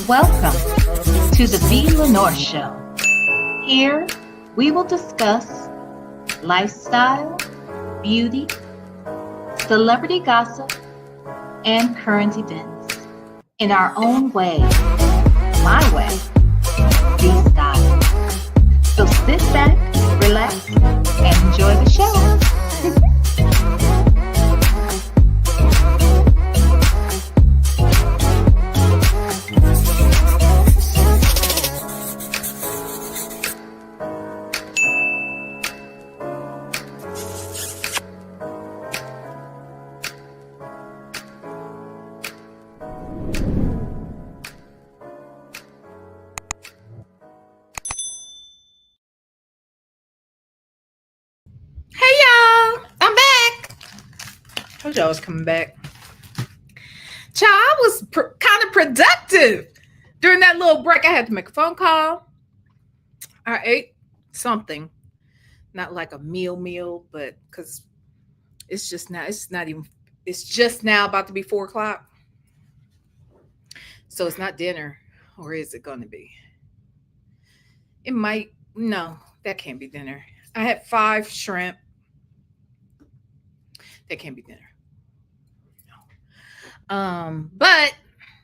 Welcome to the VLenore Show. Here, we will discuss lifestyle, beauty, celebrity gossip, and current events in our own way, my way, the style. So sit back, relax, and enjoy the show. Told you I was coming back. Child, I was kind of productive during that little break. I had to make a phone call. I ate something, not like a meal, but because it's just now about to be 4:00. So it's not dinner, or is it going to be? It might. No, that can't be dinner. I had 5 shrimp. That can't be dinner. But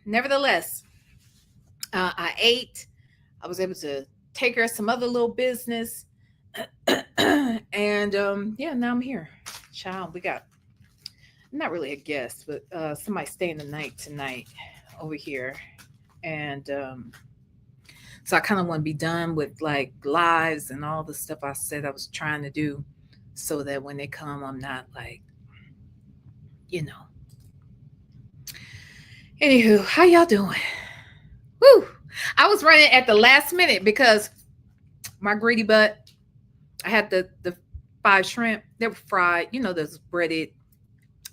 nevertheless, I ate. I was able to take care of some other little business. And now I'm here. Child, we got not really a guest, but somebody staying the night tonight over here. And so I kind of want to be done with like lives and all the stuff I said I was trying to do, so that when they come, I'm not like, Anywho, how y'all doing? Woo! I was running at the last minute because my greedy butt, I had the 5 shrimp. They were fried. Those breaded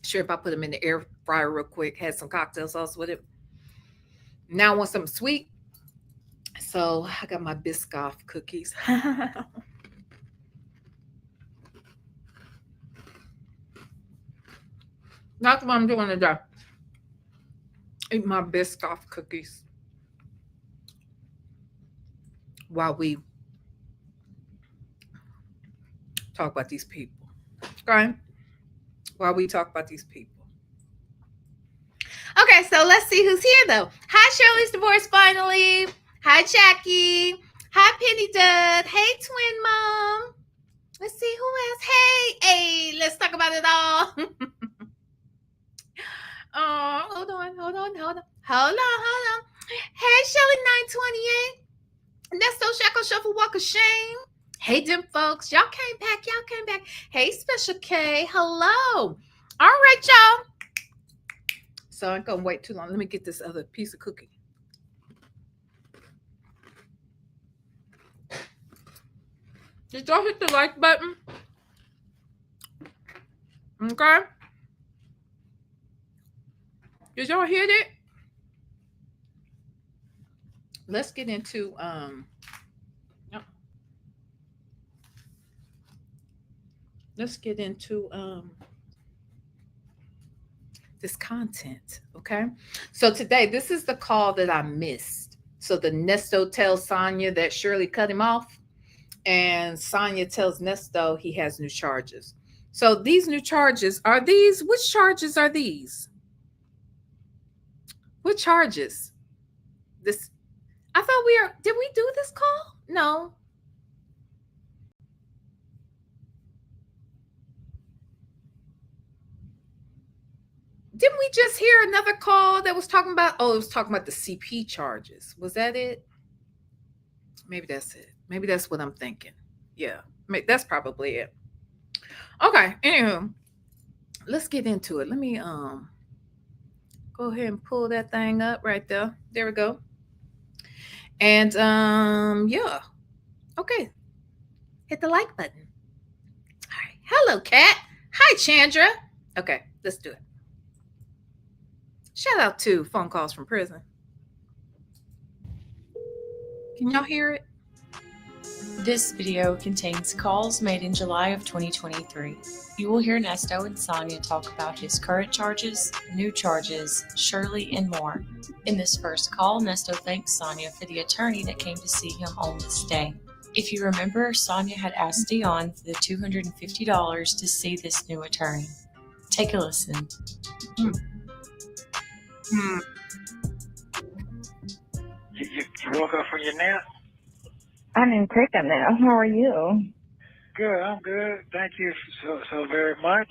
shrimp. I put them in the air fryer real quick. Had some cocktail sauce with it. Now I want something sweet. So I got my Biscoff cookies. That's what I'm doing today. Eat my Biscoff cookies while we talk about these people. Okay? While we talk about these people. Okay, so let's see who's here though. Hi, Shirley's divorced finally. Hi, Jackie. Hi, Penny Dud. Hey, twin mom. Let's see who else. Hey, let's talk about it all. Oh, hold on. Hey, Shelley 928. Nesto Shackle Shuffle Walk of Shame. Hey, them folks. Y'all came back. Hey, Special K. Hello. All right, y'all. So I ain't gonna wait too long. Let me get this other piece of cookie. Did y'all hit the like button? Okay. Did y'all hit it? Let's get into this content, okay? So today, this is the call that I missed. So the Nesto tells Sonya that Shirley cut him off, and Sonya tells Nesto he has new charges. So these new charges are these. Which charges are these? What charges? This, I thought did we do this call? No. Didn't we just hear another call that was talking about, it was talking about the CP charges. Was that it? Maybe that's it. Maybe that's what I'm thinking. Yeah, that's probably it. Okay, anywho, let's get into it. Let me go ahead and pull that thing up right there. There we go. And yeah. Okay. Hit the like button. All right. Hello, Kat. Hi, Chandra. Okay, let's do it. Shout out to phone calls from prison. Can y'all hear it? This video contains calls made in July of 2023. You will hear Nesto and Sonya talk about his current charges, new charges, Shirley, and more. In this first call, Nesto thanks Sonya for the attorney that came to see him on this day. If you remember, Sonya had asked Dion for the $250 to see this new attorney. Take a listen. You woke up from your nap? I didn't take a nap. How are you? Good, I'm good. Thank you so very much.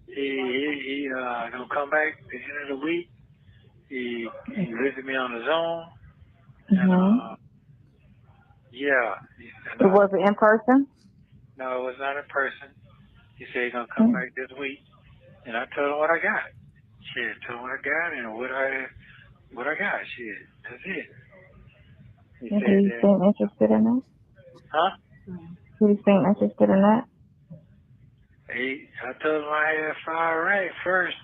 He gonna come back at the end of the week. He visited me on the Zoom. And yeah. It was it in person? No, it was not in person. He said he's gonna come back this week. And I told him what I got. Shit, told him what I got and what I got. Shit, that's it. He said he seemed interested in that? Huh? Did he seem interested in that? I told him I had 5 racks first.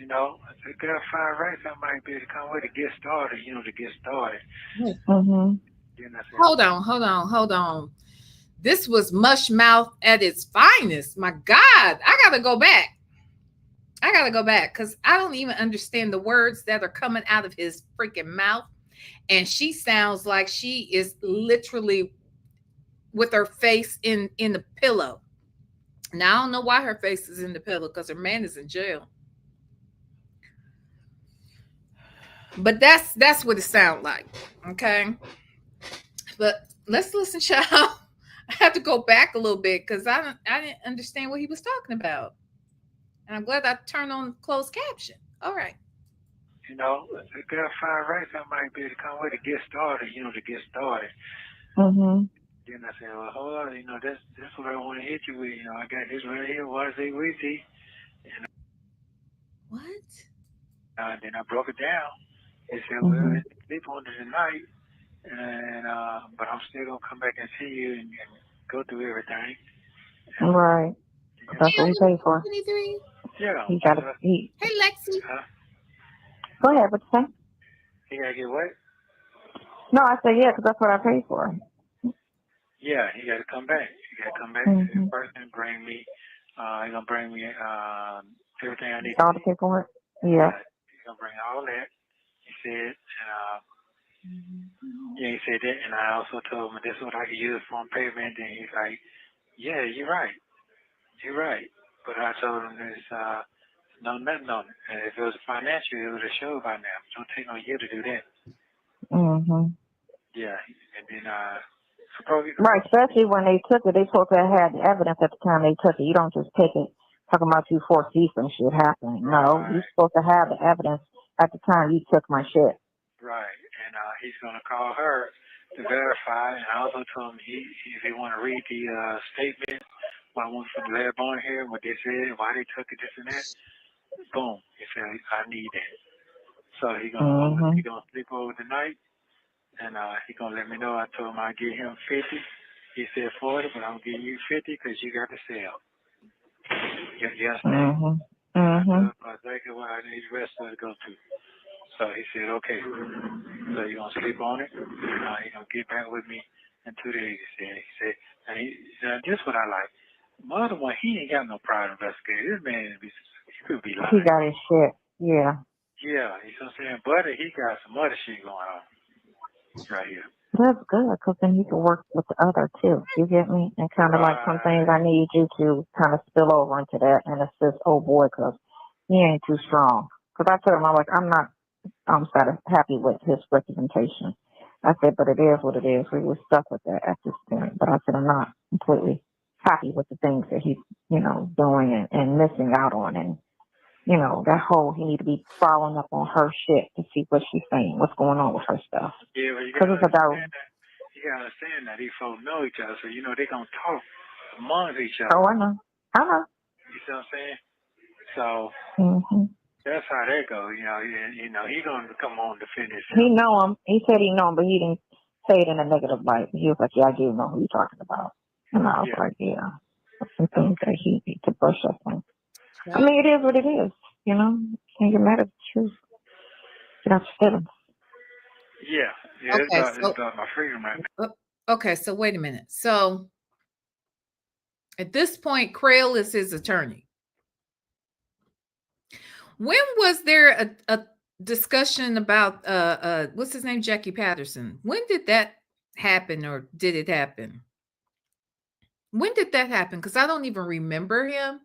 You know, I said, got 5 racks, I might be able to come with to get started, to get started. Then I said, hold on. This was mush mouth at its finest. My God, I gotta go back because I don't even understand the words that are coming out of his freaking mouth. And she sounds like she is literally with her face in the pillow. Now, I don't know why her face is in the pillow because her man is in jail. But that's what it sounds like. Okay. But let's listen, child. I have to go back a little bit because I didn't understand what he was talking about. And I'm glad I turned on closed caption. All right. I got 5 racks, I might be able to come with to get started, to get started. Then I said, well, hold on, that's what I want to hit you with. I got this right here, water say whiskey. What? Then I broke it down. He said, well, let's sleep on it tonight. But I'm still going to come back and see you and go through everything. Right. That's what he paid for. 23? Yeah. He got to eat. Hey, Lexi. Go ahead, what you say? He got to get what? No, I said, yeah, because that's what I paid for. Yeah, he got to come back. He got to come back in person and bring me, he's going to bring me everything I need. All the paperwork? Yeah. He's going to bring all that. He said, he said that, and I also told him this is what I could use for payment. And he's like, yeah, you're right. But I told him there's no nothing on it. And if it was financial, it would have showed by now. It don't take no year to do that. Yeah, and then right, especially when they took it, they supposed to have had the evidence at the time they took it. You don't just take it talking about you foresee some shit happening. No, you're supposed to have the evidence at the time you took my shit. Right, and he's going to call her to verify. And I also told him if he want to read the statement, what I want from the lab on here, what they said, why they took it, this and that. Boom, he said, I need that. So he's going to sleep over tonight, and he's going to let me know. I told him I'd give him 50. He said 40, but I'm giving you 50 because you got to sell. You understand? I told him exactly what I need the rest of it to go to. So he said, okay. So you're going to sleep on it. He's going to get back with me in 2 days, he said. And he said, this is what I like. My other one, he ain't got no private investigator. This man, he could be lying. He got his shit, yeah. Yeah, you know what I'm saying? But he got some other shit going on right here. That's good, because then you can work with the other, too. You get me? And kind of like some things I need you to kind of spill over into that and assist old boy, because he ain't too strong. Because I told him, I'm happy with his representation. I said, but it is what it is. We were stuck with that at this point. But I said, I'm not completely happy with the things that he's, doing and missing out on. And, that whole, he need to be following up on her shit to see what she's saying, what's going on with her stuff. Yeah, but you got to understand that these folks know each other. So, they're going to talk amongst each other. Oh, I know. You see what I'm saying? So, that's how that goes. He going to come on to finish. He know him. He said he know him, but he didn't say it in a negative light. He was like, yeah, I do know who you're talking about. And I was like, yeah. Some things that he needs to brush up on. I mean, it is what it is, Can't get mad at the truth. Get out your feelings. Yeah, okay, it's about my freedom right now. Okay, so wait a minute. So at this point, Crail is his attorney. When was there a discussion about what's his name, Jackie Patterson? When did that happen, or did it happen? When did that happen? Because I don't even remember him.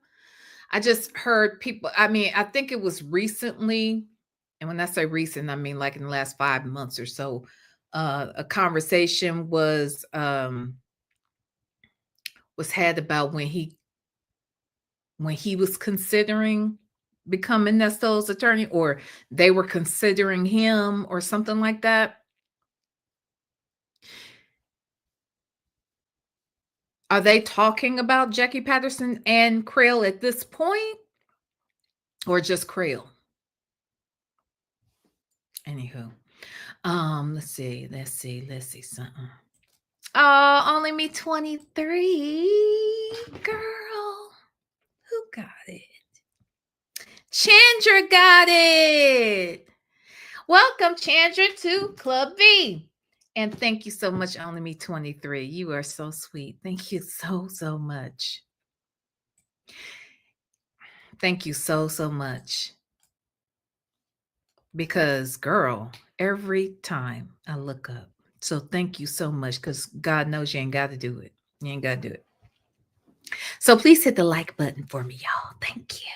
I just heard people. I mean, I think it was recently, and when I say recent, I mean like in the last 5 months or so. A conversation was had about when he was considering becoming Nesto's attorney, or they were considering him, or something like that. Are they talking about Jackie Patterson and Crail at this point, or just Crail? Anywho, let's see something. Oh, only me 23, girl. Who got it? Chandra got it. Welcome, Chandra, to Club V. And thank you so much, Only Me 23. You are so sweet. Thank you so much. Thank you so much. Because, girl, every time I look up. So thank you so much, because God knows you ain't got to do it. You ain't got to do it. So please hit the like button for me, y'all. Thank you.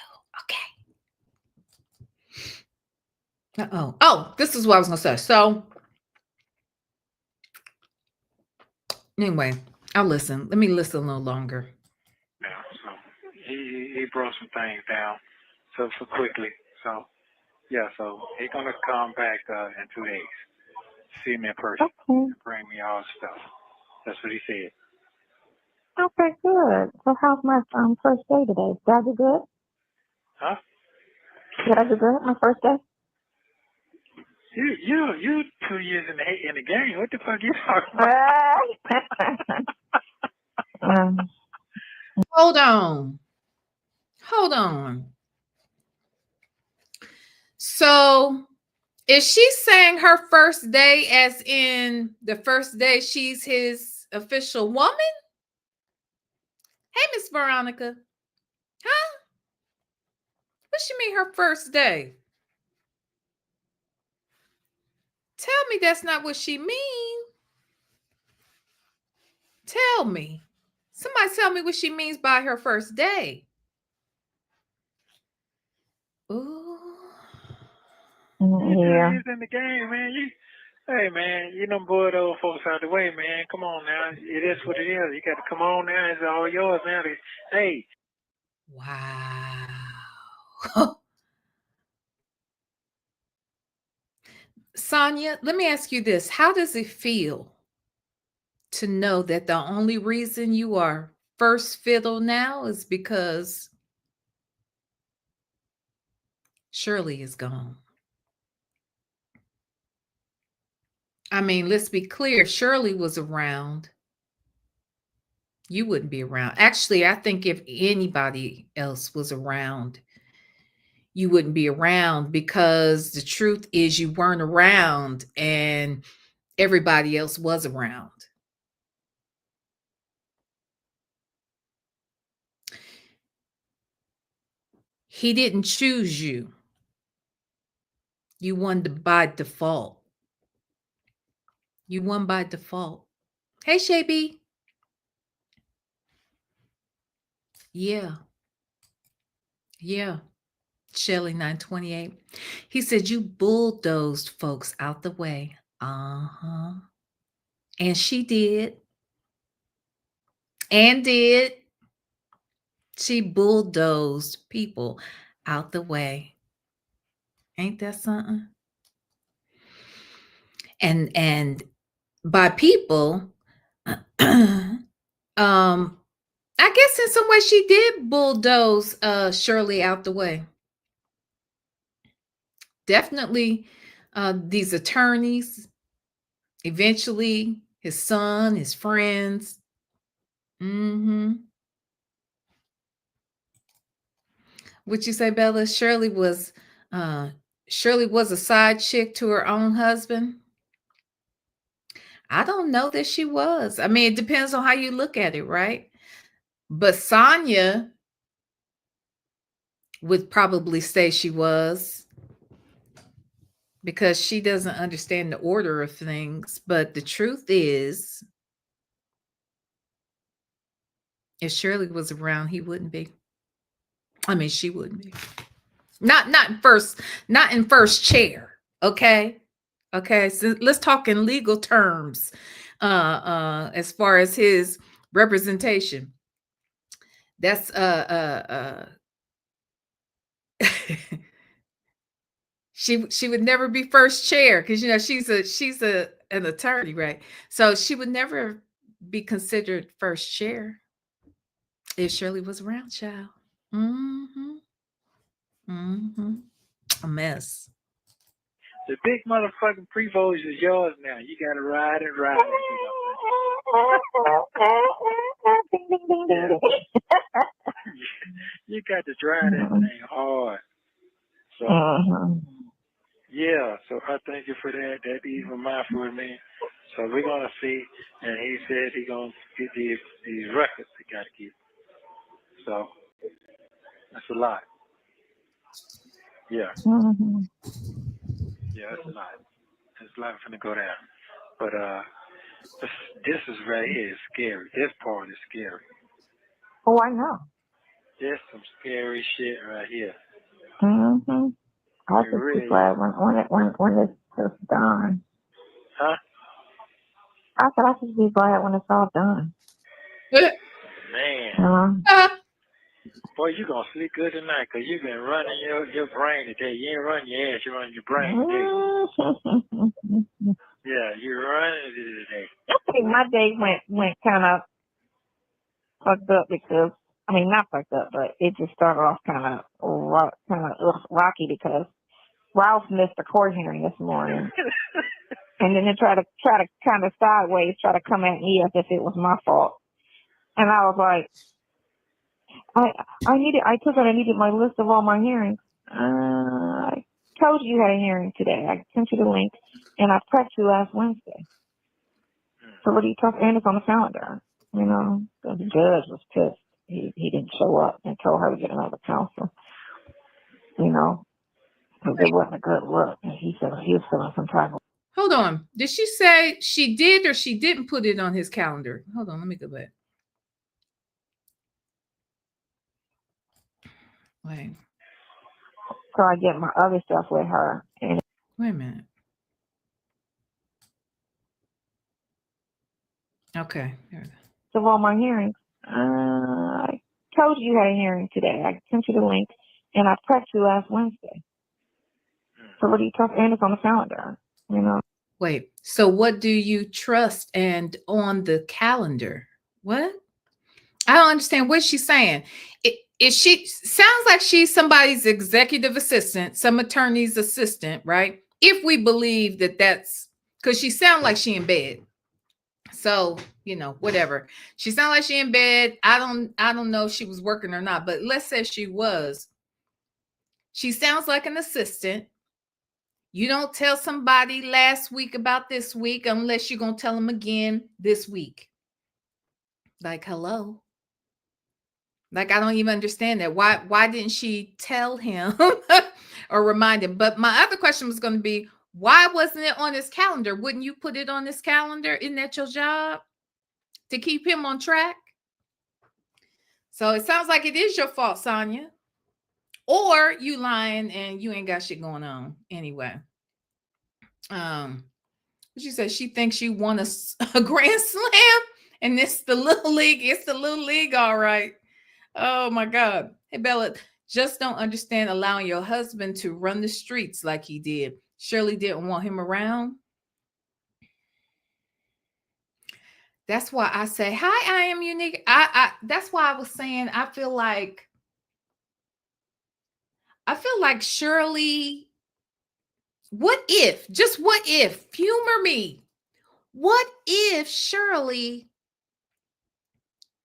Okay. Oh, this is what I was going to say. So anyway, I'll listen. Let me listen a little longer. Yeah, so he broke some things down so quickly. So yeah, so he's gonna come back in 2 days, see me in person, and bring me all the stuff. That's what he said. Okay, good. So how's my first day today? Did I do good? Huh? Did I do good my first day? You 2 years in the game. What the fuck you talking about? Hold on. So is she saying her first day as in the first day she's his official woman? Hey, Miss Veronica. Huh? What she mean her first day? Tell me that's not what she mean. Tell me. Somebody tell me what she means by her first day. Ooh. Yeah. 2 years in the game, man. Hey, man, you done bored old folks out the way, man. Come on now. It is what it is. You got to come on now. It's all yours now. Hey. Wow. Sonya, let me ask you this. How does it feel to know that the only reason you are first fiddle now is because Shirley is gone? I mean, let's be clear. If Shirley was around, you wouldn't be around. Actually, I think if anybody else was around, you wouldn't be around, because the truth is you weren't around and everybody else was around. He didn't choose you. You won by default. You won by default. Hey, Shaby. Yeah. Shelly 928. He said you bulldozed folks out the way. And she did. She bulldozed people out the way. Ain't that something? And by people, I guess in some way she did bulldoze Shirley out the way. Definitely these attorneys, eventually his son, his friends. Would you say, Bella? Shirley was a side chick to her own husband. I don't know that she was. I mean, it depends on how you look at it, right? But Sonya would probably say she was because she doesn't understand the order of things. But the truth is, if Shirley was around, he wouldn't be. I mean, she wouldn't be. Not in first chair. Okay. Okay. So let's talk in legal terms. As far as his representation. That's she would never be first chair because she's an attorney, right? So she would never be considered first chair if Shirley was around, child. Mm-hmm. Mm-hmm. A mess. The big motherfucking pre-vote is yours now. You gotta ride it, ride it. Ding, ding, ding, ding, ding. You got to drive that thing hard. So, yeah, so I thank you for that. That'd be even mindful with me. So we're going to see. And he said he's going to get these records he got to keep. So that's a lot. Yeah. Yeah, that's a lot. It's a lot finna go down. But this is right here is scary. This part is scary. Oh, I know. There's some scary shit right here. I'll just be glad when it's just done. Huh? I said I'll just be glad when it's all done. Man. Boy, you gonna sleep good tonight because you've been running your brain today. You ain't running your ass, you're running your brain today. Yeah, you're running it today. I think my day went kind of fucked up because, I mean, not fucked up, but it just started off kind of rocky because Ralph missed the court hearing this morning. And then they try to kind of sideways try to come at me as if it was my fault. And I was like, I needed my list of all my hearings. I told you had a hearing today. I sent you the link, and I prepped you last Wednesday. So what do you talk? And it's on the calendar. You know, the judge was pissed. He didn't show up and told her to get another counsel. You know, because it wasn't a good look. And he said he was feeling some type of. Hold on. Did she say she did or she didn't put it on his calendar? Hold on. Let me go back. Wait. So I get my other stuff with her. And wait a minute. Okay. So all my hearings. I told you had a hearing today. I sent you the link, and I prepped you last Wednesday. So what do you talk? And it's on the calendar. You know. Wait. So what do you trust and on the calendar? What? I don't understand what she's saying. She sounds like she's somebody's executive assistant, some attorney's assistant, right? If we believe that's because she sounds like she in bed. So, you know, whatever. She sounds like she in bed. I don't know if she was working or not, but let's say she was. She sounds like an assistant. You don't tell somebody last week about this week unless you're going to tell them again this week. Like, hello. Like, I don't even understand that. Why didn't she tell him or remind him? But my other question was going to be, why wasn't it on his calendar? Wouldn't you put it on his calendar? Isn't that your job? To keep him on track? So it sounds like it is your fault, Sonya. Or you lying and you ain't got shit going on anyway. She said she thinks she won a grand slam and it's the little league. It's the little league, all right. Oh my God. Hey, Bella, just don't understand allowing your husband to run the streets like he did. Shirley didn't want him around. That's why I say, hi, I am unique. That's why I was saying, I feel like Shirley, what if, humor me. What if Shirley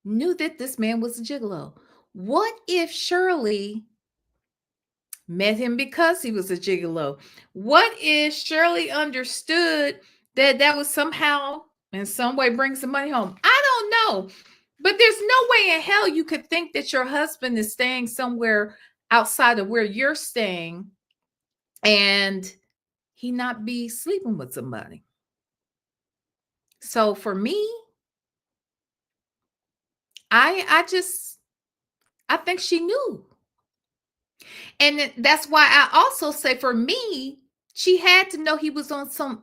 knew that this man was a gigolo? What if Shirley met him because he was a gigolo? What if Shirley understood that was somehow in some way bring some money home. I don't know. But there's no way in hell you could think that your husband is staying somewhere outside of where you're staying and he not be sleeping with somebody. So for me, I think she knew. And that's why I also say for me, she had to know he was on some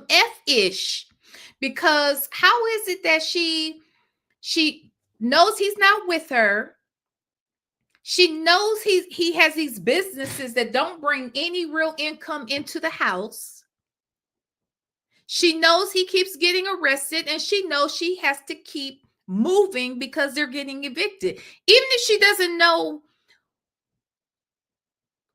F-ish, because how is it that she knows he's not with her? She knows he has these businesses that don't bring any real income into the house. She knows he keeps getting arrested, and she knows she has to keep moving because they're getting evicted. Even if she doesn't know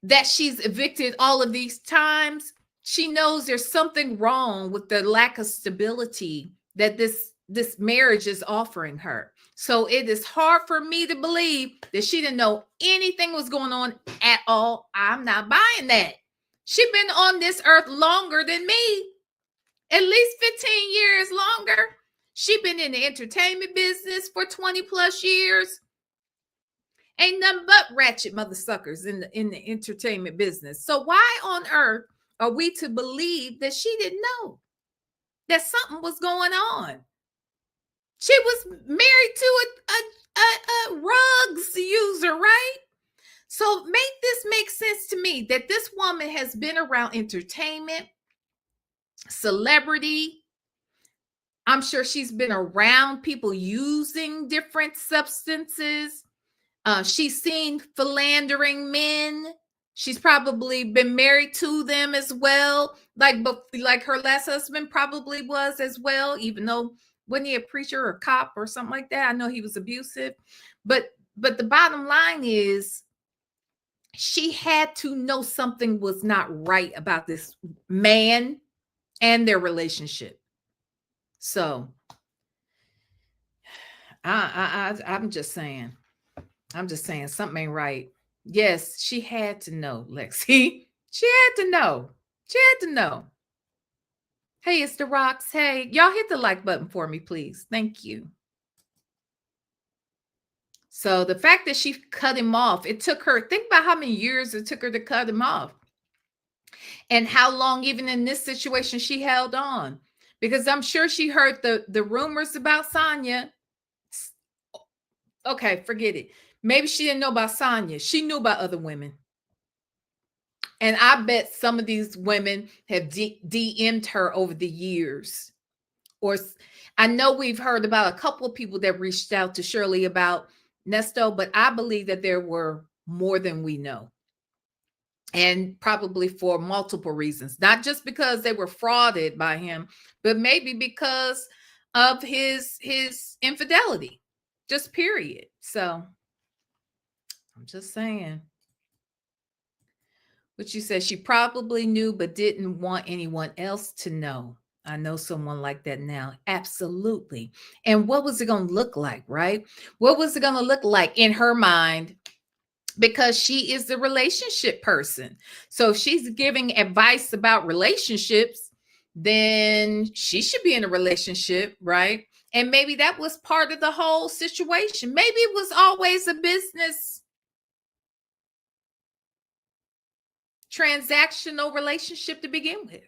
that she's evicted all of these times, she knows there's something wrong with the lack of stability that this marriage is offering her. So it is hard for me to believe that she didn't know anything was going on at all. I'm not buying that. She's been on this earth longer than me, at least 15 years longer. She's been in the entertainment business for 20 plus years. Ain't nothing but ratchet mother suckers in the entertainment business. So why on earth are we to believe that she didn't know that something was going on? She was married to a rugs user, right? So make sense to me that this woman has been around entertainment, celebrity. I'm sure she's been around people using different substances. She's seen philandering men. She's probably been married to them as well. Like her last husband probably was as well, even though wasn't he a preacher or a cop or something like that? I know he was abusive. But the bottom line is she had to know something was not right about this man and their relationship. So I'm just saying something ain't right. Yes, she had to know, Lexi. She had to know. She had to know. Hey, it's the Rocks. Hey, y'all hit the like button for me, please. Thank you. So the fact that she cut him off, it took her, think about how many years it took her to cut him off. And how long, even in this situation, she held on. Because I'm sure she heard the rumors about Sonya. Okay, forget it. Maybe she didn't know about Sonya. She knew about other women. And I bet some of these women have DM'd her over the years. Or I know we've heard about a couple of people that reached out to Shirley about Nesto, but I believe that there were more than we know. And probably for multiple reasons, not just because they were frauded by him, but maybe because of his infidelity, just period. So I'm just saying. But you said she probably knew, but didn't want anyone else to know. I know someone like that now. Absolutely. And what was it going to look like, right? What was it going to look like in her mind? Because she is the relationship person. So if she's giving advice about relationships, then she should be in a relationship, right? And maybe that was part of the whole situation. Maybe it was always a business transactional relationship to begin with.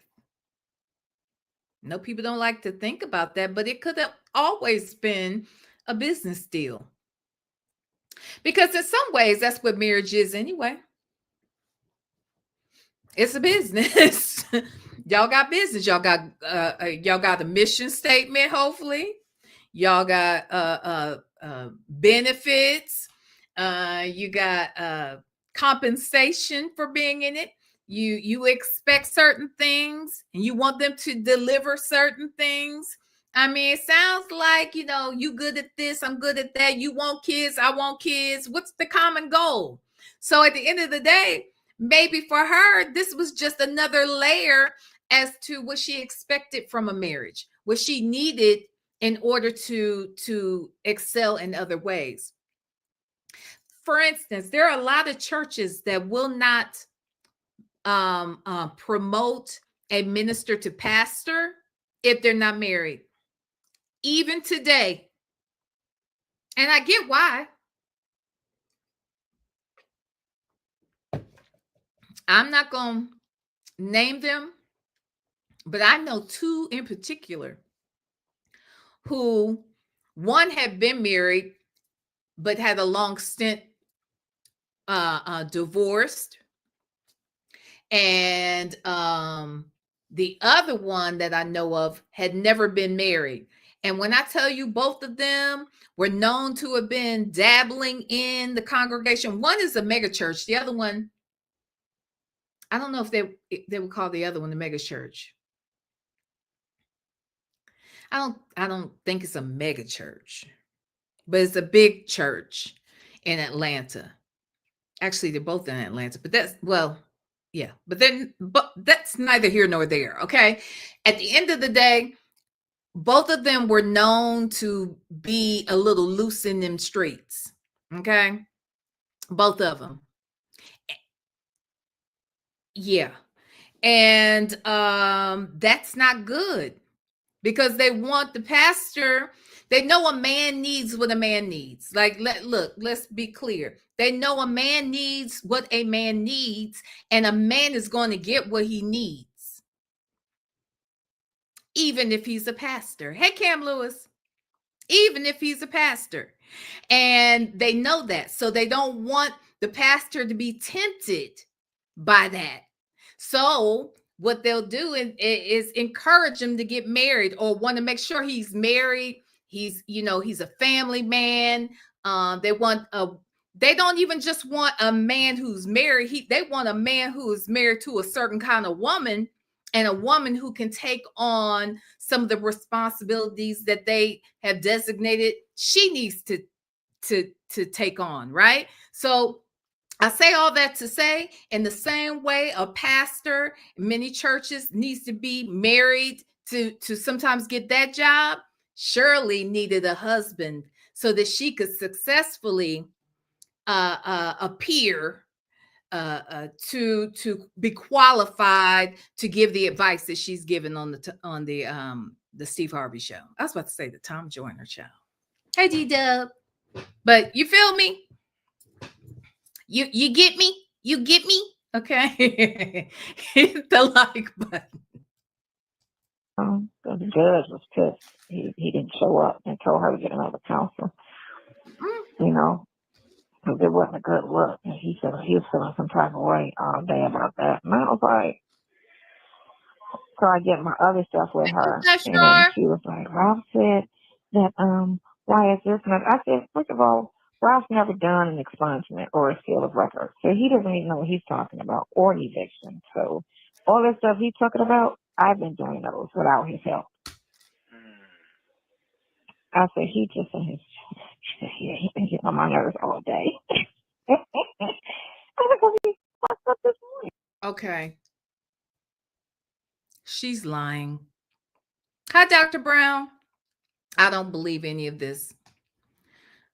No, people don't like to think about that, but it could have always been a business deal. Because in some ways, that's what marriage is anyway. It's a business. Y'all got business. Y'all got a mission statement, hopefully. Y'all got benefits. You got compensation for being in it. You expect certain things and you want them to deliver certain things. I mean, it sounds like, you good at this, I'm good at that. You want kids, I want kids. What's the common goal? So at the end of the day, maybe for her, this was just another layer as to what she expected from a marriage, what she needed in order to excel in other ways. For instance, there are a lot of churches that will not promote a minister to pastor if they're not married. even today. And I get why. I'm not going to name them, but I know two in particular who one had been married but had a long stint divorced, and the other one that I know of had never been married. And when I tell you, both of them were known to have been dabbling in the congregation. One is a mega church. The other one, I don't know if they would call the other one the mega church. I don't think it's a mega church, but it's a big church in Atlanta. Actually, they're both in Atlanta, but but that's neither here nor there. Okay. At the end of the day, both of them were known to be a little loose in them streets. Okay. Both of them. Yeah. And that's not good, because they want the pastor. They know a man needs what a man needs. Like, let's be clear. They know a man needs what a man needs, and a man is going to get what he needs, even if he's a pastor. Hey, Cam Lewis, even if he's a pastor. And they know that. So they don't want the pastor to be tempted by that. So what they'll do is encourage him to get married, or want to make sure he's married. He's a family man. They don't even just want a man who's married. They want a man who is married to a certain kind of woman, and a woman who can take on some of the responsibilities that they have designated she needs to take on, right? So I say all that to say, in the same way, a pastor in many churches needs to be married to sometimes get that job. Shirley needed a husband so that she could successfully appear to be qualified to give the advice that she's given on the Steve Harvey show. I was about to say the Tom Joyner show. Hey, D-Dub. But you feel me? You get me? You get me? Okay. Hit the like button. The judge was pissed. He didn't show up and told her to get another counselor. Because it wasn't a good look. And he said he was feeling some type of way all day about that. And I was like, so I get my other stuff with her. And she was like, Ralph said that, why is this? And I said, first of all, Ralph's never done an expungement or a seal of record. So he doesn't even know what he's talking about, or an eviction. So all this stuff he's talking about, I've been doing those without his help. I said, he just in his, he been getting on my nerves all day. Okay. She's lying. Hi, Dr. Brown. I don't believe any of this.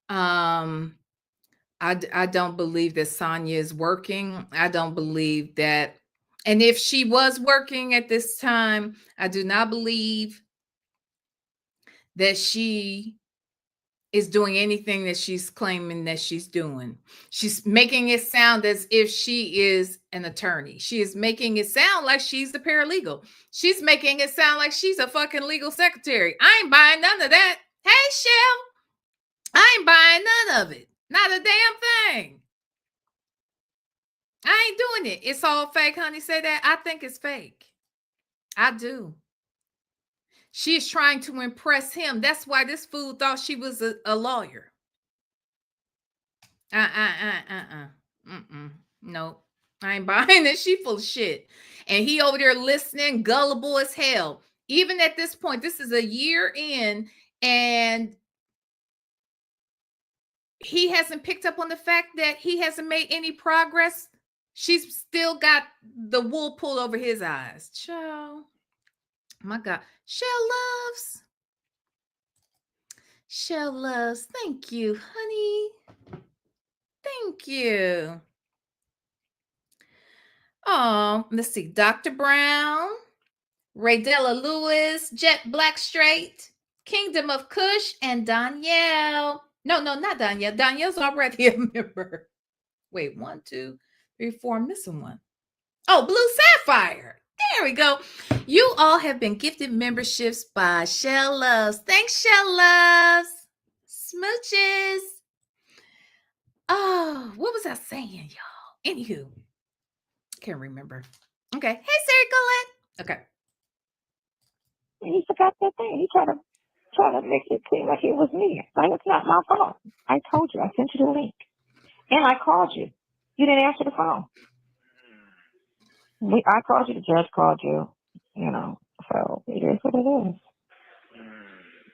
I don't believe that Sonya is working. I don't believe that. And if she was working at this time, I do not believe that she is doing anything that she's claiming that she's doing. She's making it sound as if she is an attorney. She is making it sound like she's a paralegal. She's making it sound like she's a fucking legal secretary. I ain't buying none of that. Hey, Shell, I ain't buying none of it. Not a damn thing. I ain't doing it. It's all fake, honey. Say that. I think it's fake. I do. She is trying to impress him. That's why this fool thought she was a lawyer. Nope. I ain't buying it. She full of shit. And he over there listening, gullible as hell. Even at this point, this is a year in, and he hasn't picked up on the fact that he hasn't made any progress. She's still got the wool pulled over his eyes. Ciao. My God. Shell loves. Thank you, honey. Thank you. Oh, let's see. Dr. Brown, Raydella Lewis, Jet Black Straight. Kingdom of Kush and Danielle. No, not Danielle. Danielle's already a member. Wait, 1, 2, 3, 4. I'm missing one. Oh, Blue Sapphire. There we go. You all have been gifted memberships by Shell Loves. Thanks, Shell Loves. Smooches. Oh, what was I saying, y'all? Anywho, can't remember. Okay. Hey, Sarah Colette. Okay. You forgot that thing. You try to make it seem like it was me. Like, it's not my fault. I told you. I sent you the link. And I called you. You didn't answer the phone. I called you. The judge called you. You know, so it is what it is.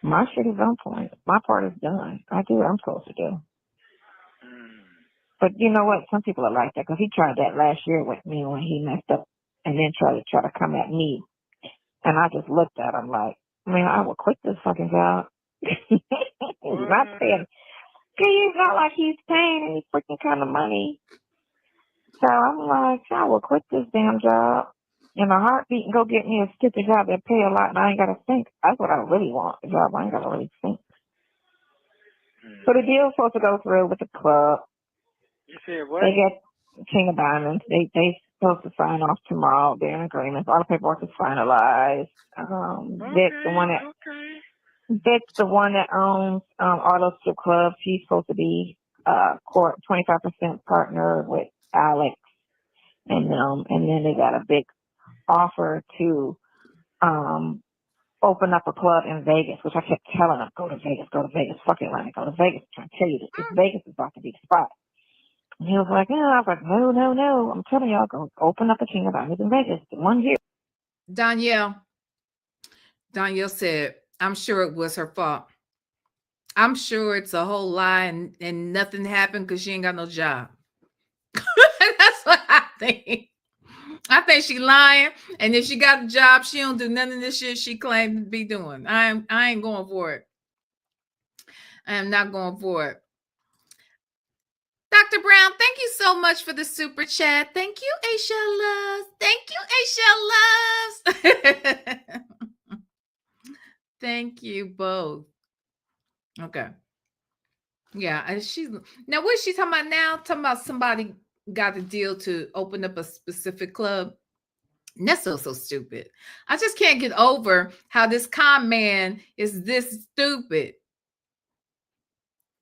My shit is on point. My part is done. I do what I'm supposed to do. But you know what? Some people are like that because he tried that last year with me when he messed up and then tried to come at me. And I just looked at him like, man, I will quit this fucking job. He's not paying. It's not like he's paying any freaking kind of money. So I'm like, I will quit this damn job in a heartbeat and go get me a stupid job that pay a lot and I ain't got to think. That's what I really want, a job I ain't got to really think. So the deal's supposed to go through with the club. You said what? They get King of Diamonds. They supposed to sign off tomorrow. They're in agreement. All the paperwork is finalized. Vic's the one that owns all those strip clubs. He's supposed to be 25% partner with Alex and them. And then they got a big offer to open up a club in Vegas, which I kept telling them, go to Vegas, fuck Atlanta, go to Vegas. I'm trying to tell you this. Vegas is about to be the spot. And he was like, yeah. I was like, no. I'm telling y'all, go open up a King of Diamonds in Vegas in 1 year. Danielle said, I'm sure it was her fault. I'm sure it's a whole lie and nothing happened because she ain't got no job. That's what I think. I think she lying. And if she got a job, she don't do none of this shit she claimed to be doing. I ain't going for it. I am not going for it. Dr. Brown, thank you so much for the super chat. Thank you, Aisha Loves. Thank you, Aisha Loves. Thank you both. Okay. Yeah, and now what is she talking about now? Talking about somebody got a deal to open up a specific club. Nesto's so stupid. I just can't get over how this con man is this stupid.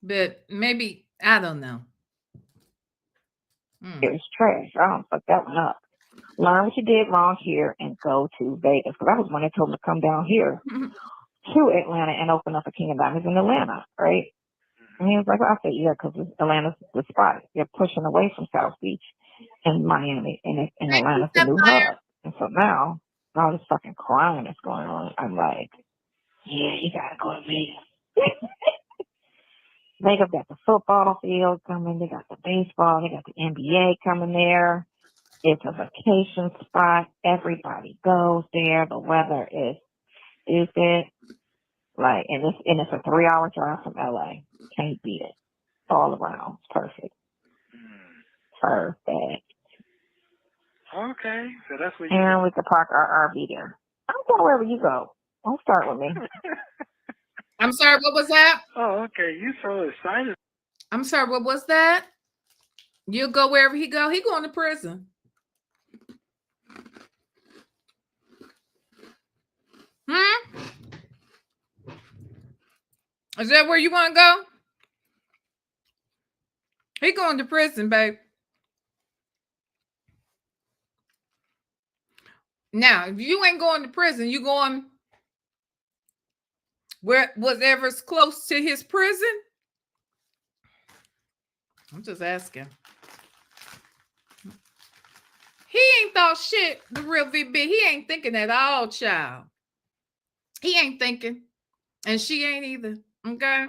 But maybe, I don't know. It's trash. I don't fuck that one up. Learn what you did wrong here and go to Vegas. Because I was one that told him to come down here to Atlanta and open up a King of Diamonds in Atlanta, right? And he was like, well, I said, yeah, because Atlanta's the spot. They're pushing away from South Beach and Miami, and Atlanta's the new hub. And so now, all this fucking crime that's going on, I'm like, yeah, you got to go to Vegas. Vegas got the football field coming. They got the baseball. They got the NBA coming there. It's a vacation spot. Everybody goes there. The weather is stupid. Like, and it's a 3-hour drive from LA. Can't beat it. All around. It's perfect. Perfect. Okay, so that's what you. And we could park our RV there. I'm going wherever you go. Don't start with me. I'm sorry, what was that? Oh, okay. You so excited. I'm sorry, what was that? You'll go wherever he go. He going to prison. Is that where you want to go? He going to prison, babe. Now, if you ain't going to prison, you going where whatever's close to his prison? I'm just asking. He ain't thought shit, the real VB. He ain't thinking at all, child. He ain't thinking. And she ain't either. Okay?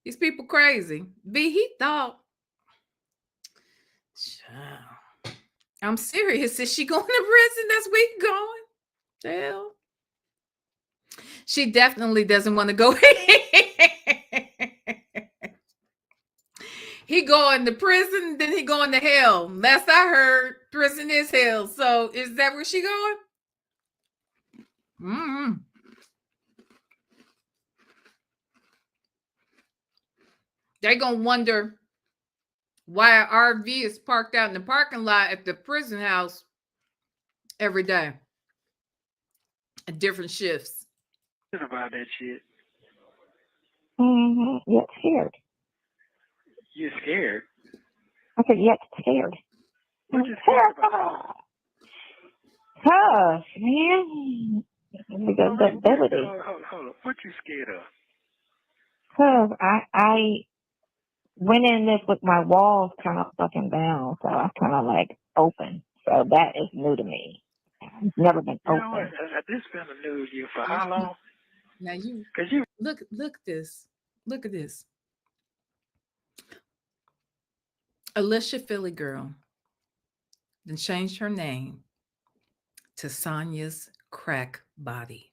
These people crazy. B, he thought. Child. I'm serious. Is she going to prison? That's where he going. Hell. She definitely doesn't want to go. He going to prison, then he going to hell. Last I heard, prison is hell. So is that where she going? They're going to wonder why an RV is parked out in the parking lot at the prison house every day at different shifts. What about that shit? Yet scared. You're scared? I said, yet scared. What you scared about? Tough, man. Because the ability. Hold on. What you scared of? Because I went in this with my walls kind of fucking down, so I kind of like open. So that is new to me. I've never been You open. know what? This been a new year for how long? Now you, Cause you look at this. Look at this. Alicia Philly girl then changed her name to Sonia's crack body.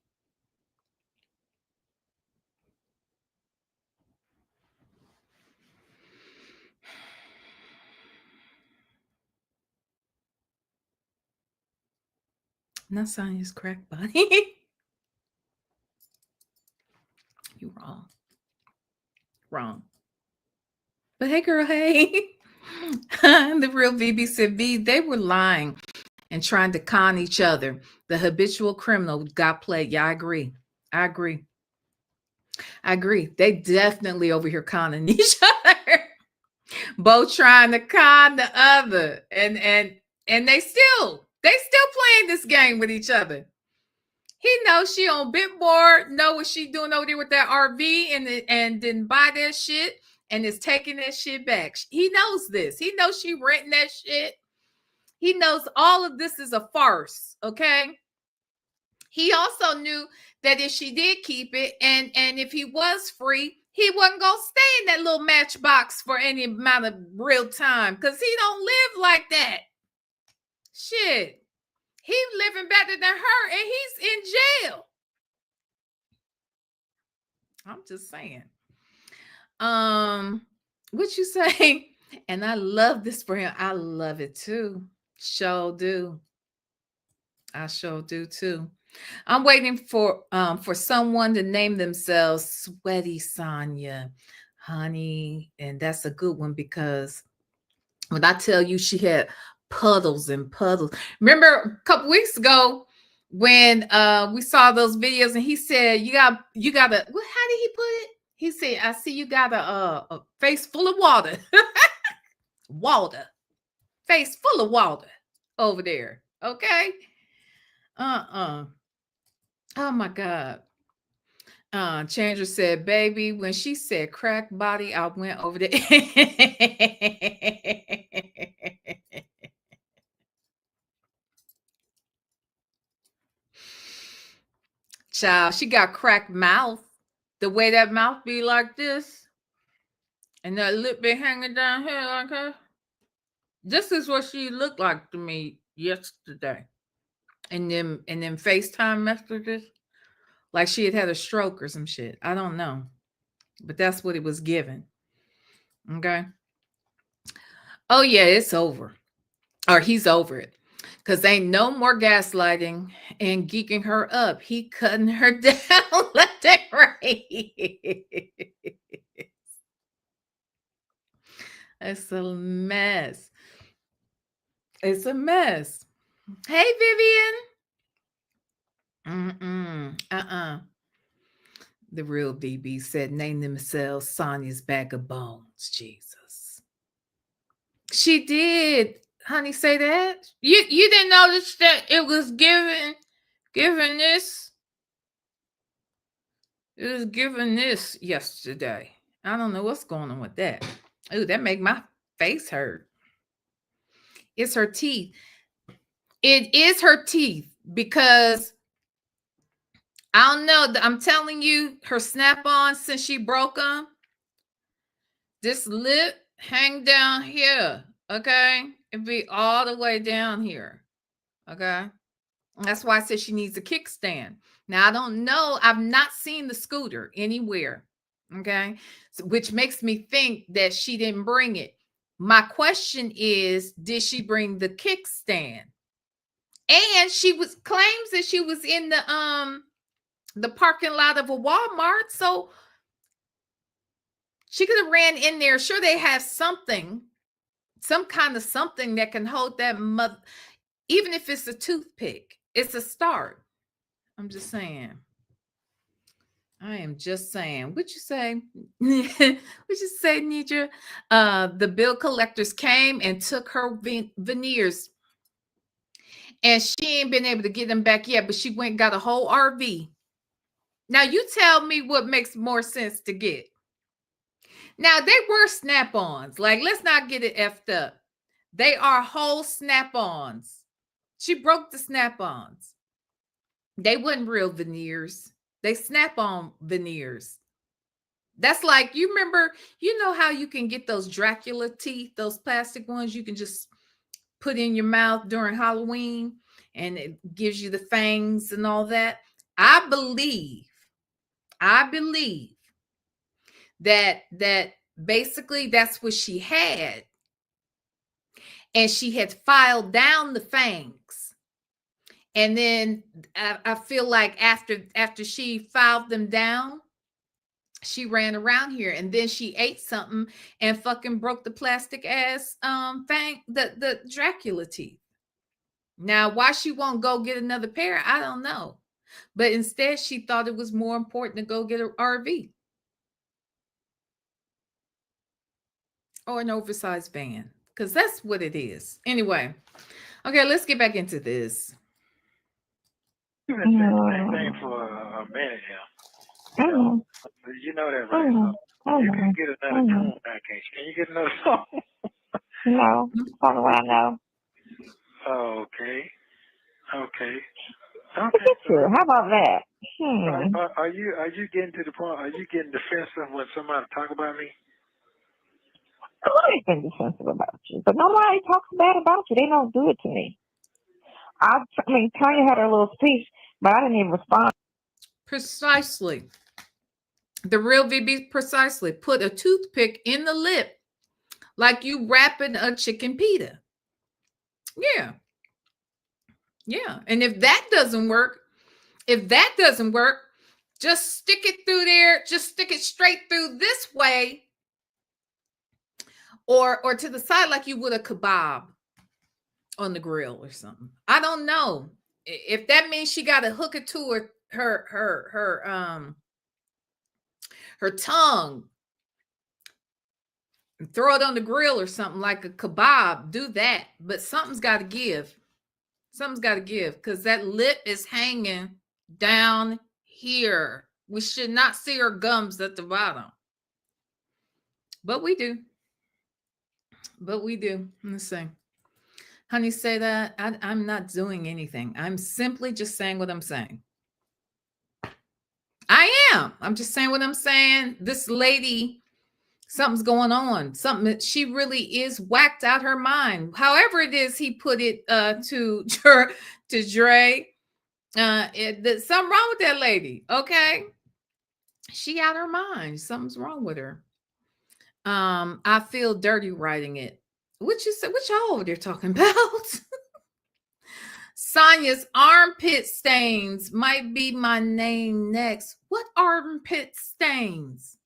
Not Sonia's crack body. You wrong. Wrong. But hey, girl, hey. The real VB said, V, they were lying and trying to con each other. The habitual criminal got played. Yeah, I agree. I agree. They definitely over here conning each other. Both trying to con the other. And they still playing this game with each other. He knows she on Bitboard, know what she doing over there with that RV and didn't buy that shit and is taking that shit back. He knows this. He knows she renting that shit. He knows all of this is a farce, okay? He also knew that if she did keep it and if he was free, he wasn't going to stay in that little matchbox for any amount of real time because he don't live like that. Shit. He's living better than her and he's in jail. I'm just saying. What you say? And I love this for him. I love it too. Sure do. I sure do too. I'm waiting for someone to name themselves Sweaty Sonya, honey, and that's a good one because when I tell you she had puddles and puddles. Remember a couple weeks ago when we saw those videos and he said you got a how did he put it? He said, I see you got a face full of water. Water. Face full of water over there. Okay. Oh my God. Chandra said, baby, when she said crack body, I went over there. Child, she got cracked mouth. The way that mouth be like this. And that lip be hanging down here like her. This is what she looked like to me yesterday. And then FaceTime messages. Like she had a stroke or some shit. I don't know. But that's what it was given. Okay. Oh, yeah, it's over. Or he's over it. Because ain't no more gaslighting and geeking her up. He cutting her down left and right. It's a mess. It's a mess. Hey, Vivian. The real BB said, name themselves Sonia's bag of bones. Jesus. She did. Honey, say that. You didn't notice that it was given this. It was given this yesterday. I don't know what's going on with that. Ooh, that make my face hurt. It's her teeth. It is her teeth because I don't know. I'm telling you, her snap-on since she broke them, this lip hang down here. Okay, it be all the way down here. Okay, that's why I said she needs a kickstand. Now I don't know. I've not seen the scooter anywhere. Okay, so, which makes me think that she didn't bring it. My question is, did she bring the kickstand? And she claims that she was in the parking lot of a Walmart. So She could have ran in there. Sure, they have something, some kind of something that can hold that mother. Even if it's a toothpick, it's a start. I'm just saying. I am just saying. What you say? What you say, Nidra? The bill collectors came and took her veneers. And she ain't been able to get them back yet, but she went and got a whole RV. Now, you tell me what makes more sense to get. Now, they were snap-ons. Like, let's not get it effed up. They are whole snap-ons. She broke the snap-ons. They wasn't real veneers. They snap-on veneers. That's like, you remember, you know how you can get those Dracula teeth, those plastic ones you can just put in your mouth during Halloween, and it gives you the fangs and all that. I believe that basically that's what she had. And she had filed down the fangs. And then I feel like after she filed them down, she ran around here, and then she ate something and fucking broke the plastic ass fang, the Dracula teeth. Now, why she won't go get another pair, I don't know. But instead, she thought it was more important to go get an RV or an oversized van, because that's what it is. Anyway, okay, let's get back into this. You've been saying the same thing for a minute now. You know that, right? You can get another tune back, can't you? Can you get another song? No, that's what I know. Okay. Look at you. How about that? Are you getting to the point? Are you getting defensive when somebody talk about me? I ain't been defensive about you, but nobody talks bad about you. They don't do it to me. I mean, Sonya had her little speech, but I didn't even respond. Precisely. The real VB, precisely. Put a toothpick in the lip like you wrapping a chicken pita. Yeah. Yeah. And if that doesn't work, just stick it through there. Just stick it straight through this way, or to the side like you would a kebab on the grill or something. I don't know. If that means she got to hook it to her tongue and throw it on the grill or something like a kebab, do that. But something's got to give. Something's got to give, because that lip is hanging down here. We should not see her gums at the bottom. But we do. Let's see. Honey, say that. I'm not doing anything. I'm simply just saying what I'm saying. I am. I'm just saying what I'm saying. This lady, something's going on. Something that she really is whacked out her mind. However it is he put it to Dre. There's something wrong with that lady. Okay. She out her mind. Something's wrong with her. I feel dirty writing it. What you said? What y'all over there talking about? Sonia's armpit stains might be my name next. What armpit stains?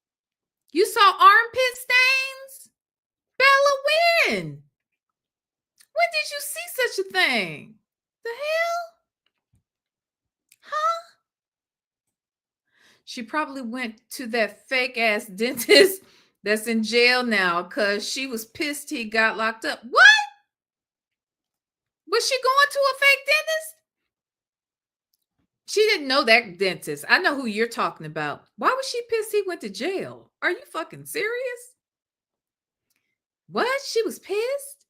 You saw armpit stains? Bella, when? When did you see such a thing? The hell? Huh? She probably went to that fake ass dentist that's in jail now because she was pissed he got locked up. What? Was she going to a fake dentist? She didn't know that dentist. I know who you're talking about. Why was she pissed he went to jail? Are you fucking serious? What? She was pissed?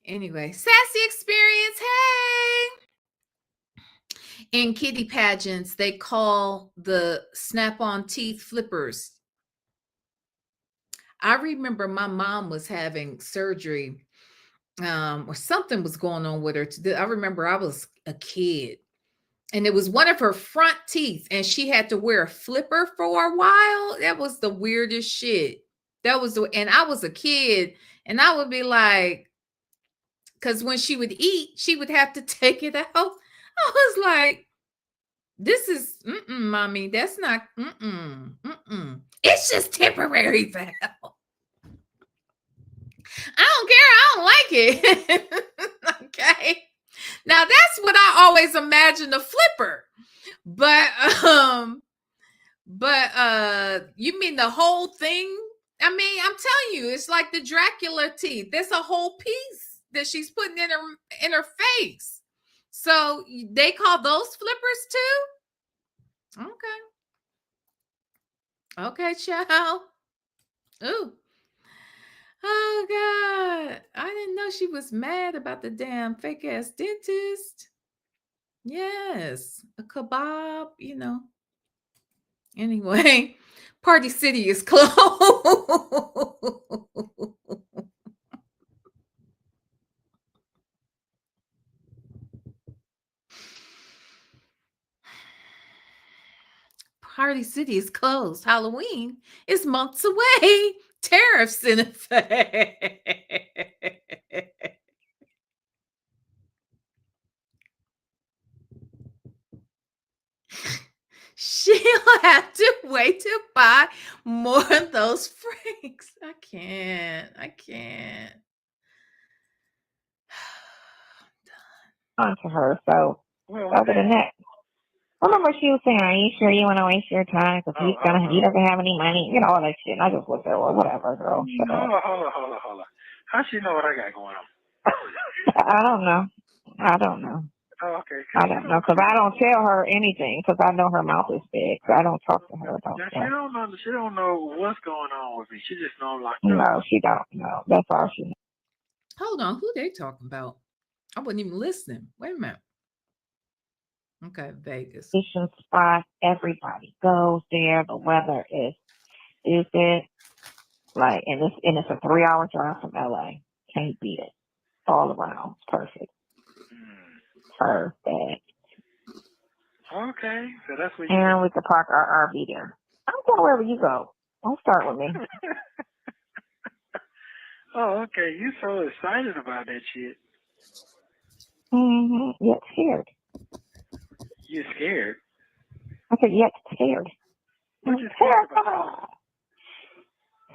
Anyway, sassy experience. Hey. In kitty pageants, they call the snap-on teeth flippers. I remember my mom was having surgery, or something was going on with her. I remember I was a kid, and it was one of her front teeth, and she had to wear a flipper for a while. That was the weirdest shit. And I was a kid, and I would be like, because when she would eat, she would have to take it out. I was like, this is, mommy, that's not, It It's just temporary, Val. I don't care. I don't like it. Okay. Now that's what I always imagined a flipper. But you mean the whole thing? I mean, I'm telling you, it's like the Dracula teeth. There's a whole piece that she's putting in her face. So they call those flippers too? Okay. Okay, child. Ooh. Oh God. I didn't know she was mad about the damn fake ass dentist. Yes. A kebab, you know. Anyway, Party City is closed. Party City is closed. Halloween is months away. Tariffs in effect. She'll have to wait to buy more of those franks. I can't. onto her. So other than that, I remember she was saying, "Are you sure you want to waste your time? Because he doesn't have any money, you know, all that shit." And I just looked at her, well, whatever, girl. Shut up. Hold on. How she know what I got going on? I don't know. Oh, okay. I don't know, because I don't tell her anything, because I know her mouth is big, so I don't talk to her about that. She don't know what's going on with me. She just know I'm locked up. No, she don't know. That's all she knows. Hold on, who they talking about? I wasn't even listening. Wait a minute. Okay, Vegas. Fishing spot. Everybody goes there. The weather is stupid. Like, and it's a 3-hour drive from LA. Can't beat it. All around. Perfect. Perfect. Okay, so that's what. And we could park our RV there. I'll go wherever you go. Don't start with me. Oh, okay. You so excited about that shit. Yet scared. You scared? I said, yet scared. What you scared about?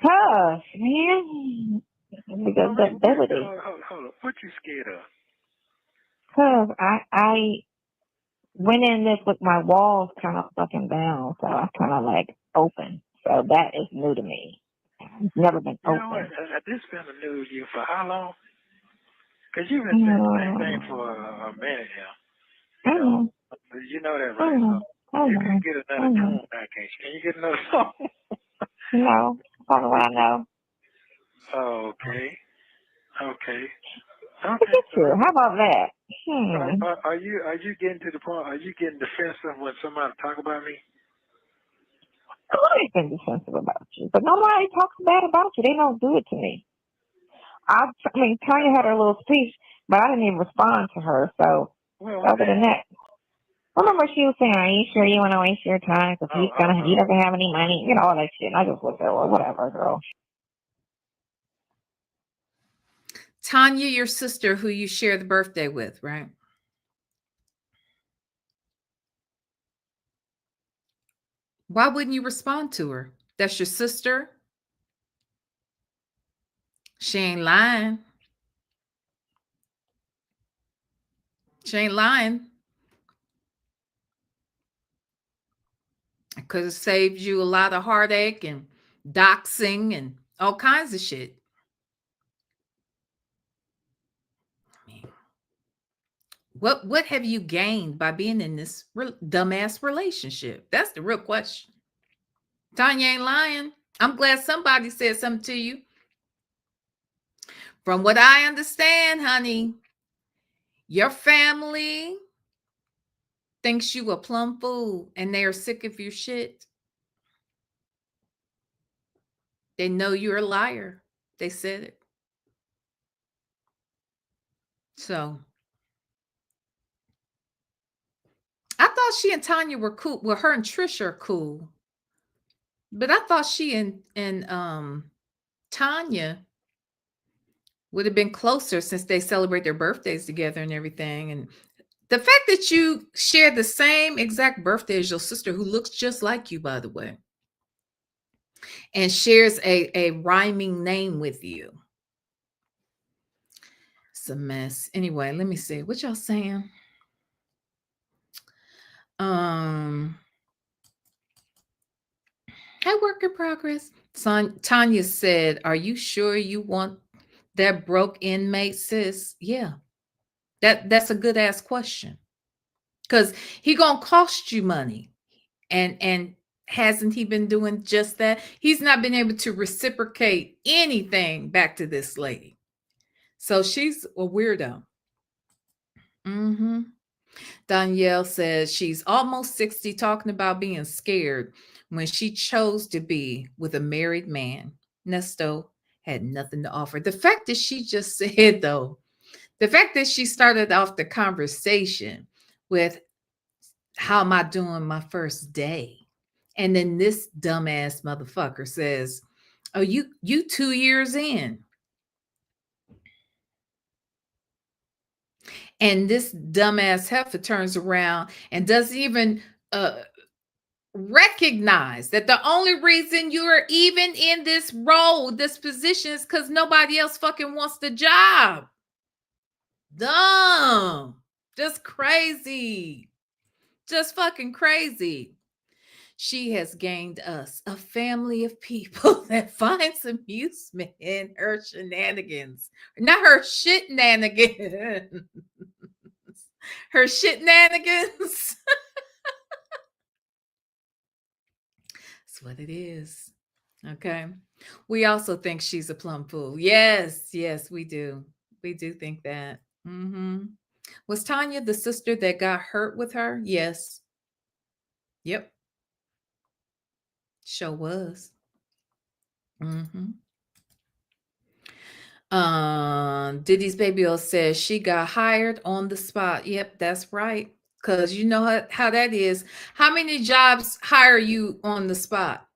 Tough, man. Because the ability. Hold on. What you scared of? Because I went in this with my walls kind of fucking down, so I kind of like open. So that is new to me. It's never been open. You know what? This been new to you for how long? Because you've been saying the same thing for a minute now. You know that, right? So you can get another tune now, can't you? Can you get another song? No, that's what I know. Okay. Look at you. How about that? Are you getting to the point? Are you getting defensive when somebody talk about me? I've been defensive about you, but nobody talks bad about you. They don't do it to me. I mean, Tanya had her little speech, but I didn't even respond to her. So other than that, remember she was saying, "Are you sure you want to waste your time? Because he doesn't have any money, you know, all that shit." And I just looked at her, well, whatever, girl. Tanya, your sister, who you share the birthday with, right? Why wouldn't you respond to her? That's your sister. She ain't lying. She ain't lying. It could have saved you a lot of heartache and doxing and all kinds of shit. I mean, what have you gained by being in this dumbass relationship? That's the real question. Tanya ain't lying. I'm glad somebody said something to you. From what I understand, honey, your family thinks you a plum fool and they are sick of your shit. They know you're a liar. They said it. So I thought she and Tanya were cool. Well, her and Trisha are cool. But I thought she and Tanya would have been closer since they celebrate their birthdays together and everything. And the fact that you share the same exact birthday as your sister, who looks just like you, by the way. and shares a rhyming name with you. It's a mess. Anyway, let me see. What y'all saying? Hey, work in progress. Tanya said, "Are you sure you want that broke inmate, sis?" Yeah, that's a good ass question, because he gonna cost you money, and hasn't he been doing just that? He's not been able to reciprocate anything back to this lady, so she's a weirdo. Danielle says she's almost 60, talking about being scared when she chose to be with a married man. Nesto had nothing to offer. The fact that she just said, though, the fact that she started off the conversation with, "How am I doing my first day?" And then this dumbass motherfucker says, "Oh, you 2 years in." And this dumbass heifer turns around and doesn't even recognize that the only reason you're even in this role, this position, is because nobody else fucking wants the job. Dumb. Just crazy. Just fucking crazy. She has gained us a family of people that finds amusement in her shenanigans. Not her shit-nanigans. Her shit-nanigans. That's what it is. Okay. We also think she's a plum fool. Yes, we do. We do think that. Was Tanya the sister that got hurt with her? Yes. Yep. Sure was. Diddy's Baby O says she got hired on the spot. Yep, that's right. Because you know how that is. How many jobs hire you on the spot?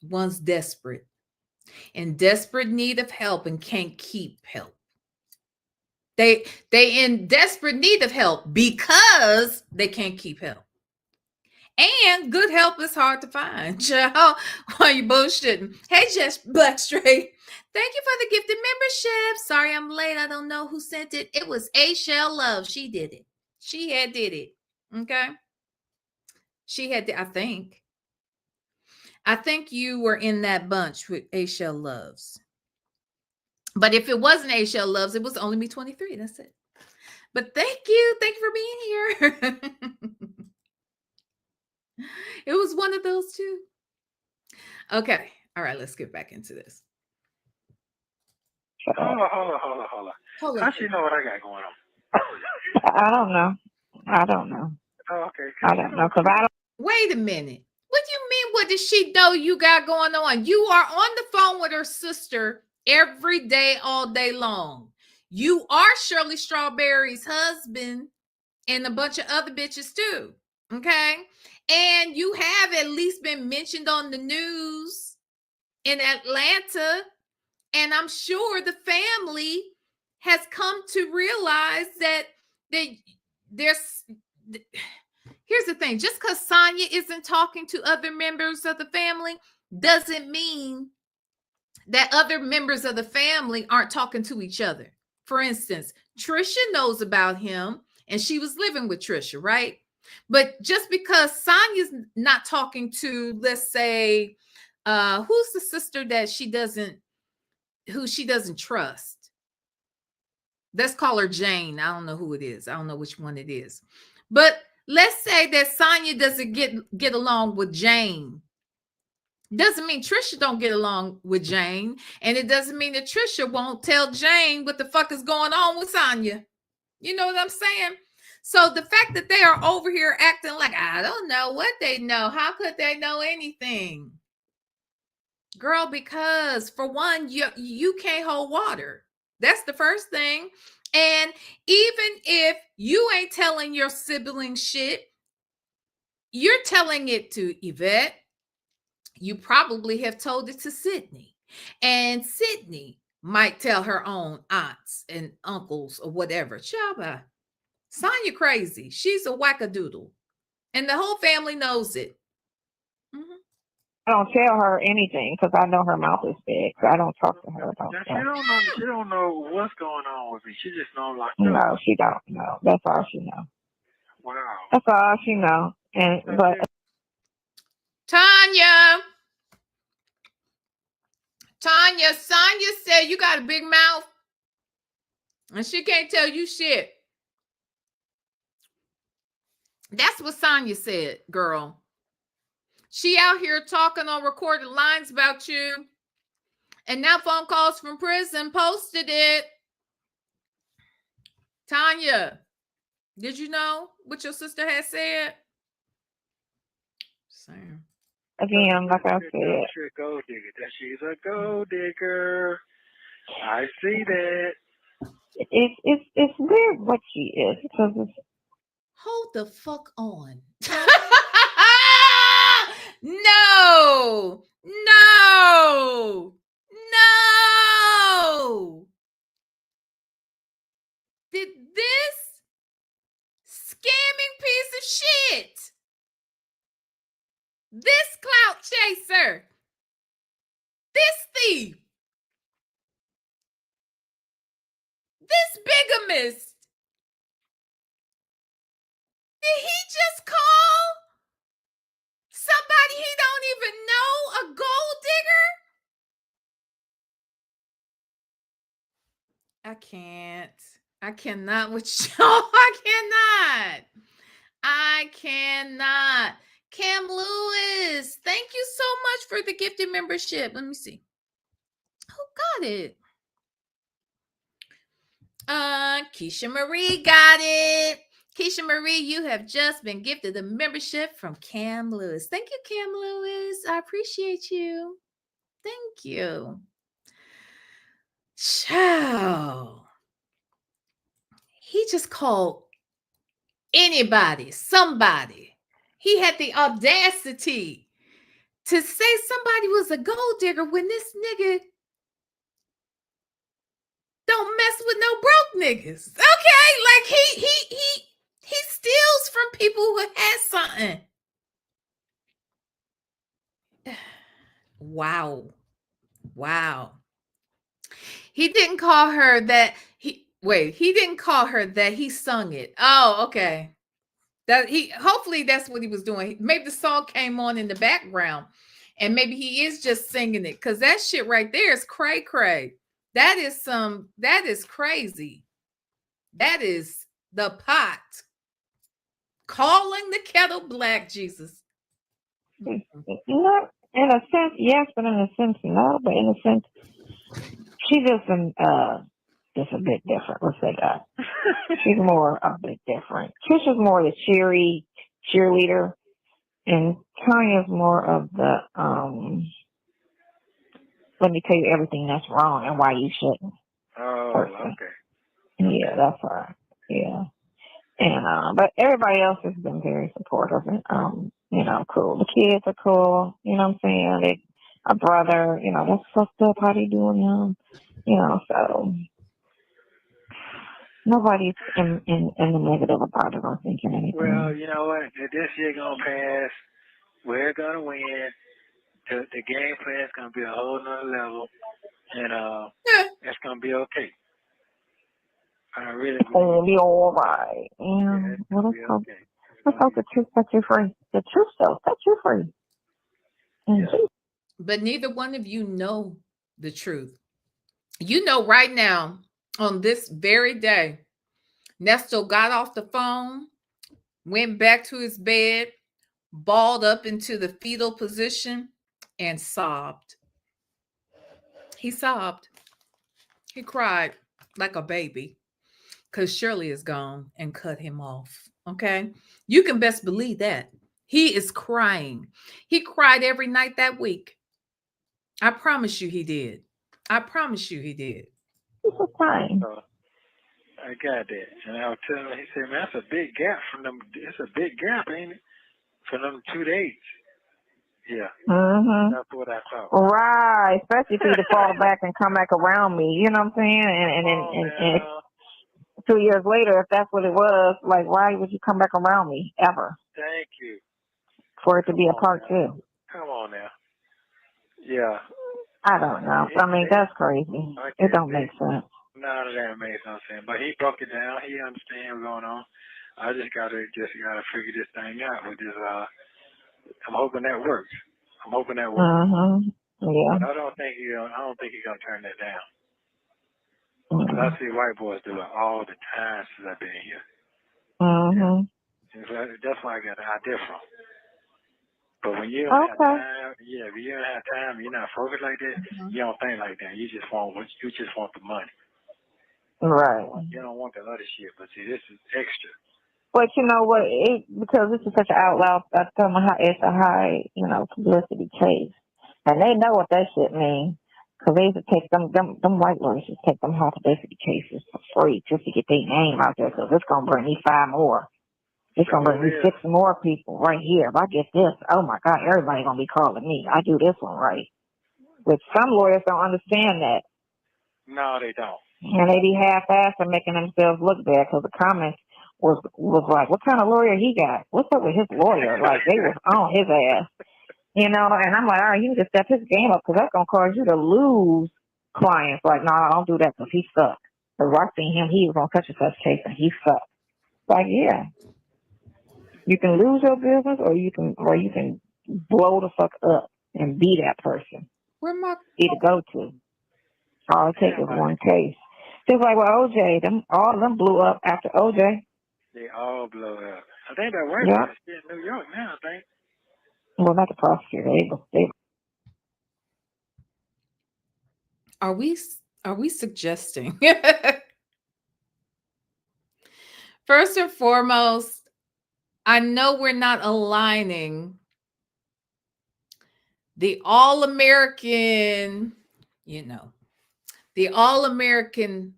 One's desperate, in desperate need of help and can't keep help. They in desperate need of help because they can't keep help. And good help is hard to find. Child, why you bullshitting? Hey, Jess Blackstrait. Thank you for the gifted membership. Sorry I'm late. I don't know who sent it. It was A Shell Love. She did it. She had did it. Okay. She had, I think you were in that bunch with A Shell Loves. But if it wasn't A Shell Loves, it was only me 23. That's it. But thank you. Thank you for being here. It was one of those two. Okay. All right. Let's get back into this. Hold on. How she know what I got going on? I don't know. Oh, okay. I don't know, because I don't. Wait a minute. What do you mean? What does she know you got going on? You are on the phone with her sister every day, all day long. You are Shirley Strawberry's husband and a bunch of other bitches too. Okay. And you have at least been mentioned on the news in Atlanta. And I'm sure the family has come to realize that there's... Here's the thing. Just because Sonya isn't talking to other members of the family doesn't mean that other members of the family aren't talking to each other. For instance, Trisha knows about him and she was living with Trisha, right? But just because Sonya's not talking to, let's say, who's the sister that she doesn't trust? Let's call her Jane. I don't know who it is. I don't know which one it is. But let's say that Sonya doesn't get along with Jane. Doesn't mean Trisha don't get along with Jane. And it doesn't mean that Trisha won't tell Jane what the fuck is going on with Sonya. You know what I'm saying? So the fact that they are over here acting like, I don't know what they know. How could they know anything? Girl, because for one, you can't hold water. That's the first thing. And even if you ain't telling your sibling shit, you're telling it to Yvette. You probably have told it to Sydney. And Sydney might tell her own aunts and uncles or whatever. Chaba, Sonya crazy. She's a wackadoodle. And the whole family knows it. I don't tell her anything because I know her mouth is big. So I don't talk to her about Now, stuff. she don't know what's going on with me. She just know I'm locked up. No, she don't know. That's all she know. Wow. That's all she know. And but Sonya, Sonya said you got a big mouth, and she can't tell you shit. That's what Sonya said, girl. She out here talking on recorded lines about you, and now phone calls from prison posted it. Tanya, did you know what your sister had said? Same. again, like I said, She's a gold digger. That she's a gold digger. I see that. it's weird what she is because it's. Hold the fuck on. No. Did this scamming piece of shit, this clout chaser, this thief, this bigamist, did he just call somebody he don't even know a gold digger? I cannot with y'all. I cannot. Cam Lewis, thank you so much for the gifted membership. Let me see. Who got it? Keisha Marie got it. Keisha Marie, you have just been gifted a membership from Cam Lewis. Thank you, Cam Lewis. I appreciate you. Thank you. Ciao. He just called anybody, somebody. He had the audacity to say somebody was a gold digger when this nigga don't mess with no broke niggas. Okay, like he steals from people who has something. Wow. He didn't call her that. He didn't call her that. He sung it. Oh, okay. Hopefully that's what he was doing. Maybe the song came on in the background and maybe he is just singing it, because that shit right there is cray. That is crazy. That is the pot calling the kettle black, Jesus. Not in a sense, yes, but in a sense, no. But in a sense, she's just a bit different. Let's say that. She's more a bit different. Trisha's more the cheerleader, and Tanya's more of the let me tell you everything that's wrong and why you shouldn't. Oh, person. okay. Yeah, that's right. Yeah. And but everybody else has been very supportive and cool. The kids are cool, you know what I'm saying? They a brother, that's fucked up how they doing so nobody's in the negative about it or thinking anything. Well, you know what? This year gonna pass. We're gonna win. The game plan is gonna be a whole nother level, and it's gonna be okay. I really it's gonna be all right. yeah, Well, okay. let's hope the truth sets you free. The truth still sets you free. Yeah. But neither one of you know the truth. You know right now, on this very day, Nesto got off the phone, went back to his bed, balled up into the fetal position, and sobbed. He sobbed. He cried like a baby because Shirley is gone and cut him off. Okay? You can best believe that. He is crying. He cried every night that week. I promise you he did. I promise you he did. It's fine. I got that. And I was telling him, he said, man, that's a big gap from them. It's a big gap, ain't it? For them 2 days. Yeah. Mm-hmm. That's what I thought. Right. Especially for you to fall back and come back around me. You know what I'm saying? And 2 years later, if that's what it was, like, why would you come back around me ever? Thank you. For it to be a part 2. Come on now. Yeah. I don't know. I mean, that's crazy. It don't make sense. No, that makes no sense. But he broke it down. He understands what's going on. I just gotta figure this thing out. With this, I'm hoping that works. Mm-hmm. Yeah. But I don't think he's gonna turn that down. Because I see white boys do it all the time since I've been here. Mm-hmm. Yeah. That's why I got an idea from. But when you don't have time, if you don't have time, you're not focused like that. You don't think like that. You just want the money. Right. You don't want the other shit. But see, this is extra. But you know what? Because this is such an out loud. I tell them how it's a high, publicity case, and they know what that shit means. Because they used to take them white lawyers just take them high publicity cases for free just to get their name out there. Because it's gonna bring me 5 more. It's gonna bring me 6 more people right here. If I get this, oh my God, everybody gonna be calling me. I do this one right. But some lawyers don't understand that. No, they don't. And they be half-assed and making themselves look bad because the comments was like, what kind of lawyer he got? What's up with his lawyer? Like, they was on his ass. And I'm like, all right, you need to step his game up because that's going to cause you to lose clients. Like, no, don't do that because he sucked. Because I seen him, he was on such and such case and he sucked. Like, yeah. You can lose your business or you can blow the fuck up and be that person. Where my Be to go to. All it takes is one case. Just like with OJ, all of them blew up after OJ. They all blew up. I think that white boy is in New York now, I think. Well, not the prosecutor. They Are we suggesting? First and foremost, I know we're not aligning the all-American, the all-American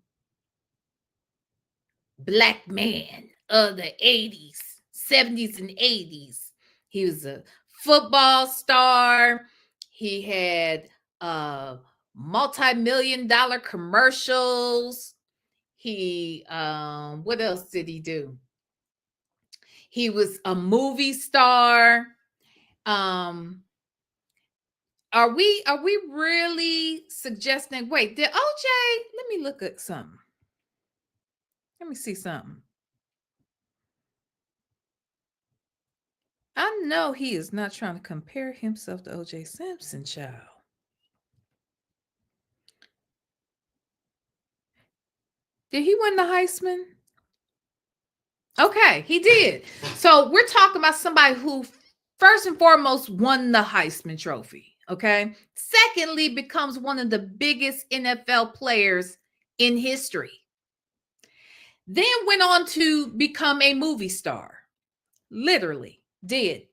black man of the 80s, 70s, and 80s. He was a football star. He had multi-million-dollar commercials. He, what else did he do? He was a movie star. Are we really suggesting, wait, did OJ, let me look at something. Let me see something. I know he is not trying to compare himself to OJ Simpson, child. Did he win the Heisman? Okay, he did. So we're talking about somebody who first and foremost won the Heisman Trophy. Okay. Secondly, becomes one of the biggest NFL players in history. Then went on to become a movie star. Literally did.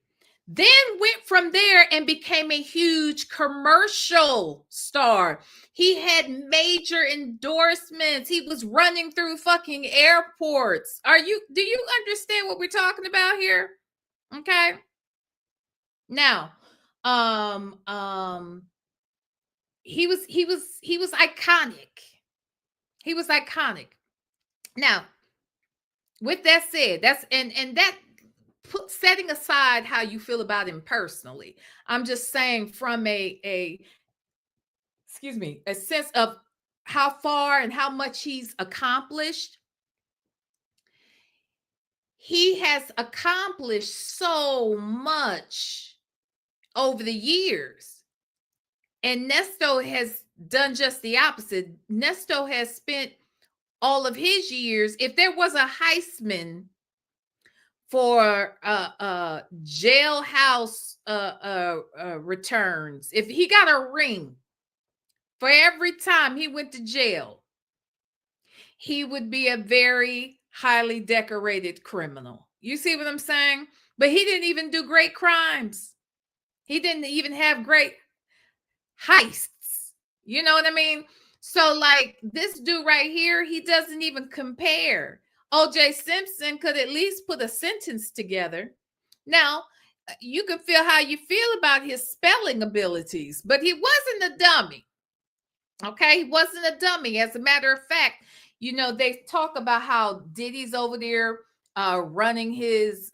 Then went from there and became a huge commercial star. He had major endorsements. He was running through fucking airports. Do you understand what we're talking about here? Okay. Now, he was iconic. He was iconic. Now, with that said, that's and that setting aside how you feel about him personally, I'm just saying from a sense of how far and how much he's accomplished. He has accomplished so much over the years. And Nesto has done just the opposite. Nesto has spent all of his years, if there was a Heisman for jailhouse returns, if he got a ring for every time he went to jail, he would be a very highly decorated criminal. You see what I'm saying? But he didn't even do great crimes. He didn't even have great heists. You know what I mean? So like this dude right here, he doesn't even compare. OJ Simpson could at least put a sentence together. Now, you can feel how you feel about his spelling abilities, but he wasn't a dummy. Okay, he wasn't a dummy. As a matter of fact, they talk about how Diddy's over there running his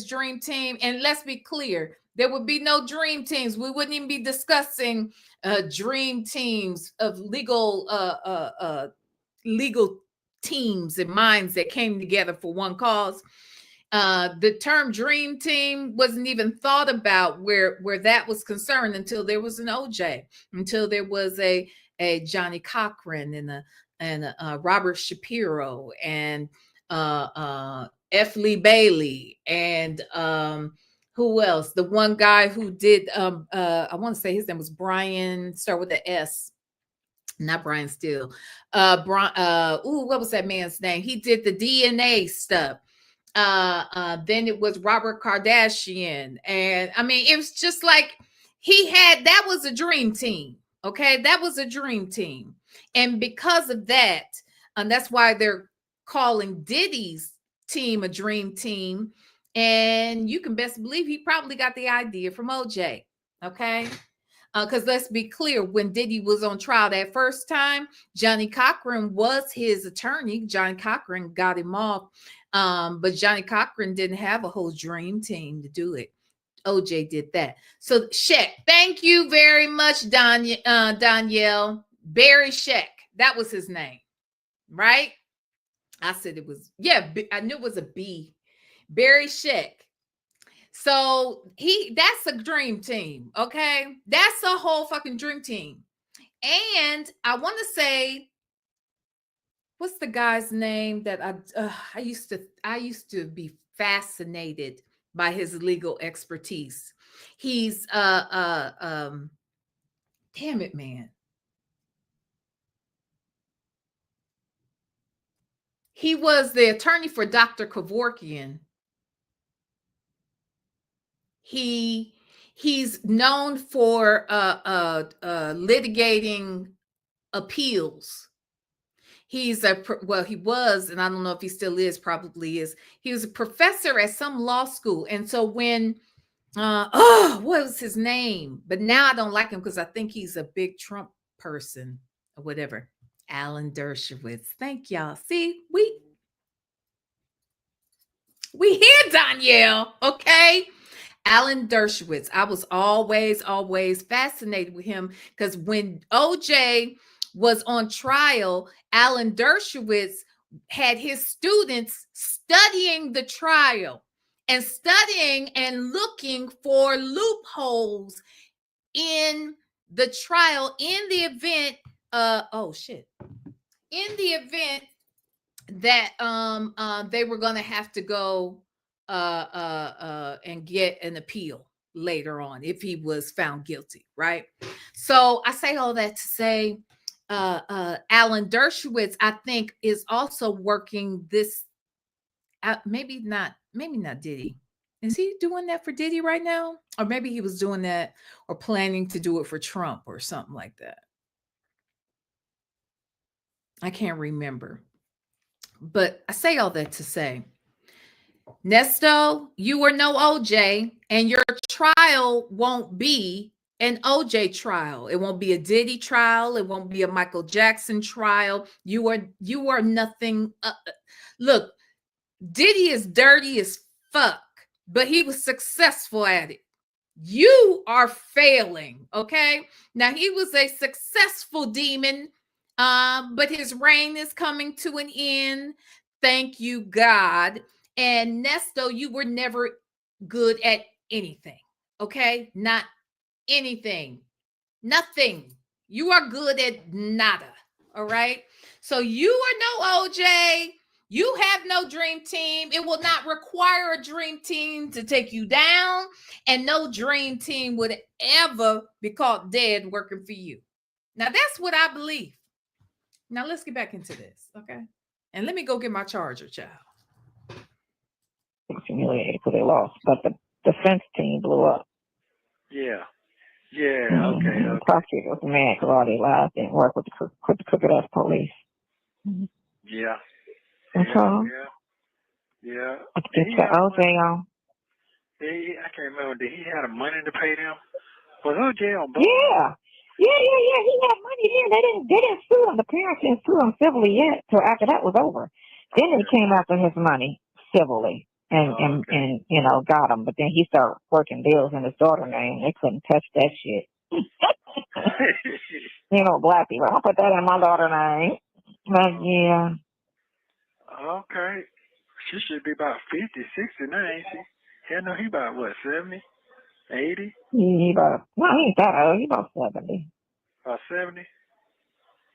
dream team. And let's be clear, There would be no dream teams. We wouldn't even be discussing dream teams of legal teams and minds that came together for one cause. The term dream team wasn't even thought about where that was concerned until there was an OJ, until there was a Johnny Cochran and a Robert Shapiro and F. Lee Bailey and who else? The one guy who did I want to say his name was Brian, start with the S. Not Brian Steele. What was that man's name? He did the DNA stuff. Then it was Robert Kardashian. And I mean, it was just like that was a dream team. Okay. That was a dream team. And because of that, and that's why they're calling Diddy's team a dream team. And you can best believe he probably got the idea from OJ. Okay. Because let's be clear, when Diddy was on trial that first time, Johnny Cochran was his attorney. Johnny Cochran got him off. But Johnny Cochran didn't have a whole dream team to do it. OJ did that. So Sheck, thank you very much, Danielle. Barry Sheck, that was his name, right? I said it was, I knew it was a B. Barry Sheck. So that's a dream team, okay? That's a whole fucking dream team. And I want to say, what's the guy's name that I used to be fascinated by his legal expertise. He's damn it, man. He was the attorney for Dr. Kevorkian. He's known for litigating appeals. He was, and I don't know if he still is, probably is. He was a professor at some law school. And so when, what was his name? But now I don't like him because I think he's a big Trump person or whatever. Alan Dershowitz. Thank y'all. See, we hear Danielle, okay? Alan Dershowitz. I was always fascinated with him because when OJ was on trial, Alan Dershowitz had his students studying the trial and studying and looking for loopholes in the trial in the event that they were going to have to go and get an appeal later on if he was found guilty, right? So I say all that to say Alan Dershowitz, I think, is also working this maybe not Diddy. Is he doing that for Diddy right now? Or maybe he was doing that or planning to do it for Trump or something like that. I can't remember. But I say all that to say, Nesto, you are no OJ, and your trial won't be an OJ trial. It won't be a Diddy trial. It won't be a Michael Jackson trial. You are nothing. Look, Diddy is dirty as fuck, but he was successful at it. You are failing, okay? Now, he was a successful demon, but his reign is coming to an end. Thank you, God. And Nesto, you were never good at anything, okay? Not anything. Nothing. You are good at nada, all right? So you are no OJ. You have no dream team. It will not require a dream team to take you down, and no dream team would ever be caught dead working for you. Now, that's what I believe. Now, let's get back into this, okay? And let me go get my charger, child. Humiliated because they lost, but the defense team blew up. Yeah. Okay. The prosecutor was mad because all their lies didn't work with the crooked ass police. Yeah. And so, yeah. Get your OJ on. I can't remember. Did he have the money to pay them? Was OJ on board? Yeah. He had money then. They didn't sue him. The parents didn't sue him civilly yet till after that was over. Then they came after his money civilly. and you know, got him. But then he started working bills in his daughter's name. They couldn't touch that shit. You know, black people. I'll put that in my daughter's name. But yeah. Okay. She should be about 50, 60 now, ain't she? Yeah, no, he about what, 70, 80? He about, no, he ain't that old. He about 70. About 70?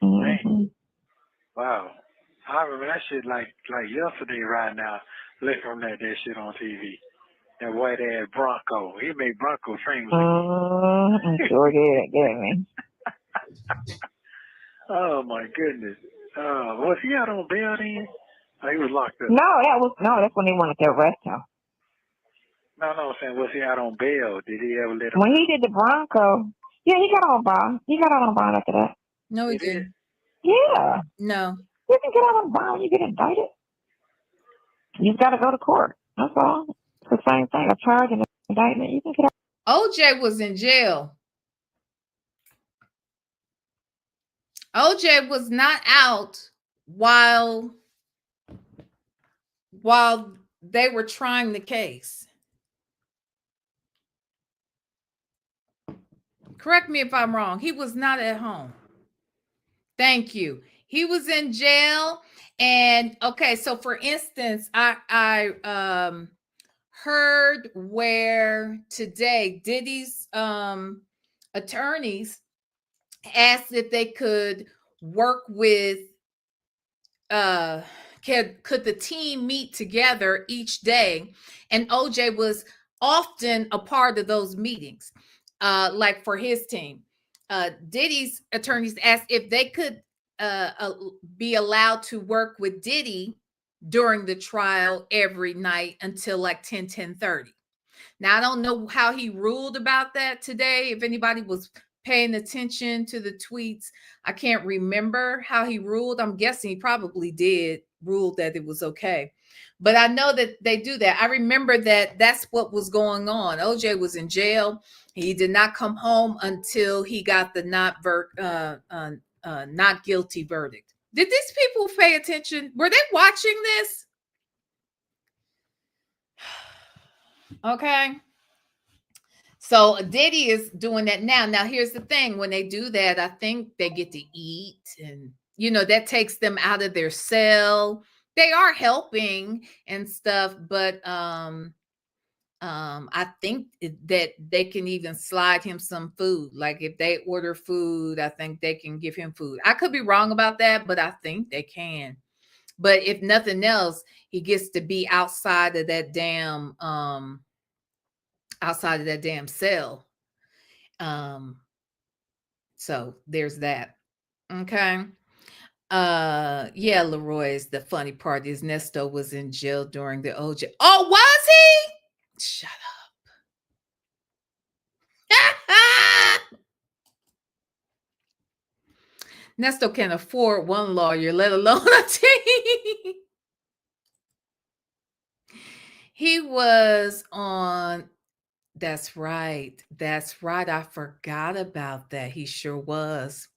Mm-hmm. Wow. I remember that shit like yesterday right now, looking at that shit on TV. That white ass Bronco. He made Bronco famous. I'm sure did, didn't he? Oh my goodness. Was he out on bail then? Oh, he was locked up. That's when they wanted to arrest him. No, I'm saying, was he out on bail? Did he ever let him When out? he did the Bronco, yeah, he got on bond. He got out on bond after that. No, he didn't. Yeah. No. You can get out on bond when you get indicted. You got to go to court. That's all. It's the same thing. A charge and an indictment. You can get out. OJ was in jail. OJ was not out while they were trying the case. Correct me if I'm wrong. He was not at home. Thank you. He was in jail. And okay, so for instance, I heard where today Diddy's attorneys asked if they could work with could the team meet together each day, and OJ was often a part of those meetings, like for his team. Diddy's attorneys asked if they could be allowed to work with Diddy during the trial every night until like 10:30. Now, I don't know how he ruled about that today. If anybody was paying attention to the tweets, I can't remember how he ruled. I'm guessing he probably did rule that it was okay. But I know that they do that. I remember that that's what was going on. OJ was in jail. He did not come home until he got the not guilty verdict. Did these people pay attention? Were they watching this? Okay. So Diddy is doing that now. Now, here's the thing. When they do that, I think they get to eat, and, you know, that takes them out of their cell. They are helping and stuff, but I think that they can even slide him some food. Like if they order food, I think they can give him food. I could be wrong about that, but I think they can. But if nothing else, he gets to be outside of that damn cell. So there's that. Okay. Yeah, Leroy's the funny part is Nesto was in jail during the OJ. Oh, was he? Shut up. Nesto can't afford one lawyer, let alone a team. He was on. That's right. That's right. I forgot about that. He sure was.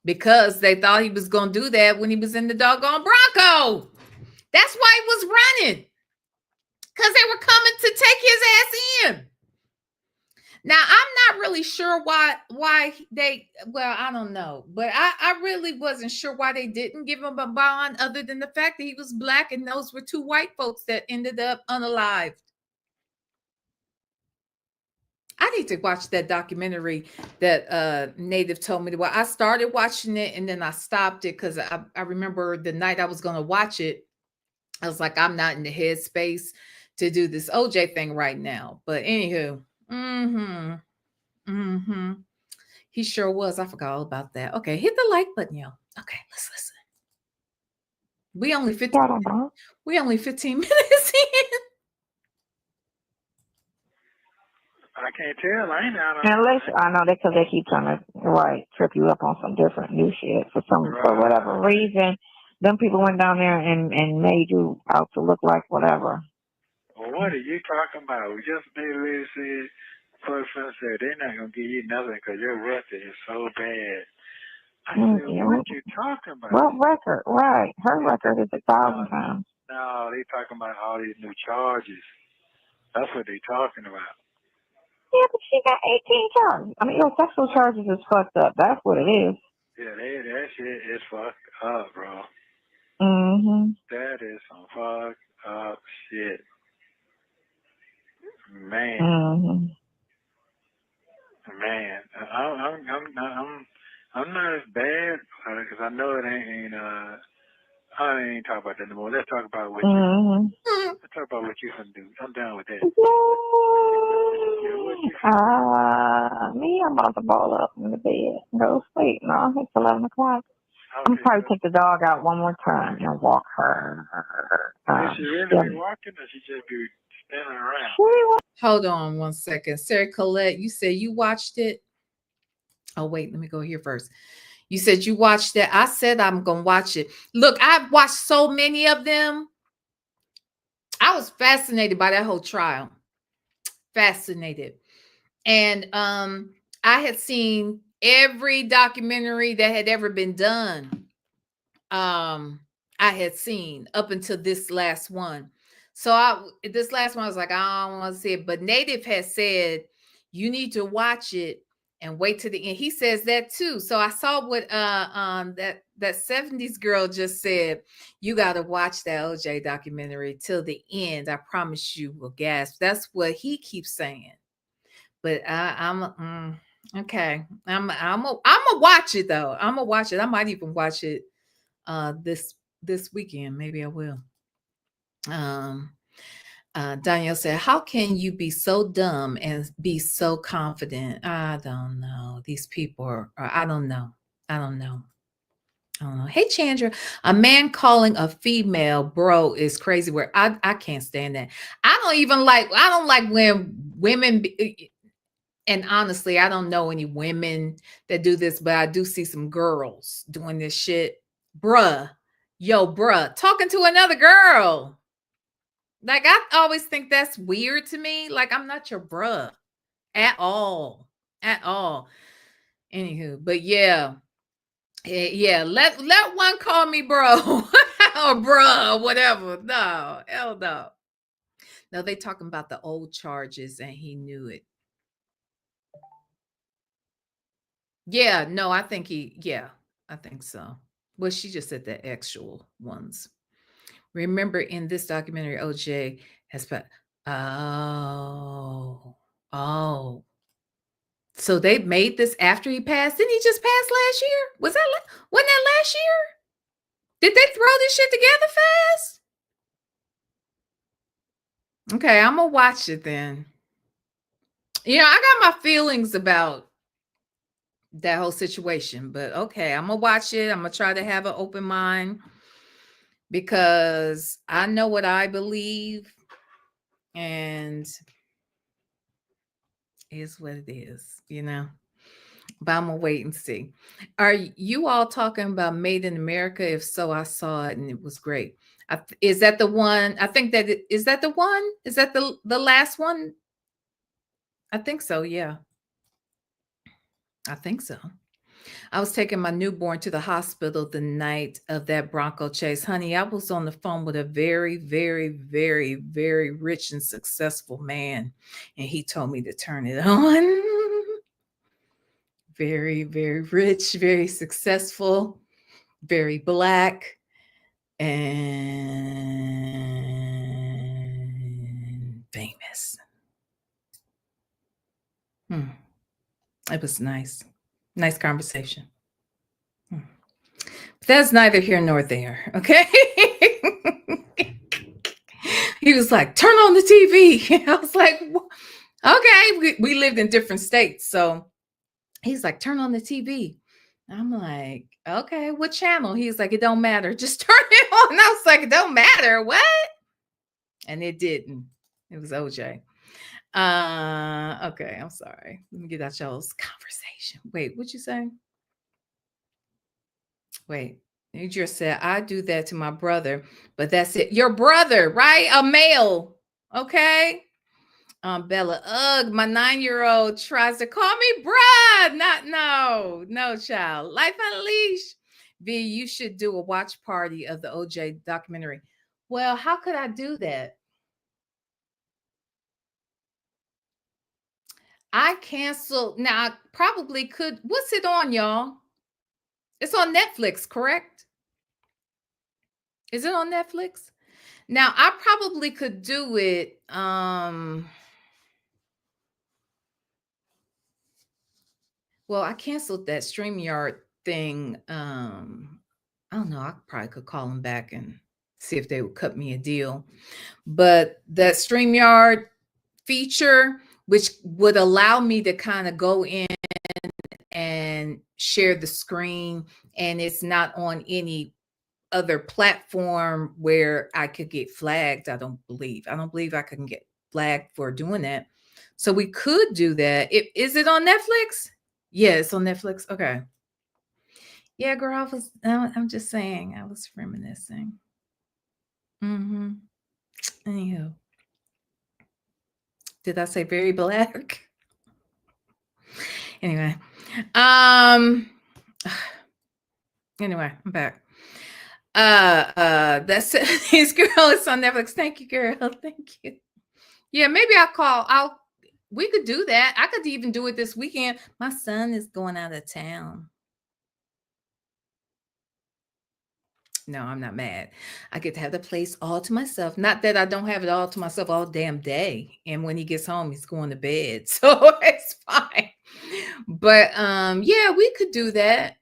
Because they thought he was going to do that when he was in the doggone Bronco. That's why he was running. Because they were coming to take his ass in. Now, I'm not really sure why they, well, I don't know. But I really wasn't sure why they didn't give him a bond other than the fact that he was black and those were two white folks that ended up unalived. I need to watch that documentary that Native told me to watch. I started watching it and then I stopped it because I remember the night I was going to watch it. I was like, I'm not in the headspace to do this OJ thing right now. But anywho, he sure was. I forgot all about that. Okay, hit the like button, y'all. Okay, let's listen. We only 15 minutes in. I can't tell. I ain't out on. Unless I know that because they keep trying to trip you up on some different new shit for whatever reason. Them people went down there and made you out to look like whatever. Well, what are you talking about? Yesterday, lady said, person said they're not gonna give you nothing because your record is so bad. I said, what you talking about? What record? Right. Her record is 1,000 times. No, they talking about all these new charges. That's what they talking about. Yeah, but she got 18 charges. I mean, sexual charges is fucked up. That's what it is. Yeah, that shit is fucked up, bro. Mm-hmm. That is some fucked up shit. Man. Mm-hmm. Man, I'm not as bad because I know it ain't. I ain't talk about that anymore. Let's talk about what you. Let's talk about what you can do. I'm done with that. Me, I'm about to ball up in the bed and go to sleep. No, it's 11 o'clock. I'm gonna probably take the dog out one more time and walk her. Is she really be walking, or she just be standing around? Hold on one second. Sarah Colette, you said you watched it. Oh, wait, let me go here first. You said you watched it. I said I'm going to watch it. Look, I've watched so many of them. I was fascinated by that whole trial. Fascinated. And I had seen every documentary that had ever been done. I had seen up until this last one. So this last one, I was like, I don't want to see it. But Native has said, you need to watch it and wait to the end. He says that too. So I saw what that 70s girl just said. You got to watch that OJ documentary till the end. I promise you will gasp. That's what he keeps saying. But I'm okay. I'm gonna watch it though. I'm gonna watch it. I might even watch it this weekend. Maybe I will. Danielle said, how can you be so dumb and be so confident? I don't know. These people are I don't know. Hey, Chandra, a man calling a female bro is crazy. Where I can't stand that. I don't like when women and honestly, I don't know any women that do this, but I do see some girls doing this shit. Bruh, talking to another girl. Like, I always think that's weird to me. Like, I'm not your bruh at all. Anywho, but yeah, let one call me bro or bruh, whatever. No, hell no. No, they talking about the old charges and he knew it. Yeah, no, I think I think so. Well, she just said the actual ones. Remember in this documentary, OJ has put, oh. So they made this after he passed. Didn't he just pass last year? Wasn't that last year? Did they throw this shit together fast? Okay, I'm gonna watch it then. You know, I got my feelings about that whole situation, but okay, I'm gonna watch it. I'm gonna try to have an open mind because I know what I believe, and is what it is, you know. But I'm gonna wait and see. Are you all talking about Made in America? If so, I saw it and it was great. Is that the one? I think that is that the one? Is that the last one? I think so. Yeah, I think so. I was taking my newborn to the hospital the night of that Bronco chase. Honey, I was on the phone with a very, very, very, very rich and successful man, and he told me to turn it on. Very, very rich, very successful, very Black, and famous. It was nice. Nice conversation. But that's neither here nor there, okay? He was like, turn on the TV. I was like, okay. We lived in different states, so he's like, turn on the TV. I'm like, okay, what channel? He's like, it don't matter. Just turn it on. And I was like, it don't matter. What? And it didn't. It was OJ. Okay, I'm sorry. Let me get out y'all's conversation. Wait, what you say? Wait, you just said, I do that to my brother, but that's it. Your brother, right? A male. Okay. Bella, ugh, my 9-year-old tries to call me bruh. No, child. Life Unleashed. V, you should do a watch party of the OJ documentary. Well, how could I do that? I canceled. Now, I probably could. What's it on, y'all? It's on Netflix, correct? Is it on Netflix? Now, I probably could do it. Well, I canceled that StreamYard thing. I don't know. I probably could call them back and see if they would cut me a deal. But that StreamYard feature, which would allow me to kind of go in and share the screen, and it's not on any other platform where I could get flagged. I don't believe I can get flagged for doing that. So we could do that. Is it on Netflix? Yeah, it's on Netflix. Okay. Yeah, girl, I'm just saying, I was reminiscing. Anywho. Did I say very black? Anyway. Anyway, I'm back. That's it. His girl is on Netflix. Thank you, girl. Thank you. Yeah, maybe we could do that. I could even do it this weekend. My son is going out of town. No, I'm not mad. I get to have the place all to myself. Not that I don't have it all to myself all damn day. And when he gets home, he's going to bed. So it's fine. But yeah, we could do that.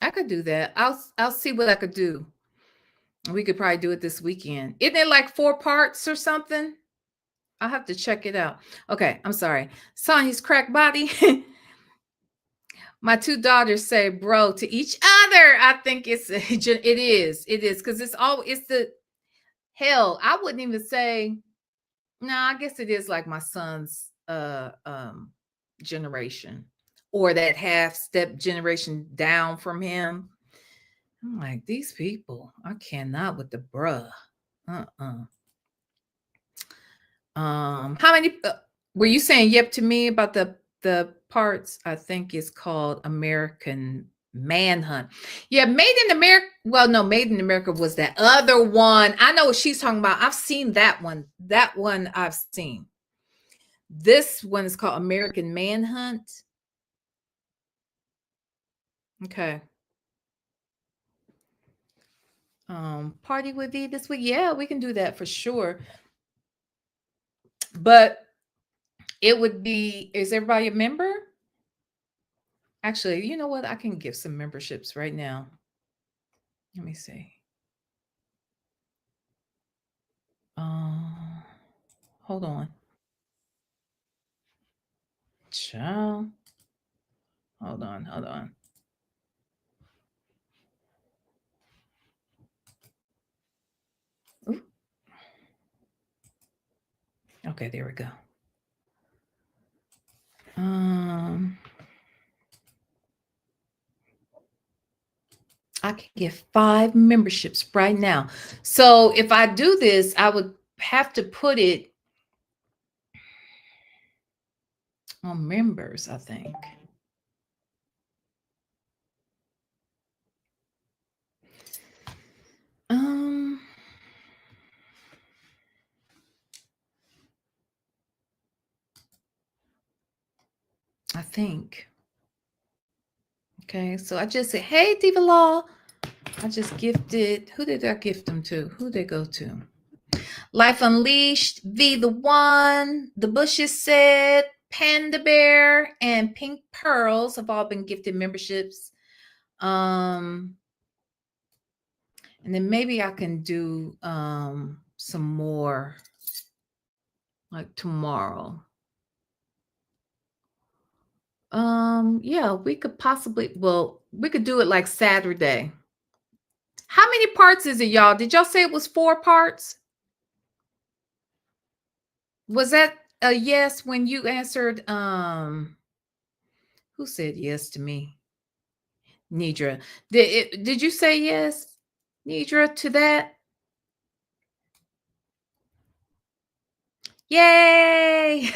I could do that. I'll see what I could do. We could probably do it this weekend. Isn't it like 4 parts or something? I'll have to check it out. Okay, I'm sorry. Sonya's crack body. My 2 daughters say bro to each other. I think it is because it's the hell. I wouldn't even say, no, I guess it is like my son's generation, or that half step generation down from him. I'm like, these people, I cannot with the bruh. How many were you saying yep to me about the parts? I think it's called American Manhunt. Yeah, Made in America. Well, no, Made in America was that other one. I know what she's talking about. I've seen that one. That one I've seen. This one is called American Manhunt. Okay. Party with V this week. Yeah, we can do that for sure. But it would be, is everybody a member? Actually, you know what? I can give some memberships right now. Let me see. Hold on. Child. Hold on. Ooh. Okay, there we go. I can get 5 memberships right now. So if I do this, I would have to put it on members, I think. I think. Okay, so I just said, hey, Diva Law. I just gifted. Who did I gift them to? Who did they go to? Life Unleashed, V the One, The Bushes Said, Panda Bear, and Pink Pearls have all been gifted memberships. And then maybe I can do some more like tomorrow. Yeah, we could possibly, we could do it like Saturday. How many parts is it, y'all? Did y'all say it was 4 parts? Was that a yes when you answered? Who said yes to me? Nidra. Did you say yes, Nidra, to that? Yay!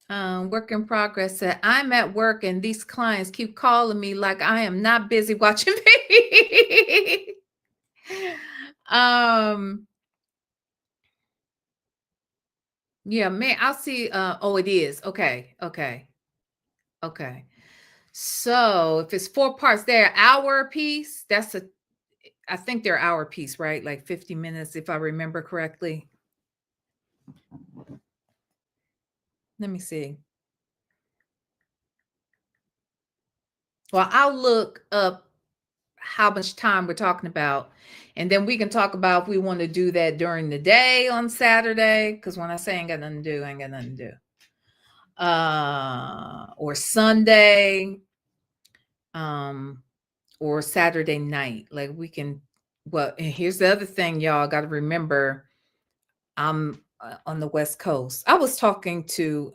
Work in progress said, I'm at work and these clients keep calling me like I am not busy watching me. Yeah, man, I'll see. Oh, it is. Okay. So if it's 4 parts, they're an hour piece. I think they're hour piece, right? Like 50 minutes, if I remember correctly. Let me see. Well, I'll look up how much time we're talking about. And then we can talk about if we want to do that during the day on Saturday. Because when I say I ain't got nothing to do, I ain't got nothing to do. Or Sunday. Or Saturday night. Like we can, well, and here's the other thing, y'all got to remember. I'm on the West Coast. I was talking to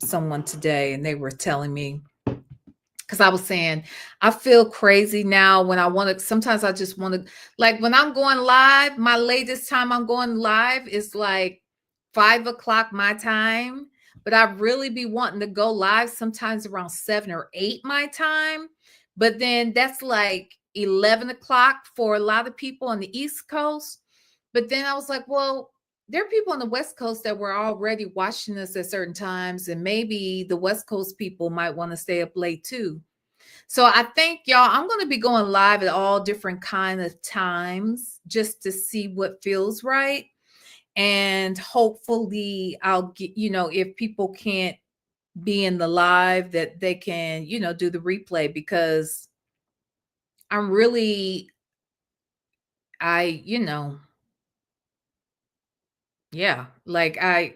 someone today and they were telling me, because I was saying, I feel crazy now when I want to, sometimes I just want to, like when I'm going live, my latest time I'm going live is like 5 o'clock my time, but I really be wanting to go live sometimes around 7 or 8 my time. But then that's like 11 o'clock for a lot of people on the East Coast. But then I was like, well, there are people on the West Coast that were already watching us at certain times, and maybe the West Coast people might want to stay up late too. So I think, y'all, I'm going to be going live at all different kind of times just to see what feels right. And hopefully I'll get, if people can't be in the live, that they can, do the replay, because I'm really, yeah, like I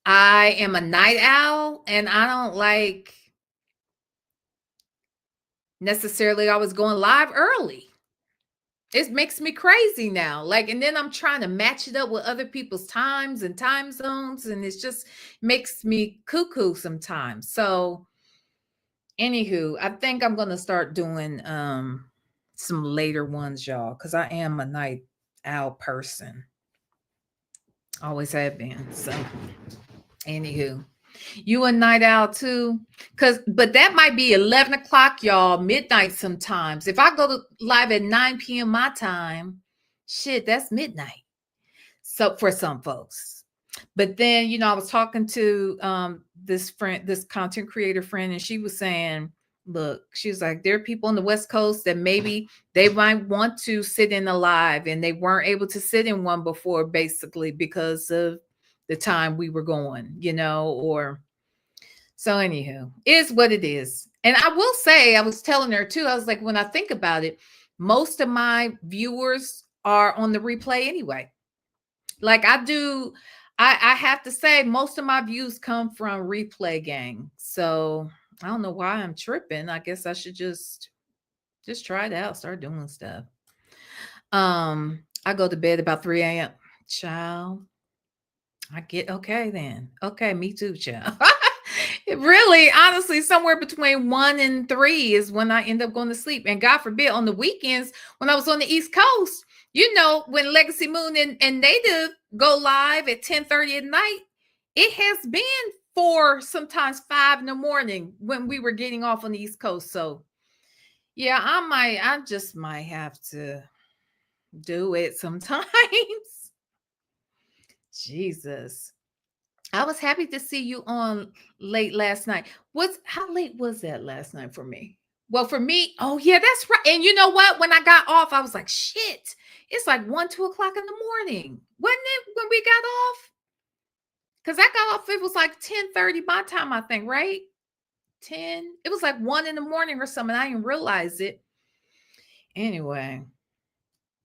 am a night owl and I don't like necessarily always going live early. It makes me crazy now. Like, and then I'm trying to match it up with other people's times and time zones, and it just makes me cuckoo sometimes. So anywho, I think I'm gonna start doing some later ones, y'all, because I am a night owl person. Always have been. So anywho, you a night owl too? But that might be 11 o'clock, y'all, midnight sometimes. If I go to live at 9 p.m. my time, shit, that's midnight. So for some folks. But then, I was talking to this content creator friend, and she was saying, look, she was like, there are people on the West Coast that maybe they might want to sit in a live and they weren't able to sit in one before, basically because of the time we were going, or so anywho, is what it is. And I will say, I was telling her too, I was like, when I think about it, most of my viewers are on the replay anyway. Like I have to say, most of my views come from replay gang. So I don't know why I'm tripping. I guess I should just try it out, start doing stuff. I go to bed about 3 a.m. Child. Okay then. Okay, me too, child. Really, honestly, somewhere between 1 and 3 is when I end up going to sleep. And God forbid, on the weekends, when I was on the East Coast, when Legacy Moon and Native go live at 10:30 at night, it has been 4, sometimes 5 in the morning when we were getting off on the East Coast. So yeah, I just might have to do it sometimes. Jesus. I was happy to see you on late last night. How late was that last night for me? Well, for me, oh yeah, that's right. And you know what? When I got off, I was like, shit, it's like 1, 2 o'clock in the morning. Wasn't it when we got off? Because I got off, it was like 10:30 my time, I think, right? 10. It was like 1 in the morning or something. I didn't realize it. Anyway.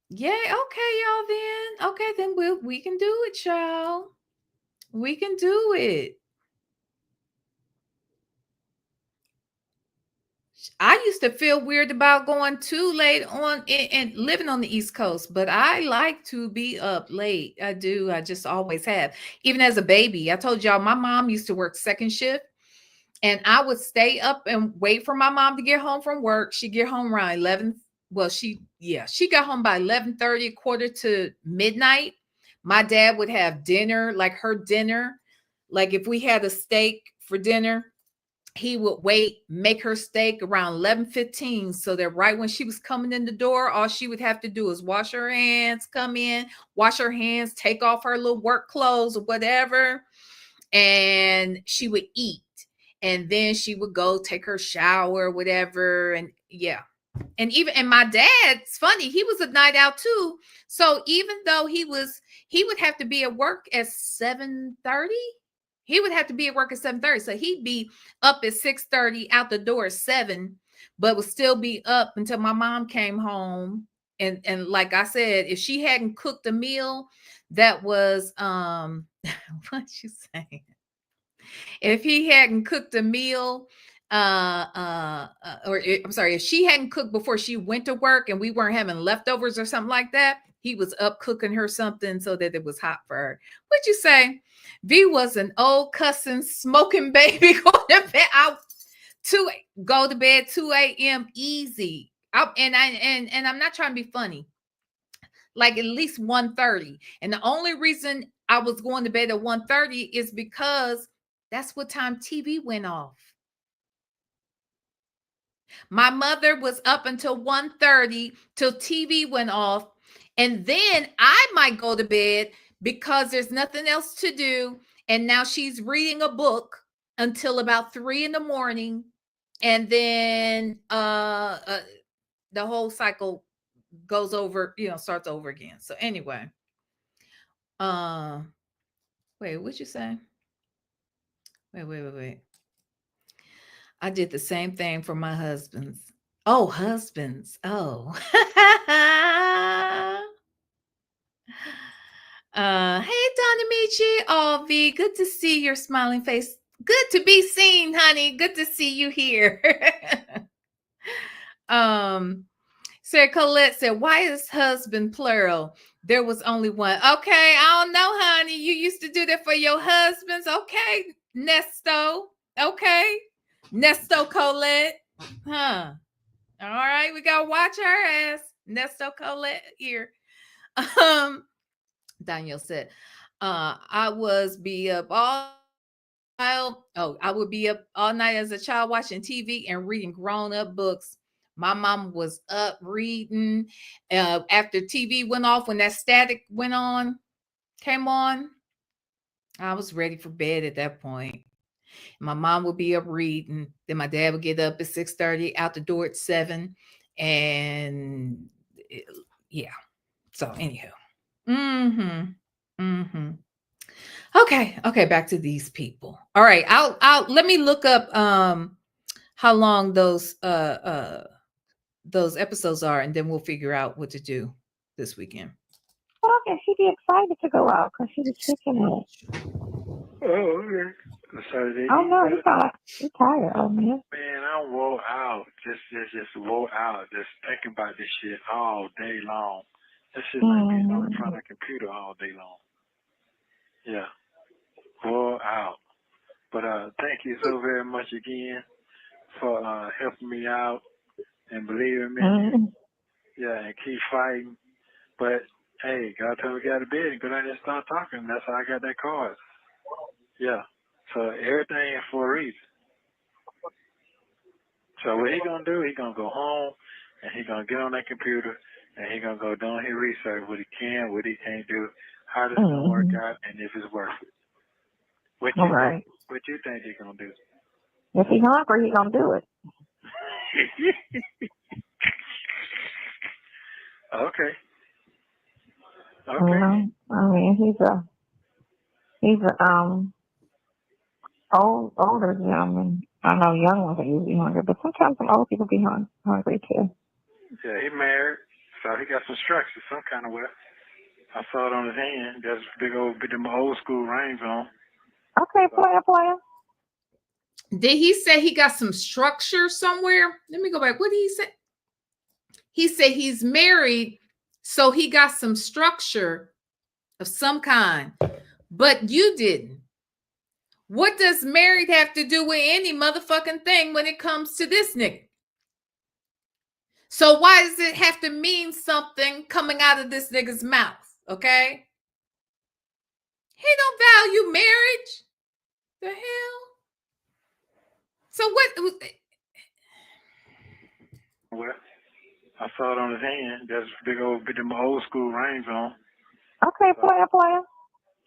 Yeah, okay, y'all then. Okay, then we can do it, y'all. We can do it. I used to feel weird about going too late on and living on the East Coast, but I like to be up late. I do. I just always have. Even as a baby, I told y'all my mom used to work second shift, and I would stay up and wait for my mom to get home from work. She'd get home around 11. Well, she got home by 11:30, quarter to midnight. My dad would have dinner, like her dinner. Like if we had a steak for dinner, he would make her steak around 11:15, so that right when she was coming in the door, all she would have to do is wash her hands, come in, wash her hands, take off her little work clothes or whatever, and she would eat. And then she would go take her shower, whatever. And yeah. And my dad's funny, he was a night out too. So even though he would have to be at work at 7:30. He would have to be at work at 7:30. So he'd be up at 6:30, out the door at 7, but would still be up until my mom came home. And like I said, if she hadn't cooked a meal that was what you saying? If he hadn't cooked a meal, if she hadn't cooked before she went to work and we weren't having leftovers or something like that, he was up cooking her something so that it was hot for her. What'd you say? V was an old cussing, smoking baby. Go to bed go to bed 2 a.m. easy. And I'm not trying to be funny. Like at least 1:30. And the only reason I was going to bed at 1:30 is because that's what time TV went off. My mother was up until 1:30 till TV went off. And then I might go to bed because there's nothing else to do. And now she's reading a book until about 3 a.m. And then the whole cycle goes over, starts over again. So anyway, wait, what'd you say? Wait. I did the same thing for my husbands. Oh, husbands. Oh. Hey, Donna Michi. Oh, V, good to see your smiling face. Good to be seen, honey. Good to see you here. Sarah Colette said, why is husband plural? There was only one. Okay, I don't know, honey. You used to do that for your husbands. Okay, Nesto. Okay. Nesto Colette. Huh. All right, we gotta watch her ass. Nesto Colette here. Daniel said, I would be up all night as a child watching TV and reading grown-up books. My mom was up reading after TV went off, when that static came on. I was ready for bed at that point. My mom would be up reading. Then my dad would get up at 6:30, out the door at 7. And yeah. So anyhow. Okay, back to these people. All right, I'll let me look up how long those episodes are, and then we'll figure out what to do this weekend. Well, okay, she'd be excited to go out because she was kicking it. Oh, okay. Saturday. Oh no, he's tired. Oh man. Man, I'm wore out. Just wore out. Just thinking about this shit all day long. This shit like being on front of the computer all day long. Yeah, wore out. But thank you so very much again for helping me out and believing me. Yeah, and keep fighting. But hey, God told me to get out of bed and go down there and start talking. That's how I got that card. Yeah. So everything is for a reason. So what he gonna do? He gonna go home and he gonna get on that computer and he gonna go doing his research, what he can, what he can't do, how does it work out, and if it's worth it. What you think he gonna do? If he's hungry, he gonna do it. Okay. I mean, he's a older gentleman. I know young ones are usually hungry, but sometimes some old people be hungry too. Yeah, he married, so he got some structure some kind of way. I saw it on his hand. There's them old school rings on. Okay, player. Did he say he got some structure somewhere? Let me go back. What did he say? He said he's married, so he got some structure of some kind, but you didn't. What does married have to do with any motherfucking thing when it comes to this nigga? So why does it have to mean something coming out of this nigga's mouth? Okay. He don't value marriage. The hell? So what? Well, I saw it on his hand. That's them old school rings on. Okay, player.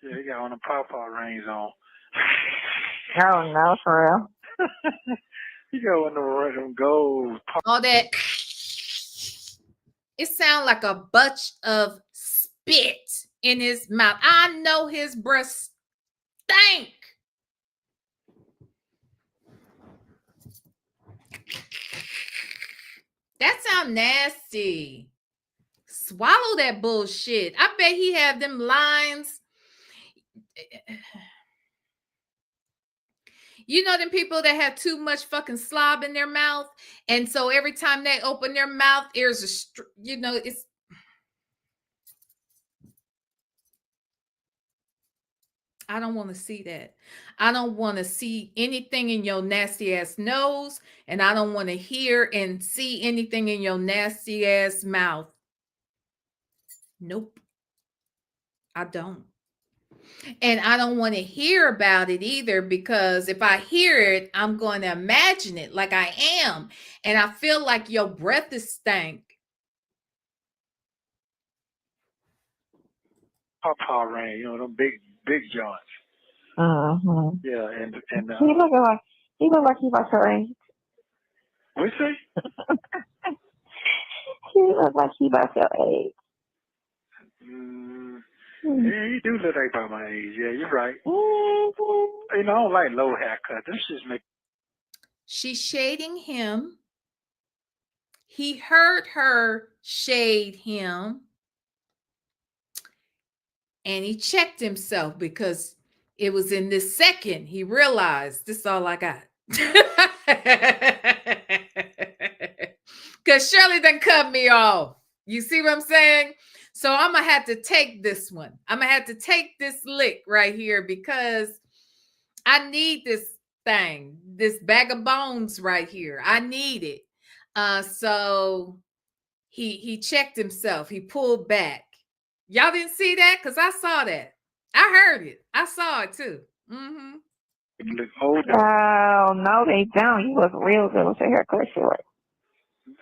Yeah, he got one of the pawpaw rings on. Oh, no, for real. He got one of them gold. All that. It sounds like a bunch of spit in his mouth. I know his breath stank. That sounds nasty. Swallow that bullshit. I bet he have them lines. You know them people that have too much fucking slob in their mouth, and so every time they open their mouth, there's a it's. I don't want to see that. I don't want to see anything in your nasty ass nose, and I don't want to hear and see anything in your nasty ass mouth. Nope. I don't. And I don't want to hear about it either, because if I hear it, I'm going to imagine it like I am. And I feel like your breath is stank. Pawpaw ring, you know, them big joints. Uh-huh. Yeah, and he look like he about your age. What'd you say? He look like he about your age. Yeah, you do look like about my age. Yeah, you're right. Mm-hmm. You know, I don't like low haircut. This just make. She's shading him. He heard her shade him. And he checked himself, because it was in this second he realized, this is all I got. Because Shirley done cut me off. You see what I'm saying? So I'm going to have to take this one. I'm going to have to take this lick right here, because I need this thing, this bag of bones right here. I need it. So he checked himself. He pulled back. Y'all didn't see that? Because I saw that. I heard it. I saw it too. Mm-hmm. You look older. Oh, no, they don't. You look real good with your hair cut short.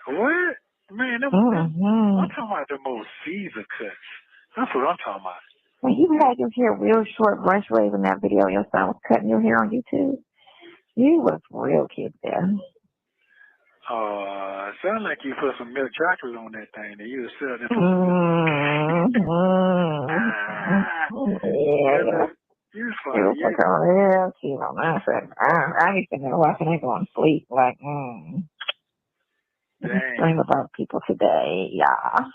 What? Man, I'm talking about the most Caesar cuts. That's what I'm talking about. When you had your hair real short, brush wave in that video your son was cutting your hair on YouTube, you look real cute there. Sound like you put some milk chocolate on that thing and you sell it. Yeah. You're You funny. look real cute on that. I used to know watching it going to sleep like, Dream about people today, yeah.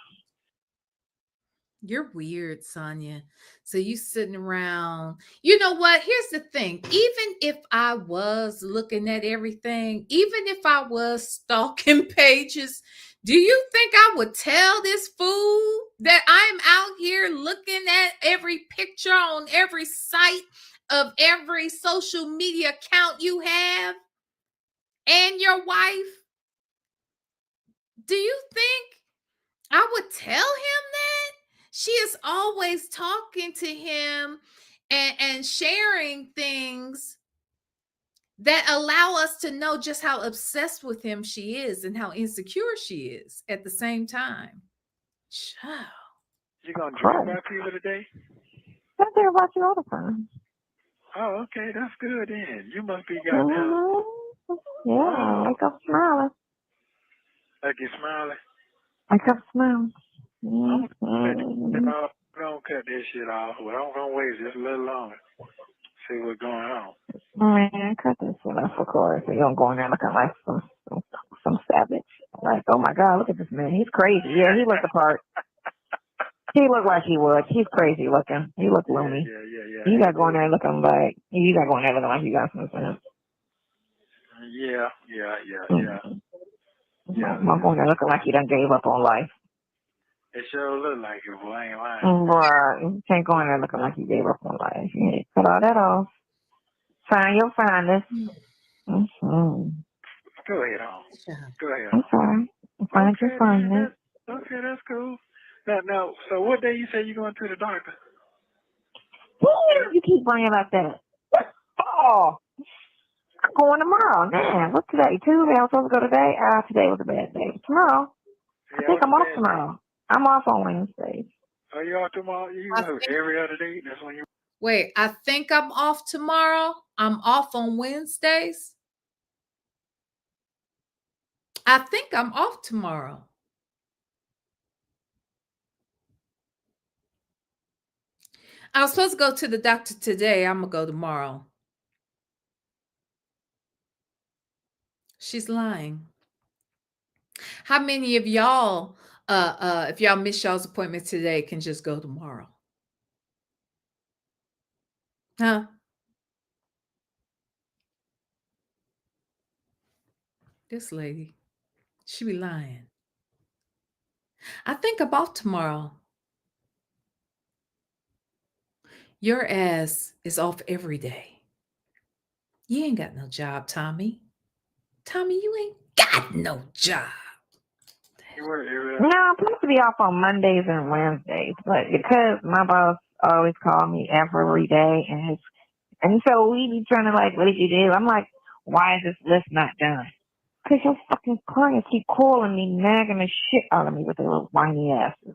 You're weird, Sonya. So you sitting around. You know what? Here's the thing. Even if I was looking at everything, even if I was stalking pages, do you think I would tell this fool that I'm out here looking at every picture on every site of every social media account you have and your wife? Do you think I would tell him that? She is always talking to him and sharing things that allow us to know just how obsessed with him she is and how insecure she is at the same time. Child. You gonna dream about people today? I think about you all the time. Oh, okay, that's good then. You must be goddamn. Yeah, wake up smiling. Like you smiling? Wake up smiling. I'm gonna cut this shit off. Well, I'm gonna wait just a little longer. See what's going on. Man, cut this shit off, of course. You don't go in there looking like some savage. Like, oh my God, look at this man. He's crazy. Yeah, he looked the part. He looked like he would. He's crazy looking. He looked loony. Yeah. You got going there looking like you got some sense. Yeah. I'm going there looking like you done gave up on life. It sure look like it, boy. I ain't lying. Right. You can't go in there looking like you gave up on life. You need to cut all that off. Find your fineness. Mm-hmm. Go ahead on. Go ahead. I'm sorry. Find your fineness. Okay, that's cool. Now, so what day you say you going to the doctor? You keep bringing up that? Oh, I'm going tomorrow. Man, what's today? Tuesday. I was supposed to go today. Today was a bad day. Tomorrow. I think I'm off tomorrow. I'm off on Wednesdays. Are you off tomorrow? You know, every other day. That's when you. Wait, I think I'm off tomorrow. I'm off on Wednesdays. I think I'm off tomorrow. I was supposed to go to the doctor today. I'm going to go tomorrow. She's lying. How many of y'all, if y'all miss y'all's appointment today, can just go tomorrow? Huh? This lady, she be lying. I think I'm off tomorrow. Your ass is off every day. You ain't got no job, Tommy. Tommy, you ain't got no job. No, I'm supposed to be off on Mondays and Wednesdays, but because my boss always called me every day, and so we be trying to like, what did you do? I'm like, why is this list not done? Because your fucking clients keep calling me, nagging the shit out of me with their little whiny asses.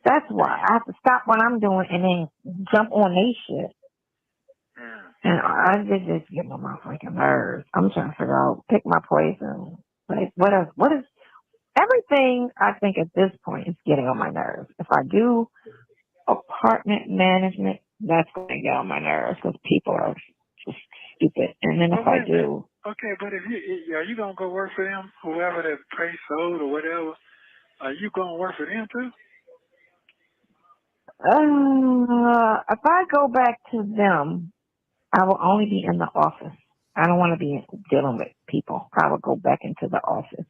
That's why I have to stop what I'm doing and then jump on they shit. And I just get on my freaking nerves. I'm trying to figure out, pick my poison. Like, what is everything I think at this point is getting on my nerves. If I do apartment management, that's going to get on my nerves because people are just stupid. And then if I do. Okay, but if are you going to go work for them, whoever that place sold or whatever, are you going to work for them too? If I go back to them, I will only be in the office. I don't want to be dealing with people. I will go back into the office.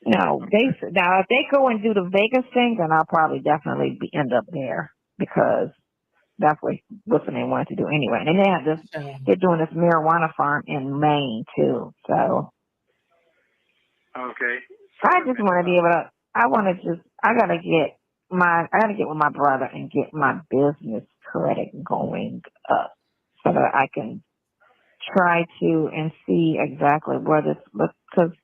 No, now if they go and do the Vegas thing, then I'll probably definitely end up there because that's what they wanted to do anyway. And they have this, they're doing this marijuana farm in Maine too. So, okay. I just want to be able to. I gotta get with my brother and get my business credit going up so that I can try to and see exactly where this because.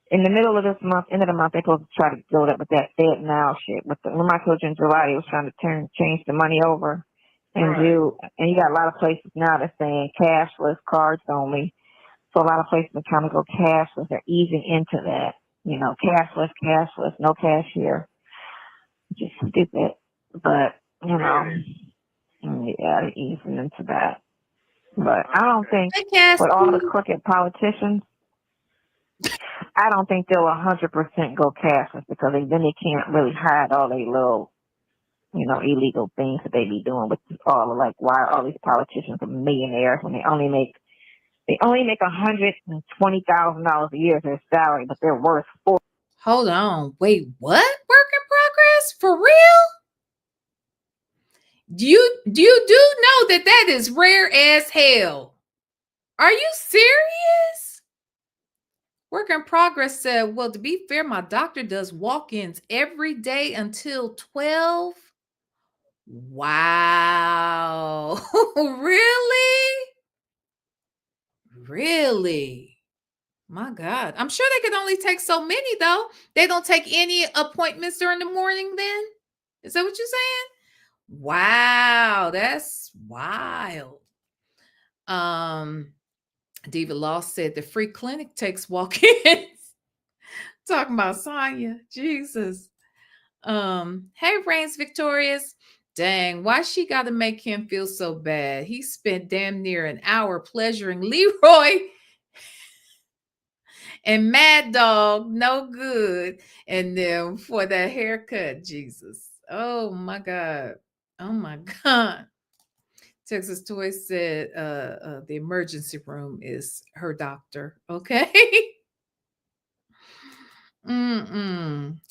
In the middle of this month, end of the month, they're supposed to try to build up with that Fed Now shit. When I told you in July, they was trying to change the money over and and you got a lot of places now that's saying cashless, cards only. So a lot of places are trying to go cashless. They're easing into that. You know, cashless, no cashier. Just stupid. But, you know, yeah, they're easing into that. But I don't think with all the crooked politicians, I don't think they'll 100% go cashless because then they can't really hide all their little, illegal things that they be doing with all of why all these politicians are millionaires when they only make $120,000 a year as their salary, but they're worth $4. Hold on, wait, what? Work in progress for real? You do know that is rare as hell? Are you serious? Work in Progress said, well, to be fair, my doctor does walk-ins every day until 12. Wow. Really? Really? My God. I'm sure they could only take so many, though. They don't take any appointments during the morning then? Is that what you're saying? Wow. That's wild. Diva Law said the free clinic takes walk-ins. Talking about Sonya. Jesus. Hey, Reigns Victorious. Dang, why she gotta make him feel so bad? He spent damn near an hour pleasuring Leroy and Mad Dog, no good. And then for that haircut, Jesus. Oh my God. Oh my God. Texas Toy said the emergency room is her doctor. Okay.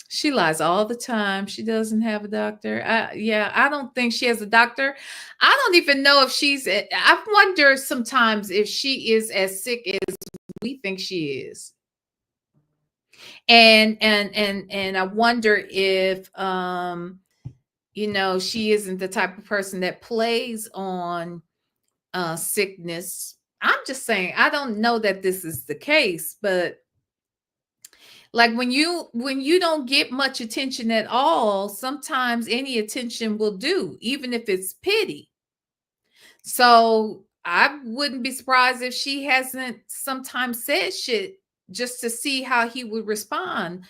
She lies all the time. She doesn't have a doctor. I don't think she has a doctor. I don't even know if I wonder sometimes if she is as sick as we think she is. And I wonder if she isn't the type of person that plays on sickness. I'm just saying, I don't know that this is the case, but like when you don't get much attention at all, sometimes any attention will do, even if it's pity. So I wouldn't be surprised if she hasn't sometimes said shit just to see how he would respond.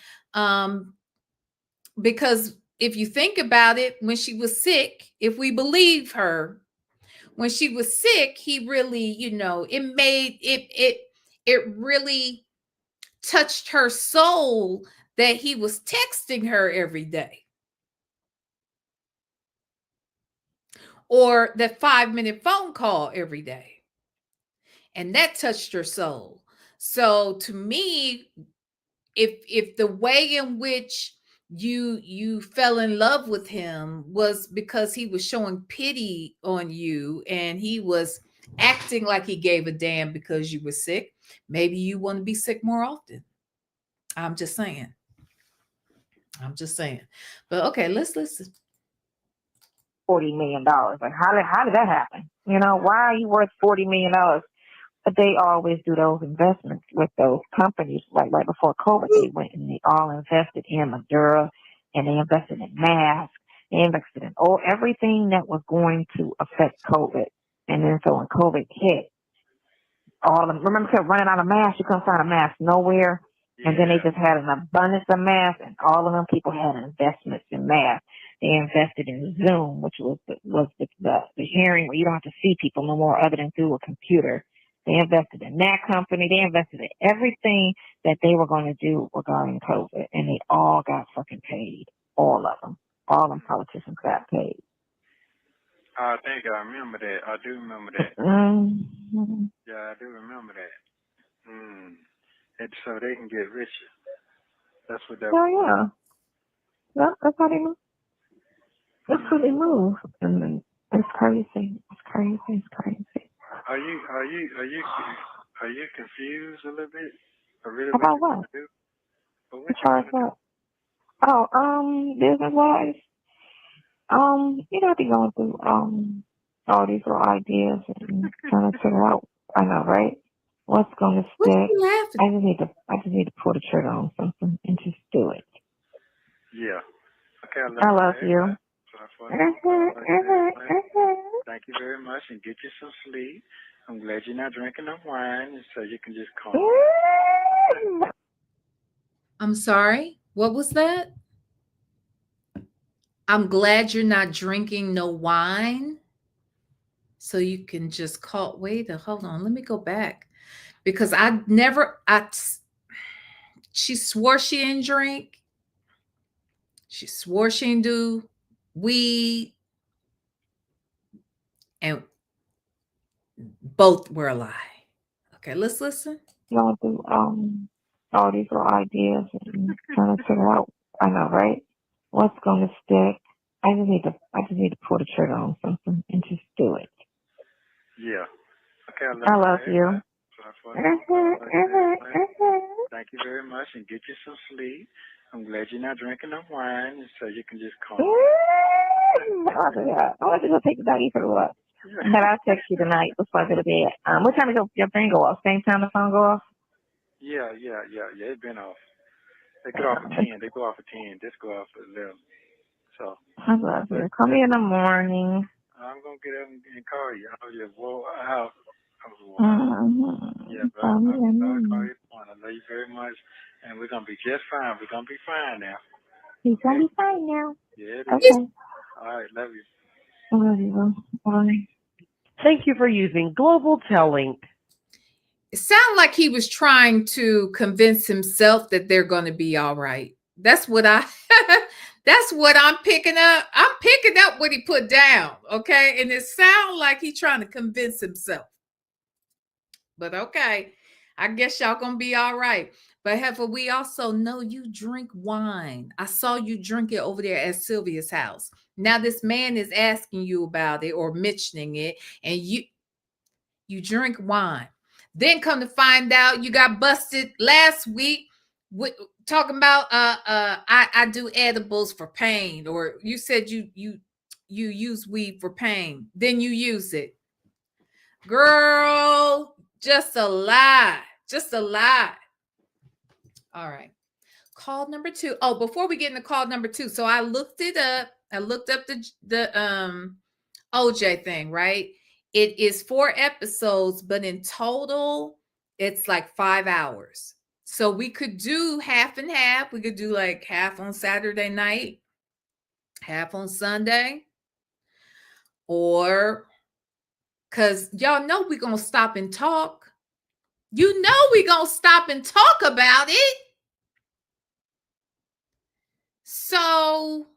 Because if you think about it, when she was sick, if we believe her, when she was sick, he really, it really touched her soul that he was texting her every day. Or that 5-minute phone call every day. And that touched her soul. So to me, if the way in which you fell in love with him was because he was showing pity on you and he was acting like he gave a damn because you were sick, maybe you want to be sick more often. I'm just saying. But okay, let's listen. $40 million. Like, how did that happen? Why are you worth $40 million? But they always do those investments with those companies. Like right before COVID, they went and they all invested in Madura, and they invested in masks. They invested in everything that was going to affect COVID. And then so when COVID hit, all of them, remember, kept running out of masks. You couldn't find a mask nowhere. Yeah. And then they just had an abundance of masks, and all of them people had investments in masks. They invested in Zoom, which was the hearing where you don't have to see people no more other than through a computer. They invested in that company. They invested in everything that they were going to do regarding COVID, and they all got fucking paid. All of them. All them politicians got paid. I think I remember that. I do remember that. Mm-hmm. Yeah, I do remember that. And so they can get richer. That's what that was. Yeah. Yeah, that's how they move. That's how they move. And then it's crazy. It's crazy. Are you confused a little bit? About what? What you want to do? Oh, business wise. I be going through all these little ideas and trying to figure out, I know, right? What's gonna stick. I just need to pull the trigger on something and just do it. Yeah. Okay, I love you. Thank you very much, and get you some sleep. I'm glad you're not drinking no wine, so you can just calm down. I'm sorry. What was that? I'm glad you're not drinking no wine, so you can just call. Wait, hold on. Let me go back, because she swore she didn't drink. She swore she didn't do weed, and both were a lie. Okay, let's listen. Going through all these little ideas and trying to figure out, I know, right? What's gonna stick. I just need to pull the trigger on something and just do it. Yeah. Okay, I love you. Thank you very much, and get you some sleep. I'm glad you're not drinking no wine, so you can just calm down. I want to go take the doggy for a walk. But I'll text you tonight before I go to bed. What time does your thing go off? Same time the phone go off? Yeah. It's been off. They get off at 10. They go off at 10. This go off at 11. So. I love you. Call me in the morning. I'm gonna get up and call you. I was just wore out. Yeah, but I'll call you tomorrow. I love you very much, and we're gonna be just fine. We're gonna be fine now. He's gonna be fine now. Yeah. Okay. All right. Love you. I love you. Bye. Thank you for using Global Tellink. It sounded like he was trying to convince himself that they're going to be all right. That's what I'm picking up. I'm picking up what he put down. Okay. And it sounds like he's trying to convince himself. But okay, I guess y'all going to be all right. But Heifer, we also know you drink wine. I saw you drink it over there at Sylvia's house. Now this man is asking you about it or mentioning it, and you drink wine. Then come to find out you got busted last week talking about I do edibles for pain, or you said you use weed for pain, then you use it. Girl, just a lie. Just a lie. All right. Call number 2. Oh, before we get into call number 2, so I looked it up. I looked up the OJ thing, right? It is 4 episodes, but in total, it's like 5 hours. So we could do half and half. We could do like half on Saturday night, half on Sunday, or because y'all know we're going to stop and talk. You know we're going to stop and talk about it. So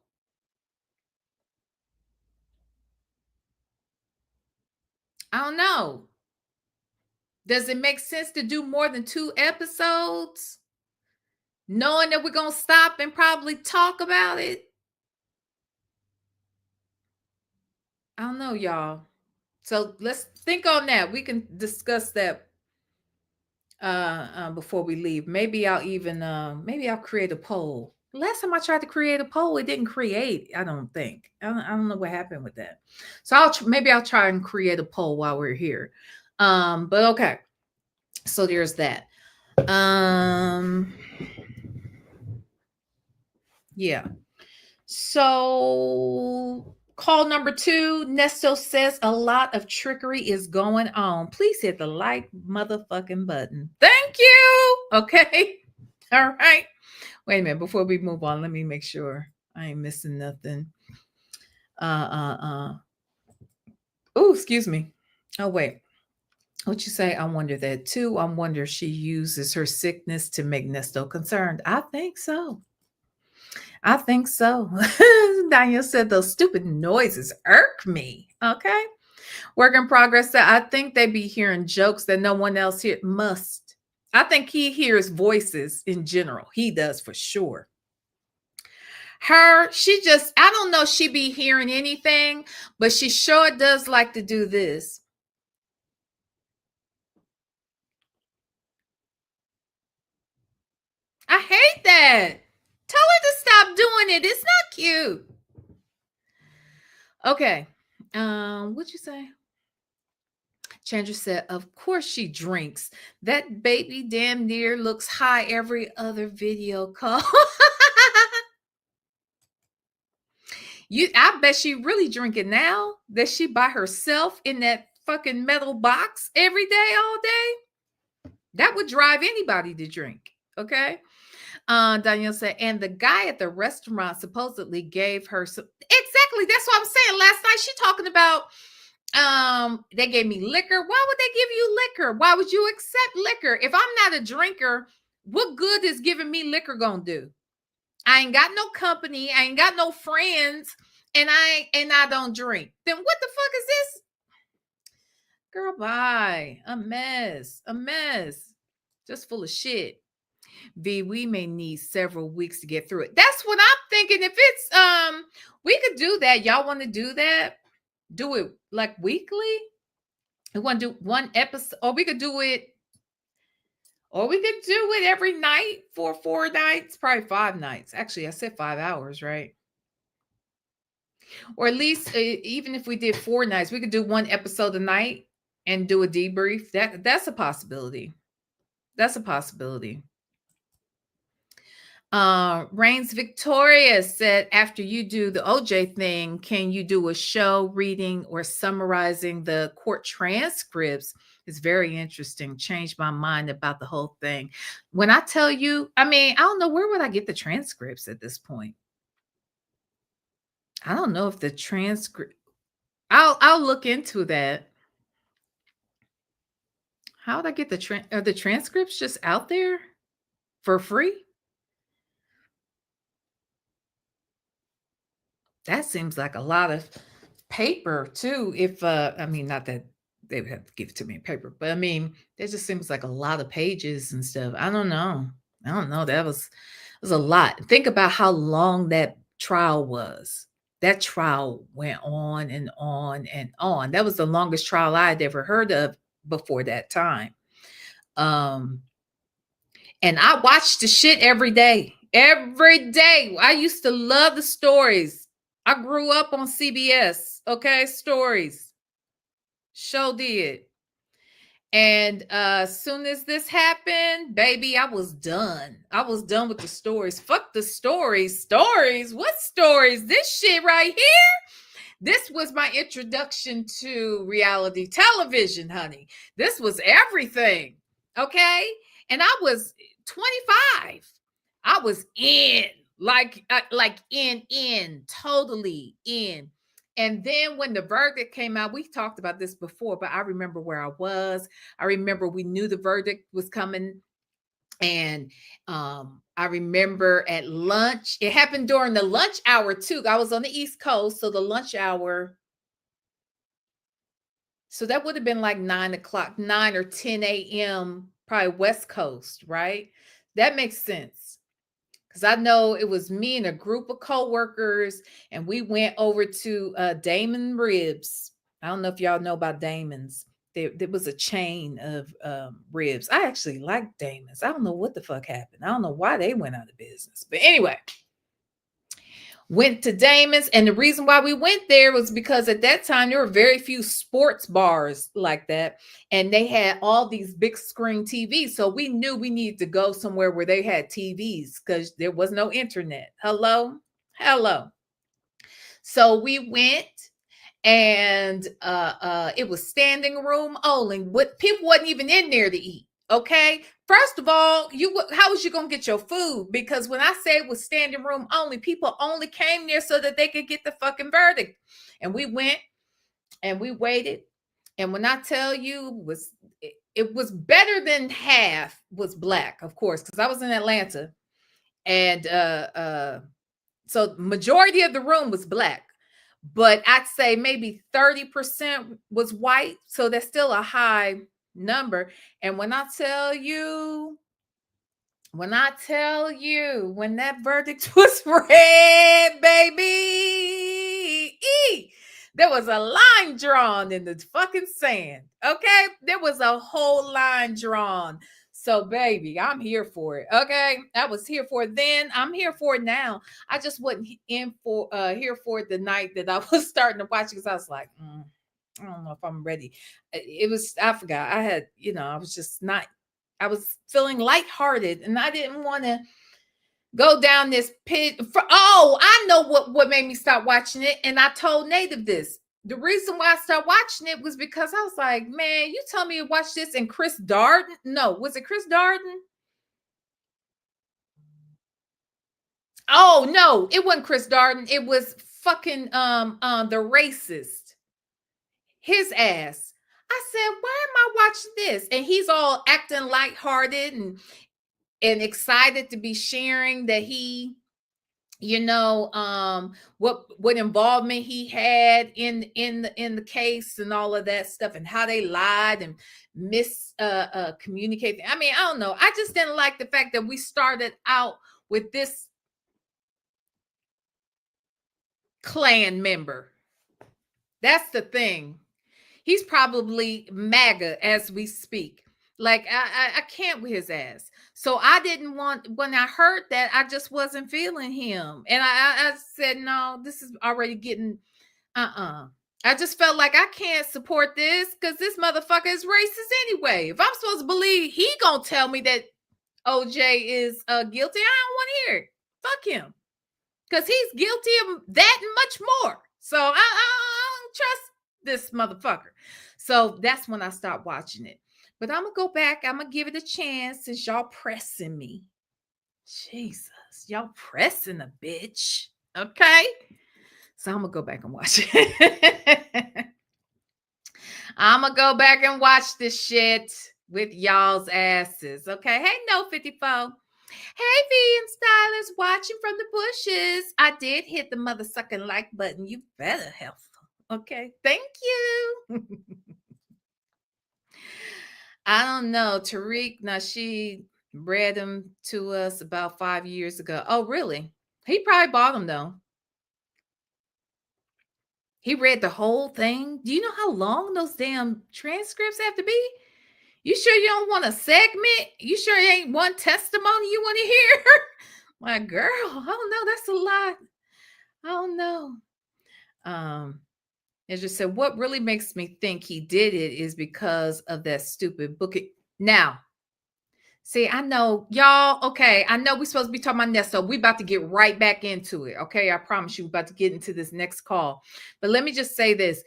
I don't know. Does it make sense to do more than 2 episodes? Knowing that we're going to stop and probably talk about it? I don't know, y'all. So let's think on that. We can discuss that before we leave. Maybe I'll even maybe I'll create a poll. Last time I tried to create a poll, it didn't create. I don't think. I don't know what happened with that. So maybe I'll try and create a poll while we're here. But okay. So there's that. Yeah. So call number 2, Nesto says a lot of trickery is going on. Please hit the like motherfucking button. Thank you. Okay. All right. Wait a minute. Before we move on, let me make sure I ain't missing nothing. Oh, excuse me. Oh, wait. What you say? I wonder that too. I wonder if she uses her sickness to make Nesto concerned. I think so. I think so. Daniel said those stupid noises irk me. Okay. Work in progress said, I think they be hearing jokes that no one else here must. I think he hears voices in general. He does for sure. I don't know if she be hearing anything, but she sure does like to do this. I hate that. Tell her to stop doing it. It's not cute. Okay. What'd you say? Chandra said, of course she drinks. That baby damn near looks high every other video call. I bet she really drinking now. That she by herself in that fucking metal box every day, all day. That would drive anybody to drink. Okay. Danielle said, and the guy at the restaurant supposedly gave her some. Exactly. That's what I'm saying. Last night she talking about they gave me liquor. Why would they give you liquor? Why would you accept liquor? If I'm not a drinker, what good is giving me liquor gonna do? I ain't got no company, I ain't got no friends, and I don't drink. Then what the fuck is this? Girl, bye. A mess. Just full of shit. V, we may need several weeks to get through it. That's what I'm thinking. If it's we could do that. Y'all want to do that? Do it like weekly? We want to do one episode, or we could do it every night for 4 nights, probably 5 nights. Actually, I said 5 hours, right? Or at least even if we did 4 nights, we could do 1 episode a night and do a debrief. That's a possibility. That's a possibility. Reigns Victoria said, after you do the OJ thing, can you do a show reading or summarizing the court transcripts? It's very interesting. Changed my mind about the whole thing. When I tell you, I mean, I don't know, where would I get the transcripts at this point? I don't know if the transcript, I'll look into that. How would I get are the transcripts just out there for free? That seems like a lot of paper too. If I mean, not that they would have to give it to me in paper, but I mean, that just seems like a lot of pages and stuff. I don't know. That was a lot. Think about how long that trial was. That trial went on and on and on. That was the longest trial I'd ever heard of before that time. And I watched the shit every day. Every day. I used to love the stories. I grew up on CBS. Okay, stories. Show did. And as soon as this happened, baby, I was done. I was done with the stories. Fuck the stories. Stories? What stories? This shit right here. This was my introduction to reality television, honey. This was everything. Okay? And I was 25. I was in, like in, totally in. And then when the verdict came out, we talked about this before, but I remember where I was. I remember we knew the verdict was coming. And I remember at lunch, it happened during the lunch hour too. I was on the East Coast, so the lunch hour. So that would have been like 9 o'clock, 9 or 10 a.m., probably West Coast, right? That makes sense. Because I know it was me and a group of coworkers, and we went over to Damon Ribs. I don't know if y'all know about Damon's. There was a chain of ribs. I actually like Damon's. I don't know what the fuck happened. I don't know why they went out of business. But anyway, went to Damon's, and the reason why we went there was because at that time there were very few sports bars like that, and they had all these big screen TVs. So we knew we needed to go somewhere where they had TVs because there was no internet. Hello. So we went, and it was standing room only. What people wasn't even in there to eat. Okay. First of all, how was you going to get your food? Because when I say it was standing room only, people only came there so that they could get the fucking verdict. And we went and we waited. And when I tell you, it was better than half was Black, of course, because I was in Atlanta. And so majority of the room was Black. But I'd say maybe 30% was white. So that's still a high number. And when I tell you, when that verdict was read, baby, there was a line drawn in the fucking sand. Okay. There was a whole line drawn. So, baby, I'm here for it. Okay. I was here for it then. I'm here for it now. I just wasn't here for it the night that I was starting to watch, because I was like, I don't know if I'm ready. I forgot. I was just not, I was feeling lighthearted, and I didn't want to go down this pit. I know what made me stop watching it. And I told Native this. The reason why I started watching it was because I was like, man, you tell me to watch this, and Chris Darden. No, was it Chris Darden? Oh, no, it wasn't Chris Darden. It was fucking the racist. His ass. I said, why am I watching this? And he's all acting lighthearted and excited to be sharing that he, what involvement he had in the case and all of that stuff, and how they lied and communicated. I mean, I don't know. I just didn't like the fact that we started out with this Klan member. That's the thing. He's probably MAGA as we speak. Like, I can't with his ass. So I didn't want, when I heard that, I just wasn't feeling him. And I said, no, this is already getting, I just felt like I can't support this, because this motherfucker is racist anyway. If I'm supposed to believe he gonna tell me that OJ is guilty, I don't want to hear it. Fuck him. Because he's guilty of that and much more. So I don't trust this motherfucker. So that's when I stopped watching it. But I'm going to go back. I'm going to give it a chance, since y'all pressing me. Jesus, y'all pressing a bitch. Okay. So I'm going to go back and watch it. I'm going to go back and watch this shit with y'all's asses. Okay. Hey, No 54. Hey, V and Stylist, watching from the bushes. I did hit the mother sucking like button. You better help. Okay. Thank you. I don't know. Tariq, now she read them to us about 5 years ago. Oh, really? He probably bought them, though. He read the whole thing. Do you know how long those damn transcripts have to be? You sure you don't want a segment? You sure it ain't one testimony you want to hear? My girl, I don't know. That's a lot. I don't know. It just said, what really makes me think he did it is because of that stupid book. Now, see, I know y'all. Okay, I know we're supposed to be talking about Nesto. We about to get right back into it. Okay, I promise you, we're about to get into this next call. But let me just say this.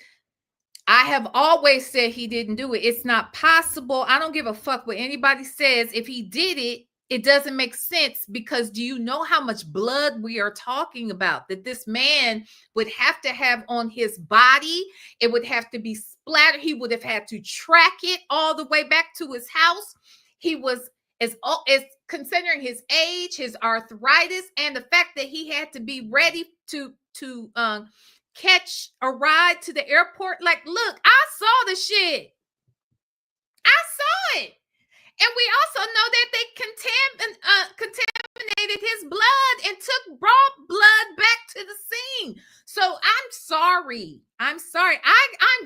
I have always said he didn't do it. It's not possible. I don't give a fuck what anybody says. If he did it, it doesn't make sense, because do you know how much blood we are talking about that this man would have to have on his body? It would have to be splattered. He would have had to track it all the way back to his house. He was, as considering his age, his arthritis, and the fact that he had to be ready to catch a ride to the airport. Like, look, I saw the shit. I saw it. And we also know that they contaminated his blood and brought blood back to the scene. So I'm sorry. I'm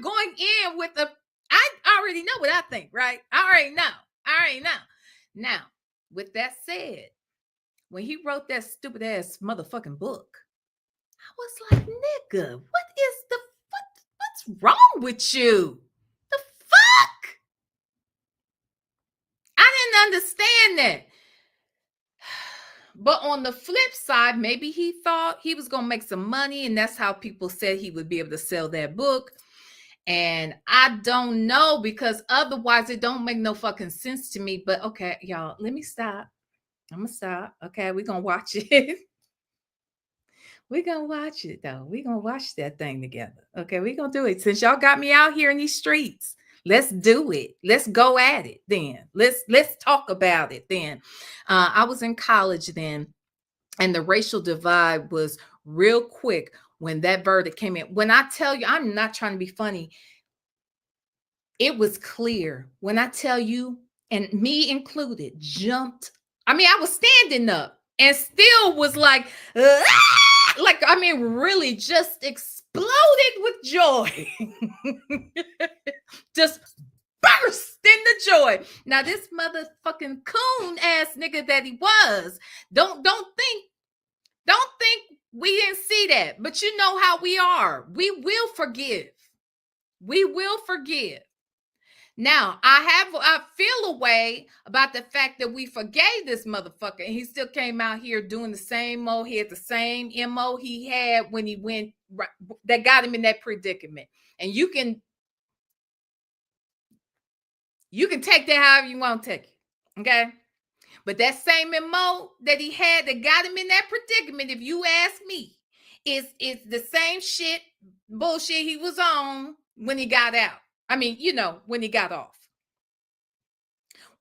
going in with I already know what I think, right? I already know. Now, with that said, when he wrote that stupid ass motherfucking book, I was like, nigga, what's wrong with you? The fuck? I didn't understand that. But on the flip side, maybe he thought he was going to make some money, and that's how people said he would be able to sell that book. And I don't know, because otherwise it don't make no fucking sense to me. But okay, y'all, let me stop. I'm going to stop. Okay, we're going to watch it. We're going to watch it, though. We're going to watch that thing together. Okay, we're going to do it. Since y'all got me out here in these streets, let's do it. Let's go at it then. Let's talk about it then. I was in college then, and the racial divide was real quick when that verdict came in. When I tell you, I'm not trying to be funny. It was clear. When I tell you, and me included, jumped. I mean, I was standing up and still was like, really just exploded with joy. Just burst into joy. Now, this motherfucking coon ass nigga that he was, don't think we didn't see that. But you know how we are. We will forgive. We will forgive. Now, I feel a way about the fact that we forgave this motherfucker, and he still came out here doing the same MO. He had the same MO he had when he went, that got him in that predicament. And you can take that however you want to take it, okay? But that same MO that he had that got him in that predicament, if you ask me, is the same shit, bullshit he was on when he got out. I mean, when he got off,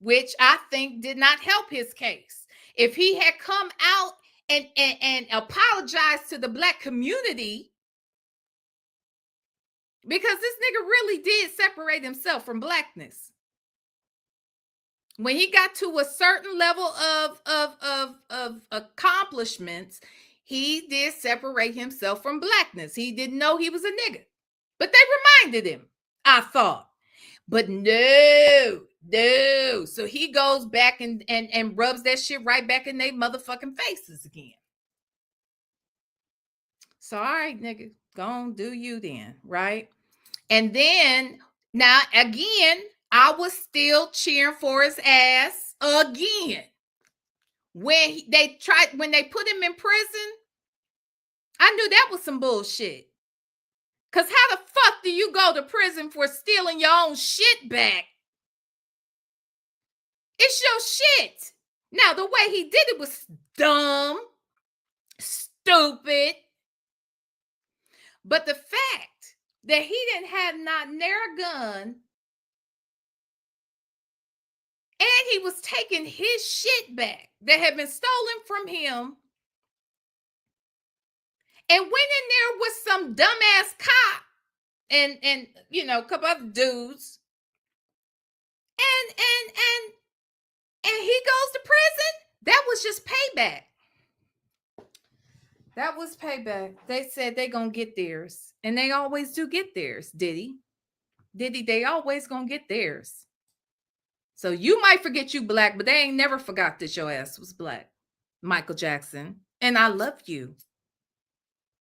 which I think did not help his case. If he had come out and apologized to the Black community, because this nigga really did separate himself from Blackness. When he got to a certain level of accomplishments, he did separate himself from Blackness. He didn't know he was a nigga, but they reminded him, I thought. But no. So he goes back and rubs that shit right back in their motherfucking faces again. So, all right, nigga, go on, do you then, right? And then, now, again, I was still cheering for his ass again. When they put him in prison, I knew that was some bullshit. Because how the fuck do you go to prison for stealing your own shit back? It's your shit. Now, the way he did it was dumb, stupid. But the fact that he didn't have not near a gun, and he was taking his shit back that had been stolen from him, and went in there with some dumbass cop and a couple other dudes, and he goes to prison. That was just payback. That was payback. They said they gonna get theirs, and they always do get theirs. Diddy, they always gonna get theirs. So you might forget you black, but they ain't never forgot that your ass was black, Michael Jackson. And I love you.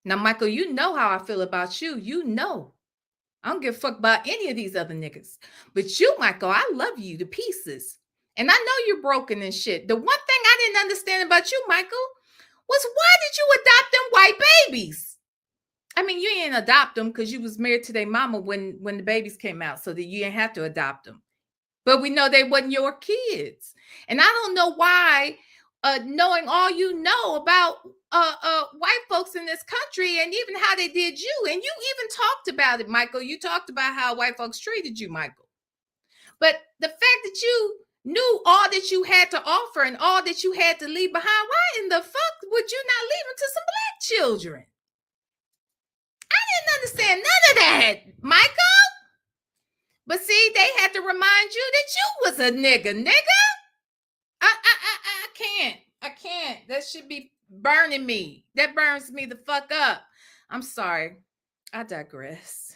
Now, Michael, you know how I feel about you. You know. I don't give a fuck about any of these other niggas. But you, Michael, I love you to pieces. And I know you're broken and shit. The one thing I didn't understand about you, Michael, was why did you adopt them white babies? I mean, you didn't adopt them because you was married to their mama when the babies came out, so that you didn't have to adopt them. But we know they wasn't your kids. And I don't know why, knowing all you know about white folks in this country and even how they did you, and you even talked about it, Michael. You talked about how white folks treated you, Michael. But the fact that you knew all that you had to offer and all that you had to leave behind, why in the fuck would you not leave them to some black children? I didn't understand none of that, Michael. But see, they had to remind you that you was a nigga. I can't. That should be burning me. That burns me the fuck up. I'm sorry. I digress.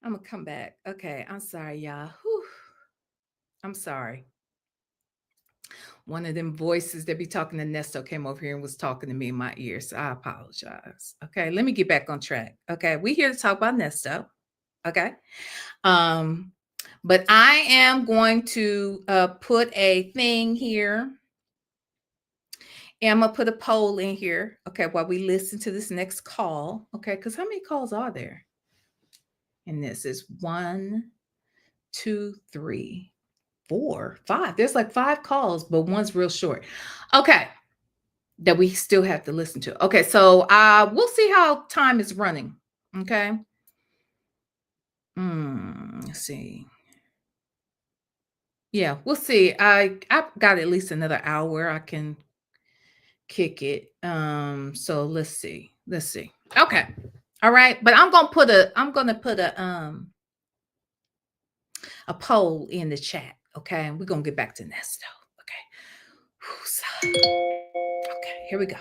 I'm gonna come back. Okay, I'm sorry, y'all. Whew. I'm sorry. One of them voices that be talking to Nesto came over here and was talking to me in my ear, so I apologize. Okay, let me get back on track. Okay, we here to talk about Nesto. Okay. But I am going to put a thing here. And I'm going to put a poll in here, okay, while we listen to this next call, okay, because how many calls are there? And this is 1, 2, 3, 4, 5. There's like 5 calls, but one's real short. Okay, that we still have to listen to. Okay, so we'll see how time is running, okay? Let's see. Yeah, we'll see. I've got at least another hour I can kick it. So let's see. Okay. All right. But I'm gonna put a poll in the chat. Okay. And we're gonna get back to Nesto. Okay. Okay, here we go.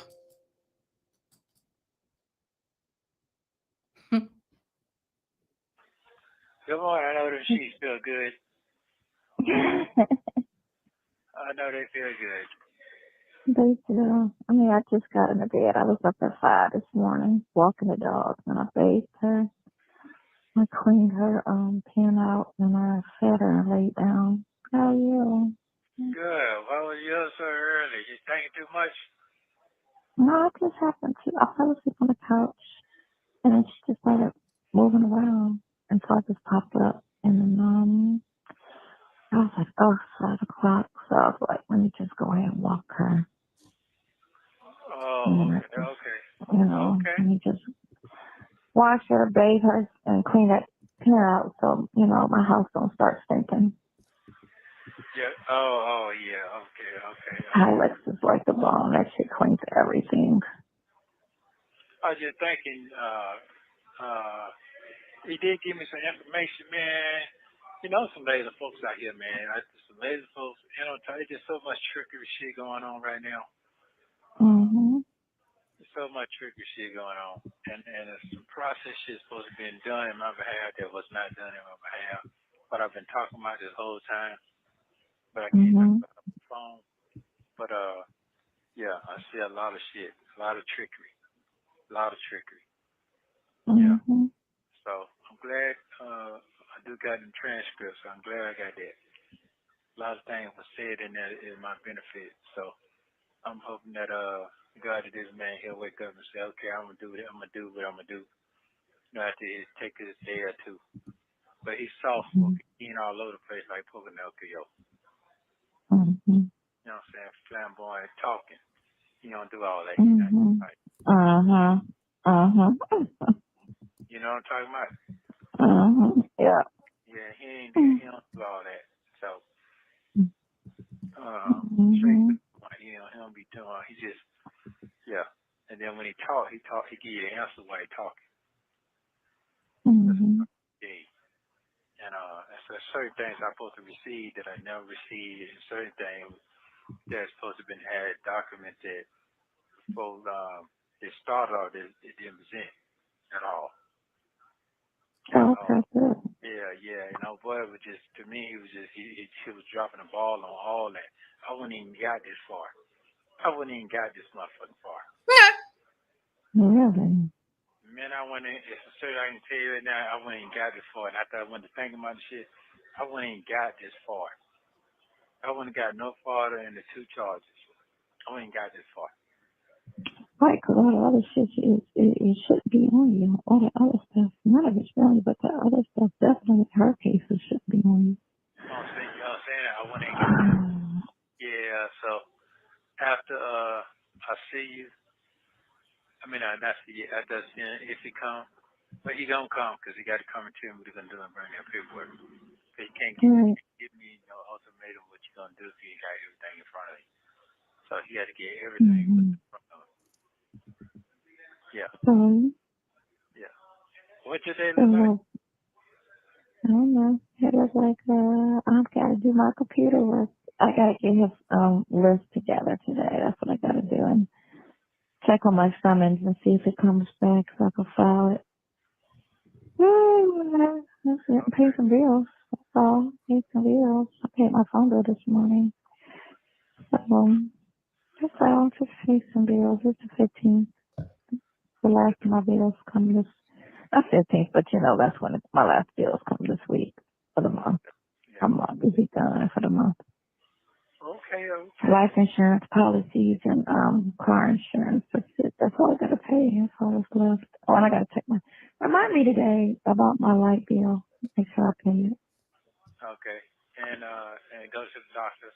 Good morning. I know the sheets feel good. I know they feel good. They do. I mean, I just got into bed. I was up at 5 this morning walking the dog, and I bathed her. I cleaned her pen out, and I fed her and laid down. How are you? Good. Why was you up so early? You thinking too much? No, I just happened to. I fell asleep on the couch, and then she just started moving around, and so I just popped up, and then I was like, oh, 5 o'clock, so I was like, let me just go ahead and walk her. Oh, Just, okay. You know, okay. let me just wash her, bathe her, and clean that pen out, so you know my house don't start stinking. Yeah. Oh, yeah. Okay. Hynous is like the bomb. That shit cleans everything. I was just thinking, he did give me some information, man. You know, some lazy folks out here, man. Some lazy folks, you know, there's just so much trickery shit going on right now. Mm-hmm. There's so much trickery shit going on. And some process shit supposed to be done in my behalf that was not done in my behalf. What I've been talking about this whole time. But I can't talk about it on the phone. But, yeah, I see a lot of shit. A lot of trickery. Yeah. Mm-hmm. So I'm glad I do got in transcripts. So I'm glad I got that. A lot of things were said in that in my benefit. So I'm hoping that God that this man he'll wake up and say, okay, I'm gonna do what I'm gonna do. You know, after it take this day or two. But he's soft spoken. He ain't all over the place like Pinocchio. Mm-hmm. You know what I'm saying? Flamboyant talking. He don't do all that. Mm-hmm. Right? You know what I'm talking about? Yeah. Yeah, he don't do all that. So straight to the point, you know, he don't be doing he just and then when he give you the answer while he talking. And so certain things I'm supposed to receive that I never received, and certain things that's supposed to have been had documented before they started off, it didn't present at all. Okay, good. Yeah. And our boy was just, to me, he she was dropping the ball on all that. I wouldn't even got this far. I wouldn't even got this motherfucking far. Really? Man, I wouldn't. It's a story I can tell you right now. I wouldn't even got this far. And after I went to think about the shit, I wouldn't even got this far. I wouldn't got no farther in the 2 charges. I wouldn't got this far. Right, because all the other shit it shouldn't be on you. All the other stuff, none of it's really, but the other stuff definitely, her cases should be on you. Oh, see, you know what I'm saying? I wouldn't get Yeah, so after I see you, I mean, not see you, after if he come, but he don't come because he got to come and tell me what he's going to do and bring that paperwork. Because you can't give me no ultimatum what you're going to do if you ain't got everything in front of you. So he had to get everything in front of him. Yeah. Yeah. What your day look like? I don't know. It was like, I've got to do my computer work. I got to get his list together today. That's what I got to do. And check on my summons and see if it comes back so I can file it. Pay some bills. That's all. Pay some bills. I paid my phone bill this morning. So, that's all. Just pay some bills. It's the 15th. The last of my bills come this, not 15th, but you know, that's when my last bills come this week for the month. I'm not busy done for the month. Okay. Life insurance policies and car insurance. That's it. That's all I got to pay. That's all that's left. Oh, and I got to check my, remind me today about my light bill. Make sure I pay it. Okay. And go to the doctor.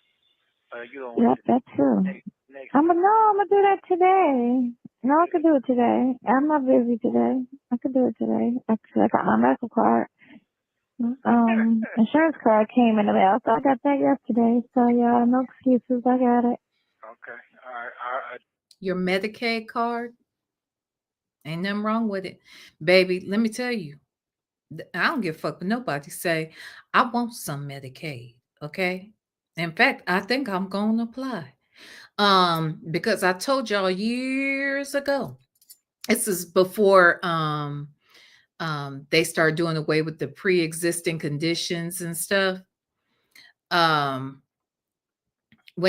You don't Yep, want to that too. next I'm gonna do that today. No, I could do it today. I'm not busy today. I could do it today. Actually, I got my medical card. Insurance card came in the mail, so I got that yesterday. So yeah, no excuses. I got it. Okay. All right. Your Medicaid card, ain't nothing wrong with it, baby. Let me tell you, I don't give a fuck what nobody say. I want some Medicaid. Okay. In fact, I think I'm gonna apply. Because I told y'all years ago. This is before they started doing away with the pre-existing conditions and stuff. When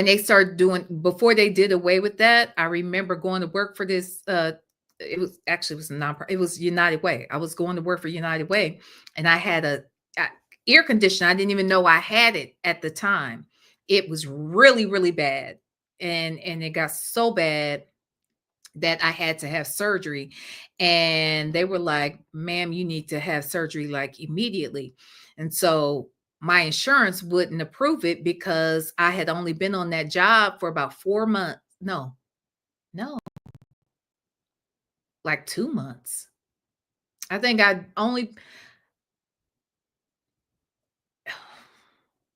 they started doing, before they did away with that, I remember going to work for this it was a non-profit. It was United Way. I was going to work for United Way, and I had a air conditioner. I didn't even know I had it at the time. It was really, really bad, and it got so bad that I had to have surgery. And they were like, ma'am, you need to have surgery like immediately. And so my insurance wouldn't approve it because I had only been on that job for about 4 months. No, like 2 months. I think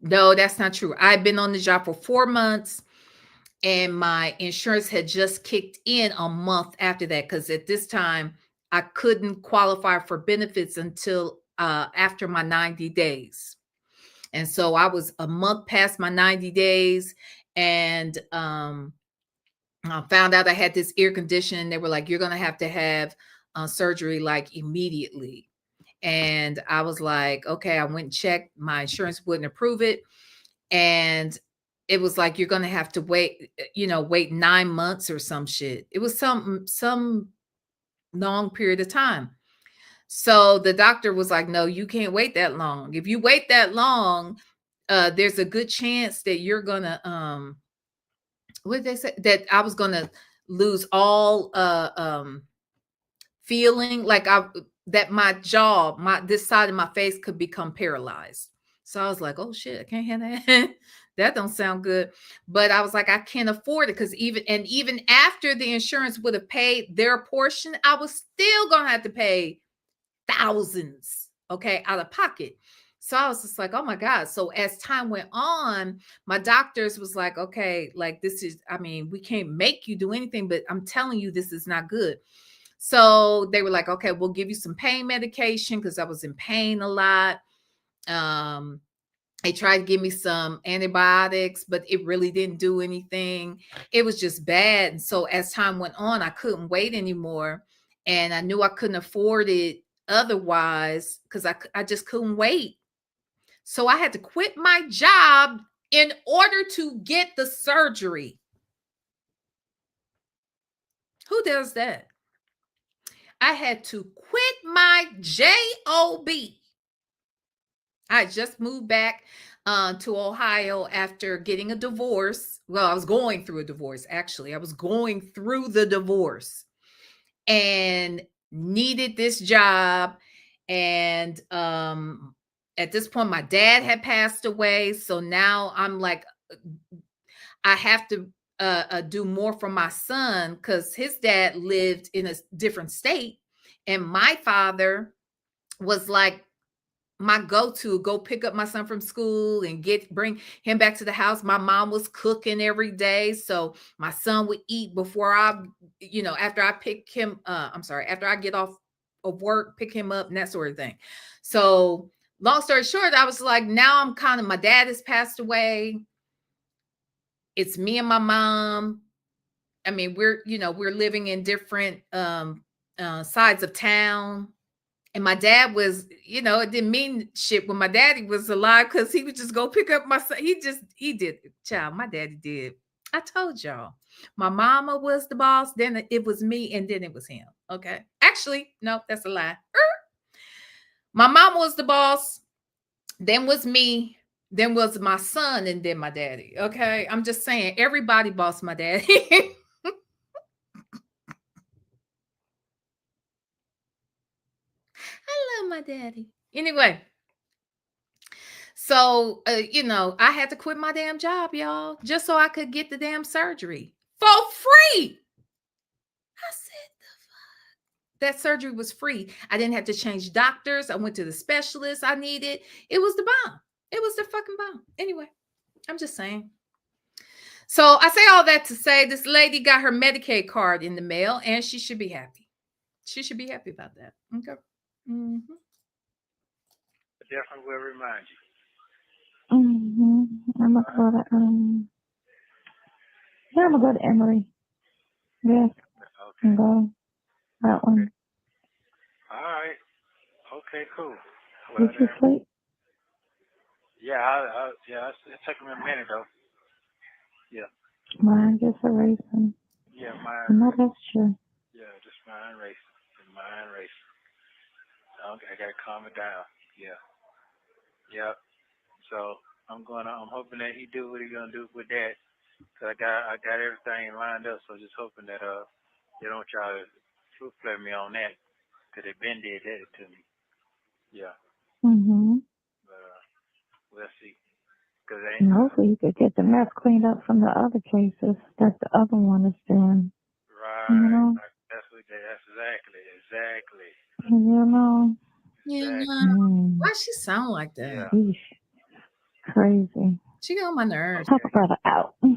no, that's not true. I'd been on the job for 4 months, and my insurance had just kicked in a month after that, because at this time I couldn't qualify for benefits until after my 90 days. And so I was a month past my 90 days, and I found out I had this ear condition. They were like, you're going to have surgery like immediately. And I was like, okay. I went and checked. My insurance wouldn't approve it. And it was like, you're going to have to wait 9 months or some shit. It was some long period of time. So the doctor was like, no, you can't wait that long. If you wait that long, there's a good chance that you're going to, what did they say? That I was going to lose all feeling, like that my jaw, this side of my face could become paralyzed. So I was like, oh shit, I can't have that. That don't sound good. But I was like, I can't afford it, because even after the insurance would have paid their portion, I was still gonna have to pay thousands, okay, out of pocket. So I was just like, oh my God. So as time went on, my doctors was like, okay, like this is, I mean, we can't make you do anything, but I'm telling you, this is not good. So they were like, okay, we'll give you some pain medication, because I was in pain a lot. They tried to give me some antibiotics, but it really didn't do anything. It was just bad. And so as time went on, I couldn't wait anymore. And I knew I couldn't afford it otherwise, because I just couldn't wait. So I had to quit my job in order to get the surgery. Who does that? I had to quit my job. I just moved back to Ohio after getting a divorce. Well, I was going through a divorce, actually. I was going through the divorce and needed this job. And at this point, my dad had passed away. So now I'm like, I have to do more for my son because his dad lived in a different state. And my father was like my go-to, go pick up my son from school and bring him back to the house. My mom was cooking every day. So my son would eat before after I pick him, after I get off of work, pick him up and that sort of thing. So long story short, I was like, now I'm my dad has passed away. It's me and my mom. I mean, we're living in different sides of town. And my dad was, it didn't mean shit when my daddy was alive because he would just go pick up my son. He did. Child, my daddy did. I told y'all. My mama was the boss. Then it was me. And then it was him. Okay. Actually, no, that's a lie. My mama was the boss. Then was me. Then was my son. And then my daddy. Okay. I'm just saying, everybody bossed my daddy. I love my daddy. Anyway. So, I had to quit my damn job, y'all, just so I could get the damn surgery for free. I said, the fuck? That surgery was free. I didn't have to change doctors. I went to the specialist I needed. It was the bomb. It was the fucking bomb. Anyway, I'm just saying. So I say all that to say this lady got her Medicaid card in the mail and she should be happy. She should be happy about that. Okay. Mm-hmm. Definitely will remind you. I'm gonna go to I'm gonna go to Emory. Yes. Okay. Go that one. All right. Okay, cool. Did you sleep? Yeah, it took me a minute though. Yeah. Mine just erasing. Yeah, mine. No, that's true. Yeah, just mine racing. Mine racing. Okay, I gotta calm it down. Yeah. Yep. So I'm hoping that he do what he gonna do with that. Cause I got everything lined up. So just hoping that they don't try to fruit play me on that. Cause they been did that to me. Yeah. But we'll see. Cause hopefully you could get the mess cleaned up from the other cases that the other one is doing. Right. You know? That's exactly. You know. Yeah. Exactly. Why she sound like that? Yeah. Eesh. Crazy. She got on my nerves. Help a brother out. Yeah.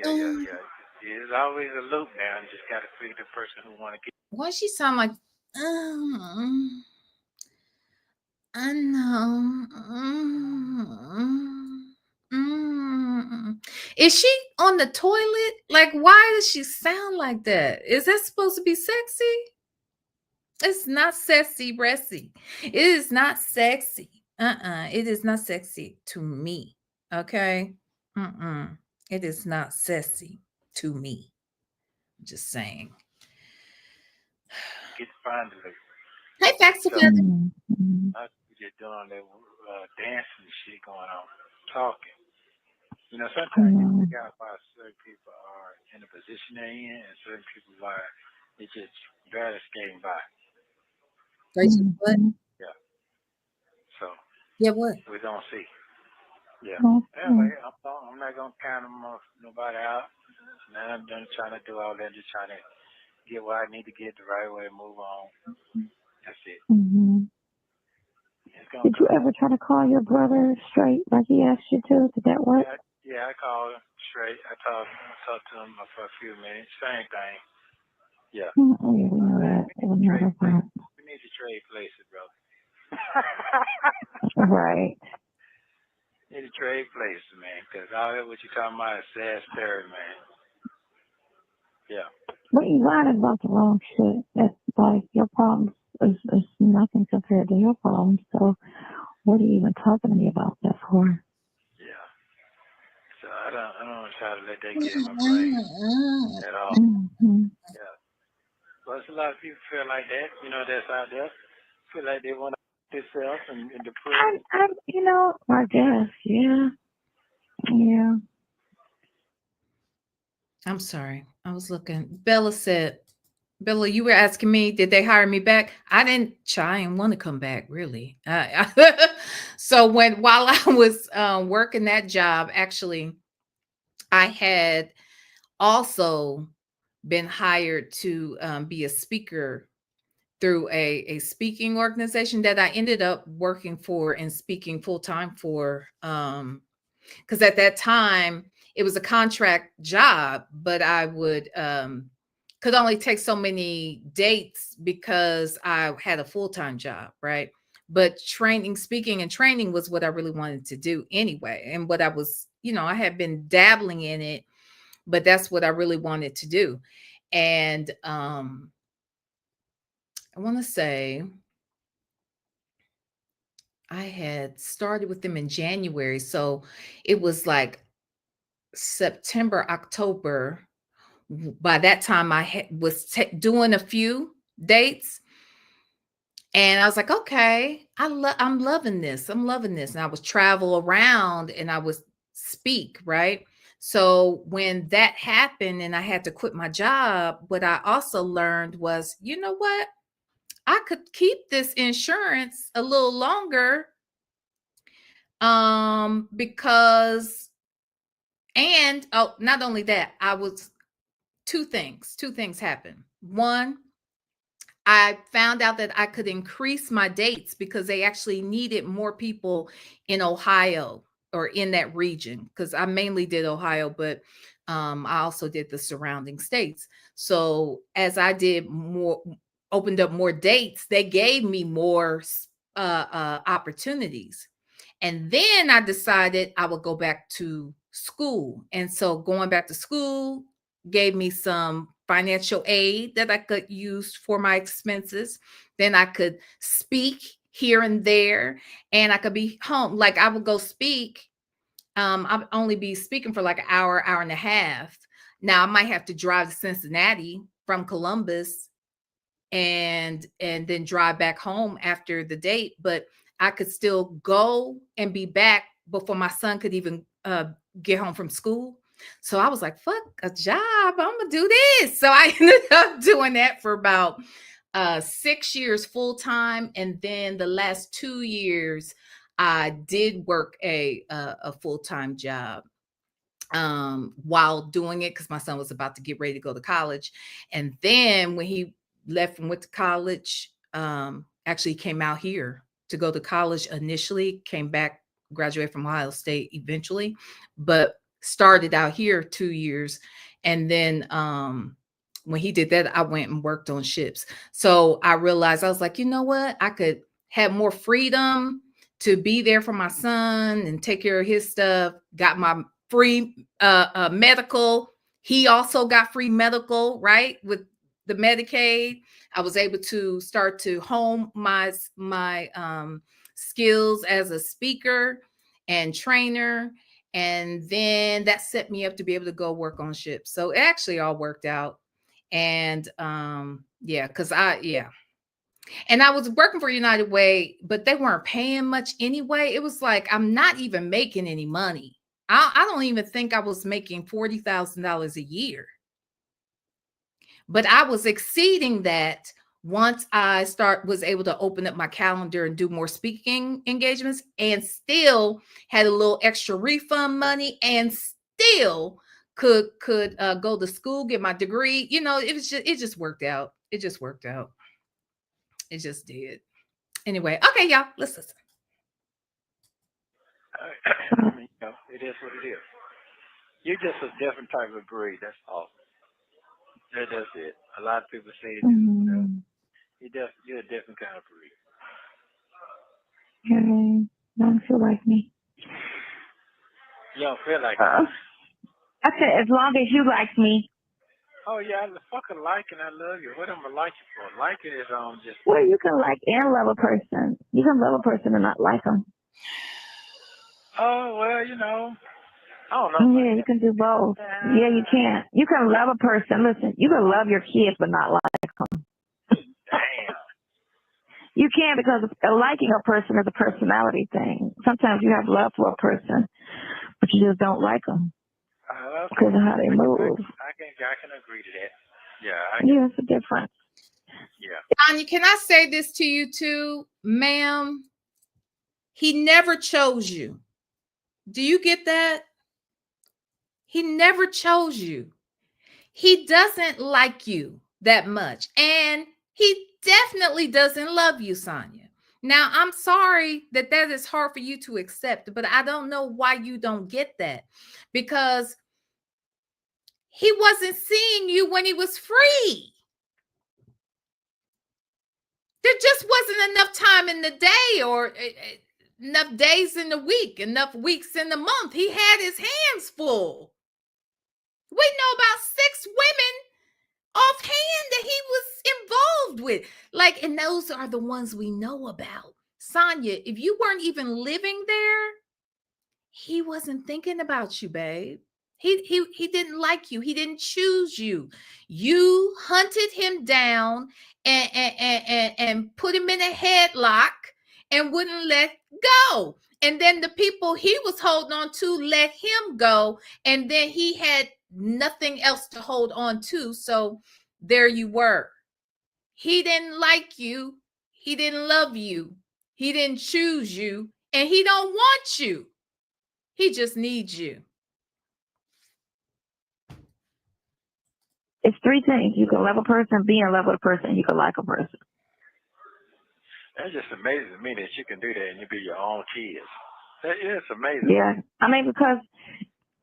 There's always a loop now. You just got to figure the person who want to get. Why she sound like? I know. Is she on the toilet? Like, why does she sound like that? Is that supposed to be sexy? It's not sexy, breasty. It is not sexy. It is not sexy to me. Okay. It is not sexy to me. I'm just saying. Get finally. Hey, facts together. We just doing that dancing shit going on, talking. You know, sometimes you figure out why certain people are in the position they're in, and certain people why they just barely skating by. What? Yeah. So. Yeah, what? We're gonna see. Yeah. Anyway, I'm not gonna count nobody out. Now I'm done trying to do all that, just trying to get what I need to get the right way, move on. That's it. Did you ever try to call your brother straight like he asked you to? Did that work? Yeah, I called him straight. I talked to him for a few minutes. Same thing. Yeah. Oh, yeah, we know that. We need to trade places, bro. Right. Need to trade places, man, because all that what you talking about is sad story, man. Yeah. But you lying about the wrong shit. That's like your problems is nothing compared to your problems. So What are you even talking to me about that for? Yeah. So I don't try to let that get in my brain at all. Mm-hmm. Yeah. But there's a lot of people feel like that, that's out there. Feel like they want to themselves and depressed. I guess, yeah. Yeah. I'm sorry. I was looking. Bella said, Bella, you were asking me, did they hire me back? I didn't want to come back, really. So while I was working that job, actually, I had also been hired to be a speaker through a speaking organization that I ended up working for and speaking full time for. Because at that time it was a contract job, but I would could only take so many dates because I had a full-time job, right? But speaking and training was what I really wanted to do anyway. And what I was, I had been dabbling in it, but that's what I really wanted to do. And I want to say I had started with them in January. So it was like September, October. By that time, I was doing a few dates, and I was like, okay, I'm loving this. I'm loving this. And I was travel around and I was speak, right? So when that happened and I had to quit my job, what I also learned was, you know what? I could keep this insurance a little longer because not only that, I was two things happened. One, I found out that I could increase my dates because they actually needed more people in Ohio or in that region, because I mainly did Ohio, but I also did the surrounding states. So as I did more, opened up more dates, they gave me more opportunities. And then I decided I would go back to school. And so going back to school gave me some financial aid that I could use for my expenses. Then I could speak here and there, and I could be home. Like I would go speak. I'd only be speaking for like an hour and a half. Now I might have to drive to Cincinnati from Columbus and then drive back home after the date, but I could still go and be back before my son could even get home from school. So I was like, fuck a job, I'm gonna do this. So I ended up doing that for about 6 years full time, and then the last 2 years I did work a full-time job while doing it, because my son was about to get ready to go to college. And then when he left and went to college, actually came out here to go to college initially, came back, graduated from Ohio State eventually, but started out here 2 years. And then when he did that, I went and worked on ships. So I realized, I was like, you know what? I could have more freedom to be there for my son and take care of his stuff. Got my free medical. He also got free medical, right? With the Medicaid, I was able to start to hone my skills as a speaker and trainer. And then that set me up to be able to go work on ships. So it actually all worked out. And and I was working for United Way, but they weren't paying much anyway. It was like, I'm not even making any money. I don't even think I was making $40,000 a year. But I was exceeding that once I was able to open up my calendar and do more speaking engagements, and still had a little extra refund money, and still could go to school, get my degree. It just worked out. It just worked out. It just did. Anyway, okay, y'all, let's listen. It is what it is. You're just a different type of breed. That's all. That's it. A lot of people say you're a different kind of breed. You don't feel like me. You don't feel like me. I said, as long as you like me. Oh, yeah, I fucking like and I love you. What am I like you for? Liking is just... Well, you can like and love a person. You can love a person and not like them. Oh, well, I don't know. Yeah, you can do both. Yeah, you can. You can love a person. Listen, you can love your kids but not like them. Damn. You can, because liking a person is a personality thing. Sometimes you have love for a person, but you just don't like them because of how they move. I can agree to that. Yeah. Yeah, it's a difference. Yeah. Sonya, can I say this to you too, ma'am? He never chose you. Do you get that? He never chose you. He doesn't like you that much. And he definitely doesn't love you, Sonya. Now, I'm sorry that is hard for you to accept, but I don't know why you don't get that. Because he wasn't seeing you when he was free. There just wasn't enough time in the day, or enough days in the week, enough weeks in the month. He had his hands full. We know about 6 women offhand that he was involved with. Like, and those are the ones we know about. Sonya, if you weren't even living there, he wasn't thinking about you, babe. He didn't like you. He didn't choose you. You hunted him down and put him in a headlock and wouldn't let go. And then the people he was holding on to let him go. And then he had nothing else to hold on to. So there you were. He didn't like you. He didn't love you. He didn't choose you. And he don't want you. He just needs you. It's 3 things. You can love a person, be in love with a person, and you can like a person. That's just amazing to me that you can do that and you be your own kids. It's amazing. Yeah. I mean, because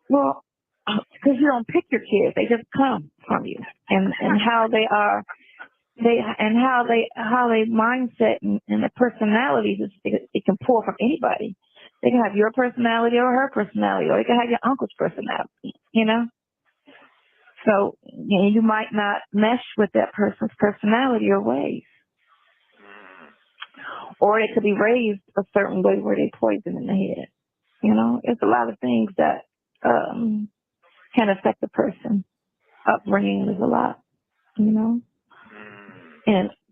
you don't pick your kids. They just come from you. And how they are, how they mindset and their personalities, it can pull from anybody. They can have your personality or her personality, or they can have your uncle's personality, So you might not mesh with that person's personality or ways. Or they could be raised a certain way where they poison in the head. It's a lot of things that can affect the person. Upbringing is a lot, and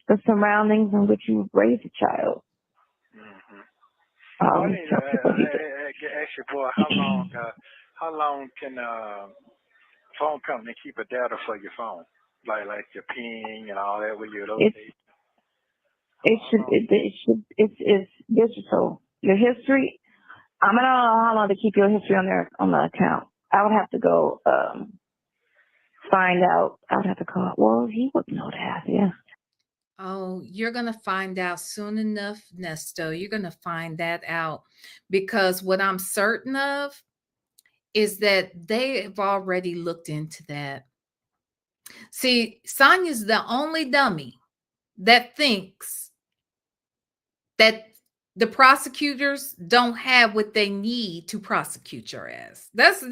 the surroundings in which you raise a child. I need to ask you, boy, how long can phone company keep a data for your phone, like your ping and all that with your location? It's digital. Your history. I don't know how long to keep your history on the account. I would have to go find out. I would have to call. Well, he would know that. Yeah. Oh, you're going to find out soon enough, Nesto. You're going to find that out, because what I'm certain of is that they have already looked into that. See, Sonia's the only dummy that thinks that the prosecutors don't have what they need to prosecute your ass. That's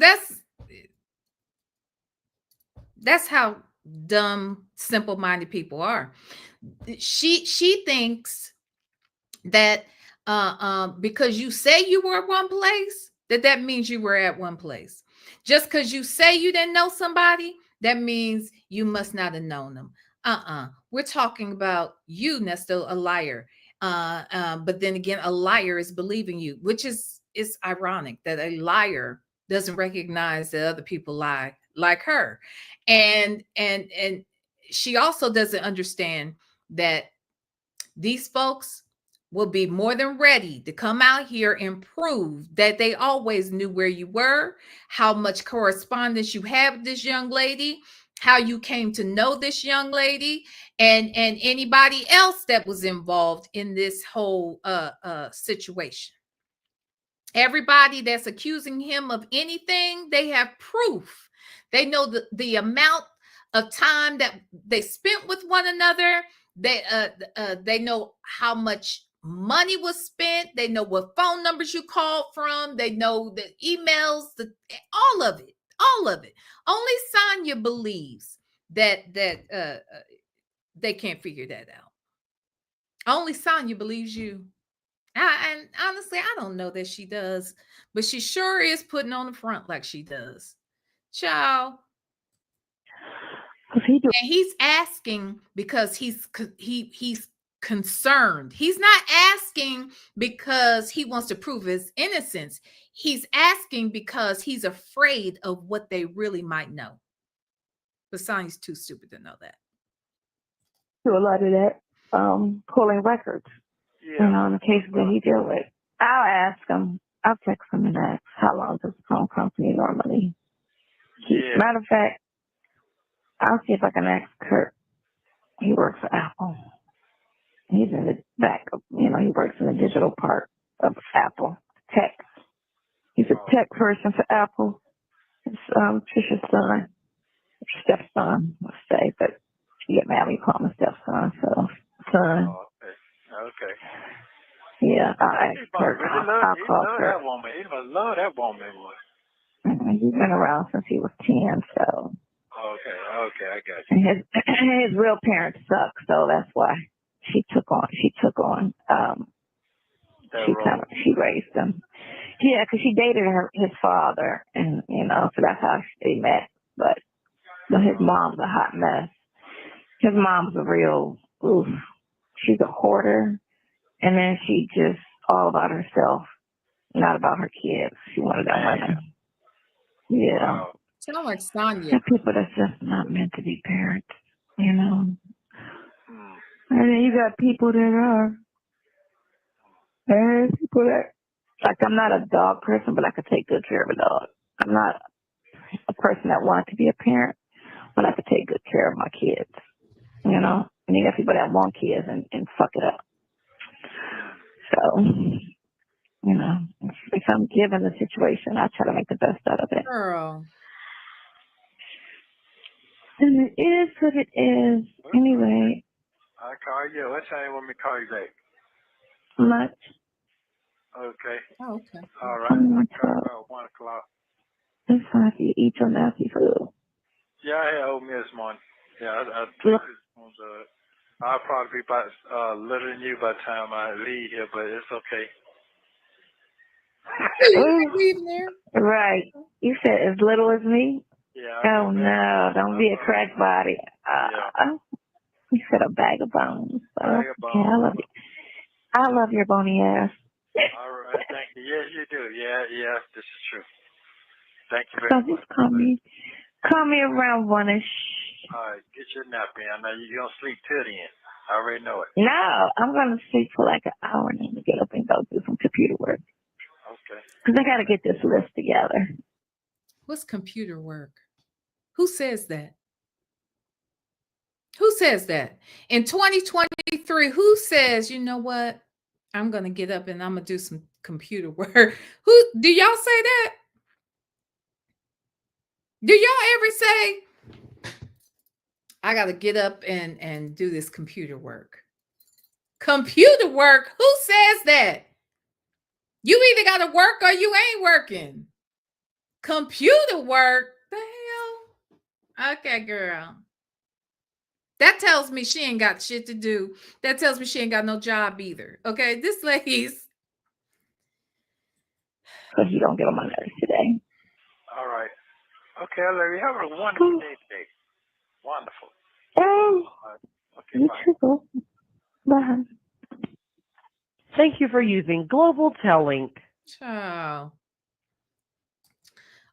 how dumb, simple-minded people are. She thinks that because you say you were at one place, that means you were at one place. Just because you say you didn't know somebody, that means you must not have known them. We're talking about you, Nesto, a liar. But then again, a liar is believing you, which is ironic that a liar doesn't recognize that other people lie like her. And she also doesn't understand that these folks will be more than ready to come out here and prove that they always knew where you were, how much correspondence you have with this young lady, how you came to know this young lady, and anybody else that was involved in this whole situation. Everybody that's accusing him of anything, they have proof. They know the amount of time that they spent with one another. They know how much money was spent. They know what phone numbers you called from. They know the emails, all of it. Only Sonya believes that they can't figure that out. Only Sonya believes you. And honestly, I don't know that she does, but she sure is putting on the front like she does. Child. And he's asking because he's concerned. He's not asking because he wants to prove his innocence. He's asking because he's afraid of what they really might know. But Sonya's too stupid to know that. Do a lot of that, pulling records, in the cases that he deal with. I'll ask him. I'll text him and ask how long does the phone company normally keep. Matter of fact, I'll see if I can ask Kurt. He works for Apple. He's in the back of, he works in the digital part of Apple tech. He's a tech person for Apple. It's Trisha's son, stepson, let's say, but she get mad when you call him a stepson, so son. Oh, okay. Yeah, I'll call Kurt. That woman. He must love that woman. He's been around since he was 10, so. Okay, I got you. And his real parents suck, so that's why she took on, she raised him. Yeah, because she dated his father, and, so that's how they met. But his mom's a hot mess. His mom's a real, she's a hoarder, and then she just all about herself, not about her kids. She wanted that women. Yeah. Wow. Sound like Sonya. And people that's just not meant to be parents, And then you got people that are. There's people that, like, I'm not a dog person, but I could take good care of a dog. I'm not a person that wanted to be a parent, but I could take good care of my kids, And you got people that want kids and fuck it up. So, if I'm given the situation, I try to make the best out of it. Girl. And it is what it is. Anyway. I'll call you. What time you want me to call you back? Much. Okay. Oh, okay. All right. About 1 o'clock. It's fine if you eat your nasty food. Yeah, I had oatmeal this morning. Yeah, I'll probably be about littler than you by the time I leave here, but it's okay. Leaving there? Right. You said as little as me? Yeah. Oh, no. Don't be a crack body. You said a bag of bones. Bag of bones. Okay, I love you. I love your bony ass. All right. Thank you. Yes, you do. Yeah. This is true. Thank you very much. Just call me around 1-ish. All right. Get your nap in. I know you're going to sleep till the end. I already know it. No, I'm going to sleep for like an hour and then get up and go do some computer work. Okay. Because I got to get this list together. What's computer work? Who says that? Who says that? In 2023, who says, you know what? I'm going to get up and I'm going to do some computer work. Who do y'all say that? Do y'all ever say, I got to get up and do this computer work? Computer work? Who says that? You either got to work or you ain't working. Computer work? The hell? Okay, girl. That tells me she ain't got shit to do. That tells me she ain't got no job either. Okay, this lady's. Because you don't get on my nerves today. All right. Okay, Larry, have a wonderful day today. Wonderful. Okay, you bye. too. Bye. Thank you for using Global Tellink. Ciao.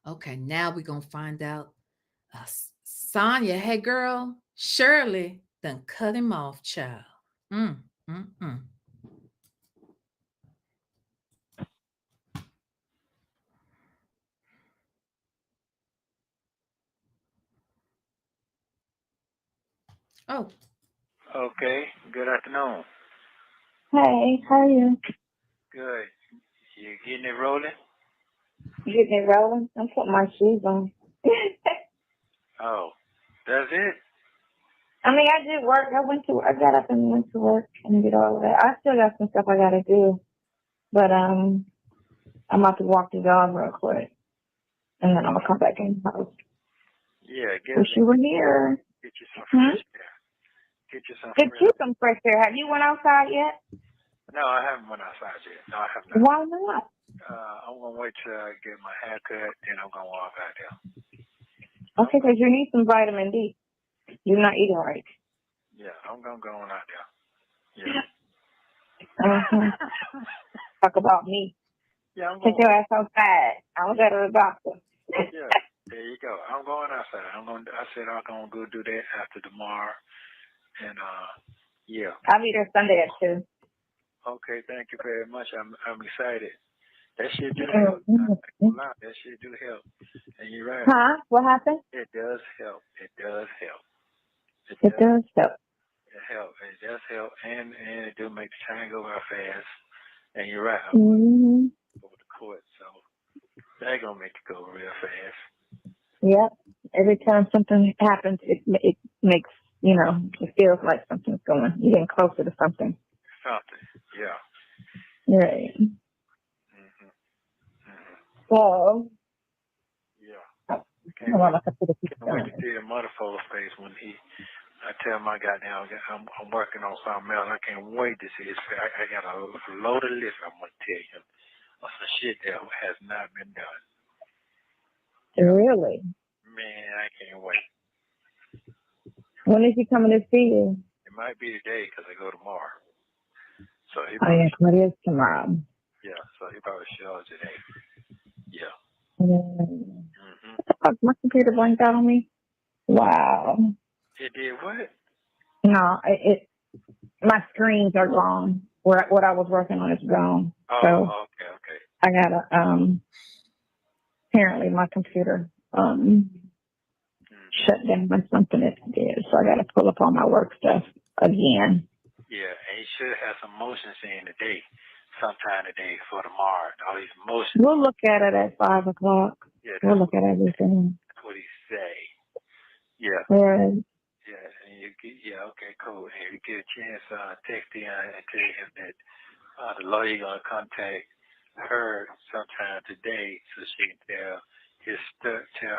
Okay, now we're going to find out. Sonya, hey, girl, Shirley done cut him off, child. Oh. Okay, good afternoon. Hey, how are you? Good. You getting it rolling? Getting it rolling? I'm putting my shoes on. Oh, that's it? I mean, I did work. I got up and went to work and did all of that. I still got some stuff I got to do. But I'm about to walk the dog real quick. And then I'm going to come back in the house. Yeah, Wish you were here. Get you some fresh air. Get you some fresh air. Have you went outside yet? No, I haven't went outside yet. No, I have not. Why not? I'm gonna wait till I get my hair cut, then I'm gonna walk out there. Okay, because you need some vitamin D. You're not eating right. Yeah, I'm gonna go on out there. Yeah. Talk about me. Yeah, I'm Take going. your ass outside. I was at the doctor. Yeah, there you go. I'm going outside. I said I'm gonna go do that after tomorrow, and yeah. I'll be there Sunday at 2. Okay, thank you very much. I'm excited. That shit do help. That shit do help. And you're right. Huh? What happened? It does help. It does help. It does help. It helps. It does help, and it do make the time go by fast. And you're right. Mm-hmm. Over the court, so they're gonna make it go real fast. Yep. Every time something happens, it makes, it feels like something's going. You're getting closer to something. Something, yeah. Right. Mm-hmm. So. Yeah. Can't wait to see the motherfucker's face when I tell my goddamn, I'm working on something else. I can't wait to see his face. I got a loaded list I'm gonna tell him of some shit that has not been done. Yeah. Really? Man, I can't wait. When is he coming to see you? It might be today because I go tomorrow. So what is tomorrow? Yeah, so he probably shows today. Yeah. My computer blanked out on me. Wow. It did what? No, my screens are gone. What I was working on is gone. Oh, so okay. I gotta apparently my computer shut down by something it did, so I gotta pull up all my work stuff again. Yeah, and he should have some motions in today, sometime today for tomorrow. All these motions. We'll look at it at 5 o'clock. Yeah, we'll look at everything. That's what he say. Yeah. Right. Yeah, and okay, cool. And if you get a chance, text him and tell him that the lawyer gonna contact her sometime today so she can tell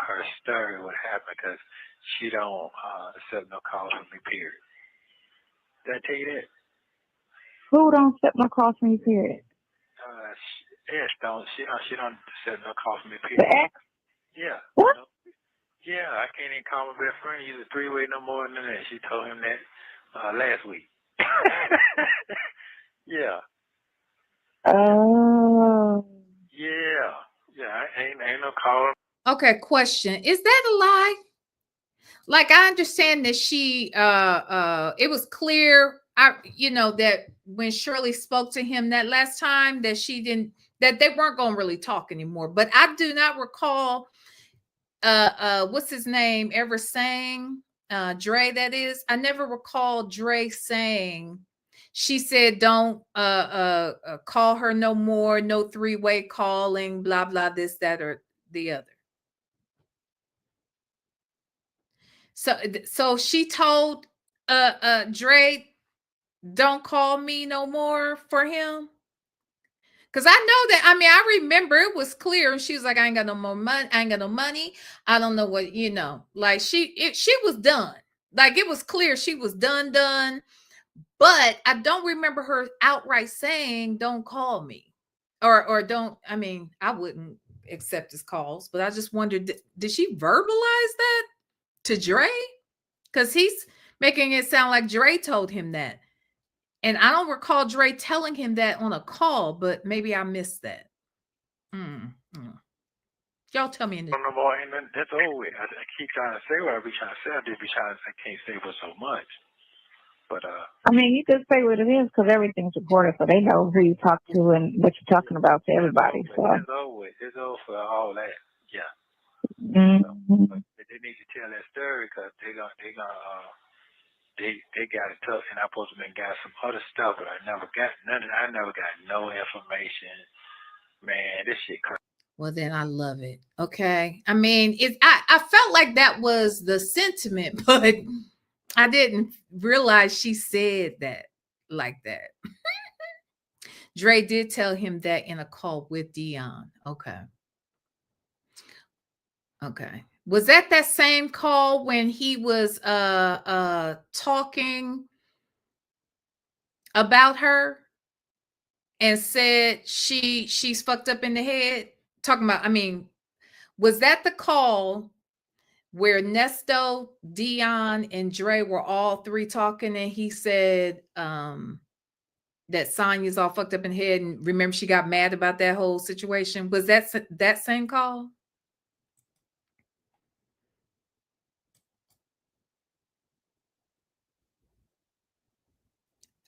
her story what happened, because she don't accept no calls from me, period. Did I tell you that? Who don't accept no calls from you, period? She don't accept no calls from me, period. The ex? Yeah. What? Yeah, I can't even call my best friend. Use a three-way no more than that. She told him that last week. Yeah. Oh. Yeah. Ain't no call. Okay, question. Is that a lie? Like, I understand that she it was clear that when Shirley spoke to him that last time that they weren't going to really talk anymore. But I do not recall what's his name ever saying, Dre, that is. I never recall Dre saying, she said don't call her no more, no three-way calling, blah blah, this, that, or the other. So she told Dre, don't call me no more for him. Because I know that, I remember it was clear. And she was like, I ain't got no more money. I ain't got no money. I don't know what, like she was done. Like, it was clear she was done. But I don't remember her outright saying, don't call me or don't. I wouldn't accept his calls, but I just wondered, did she verbalize that to Dre? Because he's making it sound like Dre told him that. And I don't recall Dre telling him that on a call, but maybe I missed that. Y'all tell me. No more, and that's over with. I keep trying to say what I be trying to say. I can't say for so much. But you can say what it is because everything's recorded, so they know who you talk to and what you're talking about to everybody. It's over with. It's over for all that. Yeah. Mm-hmm. But they need to tell that story because they got it tough, and I supposed to have got some other stuff, but I never got none. I never got no information. Man, this shit crazy. Well, then I love it. Okay. I felt like that was the sentiment, but I didn't realize she said that like that. Dre did tell him that in a call with Dion. Okay. Was that same call when he was talking about her? and said she's fucked up in the head? Talking about, I mean, was that the call where Nesto, Dion, and Dre were all three talking, and he said that Sonya's all fucked up in the head, and remember she got mad about that whole situation? Was that same call?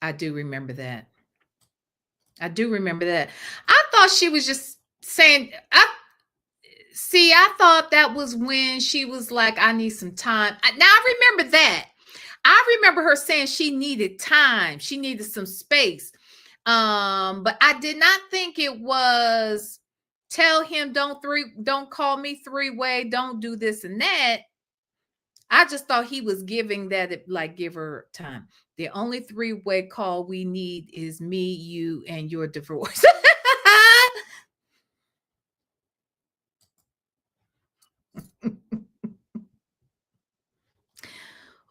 I do remember that. I do remember that. I thought she was just saying, I thought that was when she was like, I need some time. Now I remember that. I remember her saying she needed time. She needed some space. But I did not think it was tell him don't call me three-way, don't do this and that. I just thought he was giving that, like, give her time. The only three-way call we need is me, you, and your divorce.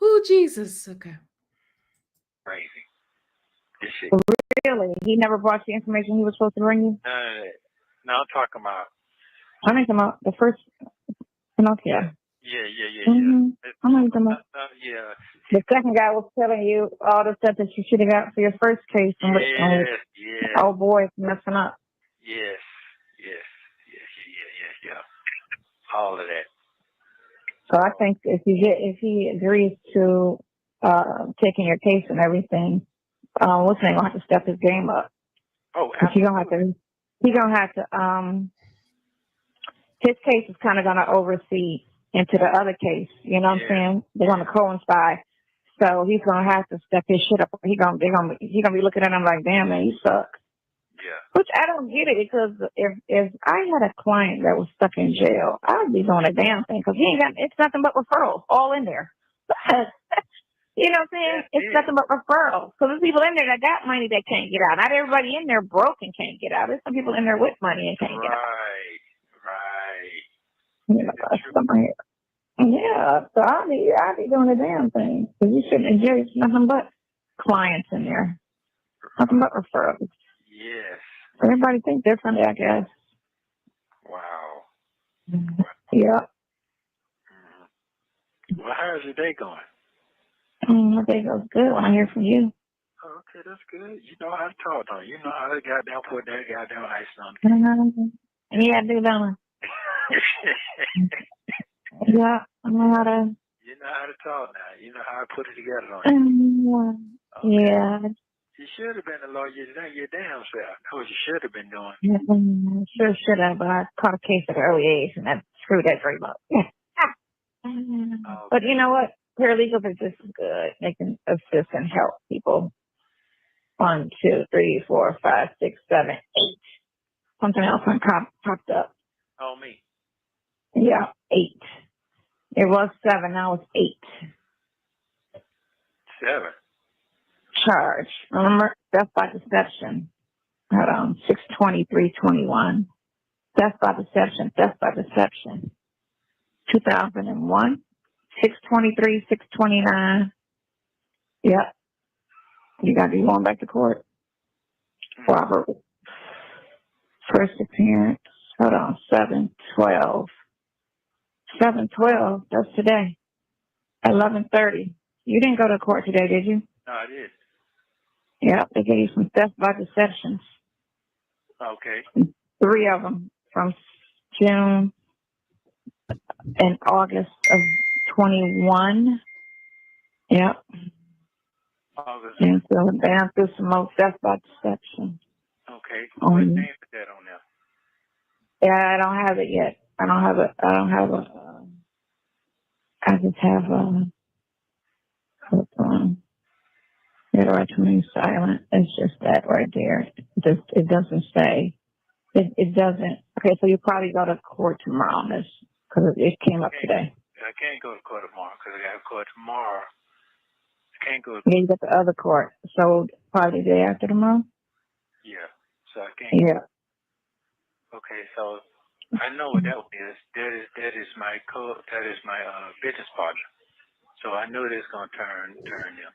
Oh, Jesus. Okay. Crazy. This shit. Really? He never brought you information he was supposed to bring you? No, I'm talking about. I'm talking about the first Pinocchio. Yeah. Mm-hmm. I'm not talking about. Yeah. The second guy was telling you all the stuff that you should have got for your first case. And oh boy, it's messing up. Yes. All of that. So I think if he agrees to taking your case and everything, what's name gonna have to step his game up. Oh, absolutely. He's gonna have to his case is kind of gonna oversee into the other case. You know what I'm saying? They're gonna coincide. So he's gonna have to step his shit up. He's gonna be looking at him like, damn man, you suck. Yeah. Which I don't get it, because if I had a client that was stuck in jail, I would be doing a damn thing, because it's nothing but referrals all in there. You know what I'm saying? It's nothing but referrals. So there's people in there that got money that can't get out. Not everybody in there broke and can't get out. There's some people in there with money and can't get out. Right. You know, somebody. Yeah, so I'll be doing a damn thing. Because you shouldn't in jail. It's nothing but clients in there. Nothing but referrals. Yes. Everybody thinks differently, I guess. Wow. Yeah. Well, how's your day going? My day goes good when I hear from you. Oh, okay, that's good. You know how to talk, don't you? You know how to goddamn put that goddamn ice on it. Yeah, I do, don't I? Yeah, I know how to. You know how to talk now. You know how to put it together, don't you? Yeah. You should have been a lawyer your damn self. That's what you should have been doing. Sure should have, but I caught a case at an early age, and that screwed that very much. But you know what? Paralegals are just good. They can assist and help people. 1, 2, 3, 4, 5, 6, 7, 8. Something else popped up. Oh, me. Yeah, 8. It was 7. Now it's 8. 7. Charge. Remember, death by deception. Hold on. 6/23/21. Death by deception. 2001. 6/23, 6/29. Yep. You got to be going back to court. Robert. First appearance. Hold on. 7/12. 7/12. That's today. 11:30. You didn't go to court today, did you? No, I did. Yeah, they gave you some theft by deceptions. Okay. 3 of them from June and August of 21. Yep. August. And so down through some more theft by deception. Okay. What name is that on there? Yeah, I don't have it yet. I just have the right to remain silent. It's just that right there. It doesn't say. It doesn't. Okay, so you probably go to court tomorrow on this, because it came up today. I can't go to court tomorrow because I got court tomorrow. I can't go to court. Yeah, you got the other court. So probably the day after tomorrow? Yeah. So I can't. Yeah. Okay, so I know what that is. That is my business partner. So I knew this gonna turn them.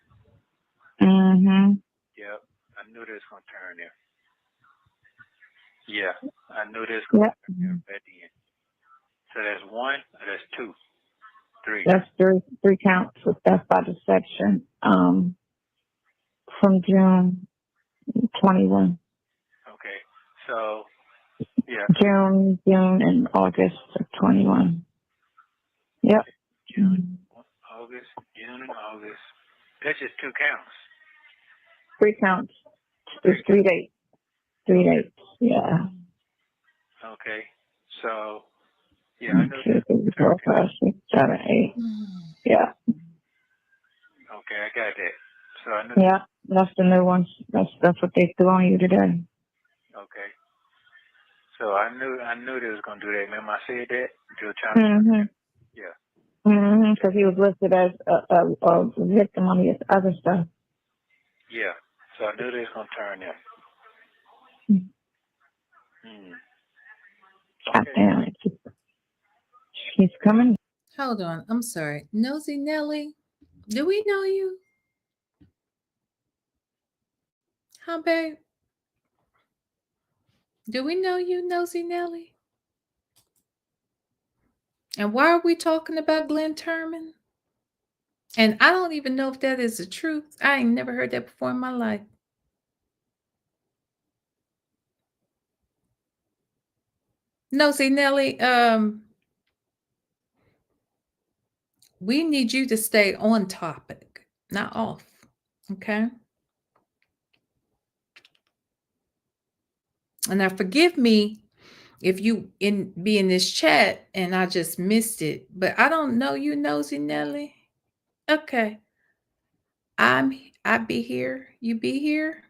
Mm-hmm. Yep. I knew this gonna turn them. Yeah, I knew this going Yep. to turn up at the end. So that's one, or that's two, three. That's three counts with theft by deception. From June 21. Okay, so yeah, June and August of 21. Yep. June, August, June, and August. That's just two counts. 3 counts. There's 3 dates. 3 dates. Yeah. Okay, so yeah, I know 2, 3, 4, 5, 6, 7, 8. Yeah. Okay, I got that. So I knew. Yeah. That's the new ones. That's what they threw on you today. Okay. So I knew they was gonna do that. Remember I said that? Yeah. Because he was listed as a victim on his other stuff. Yeah. So I knew they was gonna turn them. God damn it. He's coming. Hold on. I'm sorry. Nosy Nelly, do we know you? Huh, babe? Do we know you, Nosy Nelly? And why are we talking about Glenn Turman? And I don't even know if that is the truth. I ain't never heard that before in my life. Nosy Nelly, we need you to stay on topic, not off. Okay? And now forgive me if you be in this chat and I just missed it, but I don't know you, Nosy Nelly. Okay. I be here. You be here.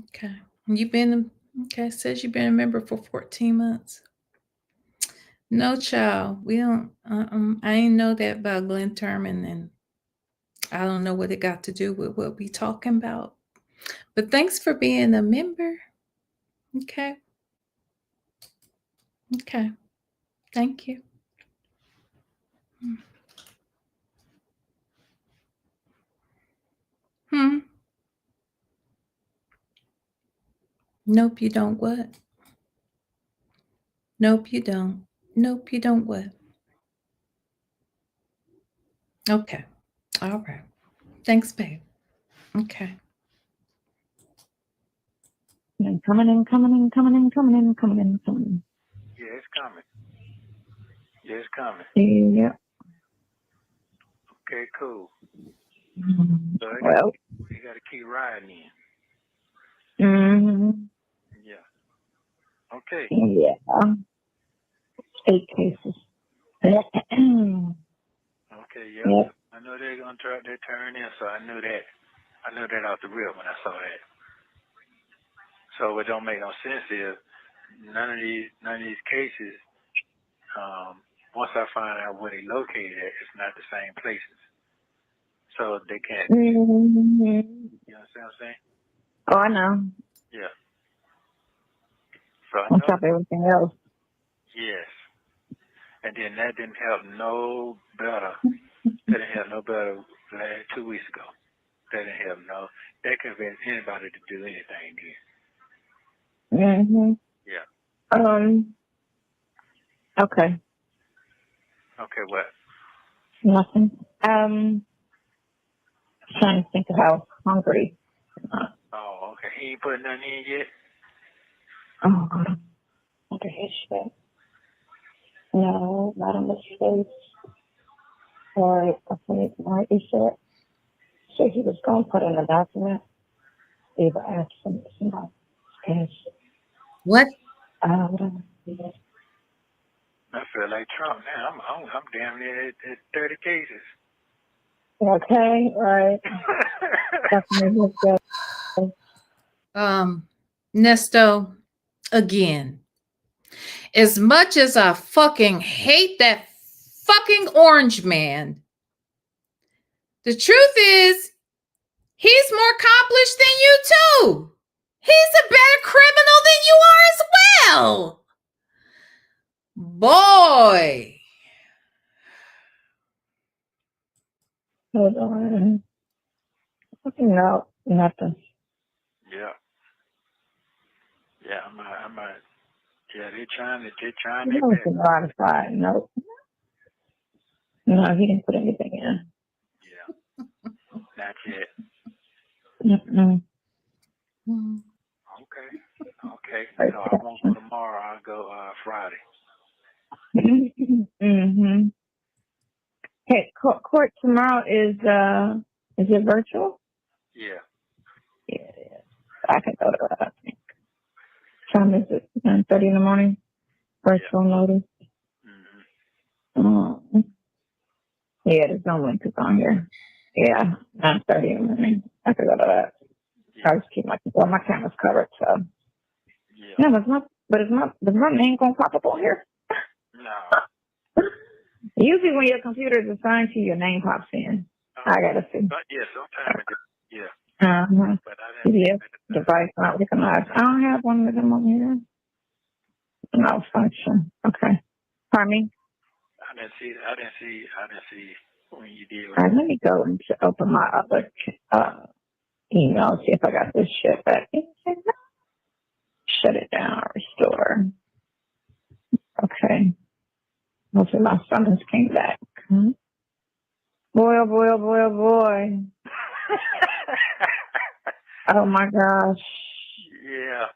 Okay. Says you've been a member for 14 months. No, child. We don't I ain't know that about Glenn Turman, and I don't know what it got to do with what we talking about. But thanks for being a member. Okay. Okay. Thank you. Nope, you don't what? Nope, you don't. Nope, you don't what? Okay. All right. Thanks, babe. Okay. And coming in. Yeah, it's coming. Yeah, it's coming. Yeah. Okay, cool. So Well. you gotta keep riding in. Yeah. Okay. Yeah. 8 cases. Okay, yeah. Yep. I know they're gonna try to turn in, so I knew that. I knew that out the rip when I saw that. So what don't make no sense is none of these cases, once I find out where they located at, it's not the same places. So they can't. You understand what I'm saying? Oh, I know. Yeah. So I On know. top of everything else. Yes. And then that didn't help no better. That didn't help no better 2 weeks ago. That didn't help no. That convinced anybody to do anything then. Yeah. Okay. Okay, what? Nothing. Trying to think of how hungry. Oh, okay. He ain't put nothing in yet? Oh, God. Under his face. No, not on his face. Or I think Marty said he was going to put in a document. They were asking somebody. What? I feel like Trump now. I'm damn near at 30 cases. Okay, right. Definitely. Nesto, again, as much as I fucking hate that fucking orange man, the truth is he's more accomplished than you too. He's a better criminal than you are as well. Boy. Hold on. No, nothing. Yeah. Yeah, I might. Yeah, they're trying their No, it's best. modified. Nope. No, he didn't put anything in. Yeah, not yet. Mm-mm. Okay. Right. So I won't go tomorrow. I'll go Friday. Mm-hmm. Hey, court tomorrow is it virtual? Yeah. Yeah, it is. I can go to that, I think. Time is it? 9:30 in the morning? Virtual notice. Mm-hmm. Yeah, there's no link is on here. Yeah, 9:30 in the morning. I could go to that. Yeah. I just keep my camera's covered, so. Yeah. No, does my name gonna pop up on here? No. Usually when your computer is assigned to you, your name pops in. I gotta see. But yeah, sometimes it. Yeah. Uh-huh. But I didn't. PDF device not recognized. I don't have one of them on here. No function. Okay. Pardon me? I didn't see when you did. All right, let me go and open my other email, see if I got this shit back. Shut it down, restore. Okay. Hopefully my summons came back. Boy, oh boy, oh boy, oh boy. Oh my gosh. Yeah.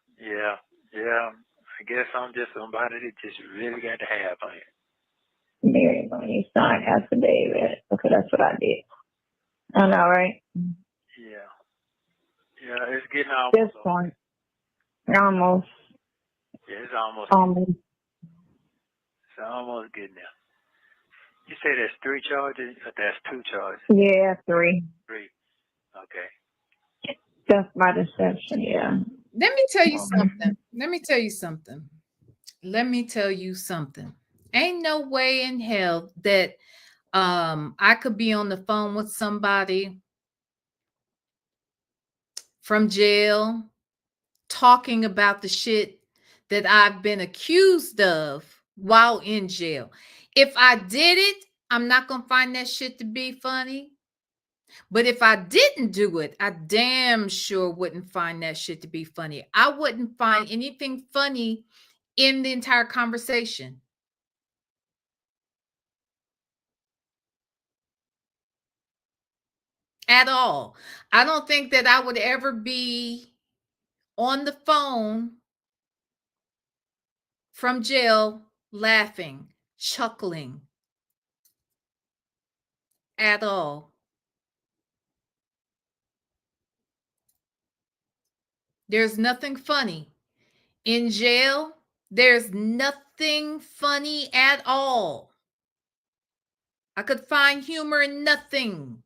I guess I'm just somebody that just really got to have on it. Mary, when you sign affidavit. Okay, that's what I did. I know, right? Yeah, it's getting almost. This one. Almost. Yeah, it's almost. It's almost getting there. You say there's 3 charges, or there's 2 charges? Yeah, 3. 3. Okay. Just by deception, yeah. Let me tell you something. Ain't no way in hell that I could be on the phone with somebody from jail talking about the shit that I've been accused of while in jail. If I did it, I'm not going to find that shit to be funny. But if I didn't do it, I damn sure wouldn't find that shit to be funny. I wouldn't find anything funny in the entire conversation. At all. I don't think that I would ever be on the phone from jail laughing, chuckling at all. There's nothing funny. In jail, there's nothing funny at all. I could find humor in nothing.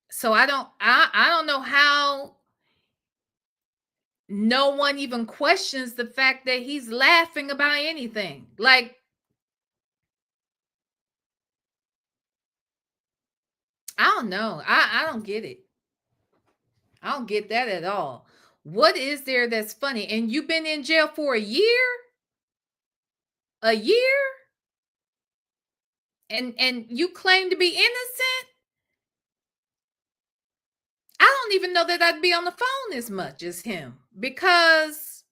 So I don't know how no one even questions the fact that he's laughing about anything. Like, I don't know. I don't get it. I don't get that at all. What is there that's funny? And you've been in jail for a year? A year? And you claim to be innocent? I don't even know that I'd be on the phone as much as him, because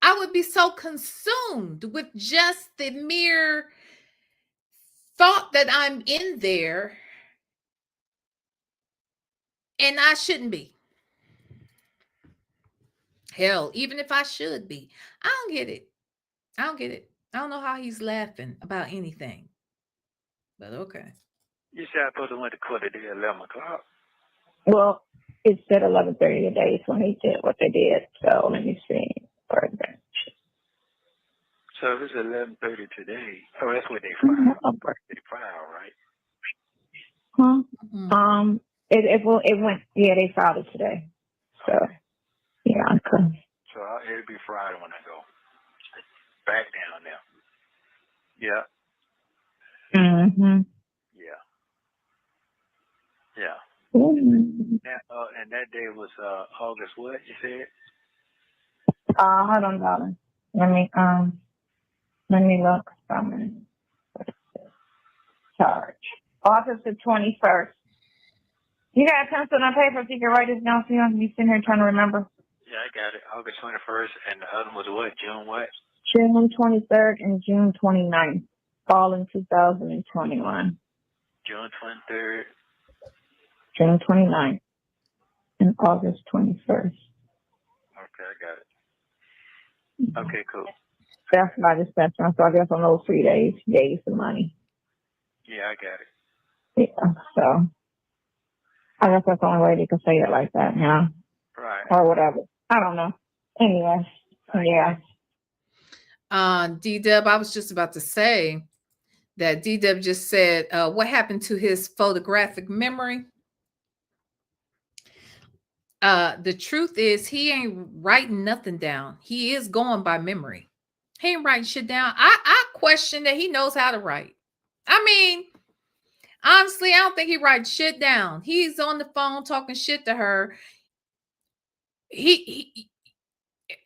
I would be so consumed with just the mere thought that I'm in there and I shouldn't be. Hell, even if I should be, I don't get it. I don't know how he's laughing about anything. But okay. You said I supposed to went to court at 11 o'clock. Well, it said 11:30 today when they did what they did. So let me see. So if it's 11:30 today, that's what they filed. They filed, right? Huh? Mm-hmm. It went. Yeah, they filed it today. So Okay. yeah, I could. So it'll be Friday when I go back down there. Yeah. Mhm. Yeah. Mm-hmm. And that day was August what you said? Hold on, darling. Let me look. Charge. August the 21st. You got a pencil and paper so you can write this down so you don't be sitting here trying to remember. Yeah, I got it. August 21st, and the other one was what? June what? June 23rd and June 29th. Fall in 2021. June 23rd. June 29th and August 21st. Okay, I got it. Okay, cool. That's my dispensary. So I guess on those 3 days, he gave you some money. Yeah, I got it. Yeah, so I guess that's the only way they can say it like that, Right. or whatever. I don't know. Anyway, yeah. D-Dub, I was just about to say that D-Dub just said, what happened to his photographic memory? The truth is he ain't writing nothing down. He is going by memory. He ain't writing shit down. I question that he knows how to write. I mean, honestly, I don't think he writes shit down. He's on the phone talking shit to her.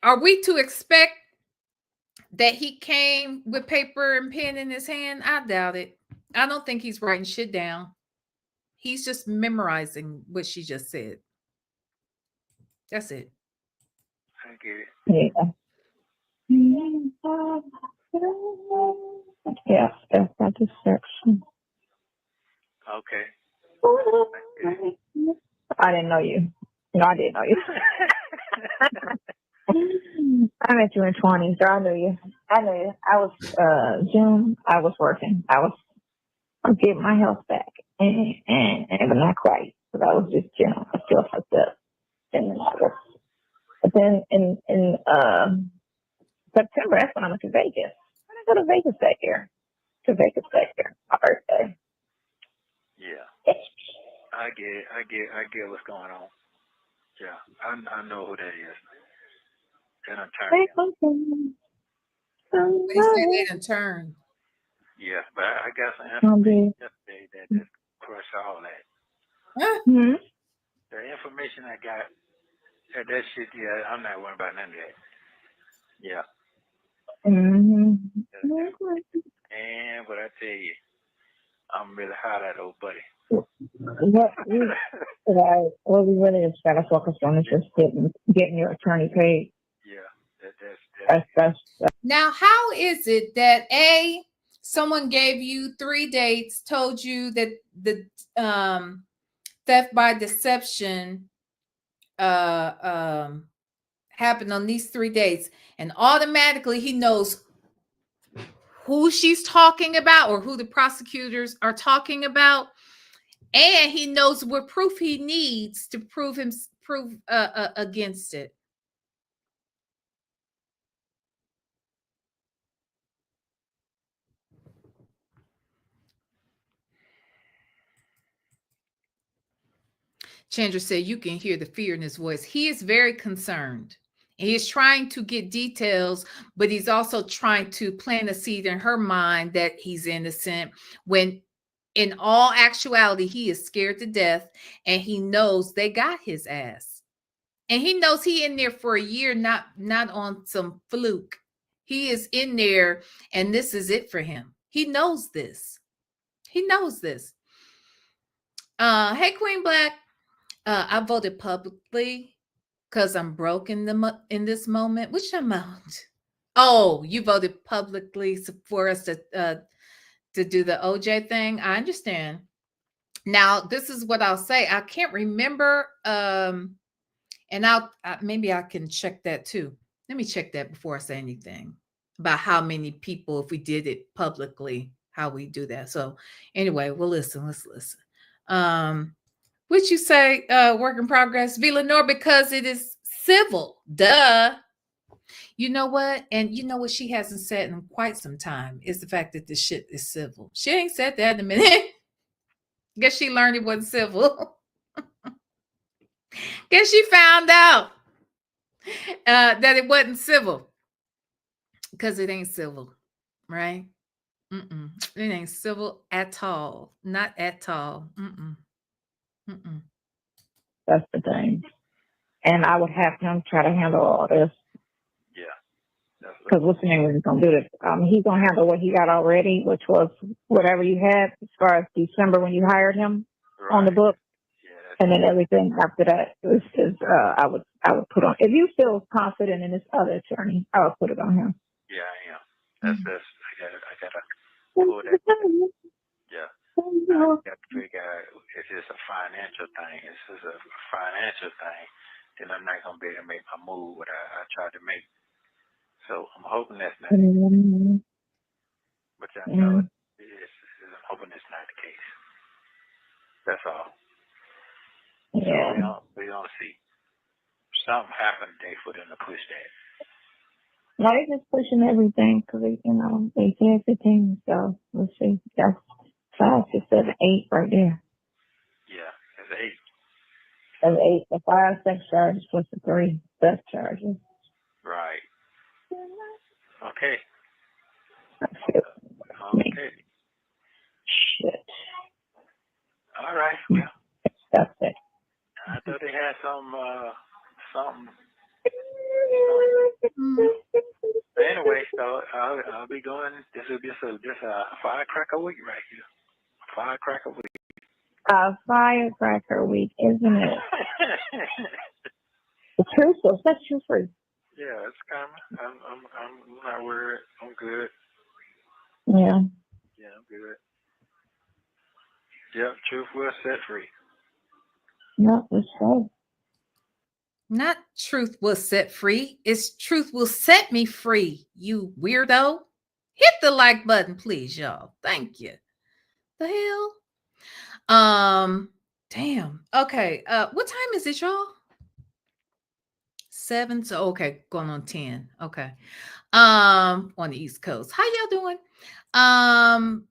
Are we to expect that he came with paper and pen in his hand? I doubt it. I don't think he's writing shit down. He's just memorizing what she just said. That's it. I get it. Yeah, that's that deception. Okay. I didn't know you. No, I didn't know you. I met you in 20, so I knew you. I was June. I was working. I was getting my health back, and but not quite. So that was just June. I still fucked up. And then August. But then in September, that's when I went to Vegas. I didn't go to Vegas that year. My birthday. Yeah. I get what's going on. Yeah, I know who that is. And I'm turning. They say they done turned. Yeah, but I got some information yesterday that just crushed all that. Mm-hmm. The information I got, that shit, yeah, I'm not worried about none of that. Yeah. Mm-hmm. And what I tell you, I'm really hot at old buddy. What we really just gotta focus on is just getting your attorney paid. Yeah, that's Now, how is it that someone gave you 3 dates, told you that the theft by deception happened on these 3 dates, and automatically he knows who she's talking about or who the prosecutors are talking about, and he knows what proof he needs to prove against it? Chandra said you can hear the fear in his voice. He is very concerned. He is trying to get details, but he's also trying to plant a seed in her mind that he's innocent, when in all actuality, he is scared to death, and he knows they got his ass. And he knows he in there for a year, not on some fluke. He is in there, and this is it for him. He knows this. He knows this. Hey, Queen Black. I voted publicly because I'm broke in this moment. Which amount? Oh, you voted publicly for us to do the OJ thing. I understand. Now, this is what I'll say. I can't remember, and maybe I can check that too. Let me check that before I say anything about how many people, if we did it publicly, how we do that. So anyway, let's listen. Would you say work in progress, VLenore, because it is civil? Duh. You know what? And you know what she hasn't said in quite some time is the fact that this shit is civil. She ain't said that in a minute. Guess she learned it wasn't civil. Guess she found out that it wasn't civil, because it ain't civil, right? It ain't civil at all. Not at all. That's the thing. And I would have him try to handle all this. Yeah, that's Because what's the name was going to do this? He's going to handle what he got already, which was whatever you had as far as December when you hired him on the book. Yeah, and then everything after that is I would put on. If you feel confident in this other attorney, I would put it on him. Yeah, I am. That's I gotta pull that. Yeah. I got to figure out if it's a financial thing. If it's a financial thing, then I'm not gonna be able to make my move what I tried to make. So I'm hoping that's not. But I know I'm hoping it's not the case. That's all. Yeah. So we don't see. Something happened today for them to push that. No, they're just pushing everything because they said 15. So let's see. That's 5, 6, 7, 8 right there. Yeah, that's 8. That's 8. The 5 sex charges plus the 3 theft charges. Right. Okay. That's it. Okay. Shit. All right. Well, that's it. I thought they had something. Anyway, so I'll be going. This will be just a firecracker week right here. Firecracker week. Firecracker week, isn't it? The truth will set you free. Yeah, it's coming. I'm not worried. I'm good. Yeah. Yeah, I'm good. Yep, truth will set free. No, it's so. Not truth will set free. It's truth will set me free, you weirdo. Hit the like button, please, y'all. Thank you. The hell? Damn. Okay. What time is it, y'all? 7. So okay, going on 10. Okay. On the East Coast. How y'all doing?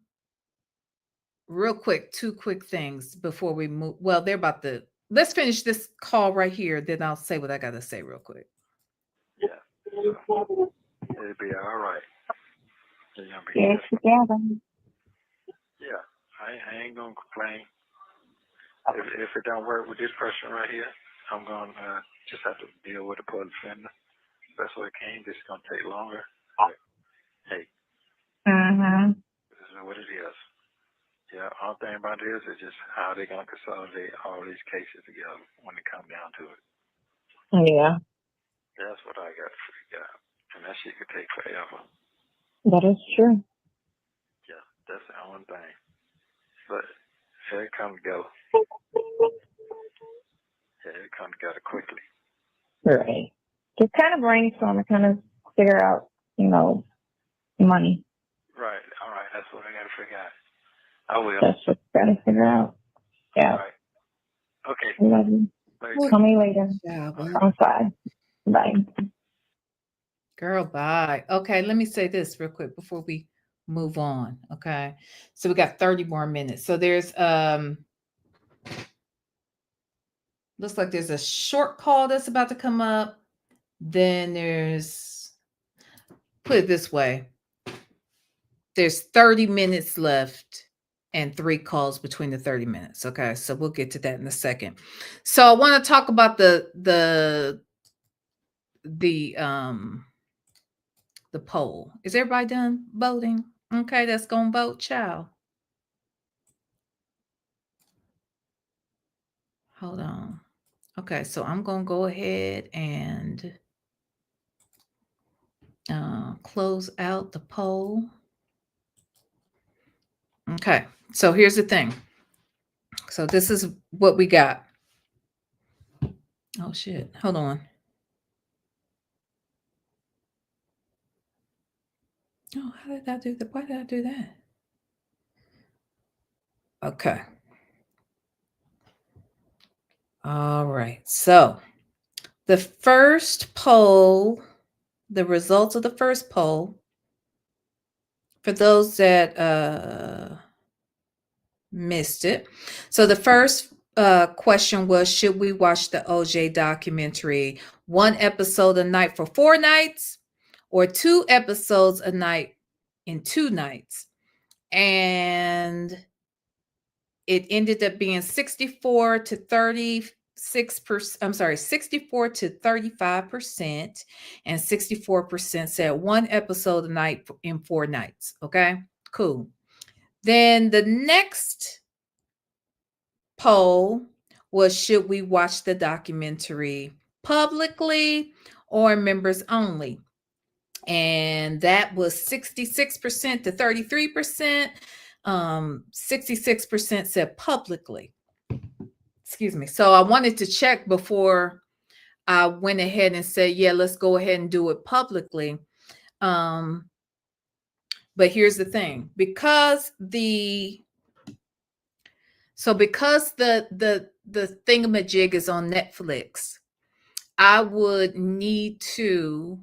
Real quick, 2 quick things before we move. Well, they're about to. Let's finish this call right here. Then I'll say what I gotta say real quick. Yeah. So, it'll be all right. Yes, together. Yeah. I ain't gonna complain. If it don't work with this person right here, I'm gonna just have to deal with the public defender. That's what it came. This is gonna take longer. But, hey. This is what it is. Yeah, all thing about it is just how they're going to consolidate all these cases together when it comes down to it. Yeah. That's what I got to figure out. And that shit could take forever. That is true. Yeah, that's the only thing. But it come together. Yeah, it come together quickly. Right. Just kind of brainstorm and kind of figure out, money. Right. All right. That's what I got to figure out. I will. That's what you got to figure out. Yeah. All right. Okay. Love you. Later. Call me later. Yeah, I'm fine. Bye. Girl, bye. Okay, let me say this real quick before we move on. Okay. So we got 30 more minutes. So there's looks like there's a short call that's about to come up. Then there's, put it this way, there's 30 minutes left and 3 calls between the 30 minutes. Okay, so we'll get to that in a second. So I want to talk about the poll. Is everybody done voting? Okay, that's gonna vote, child. Hold on. Okay, so I'm gonna go ahead and close out the poll. Okay, so here's the thing. So this is what we got. Oh shit, hold on. Oh, how did I do that? Why did I do that? Okay. All right, so the first poll, the results of the first poll, for those that missed it. So the first question was, should we watch the OJ documentary 1 episode a night for 4 nights or 2 episodes a night in 2 nights? And it ended up being 64 to 30 64 to 35%, and 64% said one episode a night in 4 nights. Okay, cool. Then the next poll was, should we watch the documentary publicly or members only? And that was 66% to 33%. 66% said publicly. Excuse me. So I wanted to check before I went ahead and said, yeah, let's go ahead and do it publicly. But here's the thing, because the thingamajig is on Netflix, I would need to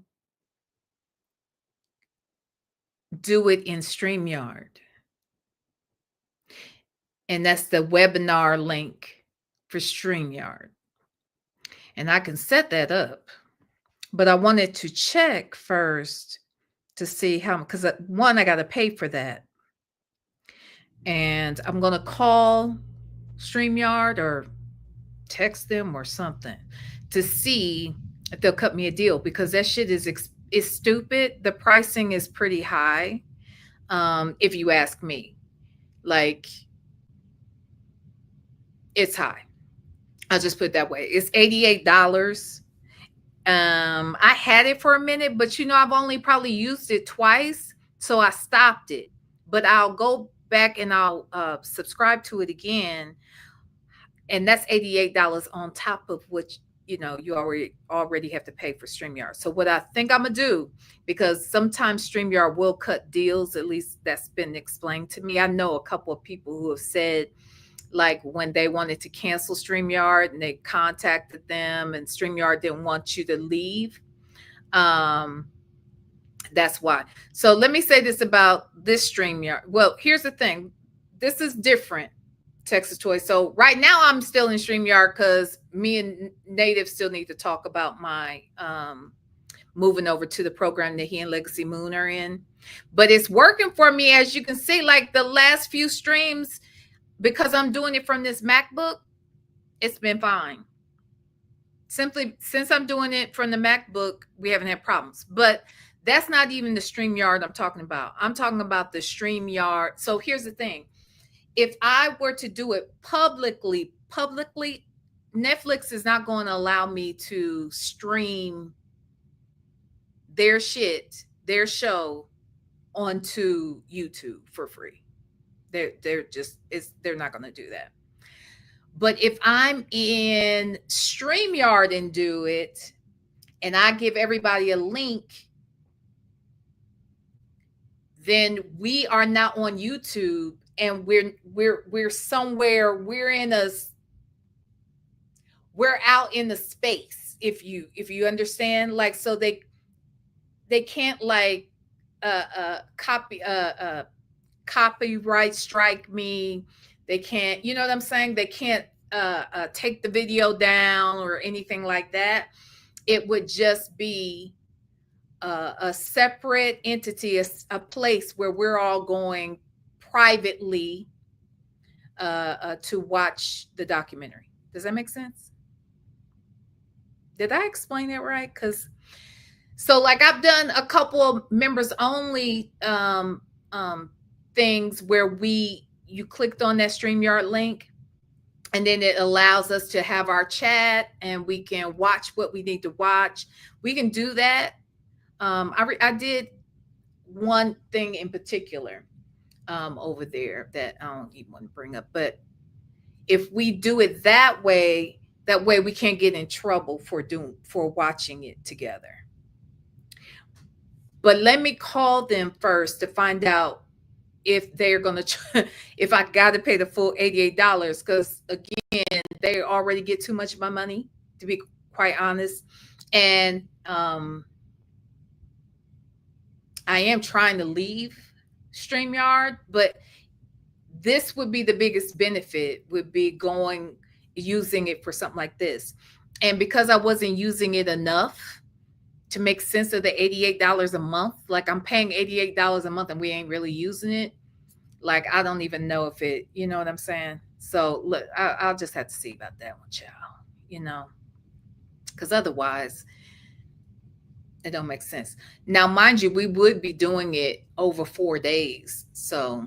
do it in StreamYard. And that's the webinar link for StreamYard. And I can set that up. But I wanted to check first to see how, because one, I got to pay for that. And I'm going to call StreamYard or text them or something to see if they'll cut me a deal, because that shit is stupid. The pricing is pretty high. If you ask me, like, it's high. I'll just put it that way. It's $88. I had it for a minute, but I've only probably used it twice, so I stopped it. But I'll go back and I'll subscribe to it again, and that's $88 on top of which you already have to pay for StreamYard. So what I think I'm gonna do, because sometimes StreamYard will cut deals, at least that's been explained to me. I know a couple of people who have said, like, when they wanted to cancel StreamYard and they contacted them and StreamYard didn't want you to leave. That's why. So let me say this about this StreamYard. Well, here's the thing. This is different, Texas Toy. So right now I'm still in StreamYard because me and Native still need to talk about my moving over to the program that he and Legacy Moon are in. But it's working for me, as you can see, like the last few streams, because I'm doing it from this MacBook, it's been fine. Simply, since I'm doing it from the MacBook, we haven't had problems. But that's not even the StreamYard I'm talking about. I'm talking about the StreamYard. So here's the thing. If I were to do it publicly, Netflix is not going to allow me to stream their show onto YouTube for free. They're not going to do that. But if I'm in StreamYard and do it, and I give everybody a link, then we are not on YouTube, and we're somewhere, we're out in the space, if you understand. Like, so they can't like copyright strike me. They can't, you know what I'm saying? They can't take the video down or anything like that. It would just be a separate entity, a place where we're all going privately to watch the documentary. Does that make sense? Did I explain that right? Because so, like, I've done a couple of members only things where you clicked on that StreamYard link, and then it allows us to have our chat and we can watch what we need to watch. We can do that. I did one thing in particular over there that I don't even want to bring up, but if we do it that way we can't get in trouble for watching it together. But let me call them first to find out if they're going to, if I got to pay the full $88, because again, they already get too much of my money, to be quite honest. And I am trying to leave StreamYard, but this would be the biggest benefit, would be using it for something like this. And because I wasn't using it enough to make sense of the $88 a month, like I'm paying $88 a month and we ain't really using it. Like, I don't even know if it, you know what I'm saying? So look, I'll just have to see about that one, child. because otherwise it don't make sense. Now, mind you, we would be doing it over 4 days. So,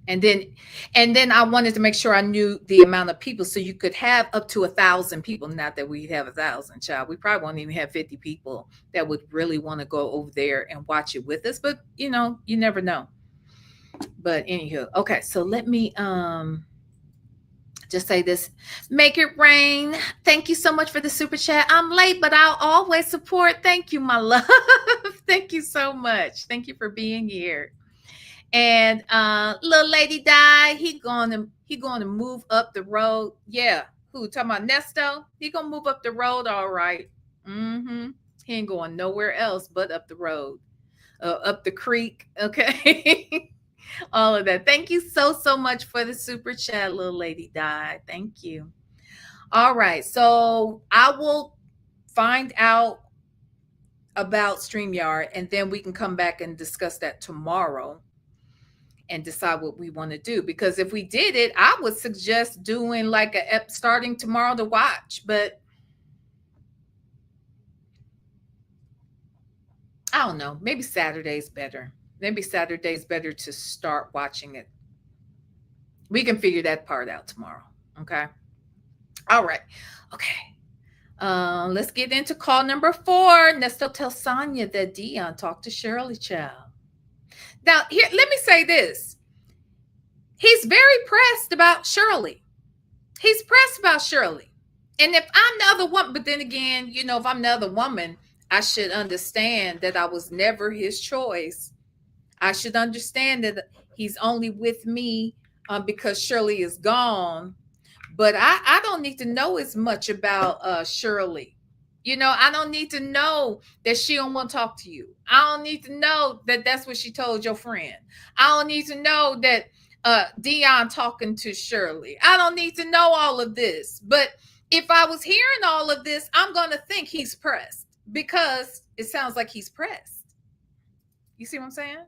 and then I wanted to make sure I knew the amount of people, so you could have up to 1,000 people. Not that we'd have 1,000, child. We probably won't even have 50 people that would really want to go over there and watch it with us. But you never know. But anywho, okay. So let me just say this. Make it rain. Thank you so much for the super chat. I'm late, but I'll always support. Thank you, my love. Thank you so much. Thank you for being here. And little lady died. He going to move up the road. Yeah. Who talking about Nesto? He gonna move up the road, all right. He ain't going nowhere else but up the road, up the creek. Okay. All of that. Thank you so much for the super chat. Little lady died. Thank you. All right. So I will find out about StreamYard, and then we can come back and discuss that tomorrow and decide what we want to do. Because if we did it, I would suggest doing like starting tomorrow to watch, but I don't know. Maybe Saturday's better. Maybe Saturday's better to start watching it. We can figure that part out tomorrow. Okay. All right. Okay. Let's get into call number 4. Nesto tells Sonya that Dion talked to Shirley Child. Now, here, let me say this. He's very pressed about Shirley. He's pressed about Shirley. And if I'm the other woman, but then again, if I'm the other woman, I should understand that I was never his choice. I should understand that he's only with me because Shirley is gone. But I don't need to know as much about Shirley. I don't need to know that she don't want to talk to you. I don't need to know that that's what she told your friend. I don't need to know that Dion talking to Shirley. I don't need to know all of this. But if I was hearing all of this, I'm going to think he's pressed because it sounds like he's pressed. You see what I'm saying?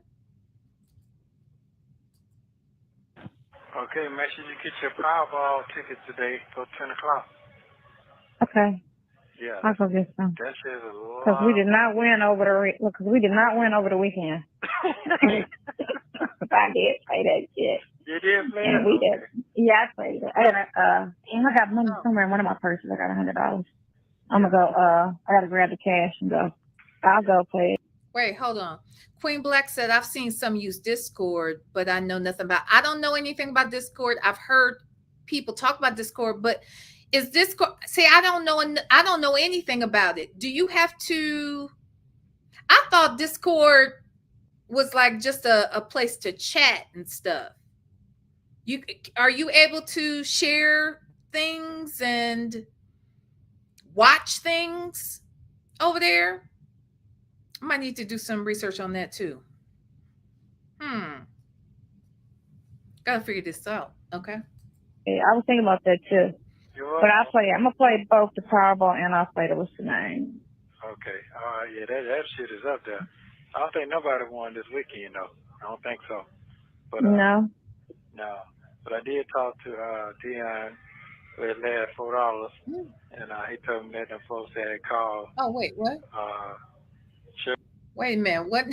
Okay, make sure you get your Powerball tickets today for 10 o'clock. Okay. Yeah. I'll go get some. That shit is a lot. Because we did not win over the weekend. I did play that shit. You did play and it? We did. Yeah, I played it. And I got money somewhere in one of my purses. I got $100. I'm gonna go. I gotta grab the cash and go. I'll go play it. Wait, hold on. Queen Black said, I've seen some use Discord, but I know nothing about. I don't know anything about Discord. I've heard people talk about Discord, but is Discord? See, I don't know anything about it. Do you have to? I thought Discord was like just a place to chat and stuff. Are you able to share things and watch things over there? I might need to do some research on that too. Gotta figure this out. Okay. Yeah, I was thinking about that too. But I'm gonna play both the Powerball and I'll play the what's the name. Okay. All right. Yeah, that shit is up there. I don't think nobody won this weekend though. I don't think so. But no. But I did talk to Dion with last $4, and he told me that the folks had called. Oh wait, what? Sure. Wait a minute, what?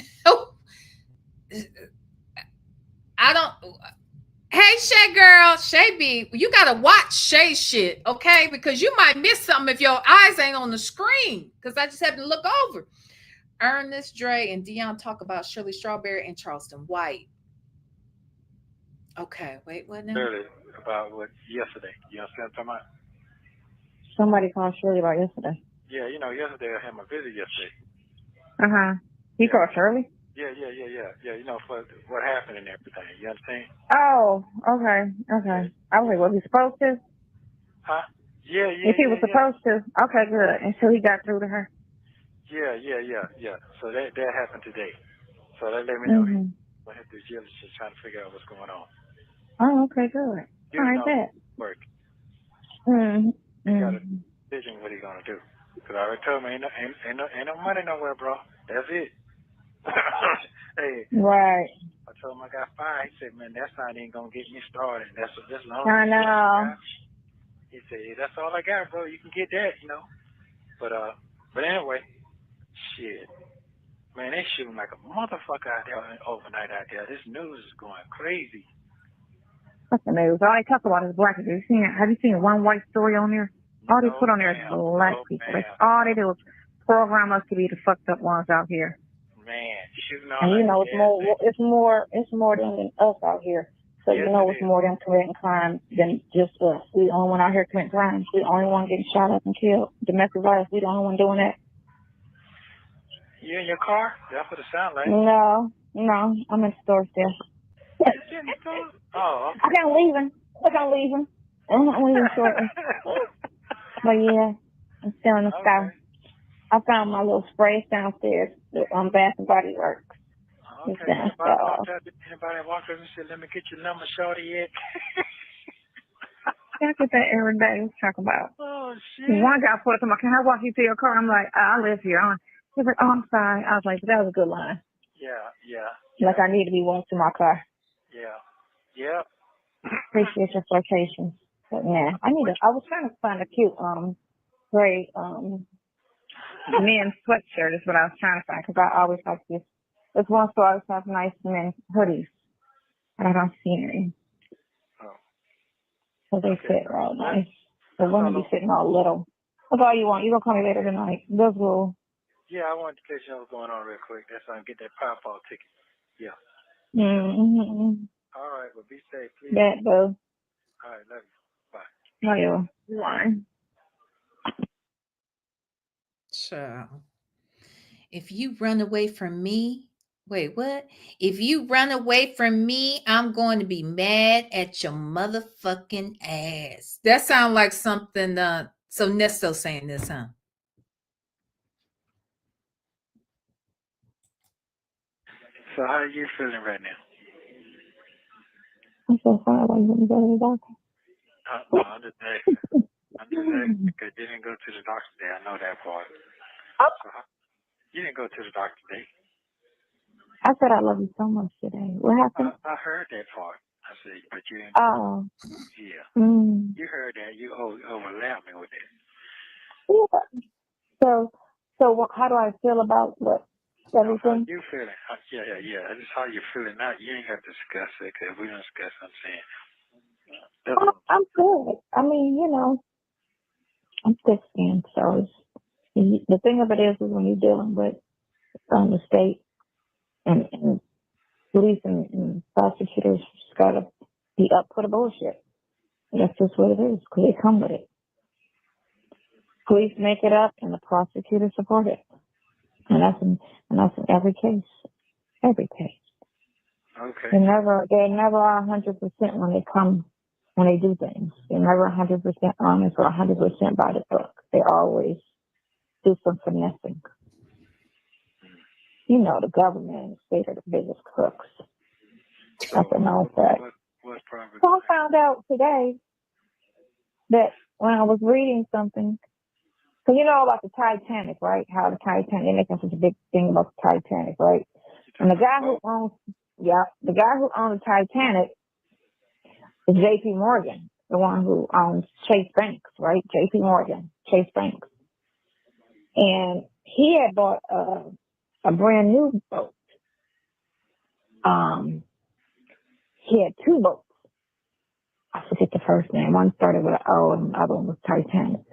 I don't. Hey, Shay girl, Shay B, you gotta watch Shay shit, okay? Because you might miss something if your eyes ain't on the screen. Because I just happened to look over. Ernest, Dre, and Dion talk about Shirley Strawberry and Charleston White. Okay, wait, what now? Shirley, about what yesterday. You understand what I'm talking about? Somebody called Shirley about yesterday. Yeah, yesterday I had my visit yesterday. He called Shirley? Yeah. For what happened and everything. You understand? Oh, okay. I was like, was he supposed to? Huh? Yeah. If he was supposed to. Okay, good. Until he got through to her. Yeah. So that happened today. So that let me know. I have to just trying to figure out what's going on. Oh, okay, good. All right, bet. Work. You got a decision what he's gonna do. Because I already told him ain't no money nowhere, bro. That's it. Hey. Right. I told him I got fired. He said, man, that's not even gonna get me started. That's the only I know. He said, that's all I got, bro. You can get that, you know. But anyway, shit. Man, they shooting like a motherfucker out there overnight out there. This news is going crazy. What's the news? All they talk about is black people. Have you seen one white story on there? All they put on there is black people. That's all they do is program us to be the fucked up ones out here. Man, shooting on. And you know, it's more than us out here. So yes, you know, it's more than committing crime than just us. We the only one out here committing crimes. We the only one getting shot up and killed. Domestic violence. We the only one doing that. You in your car? That's what it sounds like. No, I'm in the store still. Oh, okay. I'm leaving. I'm leaving shortly. But yeah, I'm still in the store. I found my little sprays downstairs on Bath and Body Works. Okay. Anybody walk up and say, "Let me get your number, shorty yet?" I get that every day. Let's talk about. Oh shit. One guy put up to my, "Can I walk you to your car?" I'm like, "I live here." He's like, "Oh, I'm sorry." I was like, "That was a good line." Yeah. Like I need to be walked to my car. Yeah. Appreciate your flirtation. But yeah, I was trying to find a cute gray men's sweatshirt is what I was trying to find because I always like this. This one store always has nice men's hoodies. And I don't see any. Oh. So they fit all nice. The women be sitting all little. That's all you want. You gonna call me later tonight. That's cool. Yeah, I wanted to catch you what's going on real quick. That's why I get that Powerball ticket. Yeah. Mm-hmm. All right, well, be safe, please. Yeah, boo. All right, love you. Bye. Love you. Bye. Child. If you run away from me, wait, what? If you run away from me, I'm going to be mad at your motherfucking ass. That sounds like something, so Nesto saying this, huh? So how are you feeling right now? I'm so sorry. Why you want to go to the doctor? No, I'm just asking because you didn't go to the doctor today. I know that part. So, you didn't go to the doctor today. I said I love you so much today. What happened? I heard that part. I said, but you didn't. Oh. Yeah. Mm. You heard that. You overlapped me with it. Yeah. So how do I feel about what? Everything? How you feeling? Yeah. That's how you feeling. Now, you ain't got to discuss it because we don't discuss what I'm saying. I'm good. I mean, you know, I'm thick-skinned, so the thing of it is when you're dealing with the state and police and prosecutors just got to be up for the bullshit. That's just what it is, because they come with it. Police make it up, and the prosecutors support it. And that's in every case. Every case. Okay. They're never 100% when they do things. They're never 100% honest or 100% by the book. They always do some finessing. You know, the government and the state are the biggest crooks. That's a known fact. So I found out today that when I was reading something, so you know about the Titanic, right? How the Titanic, they're making such a big thing about the Titanic, right? And the guy who owns the Titanic is J.P. Morgan, the one who owns Chase Banks, right? J.P. Morgan, Chase Banks. And he had bought a brand new boat. He had two boats. I forget the first name. One started with an O and the other one was Titanic.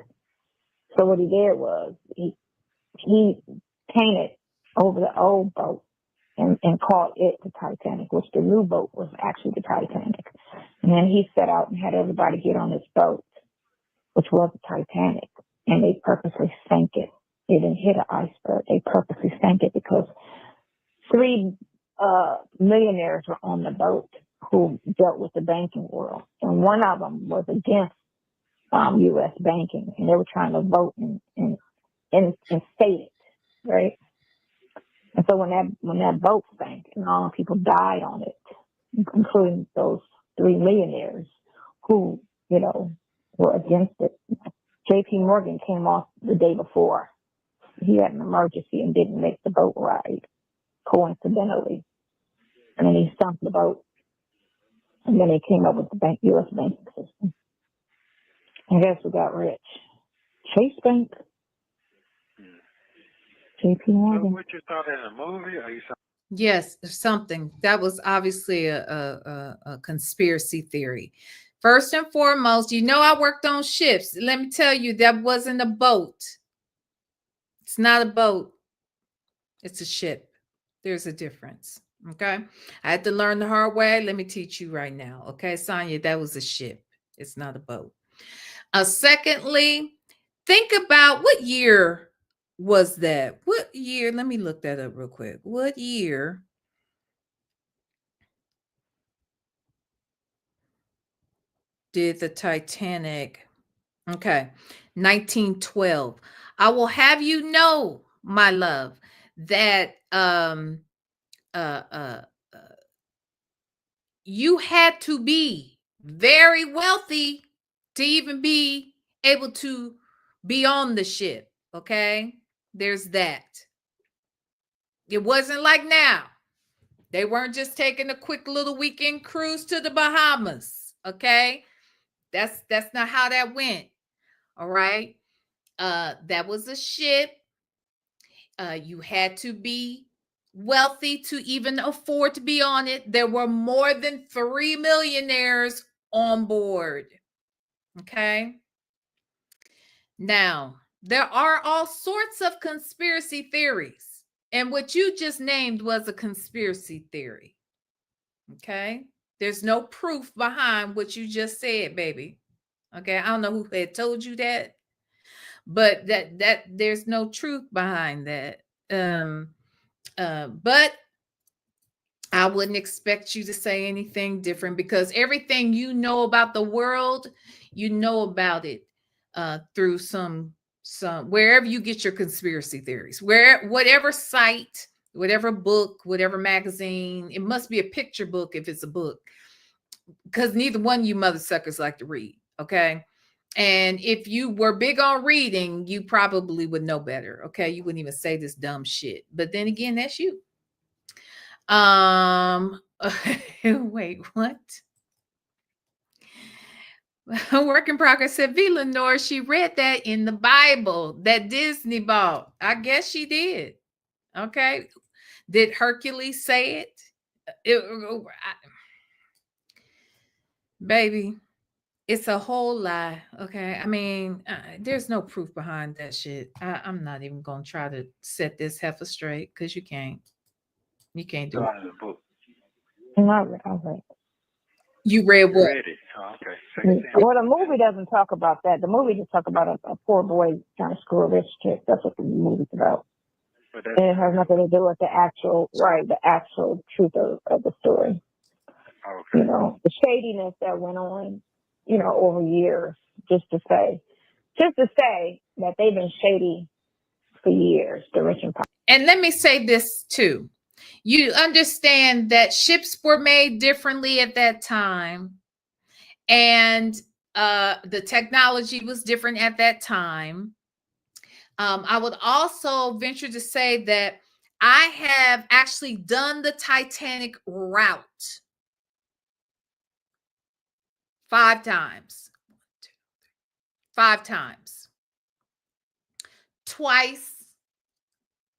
So what he did was he painted over the old boat and called it the Titanic, which the new boat was actually the Titanic. And then he set out and had everybody get on this boat, which was the Titanic, and they purposely sank it. They didn't hit an iceberg. They purposely sank it because 3 millionaires were on the boat who dealt with the banking world. And one of them was against U.S. banking, and they were trying to vote and state it, right? And so when that boat sank and all the people died on it, including those 3 millionaires who, you know, were against it, J.P. Morgan came off the day before. He had an emergency and didn't make the boat ride, coincidentally. And then he sunk the boat. And then they came up with the U.S. banking system. I guess we got rich. Chase Bank. JP So Morgan. what you thought in a movie, or you saw? Yes, something that was obviously a conspiracy theory. First and foremost, I worked on ships. Let me tell you, that wasn't a boat. It's not a boat. It's a ship. There's a difference. Okay. I had to learn the hard way. Let me teach you right now. Okay, Sonya, that was a ship. It's not a boat. Secondly, think about what year was that? What year? Let me look that up real quick. What year did the Titanic? Okay, 1912. I will have you know, my love, that you had to be very wealthy to even be able to be on the ship. Okay, there's that. It wasn't like now. They weren't just taking a quick little weekend cruise to the Bahamas. Okay, that's not how that went. All right. That was a ship. You had to be wealthy to even afford to be on it. There were more than 3 millionaires on board. Okay. Now, there are all sorts of conspiracy theories, and what you just named was a conspiracy theory. Okay. There's no proof behind what you just said, baby. Okay. I don't know who had told you that, but that there's no truth behind that. But I wouldn't expect you to say anything different, because everything you know about the world, you know about it through some wherever you get your conspiracy theories, whatever site, whatever book, whatever magazine. It must be a picture book if it's a book, because neither one of you mother suckers like to read. Okay. And if you were big on reading, you probably would know better. Okay. You wouldn't even say this dumb shit. But then again, that's you. Wait, what? Work in progress said VLenore, she read that in the Bible that Disney bought. I guess she did. Okay. Did Hercules say it? Baby, it's a whole lie. Okay. I mean, there's no proof behind that shit. I'm not even going to try to set this heifer straight, because you can't. You can't do it. The book. Not really. You read what? Read it. Oh, okay. Well, the movie doesn't talk about that. The movie just talk about a poor boy trying to screw a rich chick. That's what the movie's about. And it has nothing to do with the actual truth of the story. Okay. The shadiness that went on, over years, just to say that they've been shady for years, the rich and powerful. And let me say this too. You understand that ships were made differently at that time, and the technology was different at that time. I would also venture to say that I have actually done the Titanic route 5 times. 5 times. Twice.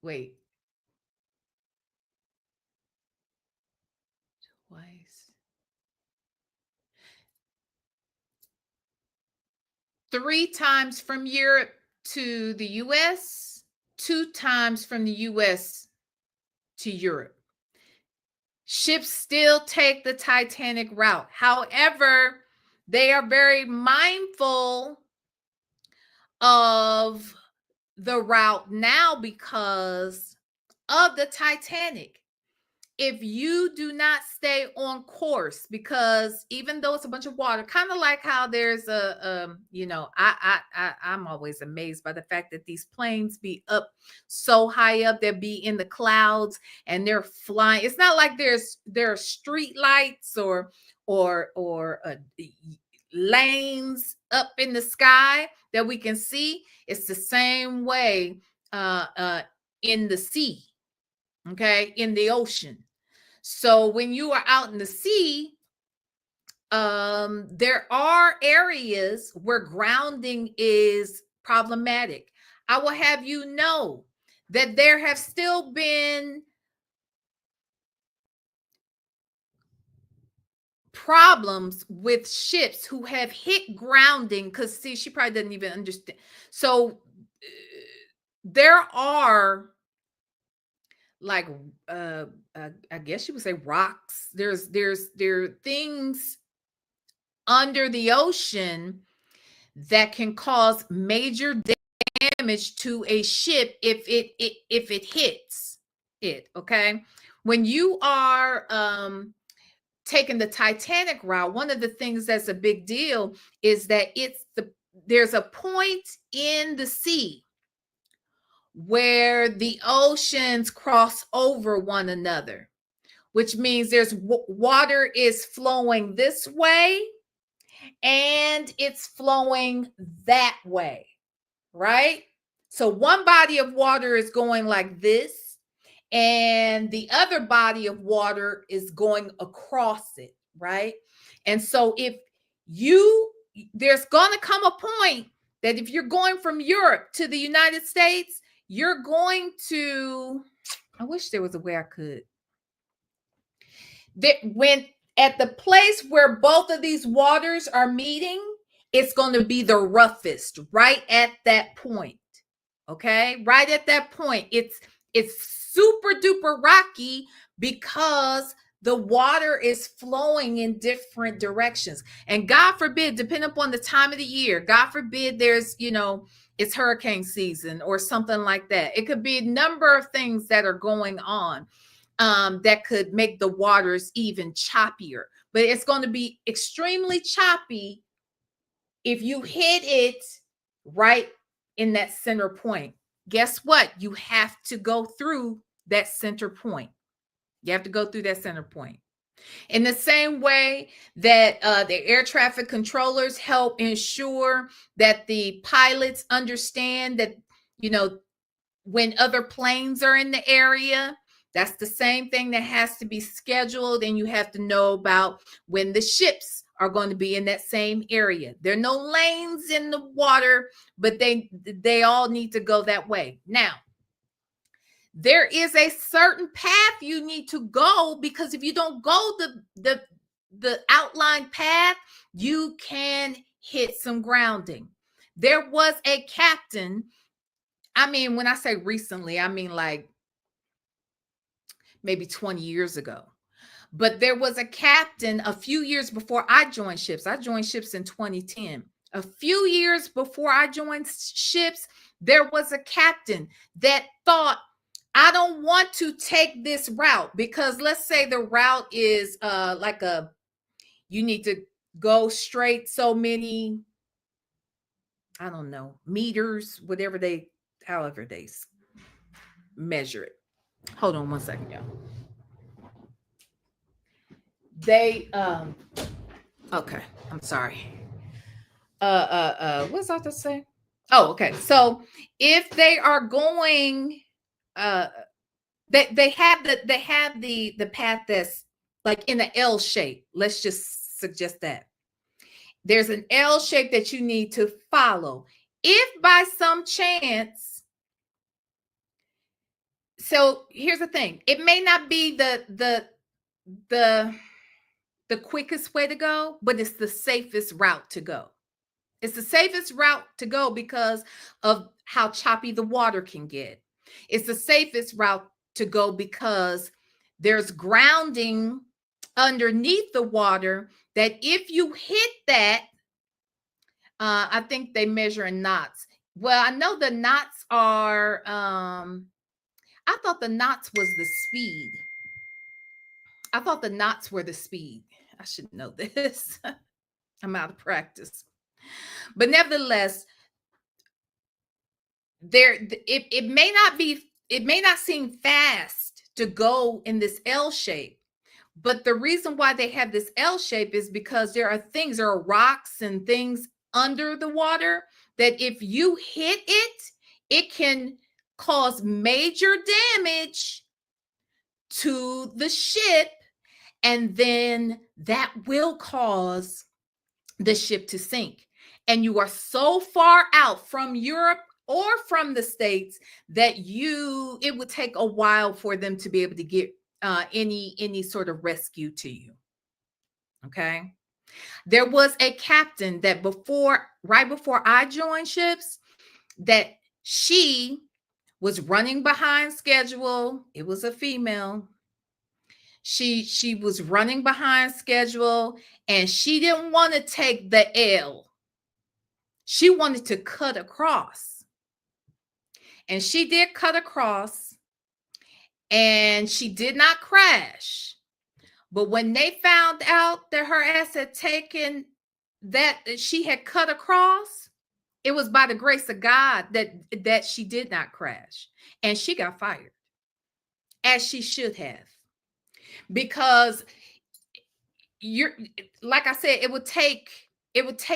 Wait. Twice. 3 times from Europe to the US, 2 times from the US to Europe. Ships still take the Titanic route. However, they are very mindful of the route now because of the Titanic. If you do not stay on course, because even though it's a bunch of water, kind of like how there's I'm always amazed by the fact that these planes be up so high up, they'll be in the clouds and they're flying. It's not like there are street lights or lanes up in the sky that we can see. It's the same way in the sea, okay, in the ocean. So when you are out in the sea, there are areas where grounding is problematic. I will have you know that there have still been problems with ships who have hit grounding, because see, she probably doesn't even understand. So there are like I guess you would say rocks. There are things under the ocean that can cause major damage to a ship if it hits it. Okay, when you are taking the Titanic route, one of the things that's a big deal is that there's a point in the sea where the oceans cross over one another, which means there's water is flowing this way and it's flowing that way, right? So one body of water is going like this, and the other body of water is going across it, right? And so there's going to come a point that if you're going from Europe to the United States, you're going to, I wish there was a way I could, that when at the place where both of these waters are meeting, it's going to be the roughest right at that point. Okay, right at that point, it's super duper rocky because the water is flowing in different directions. And God forbid, depending upon the time of the year, God forbid there's, it's hurricane season or something like that. It could be a number of things that are going on that could make the waters even choppier. But it's going to be extremely choppy if you hit it right in that center point. Guess what? You have to go through that center point. You have to go through that center point. In the same way that the air traffic controllers help ensure that the pilots understand that, when other planes are in the area, that's the same thing that has to be scheduled. And you have to know about when the ships are going to be in that same area. There are no lanes in the water, but they all need to go that way. Now, there is a certain path you need to go, because if you don't go the outlined path, you can hit some grounding. There was a captain. I mean, when I say recently, I mean like maybe 20 years ago. But there was a captain a few years before I joined ships. I joined ships in 2010. A few years before I joined ships, there was a captain that thought, I don't want to take this route, because let's say the route is you need to go straight so many, I don't know, meters, however they measure it. Hold on one second, y'all. Okay, I'm sorry. What's that to say? Oh, okay. So if they are going, they have the path that's like in an L shape. Let's just suggest that. There's an L shape that you need to follow. If by some chance, so here's the thing, it may not be the quickest way to go, but it's the safest route to go. It's the safest route to go because of how choppy the water can get. It's the safest route to go because there's grounding underneath the water that if you hit that, I think they measure in knots. Well, I know the knots are, I thought the knots was the speed. I thought the knots were the speed. I should know this. I'm out of practice. But nevertheless, it may not seem fast to go in this L shape. But the reason why they have this L shape is because there are rocks and things under the water that if you hit it, it can cause major damage to the ship And then that will cause the ship to sink. And you are so far out from Europe or from the States that it would take a while for them to be able to get any sort of rescue to you. Okay. There was a captain that right before I joined ships, that she was running behind schedule. It was a female. She was running behind schedule, and she didn't want to take the L. She wanted to cut across. And she did cut across, and she did not crash. But when they found out that her ass had taken that she had cut across, it was by the grace of God that she did not crash. And she got fired, as she should have. Because like I said, it would take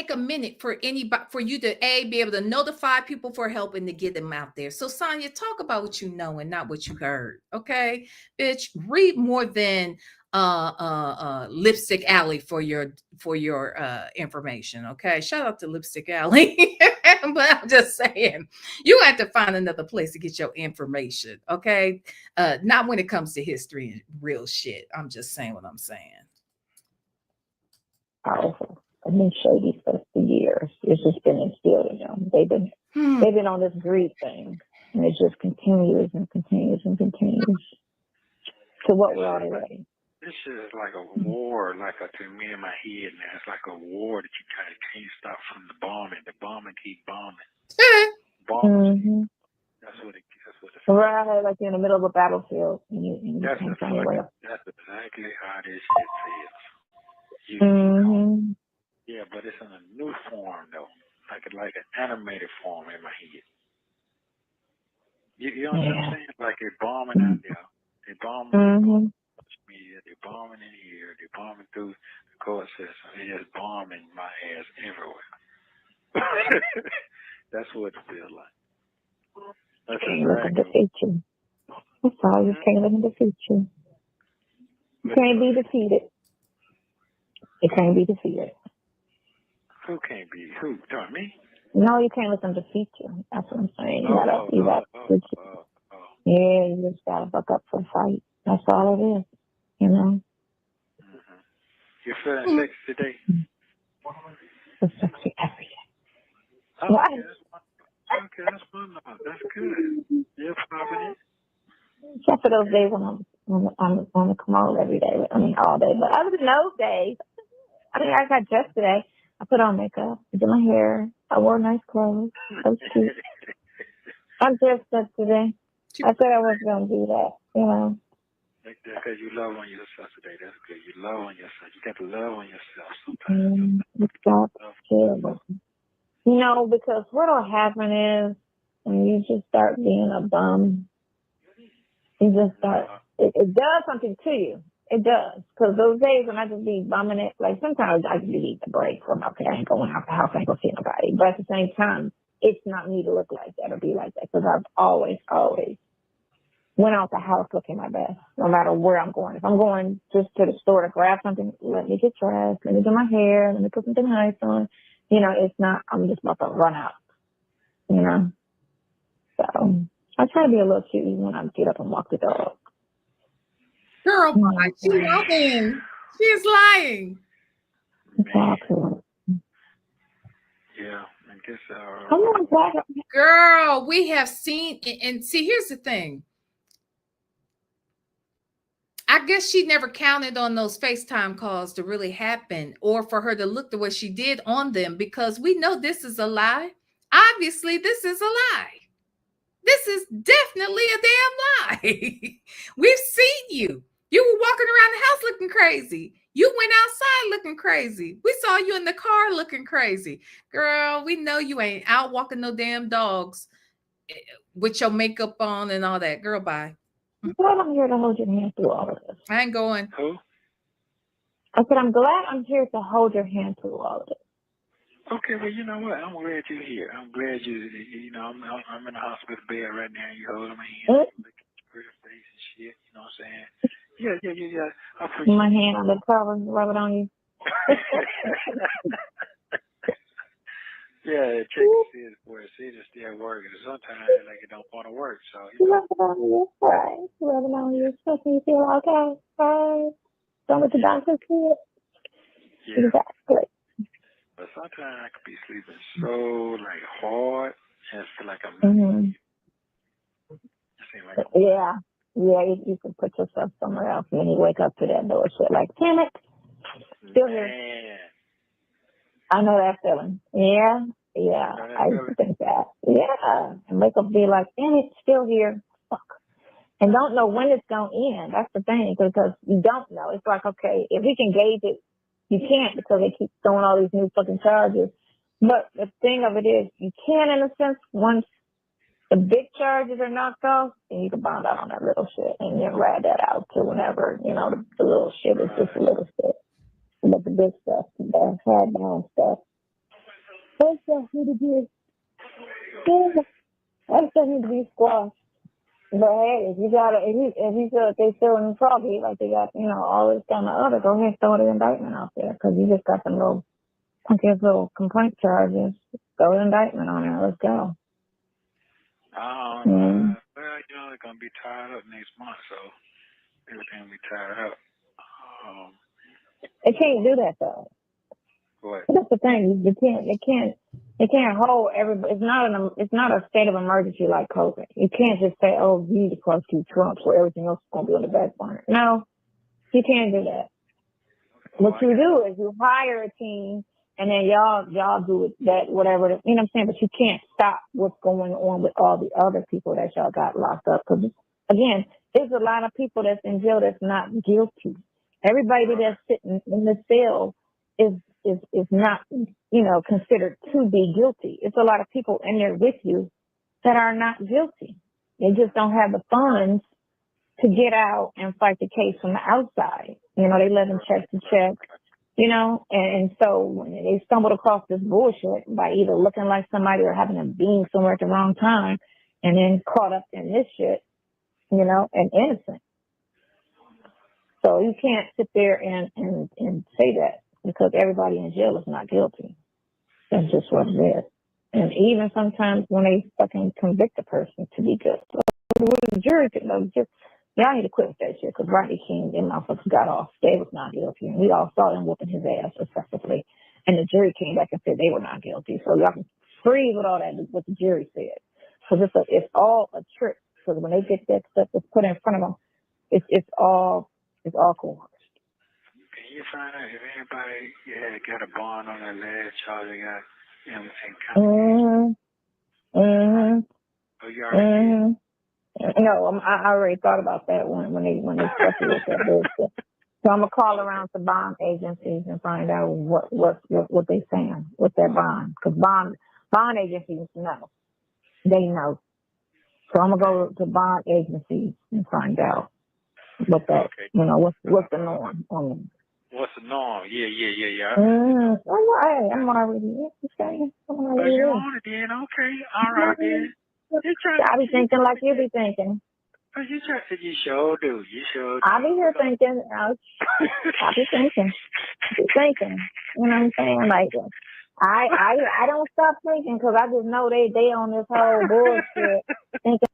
a minute for you to be able to notify people for help and to get them out there. So Sonya, talk about what you know and not what you heard. Okay, bitch, read more than Lipstick Alley for your information. Okay, shout out to Lipstick Alley. But I'm just saying, you have to find another place to get your information. Okay, not when it comes to history and real shit. I'm just saying what I'm saying. Powerful. I've been shady for years. It's just been instilled in them. They've been on this greed thing, and it just continues and continues and continues. To what we're already ready. This is like a war, to me in my head now. It's like a war that you kind of can't stop from the bombing. The bombing keep bombing. Mm-hmm. That's what it feels. Right, like you're in the middle of a battlefield, and you can't find your way up. That's exactly how this shit feels. Yeah, but it's in a new form though, like an animated form in my head. You know what I'm saying? Like they're bombing out there. They're bombing media. They're bombing in here. They're bombing through the court system. They're just bombing my ass everywhere. That's what it feels like. That's defeat you. That's all. You can't let them defeat you. You can't be defeated. You can't be defeated. Who can't be? Who? Me? No, you can't let them defeat you. That's what I'm saying. Yeah, you just gotta buck up for the fight. That's all it is. You know. Mm-hmm. You're feeling sexy today? So sexy every day. Oh, okay, that's fun. That's good. You're popping it. Except for those days when I'm on the commode every day. I mean, all day. But other than those days, I got dressed today. I put on makeup. I did my hair. I wore nice clothes. I was cute. I'm dressed up today. I said I wasn't going to do that, you know. Because you love on yourself today. That's good. You love on yourself. You got to love on yourself sometimes. You know, because what will happen is when you just start being a bum, you just start, it does something to you. It does. Because those days when I just be bumming it, like sometimes I just need a break from, okay, I ain't going out the house, I ain't going to see nobody. But at the same time, it's not me to look like that or be like that. Because I've always went out the house looking my best, no matter where I'm going. If I'm going just to the store to grab something, let me get dressed, let me do my hair, let me put something nice on. You know, it's not, I'm just about to run out, you know. So I try to be a little cute even when I get up and walk the dog. Girl, she's lying. She is lying. Yeah, I guess girl, we have seen, and see, here's the thing. I guess she never counted on those FaceTime calls to really happen or for her to look the way she did on them, because we know this is a lie. Obviously, this is a lie. This is definitely a damn lie. We've seen you. You were walking around the house looking crazy. You went outside looking crazy. We saw you in the car looking crazy. Girl, we know you ain't out walking no damn dogs with your makeup on and all that. Girl, bye. Well, I'm here to hold your hand through all of this. I ain't going. Who? I said, I'm glad I'm here to hold your hand through all of this. Okay, well, you know what? I'm glad you're here. I'm glad you know, I'm in the hospital bed right now. You holding my hand, looking at your face and shit. You know what I'm saying? Yeah. I appreciate My hand on the cover, rub it on you. Yeah, check to see it for it. See it still working. Sometimes like it don't want to work. So Rub it on you. Right. Rub it on you. Supposed to feel okay. Right. Don't let the doctor see it. yeah. Exactly. But sometimes I could be sleeping so like hard and feel like I'm Mm-hmm. it seems like I'm Yeah. Yeah, you can put yourself somewhere else and then you wake up to that bullshit like, damn it. Still here. man. I know that feeling. Yeah. Yeah. I used to think that. Yeah. And wake up and be like, damn it, still here. Fuck. And don't know when it's going to end. That's the thing, because you don't know. It's like, okay, if we can gauge it, you can't, because they keep throwing all these new fucking charges. But the thing of it is, you can, in a sense, once the big charges are knocked off, and you can bond out on that little shit and then ride that out to whenever, the little shit is just a little shit. But the big stuff, the hard down stuff, that stuff need to be, that stuff need to be squashed. But hey, if you feel that they still in froggy, like they got, all this kind of other, go ahead and throw the indictment out there, because you just got them little punky little complaint charges. Throw the indictment on there. Let's go. Well, they're gonna be tied up next month, so everything will be tied up. They can't do that though. What? That's the thing. They can't hold everybody. It's not a state of emergency like COVID. You can't just say, oh, you need to prosecute Trump, so everything else is gonna be on the back burner. No, you can't do that. What you do is you hire a team, and then y'all do that, whatever, you know what I'm saying? But you can't stop what's going on with all the other people that y'all got locked up. Because, again, there's a lot of people that's in jail that's not guilty. Everybody that's sitting in the cell is not, considered to be guilty. It's a lot of people in there with you that are not guilty. They just don't have the funds to get out and fight the case from the outside. They live in check to check, and so when they stumbled across this bullshit by either looking like somebody or having a being somewhere at the wrong time and then caught up in this shit, and innocent. So you can't sit there and say that, because everybody in jail is not guilty. That's just what it is. And even sometimes when they fucking convict a person to be guilty, the jury could y'all need to quit with that shit, because Rodney King, them motherfuckers got off. They was not guilty. And we all saw them whooping his ass excessively. And the jury came back and said they were not guilty. So y'all can freeze with all that, what the jury said. Because it's all a trick. Because when they get that stuff that's put in front of them, it's all coerced. Can you find out if anybody got a bond on that last charge they got in Oh, you already did? No, I already thought about that when they fucking with that bullshit. So I'm gonna call around to bond agencies and find out what they saying with that bond, because bond agencies know, they know. So I'm gonna go to bond agencies and find out what that, what's the norm on them. What's the norm? Yeah. I'm already okay. You on it then? Okay, all right then. I be thinking like you be thinking. You sure do. I be here thinking. I be thinking. You know what I'm saying? Like, I don't stop thinking, because I just know they on this whole bullshit. Thinking.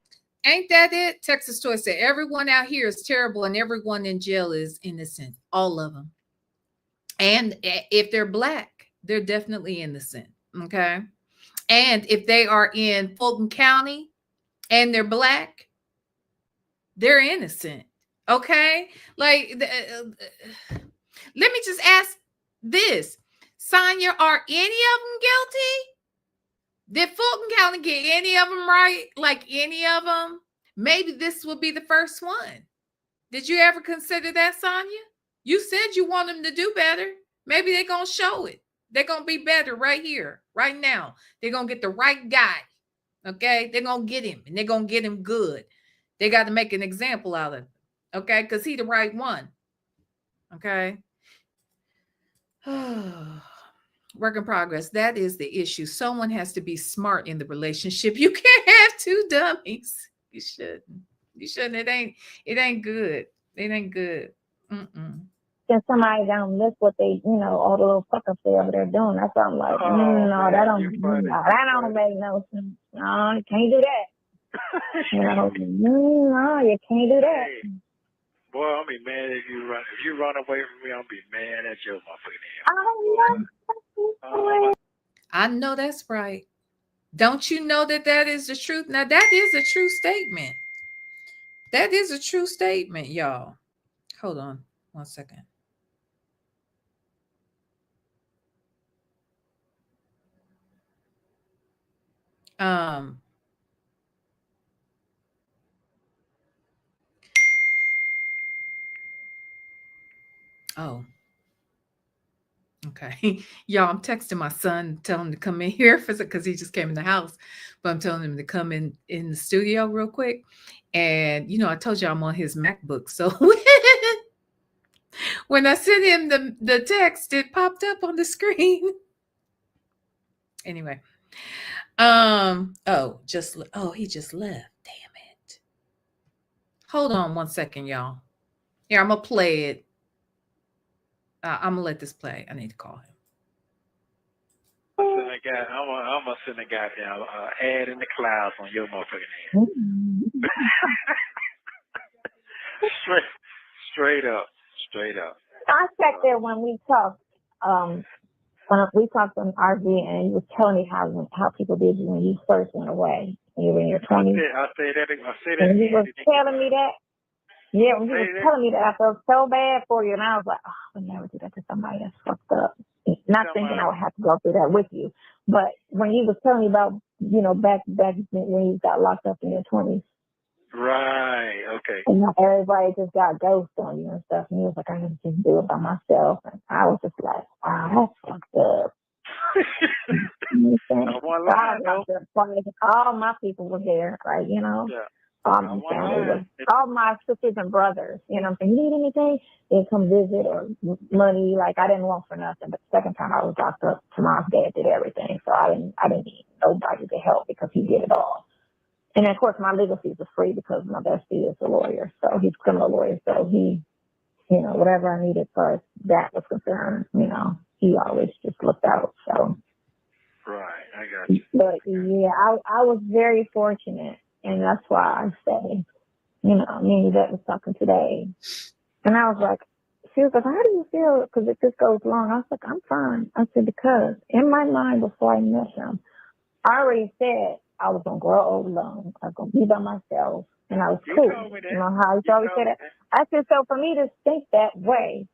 Ain't that it? Texas Toy said everyone out here is terrible and everyone in jail is innocent. All of them. And if they're Black, they're definitely innocent. Okay. And if they are in Fulton County and they're Black, they're innocent. Okay. Like, let me just ask this. Sonya, are any of them guilty? Did Fulton County get any of them right? Like any of them? Maybe this will be the first one. Did you ever consider that, Sonya? You said you want them to do better. Maybe they're going to show it. They're going to be better right here, right now. They're going to get the right guy. Okay? They're going to get him, and they're going to get him good. They got to make an example out of him. Okay? Because he's the right one. Okay? Work in progress. That is the issue. Someone has to be smart in the relationship. You can't have two dummies. You shouldn't. It ain't good. It ain't good. Mm-mm. Since somebody don't miss what they, all the little fuck ups they over there doing. That's why I'm like, Oh, no, man, that don't, you funny. that don't make no sense. No, you can't do that. No, you can't do that. Hey, boy, I'll be mad if you run away from me. I'll be mad at your motherfucking ass. I know that's right. Don't you know that is the truth? Now, that is a true statement. That is a true statement, y'all. Hold on 1 second. Oh, okay. Y'all, I'm texting my son, telling him to come in here because he just came in the house. But I'm telling him to come in the studio real quick. And, I told you I'm on his MacBook. So when I sent him the text, it popped up on the screen. Anyway. He just left. Damn it. Hold on 1 second, y'all. Here, I'm going to play it. I'm going to let this play. I need to call him. I'm gonna send a goddamn ad in the clouds on your motherfucking head. Straight up. I sat there when we talked. When we talked on RV, and you was telling me how people did you when you first went away. When you were in your 20s. I say that. And he was telling me that. Yeah, when he was telling me that, I felt so bad for you, and I was like, oh, I would never do that to somebody that's fucked up. Not thinking I would have to go through that with you, but when he was telling me about, back when you got locked up in your 20s. Right. Okay. And everybody just got ghosts on you and stuff, and he was like, I can just do it by myself, and I was just like, wow, that's fucked up. All my people were there, like, Yeah. all my family was, all my sisters and brothers, you need anything, they'd come visit, or money, like I didn't want for nothing. But the second time I was locked up, Tom's dad did everything, so I didn't need nobody to help because he did it all. And of course my legal fees are free because my bestie is a lawyer, so he's a criminal lawyer, so he, whatever I needed as far as that was concerned, he always just looked out. So right, I got you. But yeah, I was very fortunate. And that's why I say, me and Yvette was talking today. And I was like, she was like, how do you feel? Because if this goes long, I was like, I'm fine. I said, because in my mind before I met him, I already said I was going to grow old alone. I was going to be by myself. And I was cool. You know how you always say that? I said, so for me to think that way,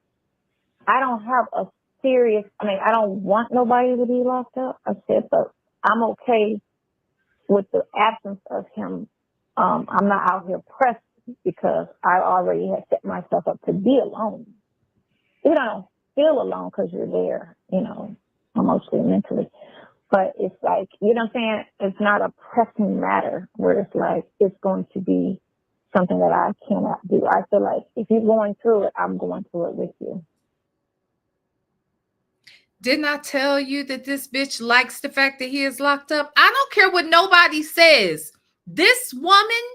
I don't have a serious, I don't want nobody to be locked up. I said, but I'm okay with the absence of him. I'm not out here pressed because I already had set myself up to be alone. You don't feel alone because you're there, emotionally, mentally. But it's like, you know what I'm saying? It's not a pressing matter where it's like, it's going to be something that I cannot do. I feel like if you're going through it, I'm going through it with you. Didn't I tell you that this bitch likes the fact that he is locked up? I don't care what nobody says. This woman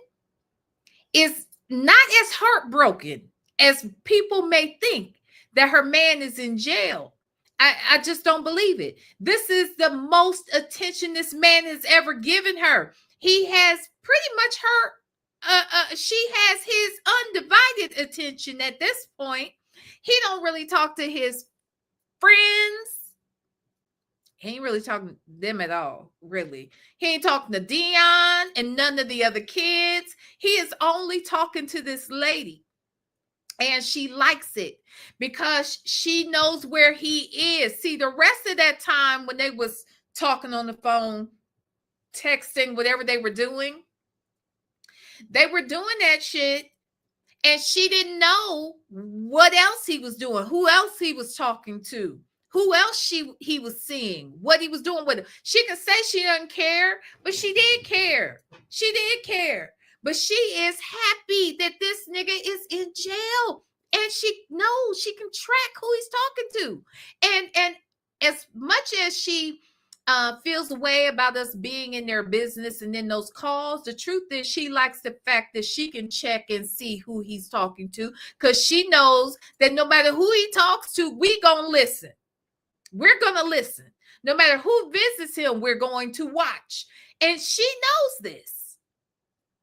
is not as heartbroken as people may think that her man is in jail. I just don't believe it. This is the most attention this man has ever given her. He has pretty much she has his undivided attention at this point. He don't really talk to his friends. He ain't really talking to them at all, really. He ain't talking to Dion and none of the other kids. He is only talking to this lady. And she likes it because she knows where he is. See, the rest of that time when they was talking on the phone, texting, whatever they were doing that shit. And she didn't know what else he was doing, who else he was talking to, who else he was seeing, what he was doing with him. She can say she doesn't care, but she did care. She did care. But she is happy that this nigga is in jail. And she knows she can track who he's talking to. And as much as she feels a way about us being in their business and in those calls. The truth is she likes the fact that she can check and see who he's talking to, because she knows that no matter who he talks to, we gonna listen. We're gonna listen. No matter who visits him, we're going to watch. And she knows this.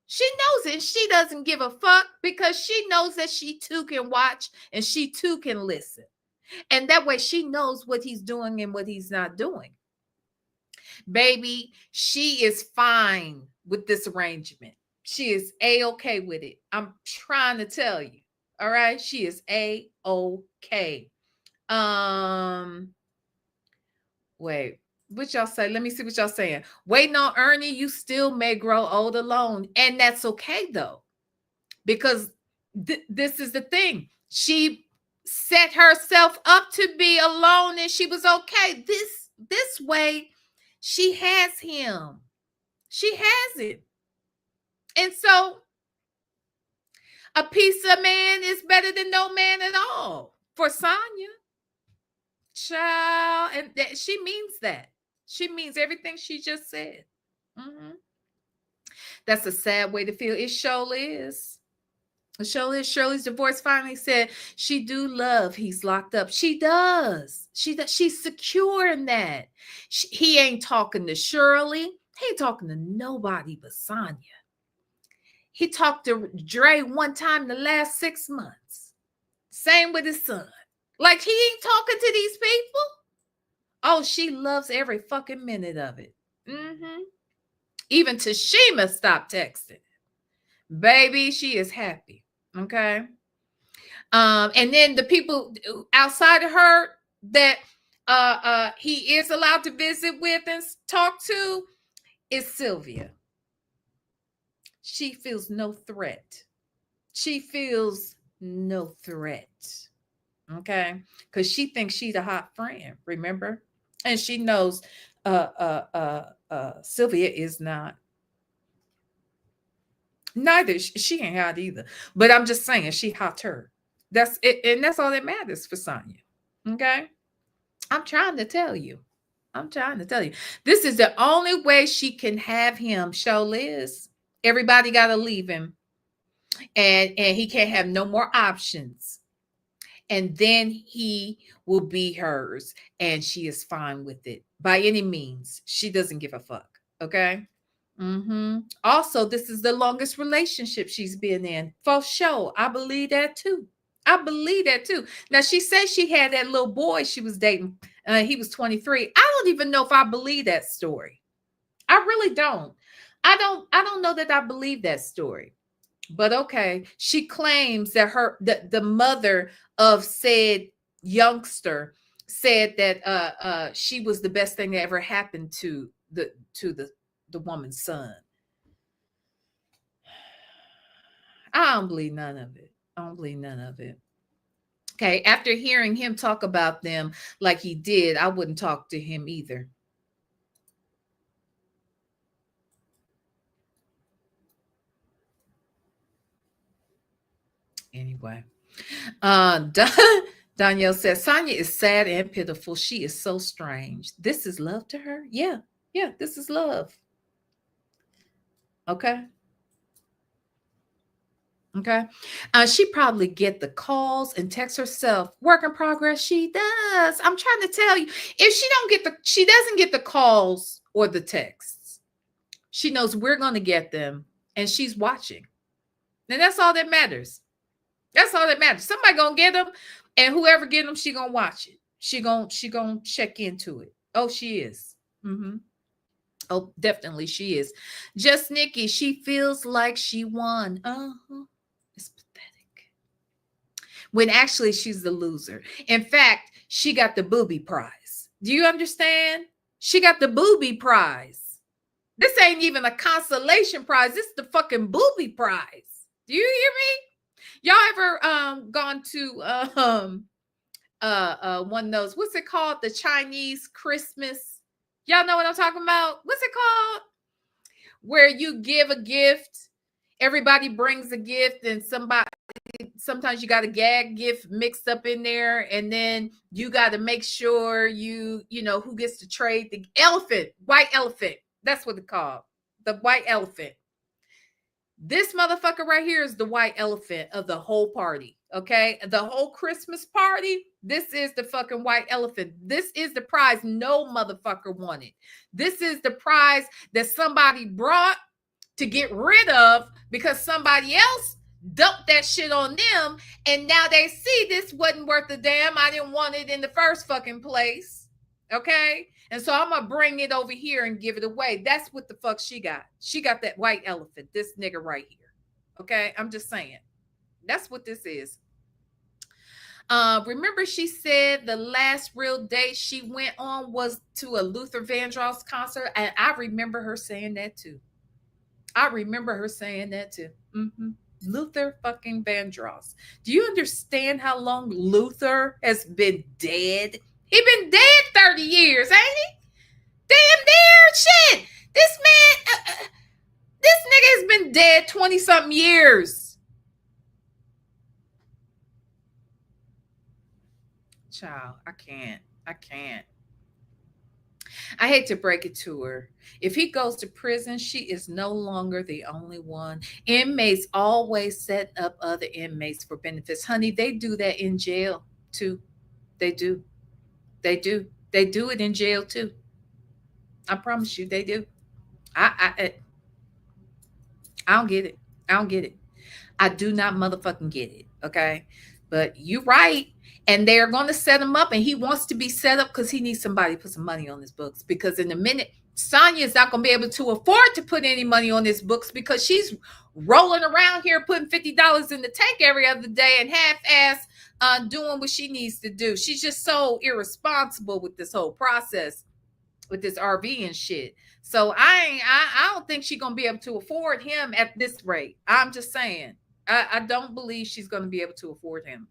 She knows it, and she doesn't give a fuck, because she knows that she too can watch and she too can listen. And that way she knows what he's doing and what he's not doing. Baby, she is fine with this arrangement. She is A-okay with it. I'm trying to tell you. All right. She is A-okay. Wait, what y'all say? Let me see what y'all saying. Waiting on Ernie, you still may grow old alone. And that's okay though. Because this is the thing. She set herself up to be alone and she was okay. This way, she has him. She has it. And so a piece of man is better than no man at all for Sonya. Child, and that she means that. She means everything she just said. That's a sad way to feel. It surely is. It surely is. Shirley's divorce finally said she do love he's locked up. She does. She's secure in that. He ain't talking to Shirley. He ain't talking to nobody but Sonya. He talked to Dre one time in the last 6 months. Same with his son. Like, he ain't talking to these people. Oh, she loves every fucking minute of it. Even Tashima stopped texting. Baby, she is happy. Okay. And then the people outside of her that he is allowed to visit with and talk to is Sylvia. She feels no threat. She feels no threat. Okay. Because she thinks she's a hot friend, remember? And she knows Sylvia is not. Neither. She ain't hot either. But I'm just saying she hot her. That's it, and that's all that matters for Sonya. Okay. I'm trying to tell you. This is the only way she can have him. Show Liz. Everybody got to leave him. And he can't have no more options. And then he will be hers. And she is fine with it. By any means. She doesn't give a fuck. Okay. Also, this is the longest relationship she's been in. For sure. I believe that too. Now, she says she had that little boy she was dating. He was 23. I don't even know if I believe that story. I really don't. I don't know that I believe that story. But okay, she claims that the mother of said youngster said that she was the best thing that ever happened to the woman's son. I don't believe none of it. Okay, after hearing him talk about them like he did, I wouldn't talk to him either. Anyway, Danielle says, Sonya is sad and pitiful. She is so strange. This is love to her? Yeah, this is love. Okay. She probably get the calls and text herself. Work in progress. She does. I'm trying to tell you, if she doesn't get the calls or the texts, she knows we're going to get them and she's watching. And that's all that matters. Somebody going to get them, and whoever get them, she going to watch it. She going to check into it. Oh, she is. Oh, definitely she is. Just Nikki, she feels like she won. It's pathetic. When actually she's the loser. In fact, she got the booby prize. Do you understand? She got the booby prize. This ain't even a consolation prize. This is the fucking booby prize. Do you hear me? Y'all ever gone to one of those, what's it called? The Chinese Christmas. Y'all know what I'm talking about? What's it called? Where you give a gift, everybody brings a gift, and somebody sometimes you got a gag gift mixed up in there, and then you got to make sure you know who gets to trade the white elephant. That's what it's called, the white elephant. This motherfucker right here is the white elephant of the whole party. Okay, the whole Christmas party. This is the fucking white elephant. This is the prize no motherfucker wanted. This is the prize that somebody brought to get rid of because somebody else dumped that shit on them, and now they see this wasn't worth a damn. I didn't want it in the first fucking place. Okay, and so I'm gonna bring it over here and give it away. That's what the fuck she got. She got that white elephant, this nigga right here. Okay, I'm just saying. That's what this is. Remember she said the last real date she went on was to a Luther Vandross concert, and I remember her saying that too. Mm-hmm. Luther fucking Vandross. Do you understand how long Luther has been dead? He been dead 30 years, ain't he? Damn near shit. This man, this nigga has been dead 20-something years. Child, I can't. I hate to break it to her. If he goes to prison, she is no longer the only one. Inmates always set up other inmates for benefits. Honey, they do that in jail too. They do. They do it in jail too. I promise you they do. I don't get it. I do not motherfucking get it. Okay. But you're right. And they're going to set him up, and he wants to be set up because he needs somebody to put some money on his books. Because in a minute, Sonya is not going to be able to afford to put any money on his books because she's rolling around here putting $50 in the tank every other day and half-ass doing what she needs to do. She's just so irresponsible with this whole process, with this RV and shit. So I don't think she's going to be able to afford him at this rate. I'm just saying. I don't believe she's going to be able to afford him.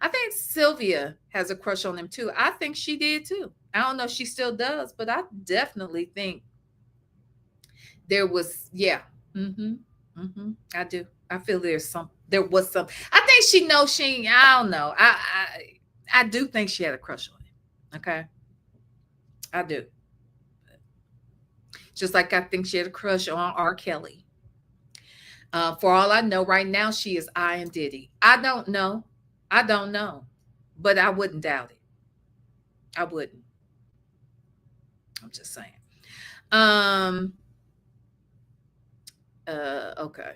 I think Sylvia has a crush on him too. I think she did too. I don't know if she still does, but I definitely think there was, yeah. I do. I feel there was some. I think she knows I don't know. I do think she had a crush on him. Okay. I do. Just like I think she had a crush on R. Kelly. For all I know, right now she is eyeing Diddy. I don't know, but I wouldn't doubt it. I wouldn't. I'm just saying. Okay.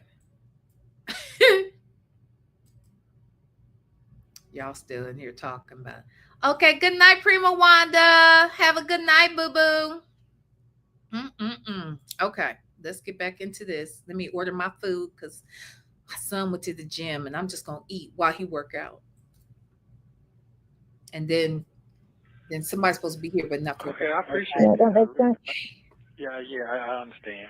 Y'all still in here talking about. Okay, good night, Prima Wanda. Have a good night, boo-boo. Okay, let's get back into this. Let me order my food because my son went to the gym and I'm just going to eat while he work out. And then somebody's supposed to be here, but not. Okay, I appreciate that. Yeah, I understand.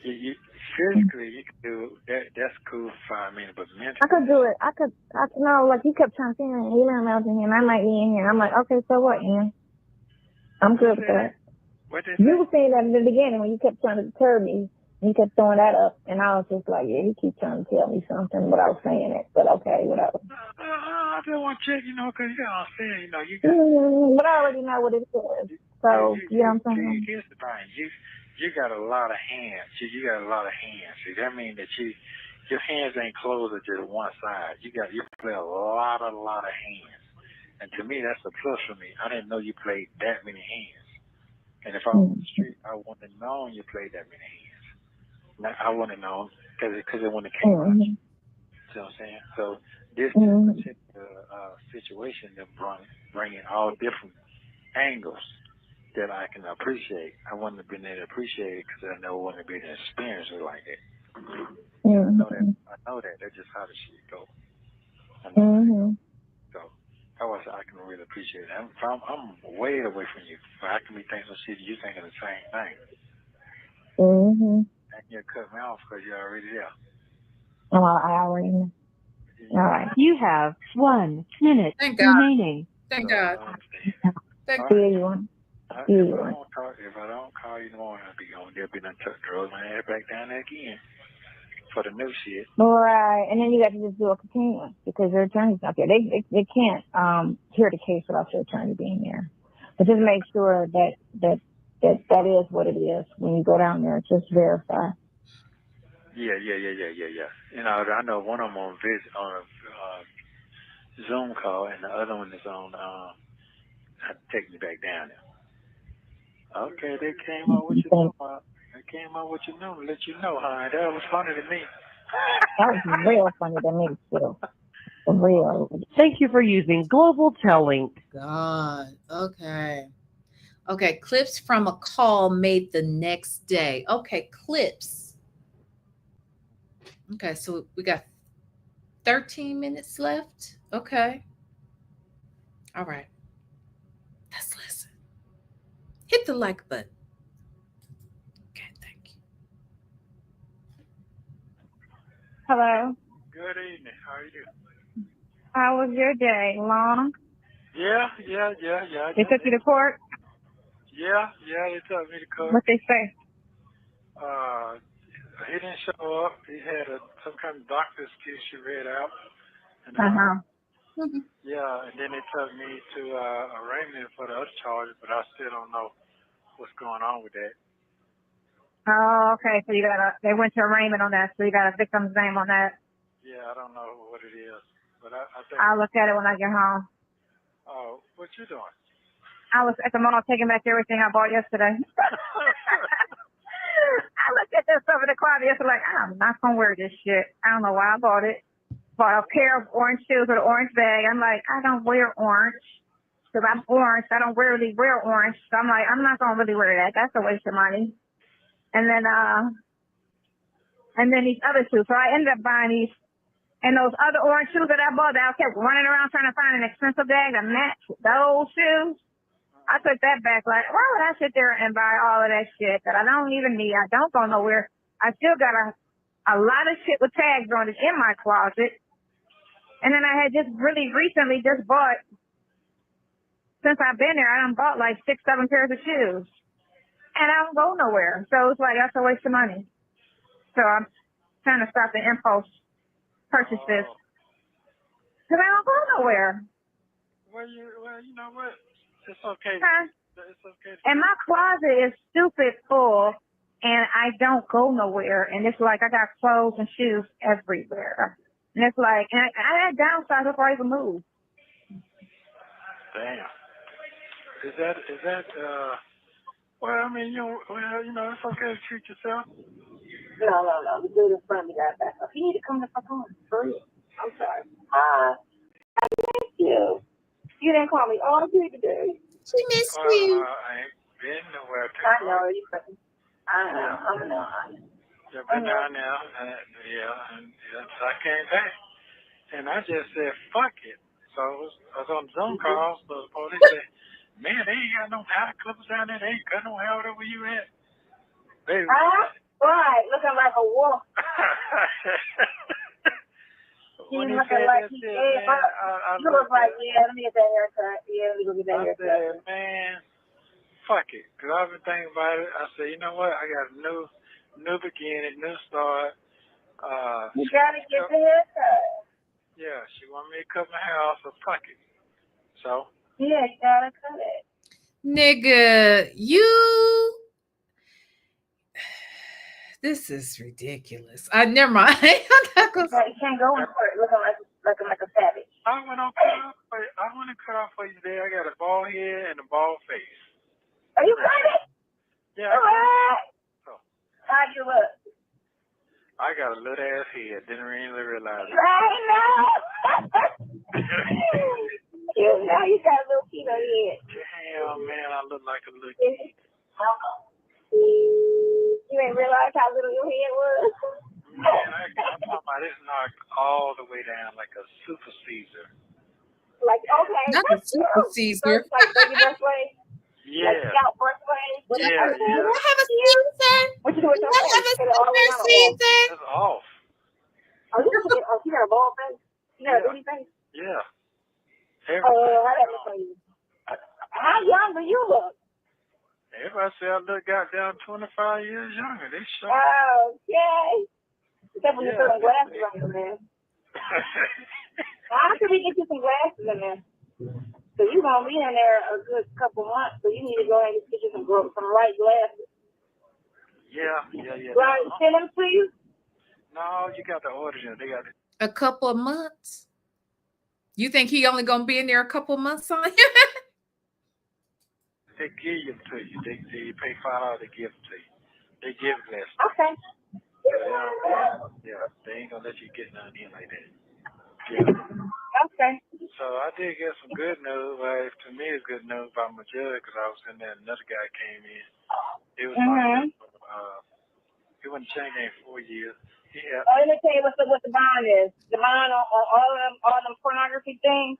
You physically you can do that. That's cool for 5 minutes, but mentally, I could do it. I could know. Like, you kept trying to say, he not out in here, and I might be in here. I'm like, okay, so what, Ian? I'm good with that. You were saying that in the beginning when you kept trying to deter me. You kept throwing that up, and I was just like, yeah, he keeps trying to tell me something without saying it. But okay, whatever. I just want to check, because you got to understand, you got. But I already know what it is. So, you know what I'm saying? Here's the thing. You got a lot of hands. You got a lot of hands. See, that means that your hands ain't closed to just one side. You play a lot of hands. And to me, that's a plus for me. I didn't know you played that many hands. And if I was on the street, I wouldn't have known you played that many hands. I wouldn't have known because it wouldn't have came out. See what I'm saying? So this particular situation that bringing all different angles that I can appreciate. I wouldn't have been able to appreciate it because I never wouldn't have been able to experience it like that. I know that. That's just how the shit goes. So I can really appreciate it. I'm way away from you. I can be thinking of shit. You thinking the same thing. And you cut me off because you're already there. Well, I already know. All right. You have 1 minute remaining. Thank God. Thank you. If I don't call you in the morning, I'll be on there, be done tuck drugs my ass back down there again. for the new shit. Right, and then you got to just do a continuance because your attorney's not there. They can't hear the case without your attorney being there. But just make sure that is what it is when you go down there. Just verify. Yeah. You know, I know one of them on a Zoom call, and the other one is on. Take me back down there. Okay, they came up with your number. They came up with your number. Let you know, huh? That was funny to me. That was real funny to me too. Real. Thank you for using Global Telling. God. Okay. Okay. Clips from a call made the next day. Okay. Clips. Okay. So we got 13 minutes left. Okay. All right. Let's listen. Hit the like button. Okay. Thank you. Hello. Good evening. How are you? How was your day? Long? Yeah. They took you to court? Yeah, they took me to court. What they say? He didn't show up. He had some kind of doctor's excuse she read out. And, Yeah, and then they took me to arraignment for the other charges, but I still don't know what's going on with that. Oh, okay. So they went to arraignment on that. So you got a victim's name on that. Yeah, I don't know what it is, but I think. I'll look at it when I get home. Oh, what you doing? I was at the mall taking back everything I bought yesterday. I looked at this stuff in the closet yesterday, like, I'm not going to wear this shit. I don't know why I bought it. Bought a pair of orange shoes with an orange bag. I'm like, I don't wear orange because I'm orange. I don't really wear orange. So I'm like, I'm not going to really wear that. That's a waste of money. And then these other shoes. So I ended up buying these. And those other orange shoes that I bought, I kept running around trying to find an expensive bag to match those shoes. I took that back. Like, why would I sit there and buy all of that shit that I don't even need? I don't go nowhere. I still got a lot of shit with tags on it in my closet. And then I had just really recently just bought, since I've been there, I done bought like 6-7 pairs of shoes. And I don't go nowhere. So it's like, that's a waste of money. So I'm trying to stop the impulse purchases. Because I don't go nowhere. Well, you know what? It's okay. Huh? It's okay. And my closet is stupid full, and I don't go nowhere. And it's like I got clothes and shoes everywhere. And it's like, and I had downsized before I even moved. Damn. Is that? Well, I mean, you know, it's okay to treat yourself. No. The dude in front of me got back up. You need to come to my home. For real. I'm sorry. I miss you. You didn't call me all day today. She missed you. I ain't been nowhere. I know. You couldn't. I know. You've been down there. And so I came back. And I just said, fuck it. So I was on the Zoom call. So the police said, man, they ain't got no powder clippers down there. They ain't got no hair where you at. Baby. Right. Looking like a wolf. When he looking said like that he shit, ate. man, You look like, yeah, let me get that haircut. Yeah, let me go get that I haircut. said, man, fuck it. Because I've been thinking about it. I said, you know what? I got a new beginning, new start. You got to get the haircut. Yeah, she want me to cut my hair off, so fuck it. So? Yeah, you got to cut it. Nigga, this is ridiculous. Never mind. I'm not gonna... You can't go in court looking like a savage. I went to cut off for you today. I got a bald head and a bald face. Are you cutting? Yeah. So. How you look? I got a little ass head. Didn't really realize it. I know. You got a little peanut head. Damn, man, I look like a little kid. You ain't realize how little your head was? Man, I'm talking about this knocked all the way down like a super Caesar. Like, okay. Not a super Caesar. Like baby breast waves? Yeah. Like scalp breast waves? Yeah. I have a Caesar. What you doing with your face? Caesar. It's off. Oh, you got a bald face? You got a booty face? Yeah. How that look for you? How young do you look? Everybody say I look goddamn 25 years younger. They sure. Okay. Except when you put some glasses on your man. How can we get you some glasses in there? So you're going to be in there a good couple months, so you need to go ahead and get you some light glasses. Yeah. Do I send them to you? No, you got to order them. They got A couple of months? You think he only going to be in there a couple of months, Sonya? They give them to you. They pay $5 to give them to you. They give less. Okay. Yeah, they ain't gonna let you get none in like that. Yeah. Okay. So I did get some good news. Like, to me, it's good news about my judge because I was in there. Another guy came in. He was talking. He wasn't changing in 4 years. Let me tell you what the bond is. The bond on all them pornography things,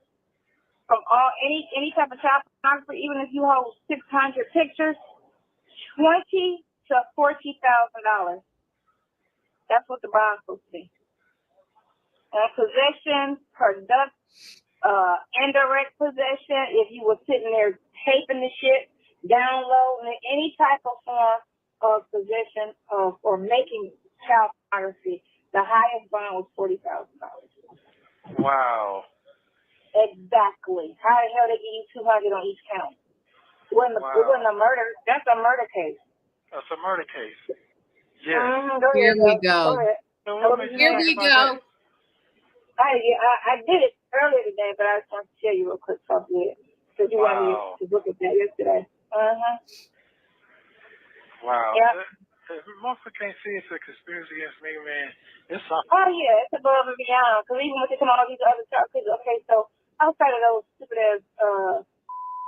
from any type of child pornography, even if you hold 600 pictures, $20,000 to $40,000. That's what the bond's supposed to be. Possession, indirect possession, if you were sitting there taping the shit, downloading it, any type of form of possession of or making child pornography, the highest bond was $40,000. Wow. Exactly. How the hell they give you 200 on each count? It wasn't a murder. That's a murder case. That's a murder case. Yeah. Here we go. Here we go. I did it earlier today, but I just want to tell you real quick something because you wanted me to look at that yesterday. Wow. Yeah. Motherfucker can't see it's a conspiracy against me, man. It's something. Oh yeah, it's above and beyond. Because even when they come all these other charges, okay, so outside of those stupid ass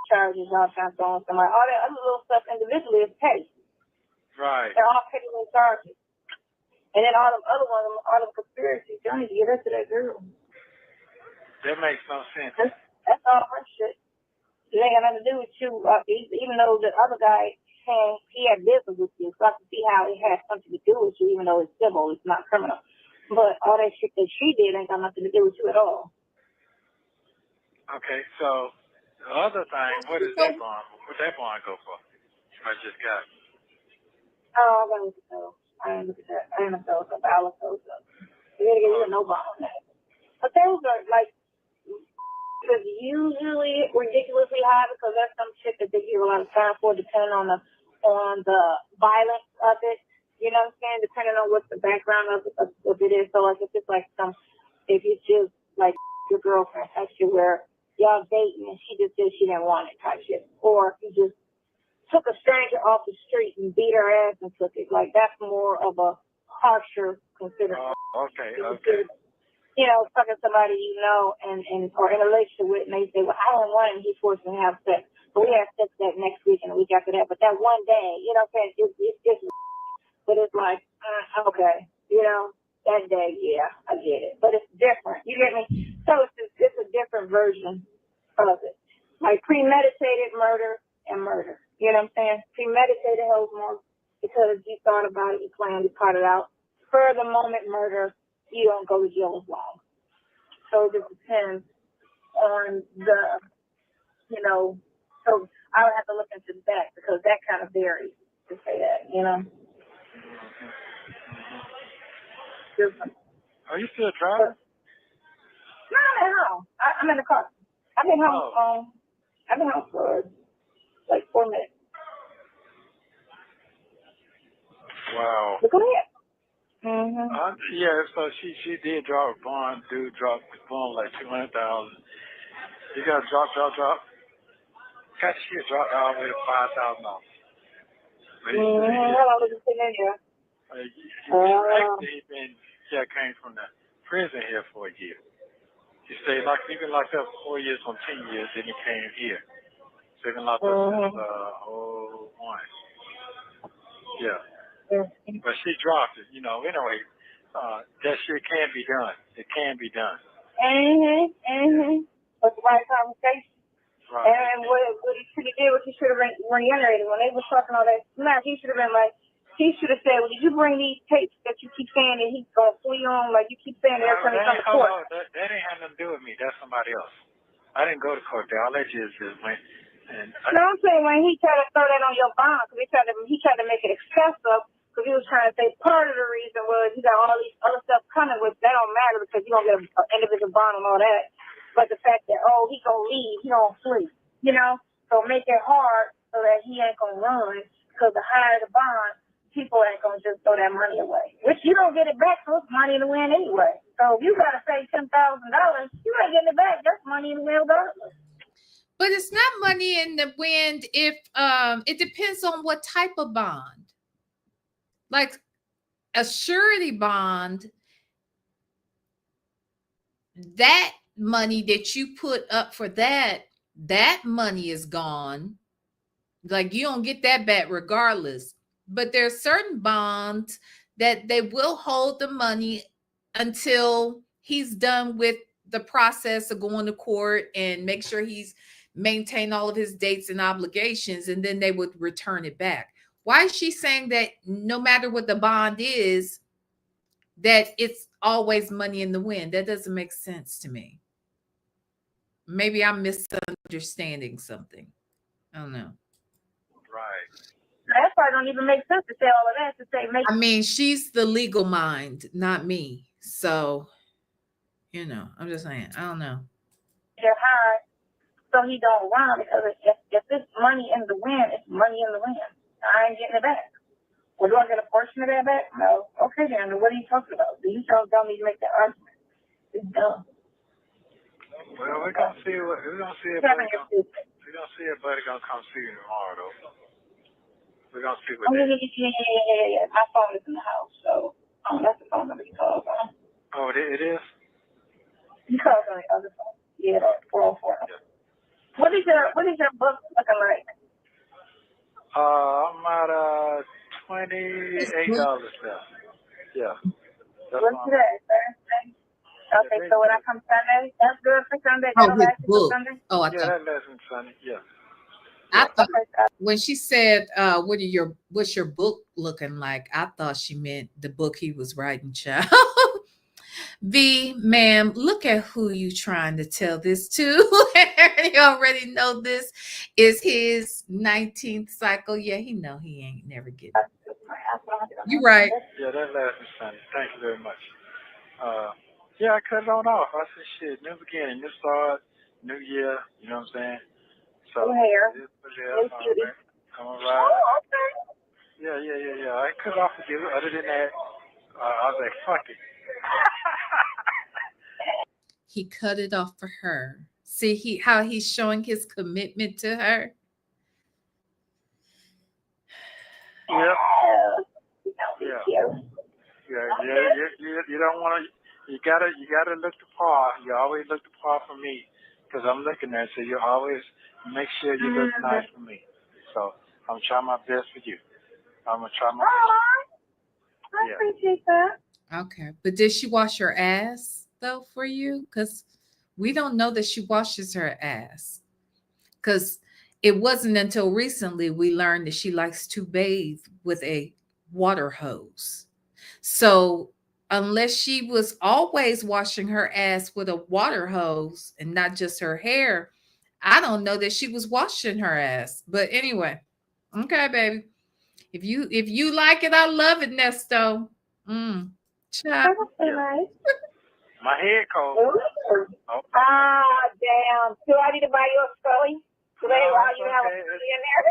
charges, all kinds of somebody, all that other little stuff individually is petty. Right. They're all petty little charges. And then all them other ones, all them conspiracies, you need to get us to that girl. That makes no sense. That's all her shit. It ain't got nothing to do with you. Even though the other guy, he had business with you, so I can see how it has something to do with you, even though it's civil, it's not criminal. But all that shit that she did ain't got nothing to do with you at all. Okay, so the other thing, what is that bond? What that bond go for? I just got. Oh, I gotta look at those. I didn't look at that. I didn't know those. I looked those up. You gotta get no bond on that. But those are like, it's usually ridiculously high because that's some shit that they give a lot of time for, depending on the violence of it. You know what I'm saying? Depending on what the background of it is. So like if it's like if it's just like your girlfriend type shit where y'all dating and she just said she didn't want it type shit, or if you just took a stranger off the street and beat her ass and took it, like that's more of a harsher consideration. Okay. You know, fucking somebody you know and or in a relationship with, and they say, well, I don't want him, he's forced to have sex. But we have sex that next week and the week after that. But that one day, you know what I'm saying, it's but it's like, okay, you know, that day, yeah, I get it. But it's different. You get me? So it's a different version of it. Like premeditated murder and murder. You know what I'm saying? Premeditated holds more because you thought about it, you planned, you caught it out. For the moment murder, you don't go to jail as long. So it just depends on the, you know, so I would have to look into that because that kind of varies to say that, you know. Are you still driving? No, I'm at home. I'm in the car. I've been home. I've been home for like 4 minutes. Wow. But go ahead. Yeah, so she did drop a bond. Dude dropped the bond like $200,000. You got to drop. Catch shit dropped all the way to $5,000. How long was you sitting in here? Actually, came from the prison here for a year. He stayed he's been locked up 4 years on 10 years, then he came here. So he's been locked up since 01. Yeah. But she dropped it, you know. Anyway, that shit can be done. It can be done. But the right conversation. Right. And what he should have did, what he should have reiterated when they was talking all that smack, he should have been like, he should have said, well, did you bring these tapes that you keep saying that he's going to flee on, like you keep saying that every time he comes to court? That ain't had nothing to do with me. That's somebody else. I didn't go to court there. All that just went. And I'm saying when he tried to throw that on your bond, because he tried to make it excessive, Because he was trying to say part of the reason was you got all these other stuff coming, which that don't matter because you don't get an individual bond and all that. But the fact that, oh, he gonna leave, he gonna flee, you know? So make it hard so that he ain't gonna run, because the higher the bond, people ain't gonna just throw that money away. Which you don't get it back, so it's money in the wind anyway. So if you gotta pay $10,000, you ain't getting it back. That's money in the wind regardless. But it's not money in the wind if it depends on what type of bond. Like a surety bond, that money that you put up for that money is gone. Like you don't get that back regardless. But there's certain bonds that they will hold the money until he's done with the process of going to court and make sure he's maintained all of his dates and obligations, and then they would return it back. Why is she saying that no matter what the bond is, that it's always money in the wind? That doesn't make sense to me. Maybe I'm misunderstanding something. I don't know. Right. That part don't even make sense to say all of that. To say, I mean, she's the legal mind, not me. So, you know, I'm just saying, I don't know. They're high, so he don't run, because if it's money in the wind, it's money in the wind. I ain't getting it back. Well, do I get a portion of that back? No. Okay, then. What are you talking about? Do you don't need to make that argument? It's dumb. Well, we're gonna see what we're gonna see. Kevin, you're stupid. We're gonna see if Buddy gonna come see you tomorrow, though. We're gonna see what. Oh, yeah. My phone is in the house, so that's the phone number you called on. Oh, it is. You called on the other phone. Yeah, 404. Yeah. What is your book looking like? I'm at $28 left. Yeah. What's today? Thursday? Okay, so when I come Sunday, that's good for Sunday. Oh, his book. Sunday? Oh, I yeah, thought. that lesson Sunday. Yeah. I thought when she said, what's your book looking like? I thought she meant the book he was writing, child. V, ma'am, look at who you trying to tell this to. You already know this is his 19th cycle. Yeah, he know he ain't never get it. You right. Yeah, that lesson Sunday. Thank you very much. Yeah, I cut it on off. I said, shit, new beginning, new start, new year. You know what I'm saying? So, new hair. New cutie. All right. Oh, okay. Yeah. I cut it off with you. Other than that, I was like, fuck it. He cut it off for her. See how he's showing his commitment to her. Yep. Yeah. You don't want to. You gotta look the par. You always look the par for me, because I'm looking at it. So you always make sure you look nice for me. So I'm trying my best for you. I'm gonna try my best. I appreciate that. Okay, but did she wash her ass though for you? Because we don't know that she washes her ass. Because it wasn't until recently we learned that she likes to bathe with a water hose. So unless she was always washing her ass with a water hose and not just her hair, I don't know that she was washing her ass. But anyway, okay, baby. If you like it, I love it, Nesto. That was so nice. My head cold. Oh. Damn. Do I need to buy you a Scully? Do they allow you to have a Scully in there?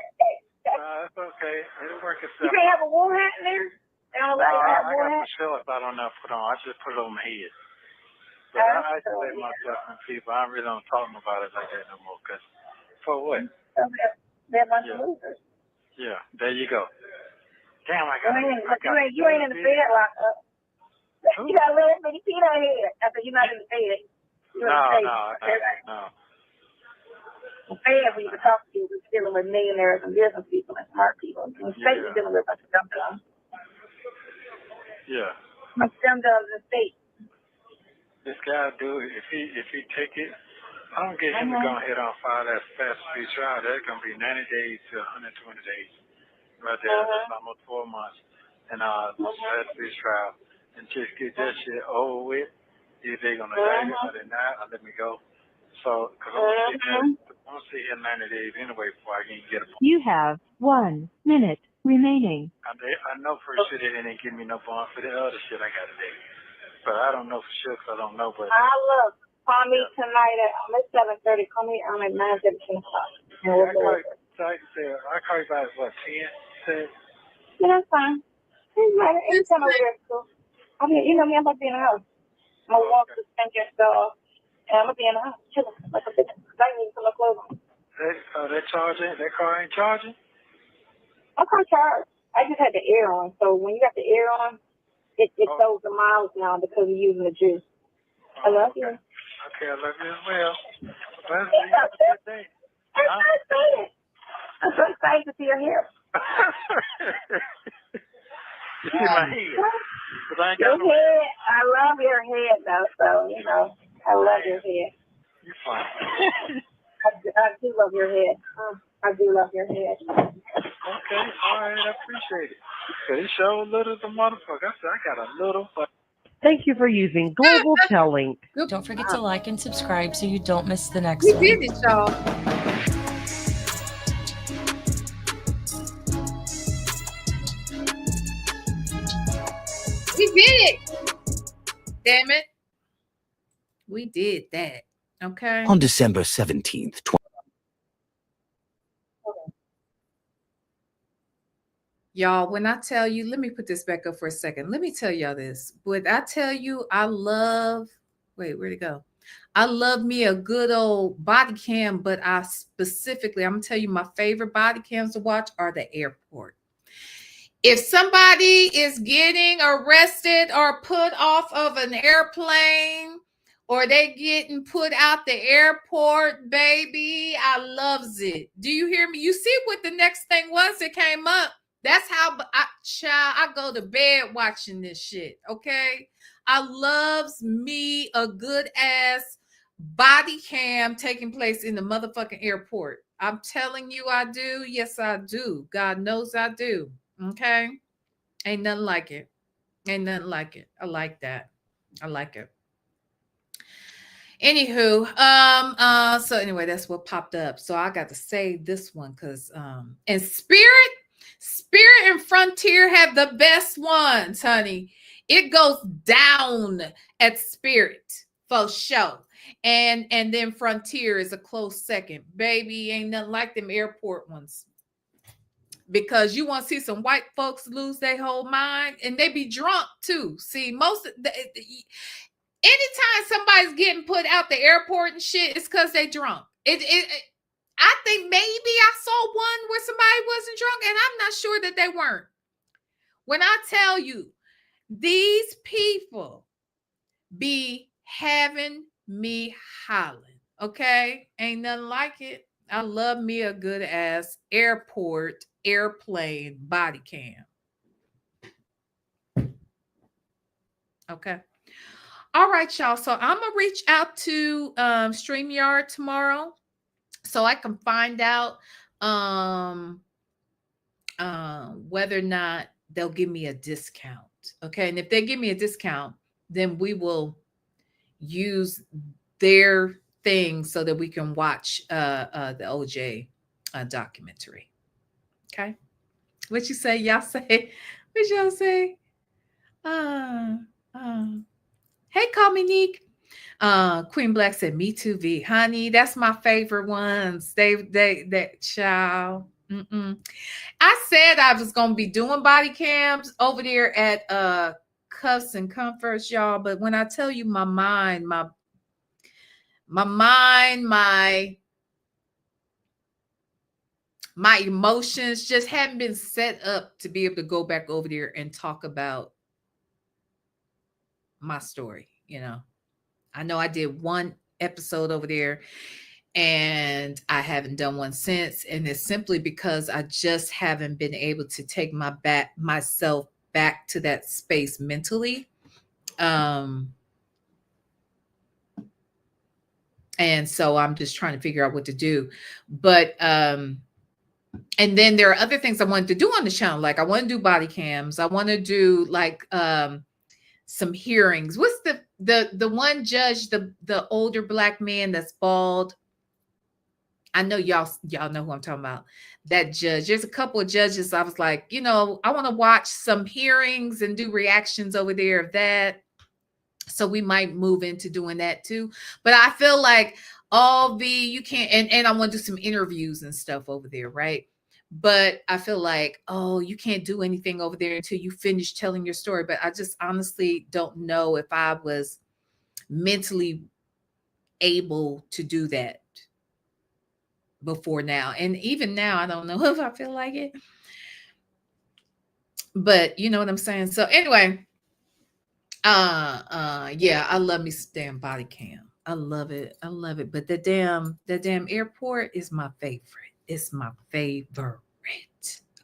That's okay. It'll work itself. You can't have a wool hat in there? They don't allow you to have a wool hat? I got the Phillips I don't know put on. I just put it on my head. But I isolate myself from people. I really don't talk about it like that no more. Cause for what? They're a bunch of losers. Yeah, there you go. Damn, you ain't in the bed locked up. You got a little bitty feet on here. I said, you're not in the bed. No. The bed, we can talk to you. We're dealing with millionaires and business people and smart people. In the state, we're dealing with a bunch of dum-dums. Yeah. My dum-dums in the state. This guy do it. If he take it, I don't get him to go ahead on file that fast speed trial. That's gonna be 90 days to 120 days. Right there. That's almost 4 months. And fast speed trial. And just get that shit over with. If they're gonna die or they're not, or let me go. So, because I'm gonna see here 90 days anyway before I can get a. You have 1 minute remaining. I know for sure they didn't give me no bond for the other shit I got today. But I don't know for sure because I don't know. But Call me tonight at 7:30. Call me at 9:30. I call you by what 10? Yeah, that's fine. Anytime over there, cool. I mean, you know me, I'm about to be in the house. I'm gonna walk the spanking stuff, and I'm gonna be in the house chilling like a bitch. I need some clothes on. That charging? That car ain't charging? My car charged. I just had the air on, so when you got the air on, it shows the miles now because you're using the juice. I love you. Okay, I love you as well. Have a good day. I'm so excited to see your hair. You see my head? Your head, I love your head though, so you know, I love your head. You're fine. I do love your head. I do love your head. Okay, all right, I appreciate it. Cause it showed little as a motherfucker. I said I got a little. Thank you for using Global Telling. Don't forget to like and subscribe so you don't miss the next We one. did it, y'all. We did it. Damn it. We did that. Okay. On December 17th, Y'all, when I tell you, let me put this back up for a second. Let me tell y'all this. When I tell you, where'd it go? I love me a good old body cam, but I'm gonna tell you my favorite body cams to watch are the airport. If somebody is getting arrested or put off of an airplane or they getting put out the airport, baby, I loves it. Do you hear me? You see what the next thing was that came up? That's how I go to bed watching this shit, okay? I loves me a good ass body cam taking place in the motherfucking airport. I'm telling you I do. Yes, I do. God knows I do. Okay? Ain't nothing like it. Ain't nothing like it. I like that. I like it. Anywho, so anyway, that's what popped up. So I got to save this one because and Spirit and Frontier have the best ones, honey. It goes down at Spirit for sure. And then Frontier is a close second. Baby, ain't nothing like them airport ones. Because you want to see some white folks lose their whole mind and they be drunk too. See, anytime somebody's getting put out the airport and shit, it's because they drunk. I think maybe I saw one where somebody wasn't drunk, and I'm not sure that they weren't. When I tell you, these people be having me hollering, okay? Ain't nothing like it. I love me a good ass airplane body cam. Okay. All right, y'all. So I'm going to reach out to StreamYard tomorrow so I can find out whether or not they'll give me a discount. Okay. And if they give me a discount, then we will use their thing so that we can watch the OJ documentary. Okay. What you say? Y'all say? What y'all say? Hey, call me Neek. Queen Black said, "Me too, V, honey. That's my favorite ones. That child. I said I was gonna be doing body cams over there at Cuffs and Comforts, y'all. But when I tell you, my mind, my emotions just haven't been set up to be able to go back over there and talk about my story. You know, I know I did one episode over there and I haven't done one since. And it's simply because I just haven't been able to take myself back to that space mentally. And so I'm just trying to figure out what to do. But and then there are other things I wanted to do on the channel. Like I want to do body cams. I want to do like some hearings. What's the one judge, the older black man that's bald? I know y'all know who I'm talking about. That judge. There's a couple of judges. I was like, I want to watch some hearings and do reactions over there of that. So we might move into doing that too. But I feel like you can't, and I want to do some interviews and stuff over there, right? But I feel like, you can't do anything over there until you finish telling your story. But I just honestly don't know if I was mentally able to do that before now. And even now, I don't know if I feel like it. But you know what I'm saying? So anyway, yeah, I love me some damn body cam. I love it. But that damn airport is my favorite. It's my favorite.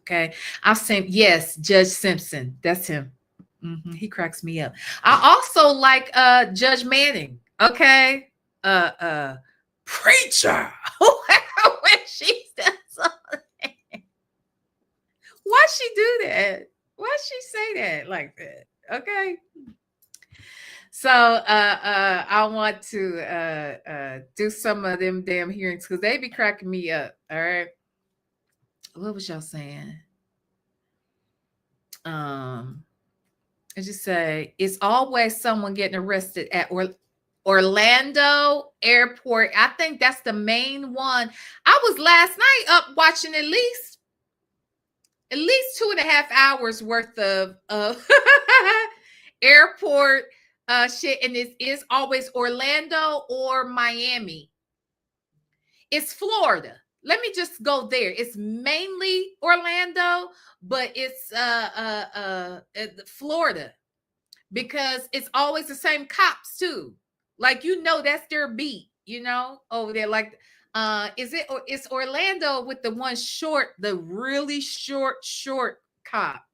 Okay. I've seen, yes, Judge Simpson. That's him. He cracks me up. I also like Judge Manning. Okay. Preacher. When she does something. Why she do that? Why she say that like that? Okay. So I want to do some of them damn hearings because they be cracking me up. All right. What was y'all saying? I just say it's always someone getting arrested at Orlando Airport. I think that's the main one. I was last night up watching at least 2.5 hours worth of airport shit, and it is always Orlando or Miami. It's Florida. Let me just go there. It's mainly Orlando, but it's Florida because it's always the same cops too. Like that's their beat, over there. Like it's Orlando with the one short, the really short cop.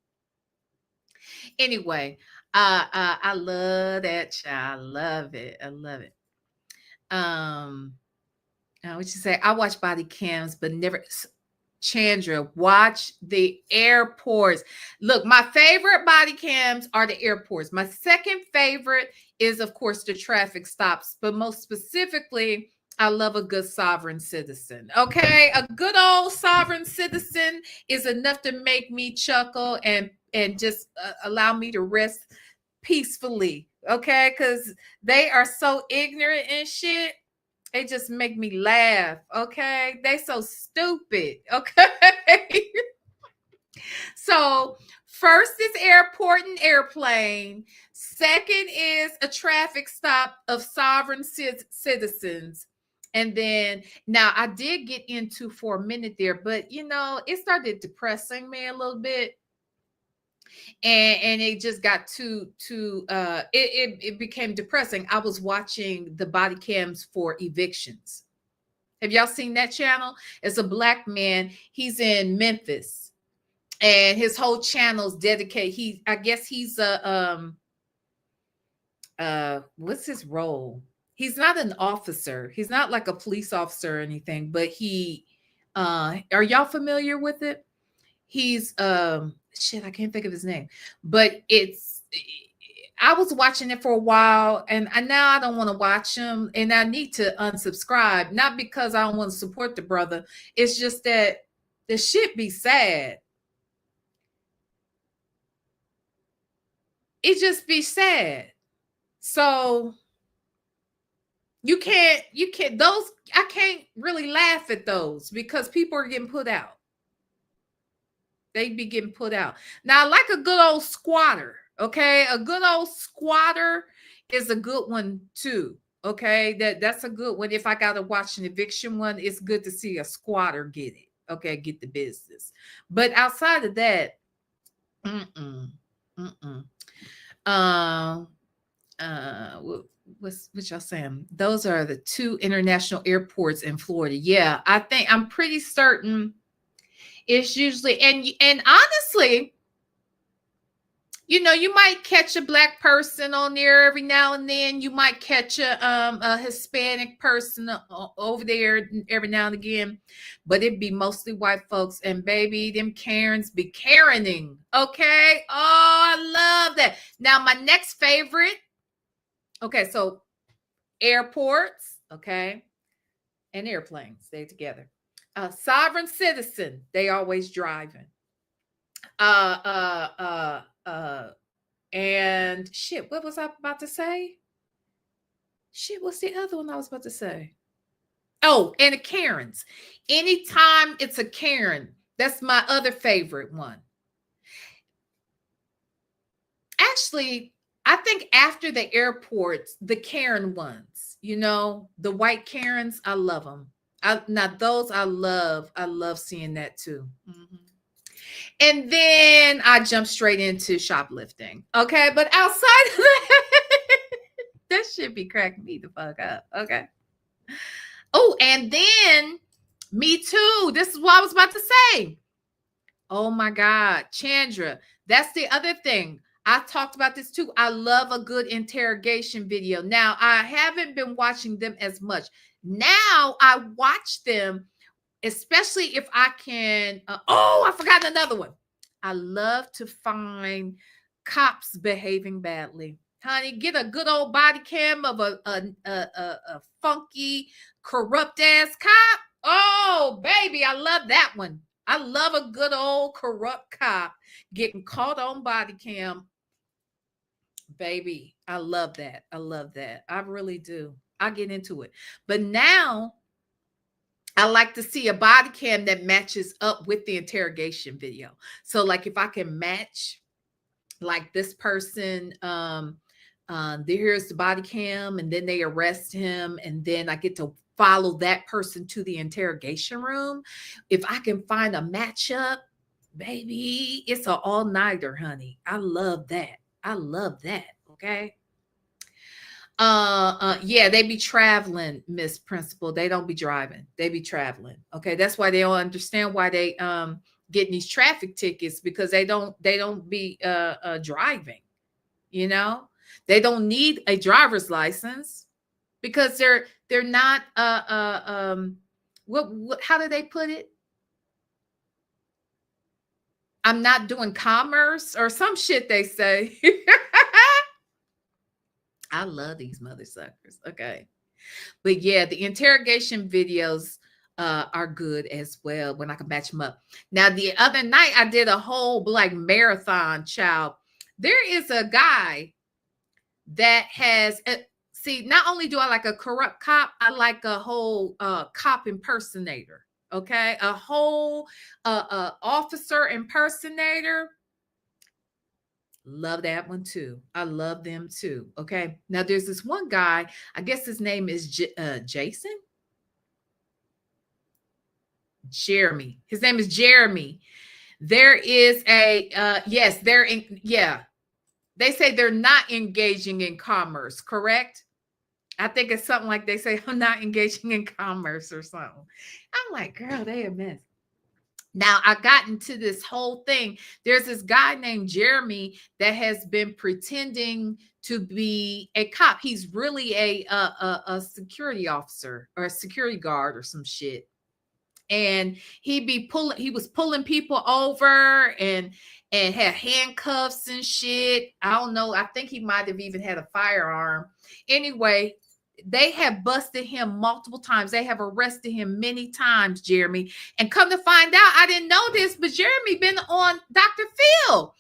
Anyway, I love that child. I love it. What you say? I watch body cams, but never. Chandra, watch the airports. Look, my favorite body cams are the airports. My second favorite is, of course, the traffic stops, but most specifically, I love a good sovereign citizen. Okay, a good old sovereign citizen is enough to make me chuckle and just allow me to rest peacefully. Okay, because they are so ignorant and shit. They just make me laugh. Okay, they so stupid. Okay. So first is airport and airplane. Second is a traffic stop of sovereign citizens. And then now I did get into for a minute there, but it started depressing me a little bit. And it just got it became depressing. I was watching the body cams for evictions. Have y'all seen that channel? It's a black man. He's in Memphis, and his whole channel's dedicated. I guess he's a what's his role? He's not an officer. He's not like a police officer or anything, but he are y'all familiar with it? He's shit, I can't think of his name, but I was watching it for a while, and now I don't want to watch him, and I need to unsubscribe, not because I don't want to support the brother. It's just that the shit be sad. It just be sad. So you can't those, I can't really laugh at those because people are getting put out. They be getting put out. Now, I like a good old squatter. Okay, a good old squatter is a good one too. Okay, that's a good one. If I gotta watch an eviction one, it's good to see a squatter get it. Okay, get the business. But outside of that, what y'all saying? Those are the two international airports in Florida. Yeah, I'm pretty certain. It's usually, and honestly, you might catch a black person on there every now and then. You might catch a Hispanic person over there every now and again, but it'd be mostly white folks. And baby, them Karens be Karening. Okay. Oh, I love that. Now, my next favorite. Okay, so airports. Okay. and airplanes. They together. Sovereign citizen. They always driving. Uh, uh, uh, uh, and shit. What was I about to say? Shit. What's the other one I was about to say? Oh, and the Karens. Anytime it's a Karen, that's my other favorite one. Actually, I think after the airports, the Karen ones, the white Karens, I love them. Now those I love. I love seeing that too. Mm-hmm. And then I jump straight into shoplifting. Okay, but outside of that should be cracking me the fuck up. Okay. Oh, and then me too. This is what I was about to say. Oh my God, Chandra. That's the other thing. I talked about this too. I love a good interrogation video. Now, I haven't been watching them as much. Now I watch them, especially if I can. I forgot another one. I love to find cops behaving badly. Honey, get a good old body cam of a funky, corrupt ass cop. Oh, baby, I love that one. I love a good old corrupt cop getting caught on body cam. Baby, I love that. I love that. I really do. I get into it. But now I like to see a body cam that matches up with the interrogation video. So like if I can match like this person, here's the body cam and then they arrest him and then I get to follow that person to the interrogation room. If I can find a matchup, baby, it's an all-nighter, honey. I love that. I love that. Okay. Yeah, they be traveling, Miss Principal. They don't be driving. They be traveling. Okay. That's why they don't understand why they getting these traffic tickets, because they don't be driving. They don't need a driver's license because they're not what how do they put it? I'm not doing commerce or some shit they say. I love these mother suckers. Okay. But yeah, the interrogation videos are good as well when I can match them up. Now, the other night I did a whole like marathon, child. There is a guy that has, see, not only do I like a corrupt cop, I like a whole cop impersonator. Okay. A whole officer impersonator. Love that one too. I love them too. Okay. Now there's this one guy, I guess his name is Jason. Jeremy. His name is Jeremy. There is a, yes, they're in, yeah. They say they're not engaging in commerce, correct? I think it's something like they say, I'm not engaging in commerce or something. I'm like, girl, they a mess. Now, I got into this whole thing. There's this guy named Jeremy that has been pretending to be a cop. He's really a security officer or a security guard or some shit. And he was pulling people over and had handcuffs and shit. I don't know. I think he might have even had a firearm. Anyway, they have busted him multiple times. They have arrested him many times, Jeremy. And come to find out, I didn't know this, but Jeremy been on Dr. Phil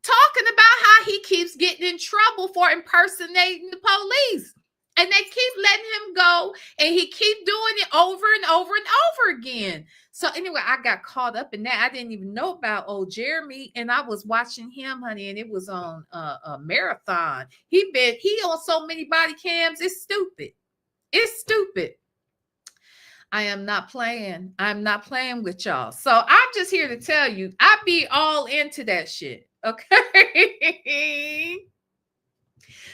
talking about how he keeps getting in trouble for impersonating the police. And they keep letting him go, and he keep doing it over and over and over again. So anyway, I got caught up in that. I didn't even know about old Jeremy, and I was watching him, honey, and it was on a marathon. He on so many body cams. It's stupid. It's stupid. I am not playing. I'm not playing with y'all. So I'm just here to tell you, I be all into that shit. Okay.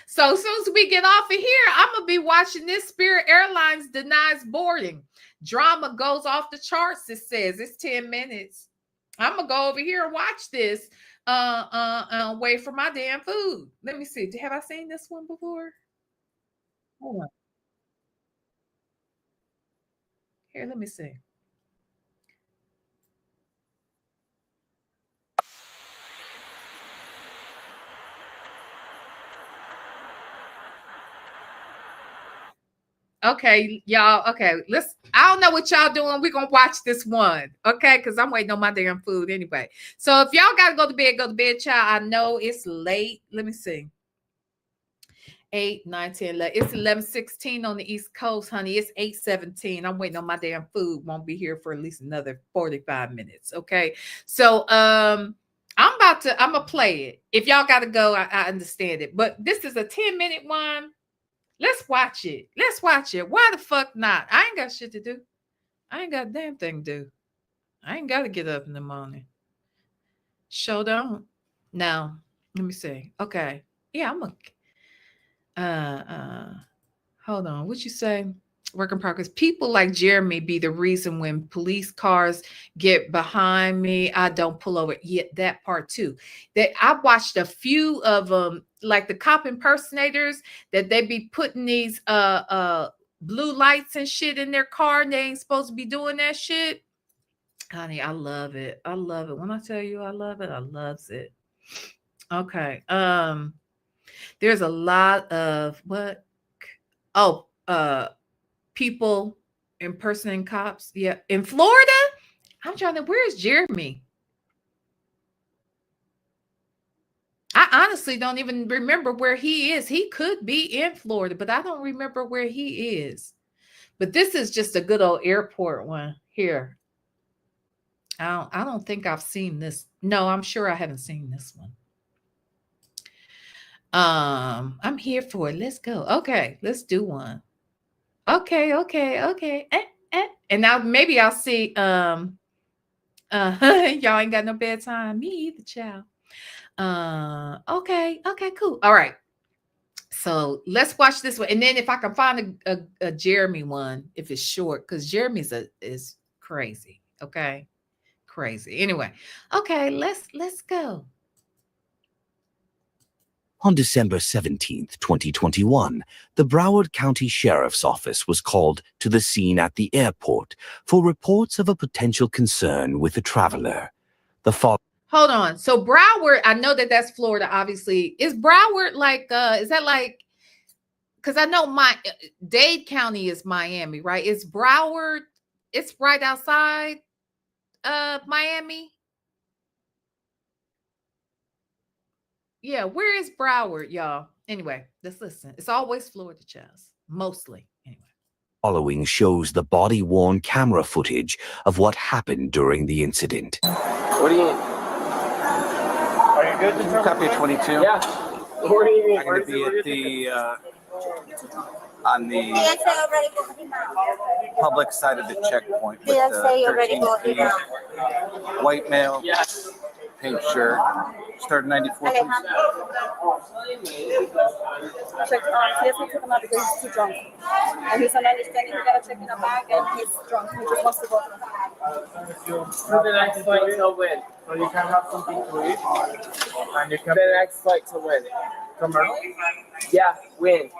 So as soon as we get off of here, I'm going to be watching this. Spirit Airlines denies boarding. Drama goes off the charts, it says. It's 10 minutes. I'm going to go over here and watch this. Wait for my damn food. Let me see. Have I seen this one before? Hold on. Here, let me see. Okay, y'all. Okay, I don't know what y'all doing. We're gonna watch this one, okay? Because I'm waiting on my damn food anyway. So if y'all gotta go to bed, child. I know it's late. Let me see. 8, 9, 10, 11. It's 11:16 on the East Coast, honey. It's 8:17. I'm waiting on my damn food. Won't be here for at least another 45 minutes. Okay. So I'm gonna play it. If y'all gotta go, I understand it. But this is a 10-minute one. Let's watch it. Why the fuck not? I ain't got shit to do. I ain't got a damn thing to do. I ain't gotta get up in the morning. Sure don't. Now, let me see. Okay. Yeah, I'm a hold on. What you say? Work in progress. People like Jeremy be the reason when police cars get behind me, I don't pull over. Yet that part too. That I watched a few of them, like the cop impersonators, that they be putting these blue lights and shit in their car, and they ain't supposed to be doing that shit. Honey, I love it. I love it. When I tell you I love it, I loves it. Okay. There's a lot of people impersonating cops. Yeah. In Florida, I'm trying to, where's Jeremy? I honestly don't even remember where he is. He could be in Florida, but I don't remember where he is. But this is just a good old airport one here. I don't think I've seen this. No, I'm sure I haven't seen this one. I'm here for it. Let's go. Okay, let's do one. Okay. And now maybe I'll see. Y'all ain't got no bedtime. Me either, child. Okay, cool. All right. So let's watch this one, and then if I can find a Jeremy one, if it's short, because Jeremy's is crazy. Okay, crazy. Anyway, okay, let's go. On December 17th, 2021, the Broward County Sheriff's Office was called to the scene at the airport for reports of a potential concern with a traveler. Hold on. So Broward, I know that's Florida, obviously. Is Broward like, is that like, because I know Dade County is Miami, right? Is Broward, it's right outside Miami? Yeah, where is Broward, y'all? Anyway, let's listen. It's always Florida, Chaz. Mostly, anyway. Following shows the body-worn camera footage of what happened during the incident. What do you mean? Are you good? Can you copy 22? Yeah. What do you mean? I'm going to be at the on the public side of the checkpoint with the 13 white male, pink shirt. Start 94, please. Check, he doesn't pick him up because he's too drunk. And he's not understanding, you gotta check in the bag, and he's drunk. He just wants to go. For the next flight to win. So you can have something to eat. And you can. The next flight to win. Commercial? Yeah, win.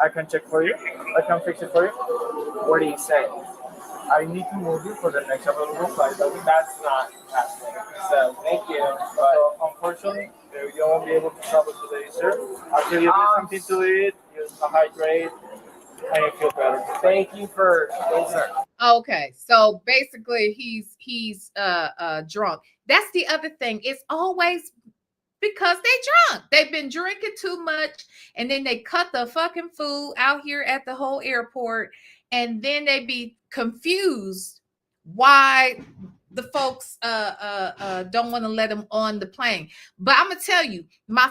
I can check for you. I can fix it for you. What do you say? I need to move you for the next available flight. That's not happening. So, thank you. So, unfortunately, you won't be able to travel today, sir. After you get something to eat, you hydrate, and you feel better. Thank you for sir. Okay, so basically he's drunk. That's the other thing. It's always because they drunk. They've been drinking too much, and then they cut the fucking food out here at the whole airport, and then they be confused why the folks don't want to let them on the plane. But I'm gonna tell you, my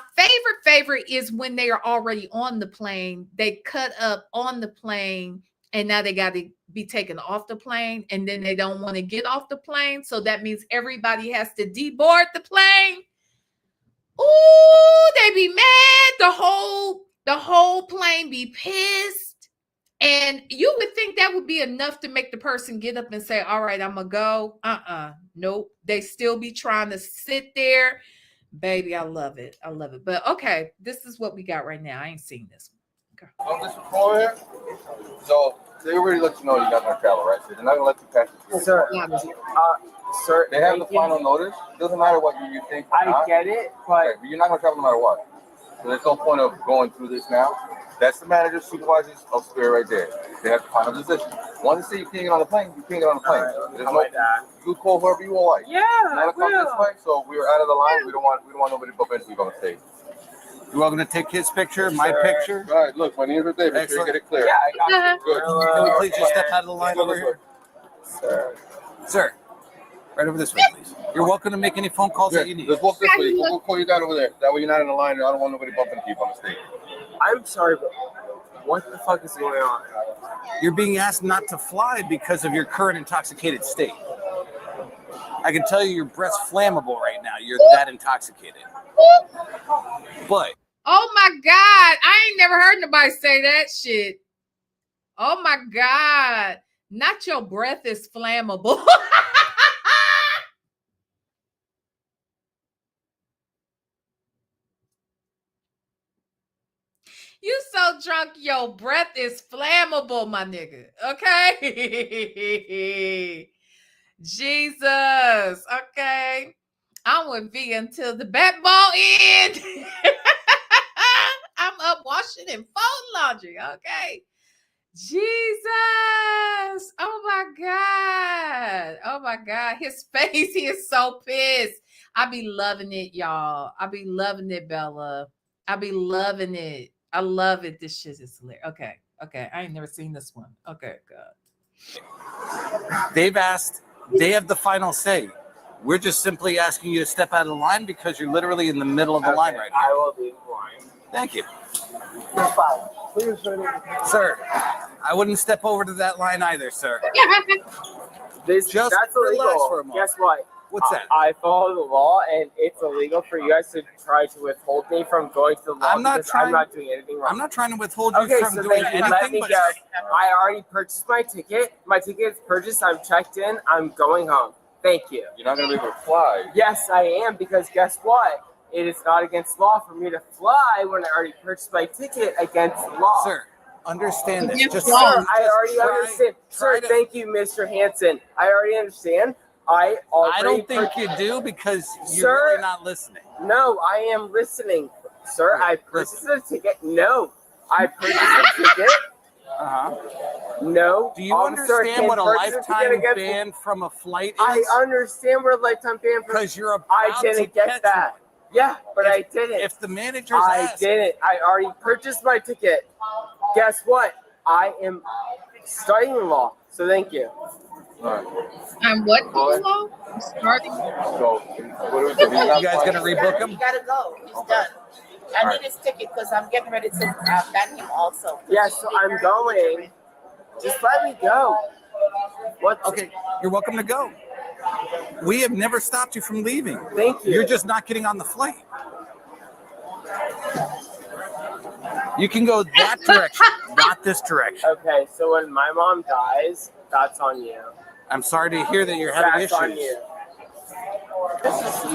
favorite is when they are already on the plane. They cut up on the plane, and now they got to be taken off the plane, and then they don't want to get off the plane. So that means everybody has to deboard the plane. Ooh, they be mad. The whole plane be pissed. And you would think that would be enough to make the person get up and say, all right, I'm going to go. Nope. They still be trying to sit there. Baby, I love it. I love it. But okay, this is what we got right now. I ain't seen this one. Okay. On this report here, so they already let you know you're not going to travel, right? So they're not going to let you pass it. Sir, sir, they have the final notice. It doesn't matter what you think. I get it, but okay, but you're not going to travel no matter what. So there's no point of going through this now. That's the manager, supervisors of Spirit right there. They have the final decision. One to say you can't get on the plane, you can't get on the plane. There's no, you call whoever you want. Yeah, Not come this way, so we're out of the line. We don't want nobody to bump into you on the stage. You all going to take his picture, my picture? All right, look, my name's right there. Make sure you get it clear. Yeah, I got you. Good. Can we please just step out of the line over here? Sir, right over this way, please. You're welcome to make any phone calls that you need. Let's walk this way. We'll call you down over there. That way you're not in the line. I don't want nobody bumping into you on the stage. I'm sorry, but what the fuck is going on? You're being asked not to fly because of your current intoxicated state. I can tell you your breath's flammable right now. You're that intoxicated. But Oh my God. I ain't never heard nobody say that shit. Oh my God. Not your breath is flammable. You so drunk, your breath is flammable, my nigga. Okay? Jesus. Okay. I'm with V until the backbone end. I'm up washing and folding laundry. Okay. Jesus. Oh my God. Oh my God. His face, he is so pissed. I be loving it, y'all. I be loving it, Bella. I be loving it. I love it. This shit is hilarious. Okay. Okay. I ain't never seen this one. Okay, God. they've asked, they have the final say. We're just simply asking you to step out of the line because you're literally in the middle of the line right now. I will be in line. Thank you. You're fine. Please, Sir, I wouldn't step over to that line either, sir. That's relax illegal. for a moment. Guess what? What's that? I follow the law, and it's illegal for you guys to try to withhold me from going to the law. I'm not doing anything wrong. I'm not trying to withhold you from so doing thank you. anything. Let me But guess. I already purchased my ticket. My ticket is purchased. I'm checked in. I'm going home. Thank you. You're not going to be able to fly. Yes, I am, because guess what? It is not against law for me to fly when I already purchased my ticket against law. Sir, understand this. Sir, I already understand. Sir, thank you, Mr. Hansen. I already understand. I don't think you do because you're really not listening. No, I am listening. Sir, I purchased a ticket. No, I purchased a ticket. No. Do you understand what a lifetime ban from a flight is? I understand what a lifetime ban from. Because you're about I didn't get that. Yeah, but I didn't. If the manager's I didn't. I already purchased my ticket. Guess what? I am studying law. So thank you. I'm what law? I'm starting. So, what You guys gonna rebook him? He gotta go. He's done. I need his ticket because I'm getting ready to ban him also. Yeah, so I'm going. Just let me go. Okay, you're welcome to go. We have never stopped you from leaving. Thank you. You're just not getting on the flight. You can go that direction, not this direction. Okay, so when my mom dies, that's on you. I'm sorry to hear that you're having That's on issues.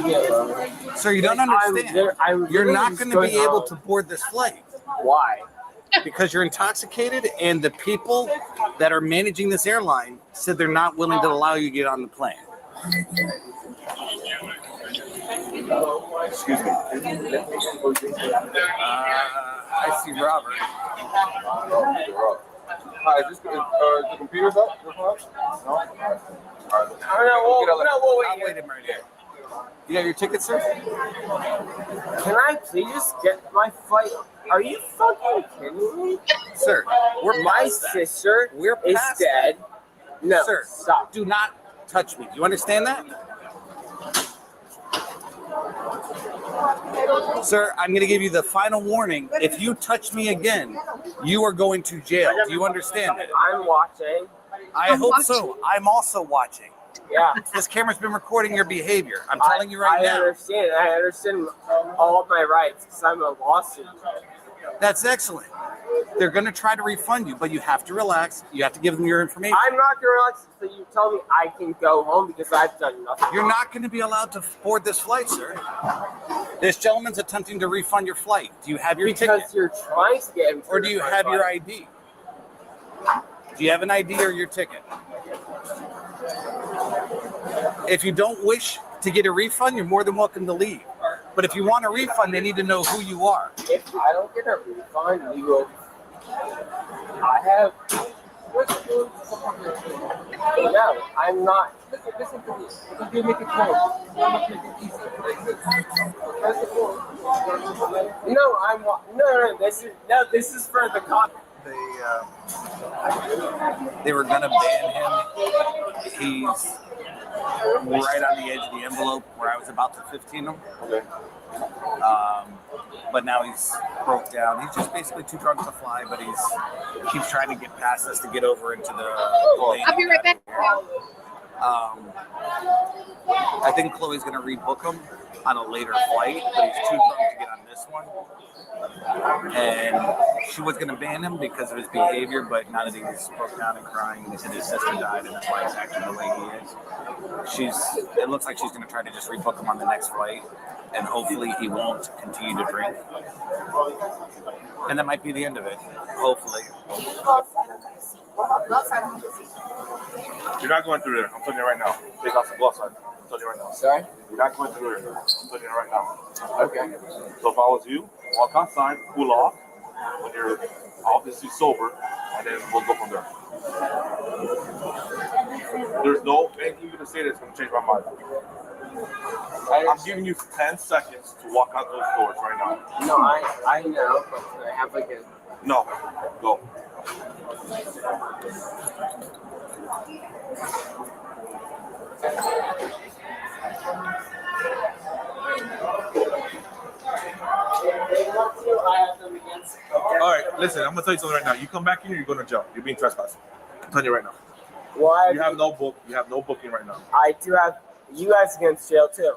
you. Sir, you don't understand. You're not going to be able to board this flight. Why? Because you're intoxicated, and the people that are managing this airline said they're not willing to allow you to get on the plane. Excuse me. I see Robert. Hi, is this the computer's up? No? I'll wait him right here. You got your ticket, sir? Can I please just get my flight? Are you fucking kidding me? Sir, my sister is dead. No, sir, stop. Do not touch me. Do you understand that? Sir, I'm going to give you the final warning. If you touch me again, you are going to jail. Do you understand that? I'm watching. I hope so. I'm also watching. Yeah. This camera's been recording your behavior. I'm telling you right now. I understand all of my rights because I'm a lawsuit. That's excellent. They're going to try to refund you, but you have to relax. You have to give them your information. I'm not going to relax until you tell me I can go home because I've done nothing. You're not going to be allowed to board this flight, sir. This gentleman's attempting to refund your flight. Do you have your ticket? Because you're trying to get him. Or do you have your ID? Do you have an ID or your ticket? If you don't wish to get a refund, you're more than welcome to leave. But if you want a refund, they need to know who you are. If I don't get a refund, you will I have. No, I'm not. Listen to me. You make it close. Make it easy. No. This is for the con. They were gonna ban him. He's right on the edge of the envelope where I was about to 15 him. Okay. But now he's broke down. He's just basically too drunk to fly, but he keeps trying to get past us to get over into the lane. I'll be right back. I think Chloe's going to rebook him on a later flight, but he's too drunk to get on this one. And she was going to ban him because of his behavior, but now that he's broke down and crying and his sister died and that's why he's acting the way he is, it looks like she's going to try to just rebook him on the next flight, and hopefully he won't continue to drink. And that might be the end of it, hopefully. You're not going through there. I'm telling you right now. Take off some gloves on. I'm telling you right now. Sorry? You're not going through there. I'm telling you right now. Okay. So if I was you, walk outside, cool off when you're obviously sober, and then we'll go from there. There's no anything you're going to say that's going to change my mind. I'm giving you 10 seconds to walk out those doors right now. No, I know, but I have like a... No. Go. All right, listen, I'm gonna tell you something right now. You come back in here, you're going to jail. You're being trespassed. I'm telling you right now. Why? You have no book. You have no booking right now. I do have you guys against jail too.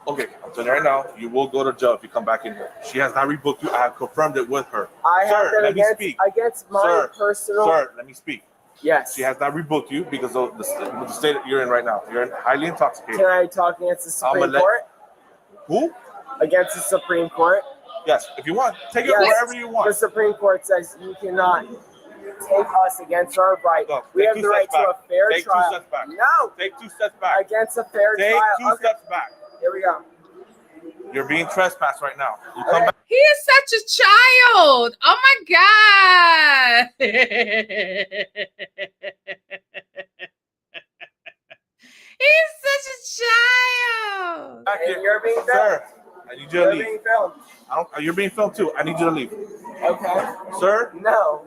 Okay, I'm telling you right now, you will go to jail if you come back in here. She has not rebooked you. I have confirmed it with her. Sir, let me speak. Against my personal. Sir, let me speak. Yes. She has not rebooked you because of the state that you're in right now. You're highly intoxicated. Can I talk against the Supreme Court? Who? Against the Supreme Court? Yes, if you want. Take it wherever you want. The Supreme Court says you cannot take us against our right. No, we have the right to a fair trial. Take 2 steps back. No. Take 2 steps back. Against a fair trial. Take 2 steps back. Here we go. You're being trespassed right now. You come back. He is such a child. Oh my God. He's such a child. Back here. You're being filmed. Sir, I need you to leave. Being filmed. You're being filmed too. I need you to leave. Okay. Sir? No.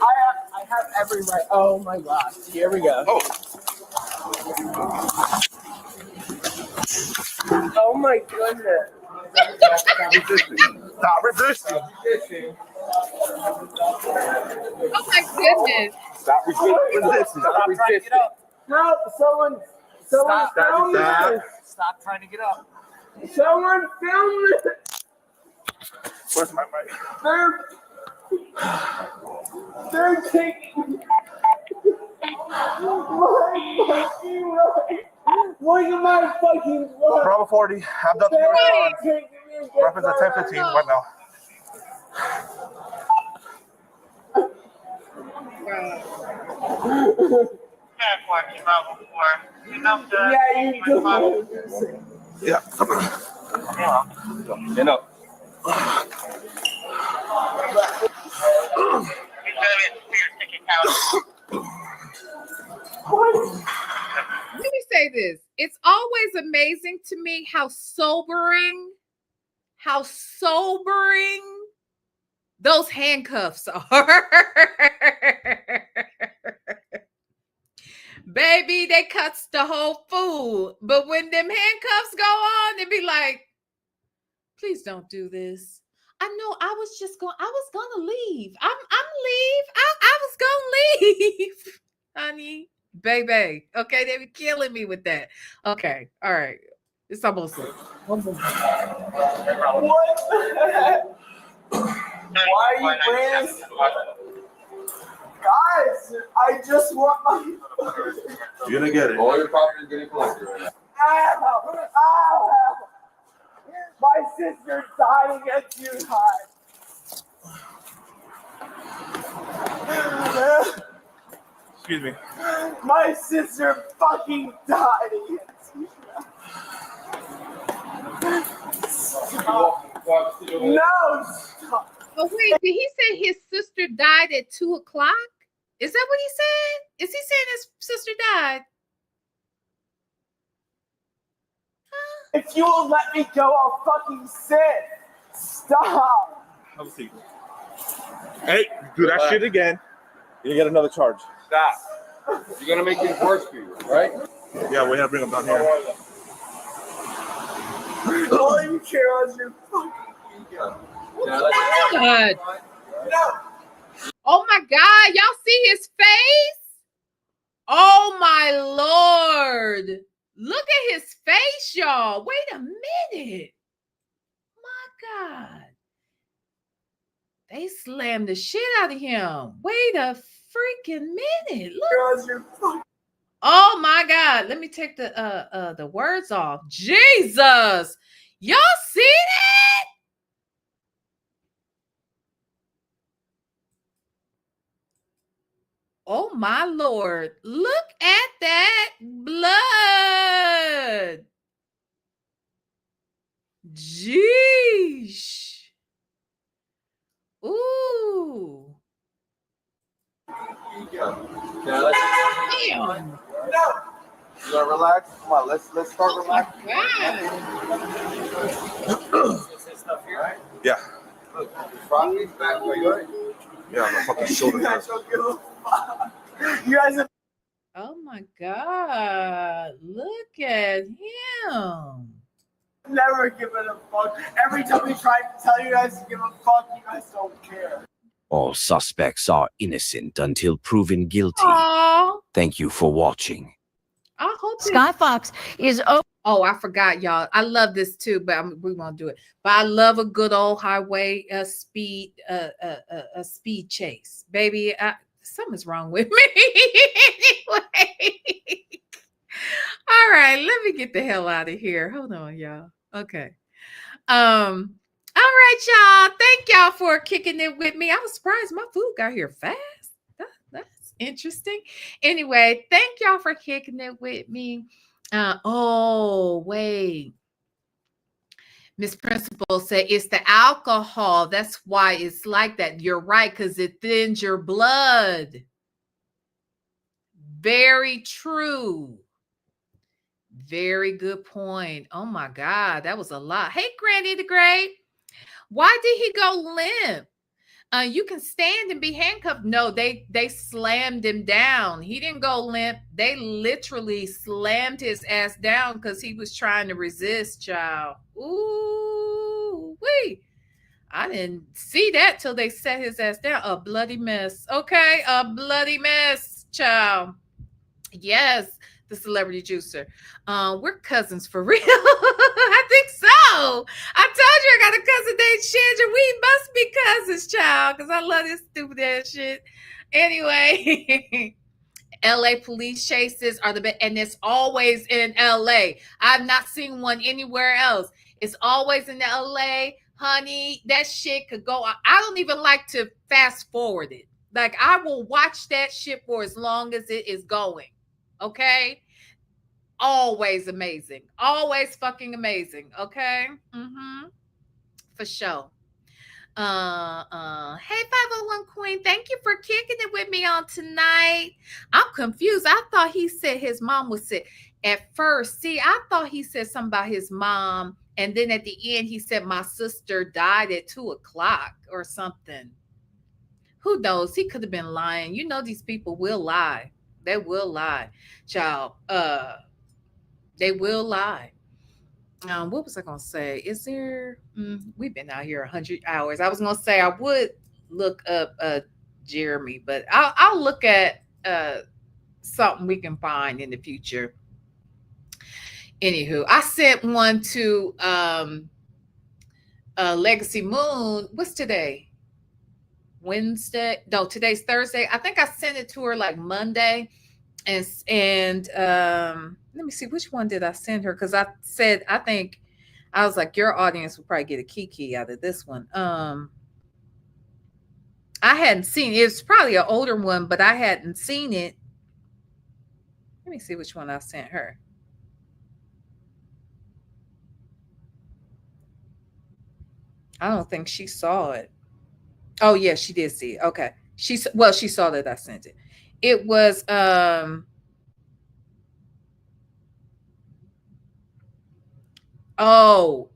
I have every right. Oh my gosh. Here we go. Oh my goodness. Stop resisting. Stop resisting. Oh my goodness. Stop resisting. Stop resisting. Help! Someone film this. Stop trying to get up. Someone film this. Where's my mic? They're taking my fucking right. Look at my fucking right. Bravo 40. I've done reference at 10:15 right now. Yeah, you do. Yeah. Stand up. Let me say this. It's always amazing to me how sobering those handcuffs are. Baby, they cuts the whole fool. But when them handcuffs go on, they be like, please don't do this. I know I was gonna leave. I'm leave. I was gonna leave. Honey, baby. Okay, they be killing me with that. Okay, all right. It's almost like What the heck? Why are you playing? Guys, I just want my... You're gonna get it. All your property is getting collected right now. Ow! Ow! My sister died against you, hi. Excuse me. My sister fucking died against you. No! Stop. But wait, did he say his sister died at 2:00? Is that what he said? Is he saying his sister died? If you will let me go, I'll fucking sit. Stop. Have a seat. Hey, do that shit again. You get another charge. Stop. You're gonna make things worse for you, right? Yeah, we have to bring him down here. All you care is your fucking ego. God. Oh my God, y'all see his face? Oh my Lord. Look at his face, y'all. Wait a minute. My God. They slammed the shit out of him. Wait a freaking minute. Look. Oh my God. Let me take the words off. Jesus. Y'all see that? Oh my Lord. Look at that blood. Jeez. Ooh. Now Damn. you gonna relax? Come on, let's start relaxing. Yeah. Look, Froggy's back where you are. Yeah, my fucking shoulder hurts. You guys are. Oh my God. Look at him. Never given a fuck. Every time we try to tell you guys to give a fuck, you guys don't care. All suspects are innocent until proven guilty. Aww. Thank you for watching. I hope Sky Fox is Oh, I forgot, y'all. I love this too, but we won't do it. But I love a good old highway speed chase, baby. Something's wrong with me. Anyway, all right, let me get the hell out of here. Hold on, y'all. Okay. All right, y'all. Thank y'all for kicking it with me. I was surprised my food got here fast. That's interesting. Anyway, thank y'all for kicking it with me. Oh, wait. Miss Principal said it's the alcohol. That's why it's like that. You're right, because it thins your blood. Very true. Very good point. Oh my God, that was a lot. Hey, Granny the Great. Why did he go limp? You can stand and be handcuffed. No, they slammed him down. He didn't go limp. They literally slammed his ass down because he was trying to resist, child. Ooh, wee. I didn't see that till they set his ass down. A bloody mess. Okay, a bloody mess, child. Yes, the celebrity juicer. We're cousins for real. I think so. I told you I got a cousin named Chandra. We must be cousins, child, because I love this stupid ass shit. Anyway, LA police chases are the best, and it's always in LA. I've not seen one anywhere else. It's always in LA, honey. That shit could go. I don't even like to fast forward it. Like, I will watch that shit for as long as it is going. Okay? Always amazing. Always fucking amazing. Okay? For sure. Hey, 501 Queen, thank you for kicking it with me on tonight. I'm confused. I thought he said his mom was sick at first. See, I thought he said something about his mom, and then at the end he said my sister died at 2:00 or something. Who knows? He could have been lying. You know, these people will lie. They will lie, child. They will lie. What was I gonna say? Is there? We've been out here 100 hours. I was gonna say I would look up Jeremy, but I'll look at something we can find in the future. Anywho, I sent one to Legacy Moon. What's today? Wednesday? No, today's Thursday. I think I sent it to her like Monday. And let me see, which one did I send her? Because I said, I was like, your audience will probably get a kiki out of this one. I hadn't seen it. It's probably an older one, but I hadn't seen it. Let me see which one I sent her. I don't think she saw it. Oh yeah, she did see it. Okay. She saw that I sent it. It was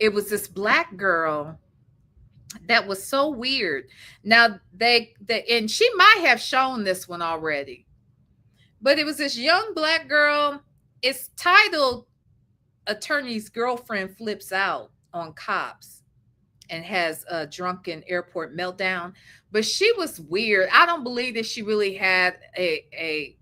it was this black girl that was so weird. Now and she might have shown this one already. But it was this young black girl. It's titled Attorney's Girlfriend Flips Out on Cops and has a drunken airport meltdown. But she was weird. I don't believe that she really had a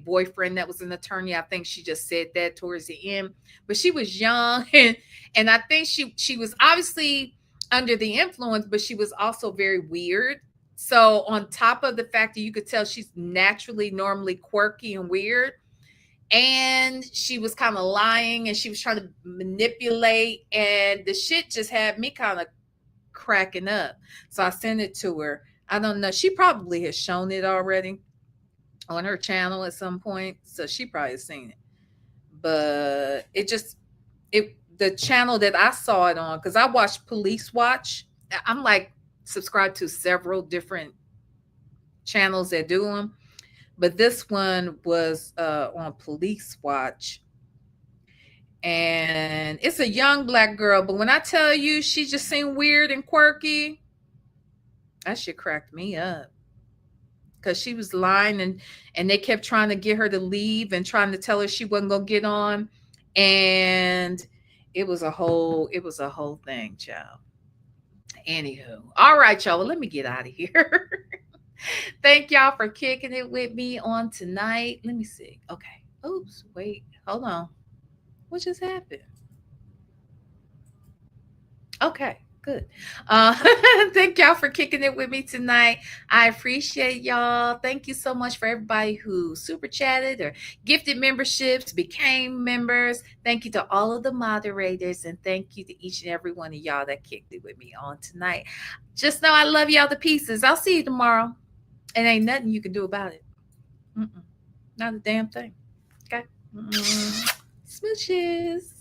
boyfriend that was an attorney. I think she just said that towards the end. But she was young and I think she was obviously under the influence, but she was also very weird. So on top of the fact that you could tell she's naturally normally quirky and weird, and she was kind of lying and she was trying to manipulate, and the shit just had me kind of cracking up. So I sent it to her. I don't know. She probably has shown it already on her channel at some point. So she probably has seen it. But the channel that I saw it on, because I watched Police Watch. I'm like subscribed to several different channels that do them. But this one was on Police Watch. And it's a young black girl. But when I tell you she just seemed weird and quirky, that shit cracked me up. Because she was lying and they kept trying to get her to leave and trying to tell her she wasn't going to get on. And it was a whole thing, child. Anywho. All right, y'all. Well, let me get out of here. Thank y'all for kicking it with me on tonight. Let me see. Okay. Oops. Wait. Hold on. What just happened? Okay. Good. Thank y'all for kicking it with me tonight. I appreciate y'all. Thank you so much for everybody who super chatted or gifted memberships, became members. Thank you to all of the moderators, and thank you to each and every one of y'all that kicked it with me on tonight. Just know I love y'all to pieces. I'll see you tomorrow. And ain't nothing you can do about it. Not a damn thing. Okay. Smooches.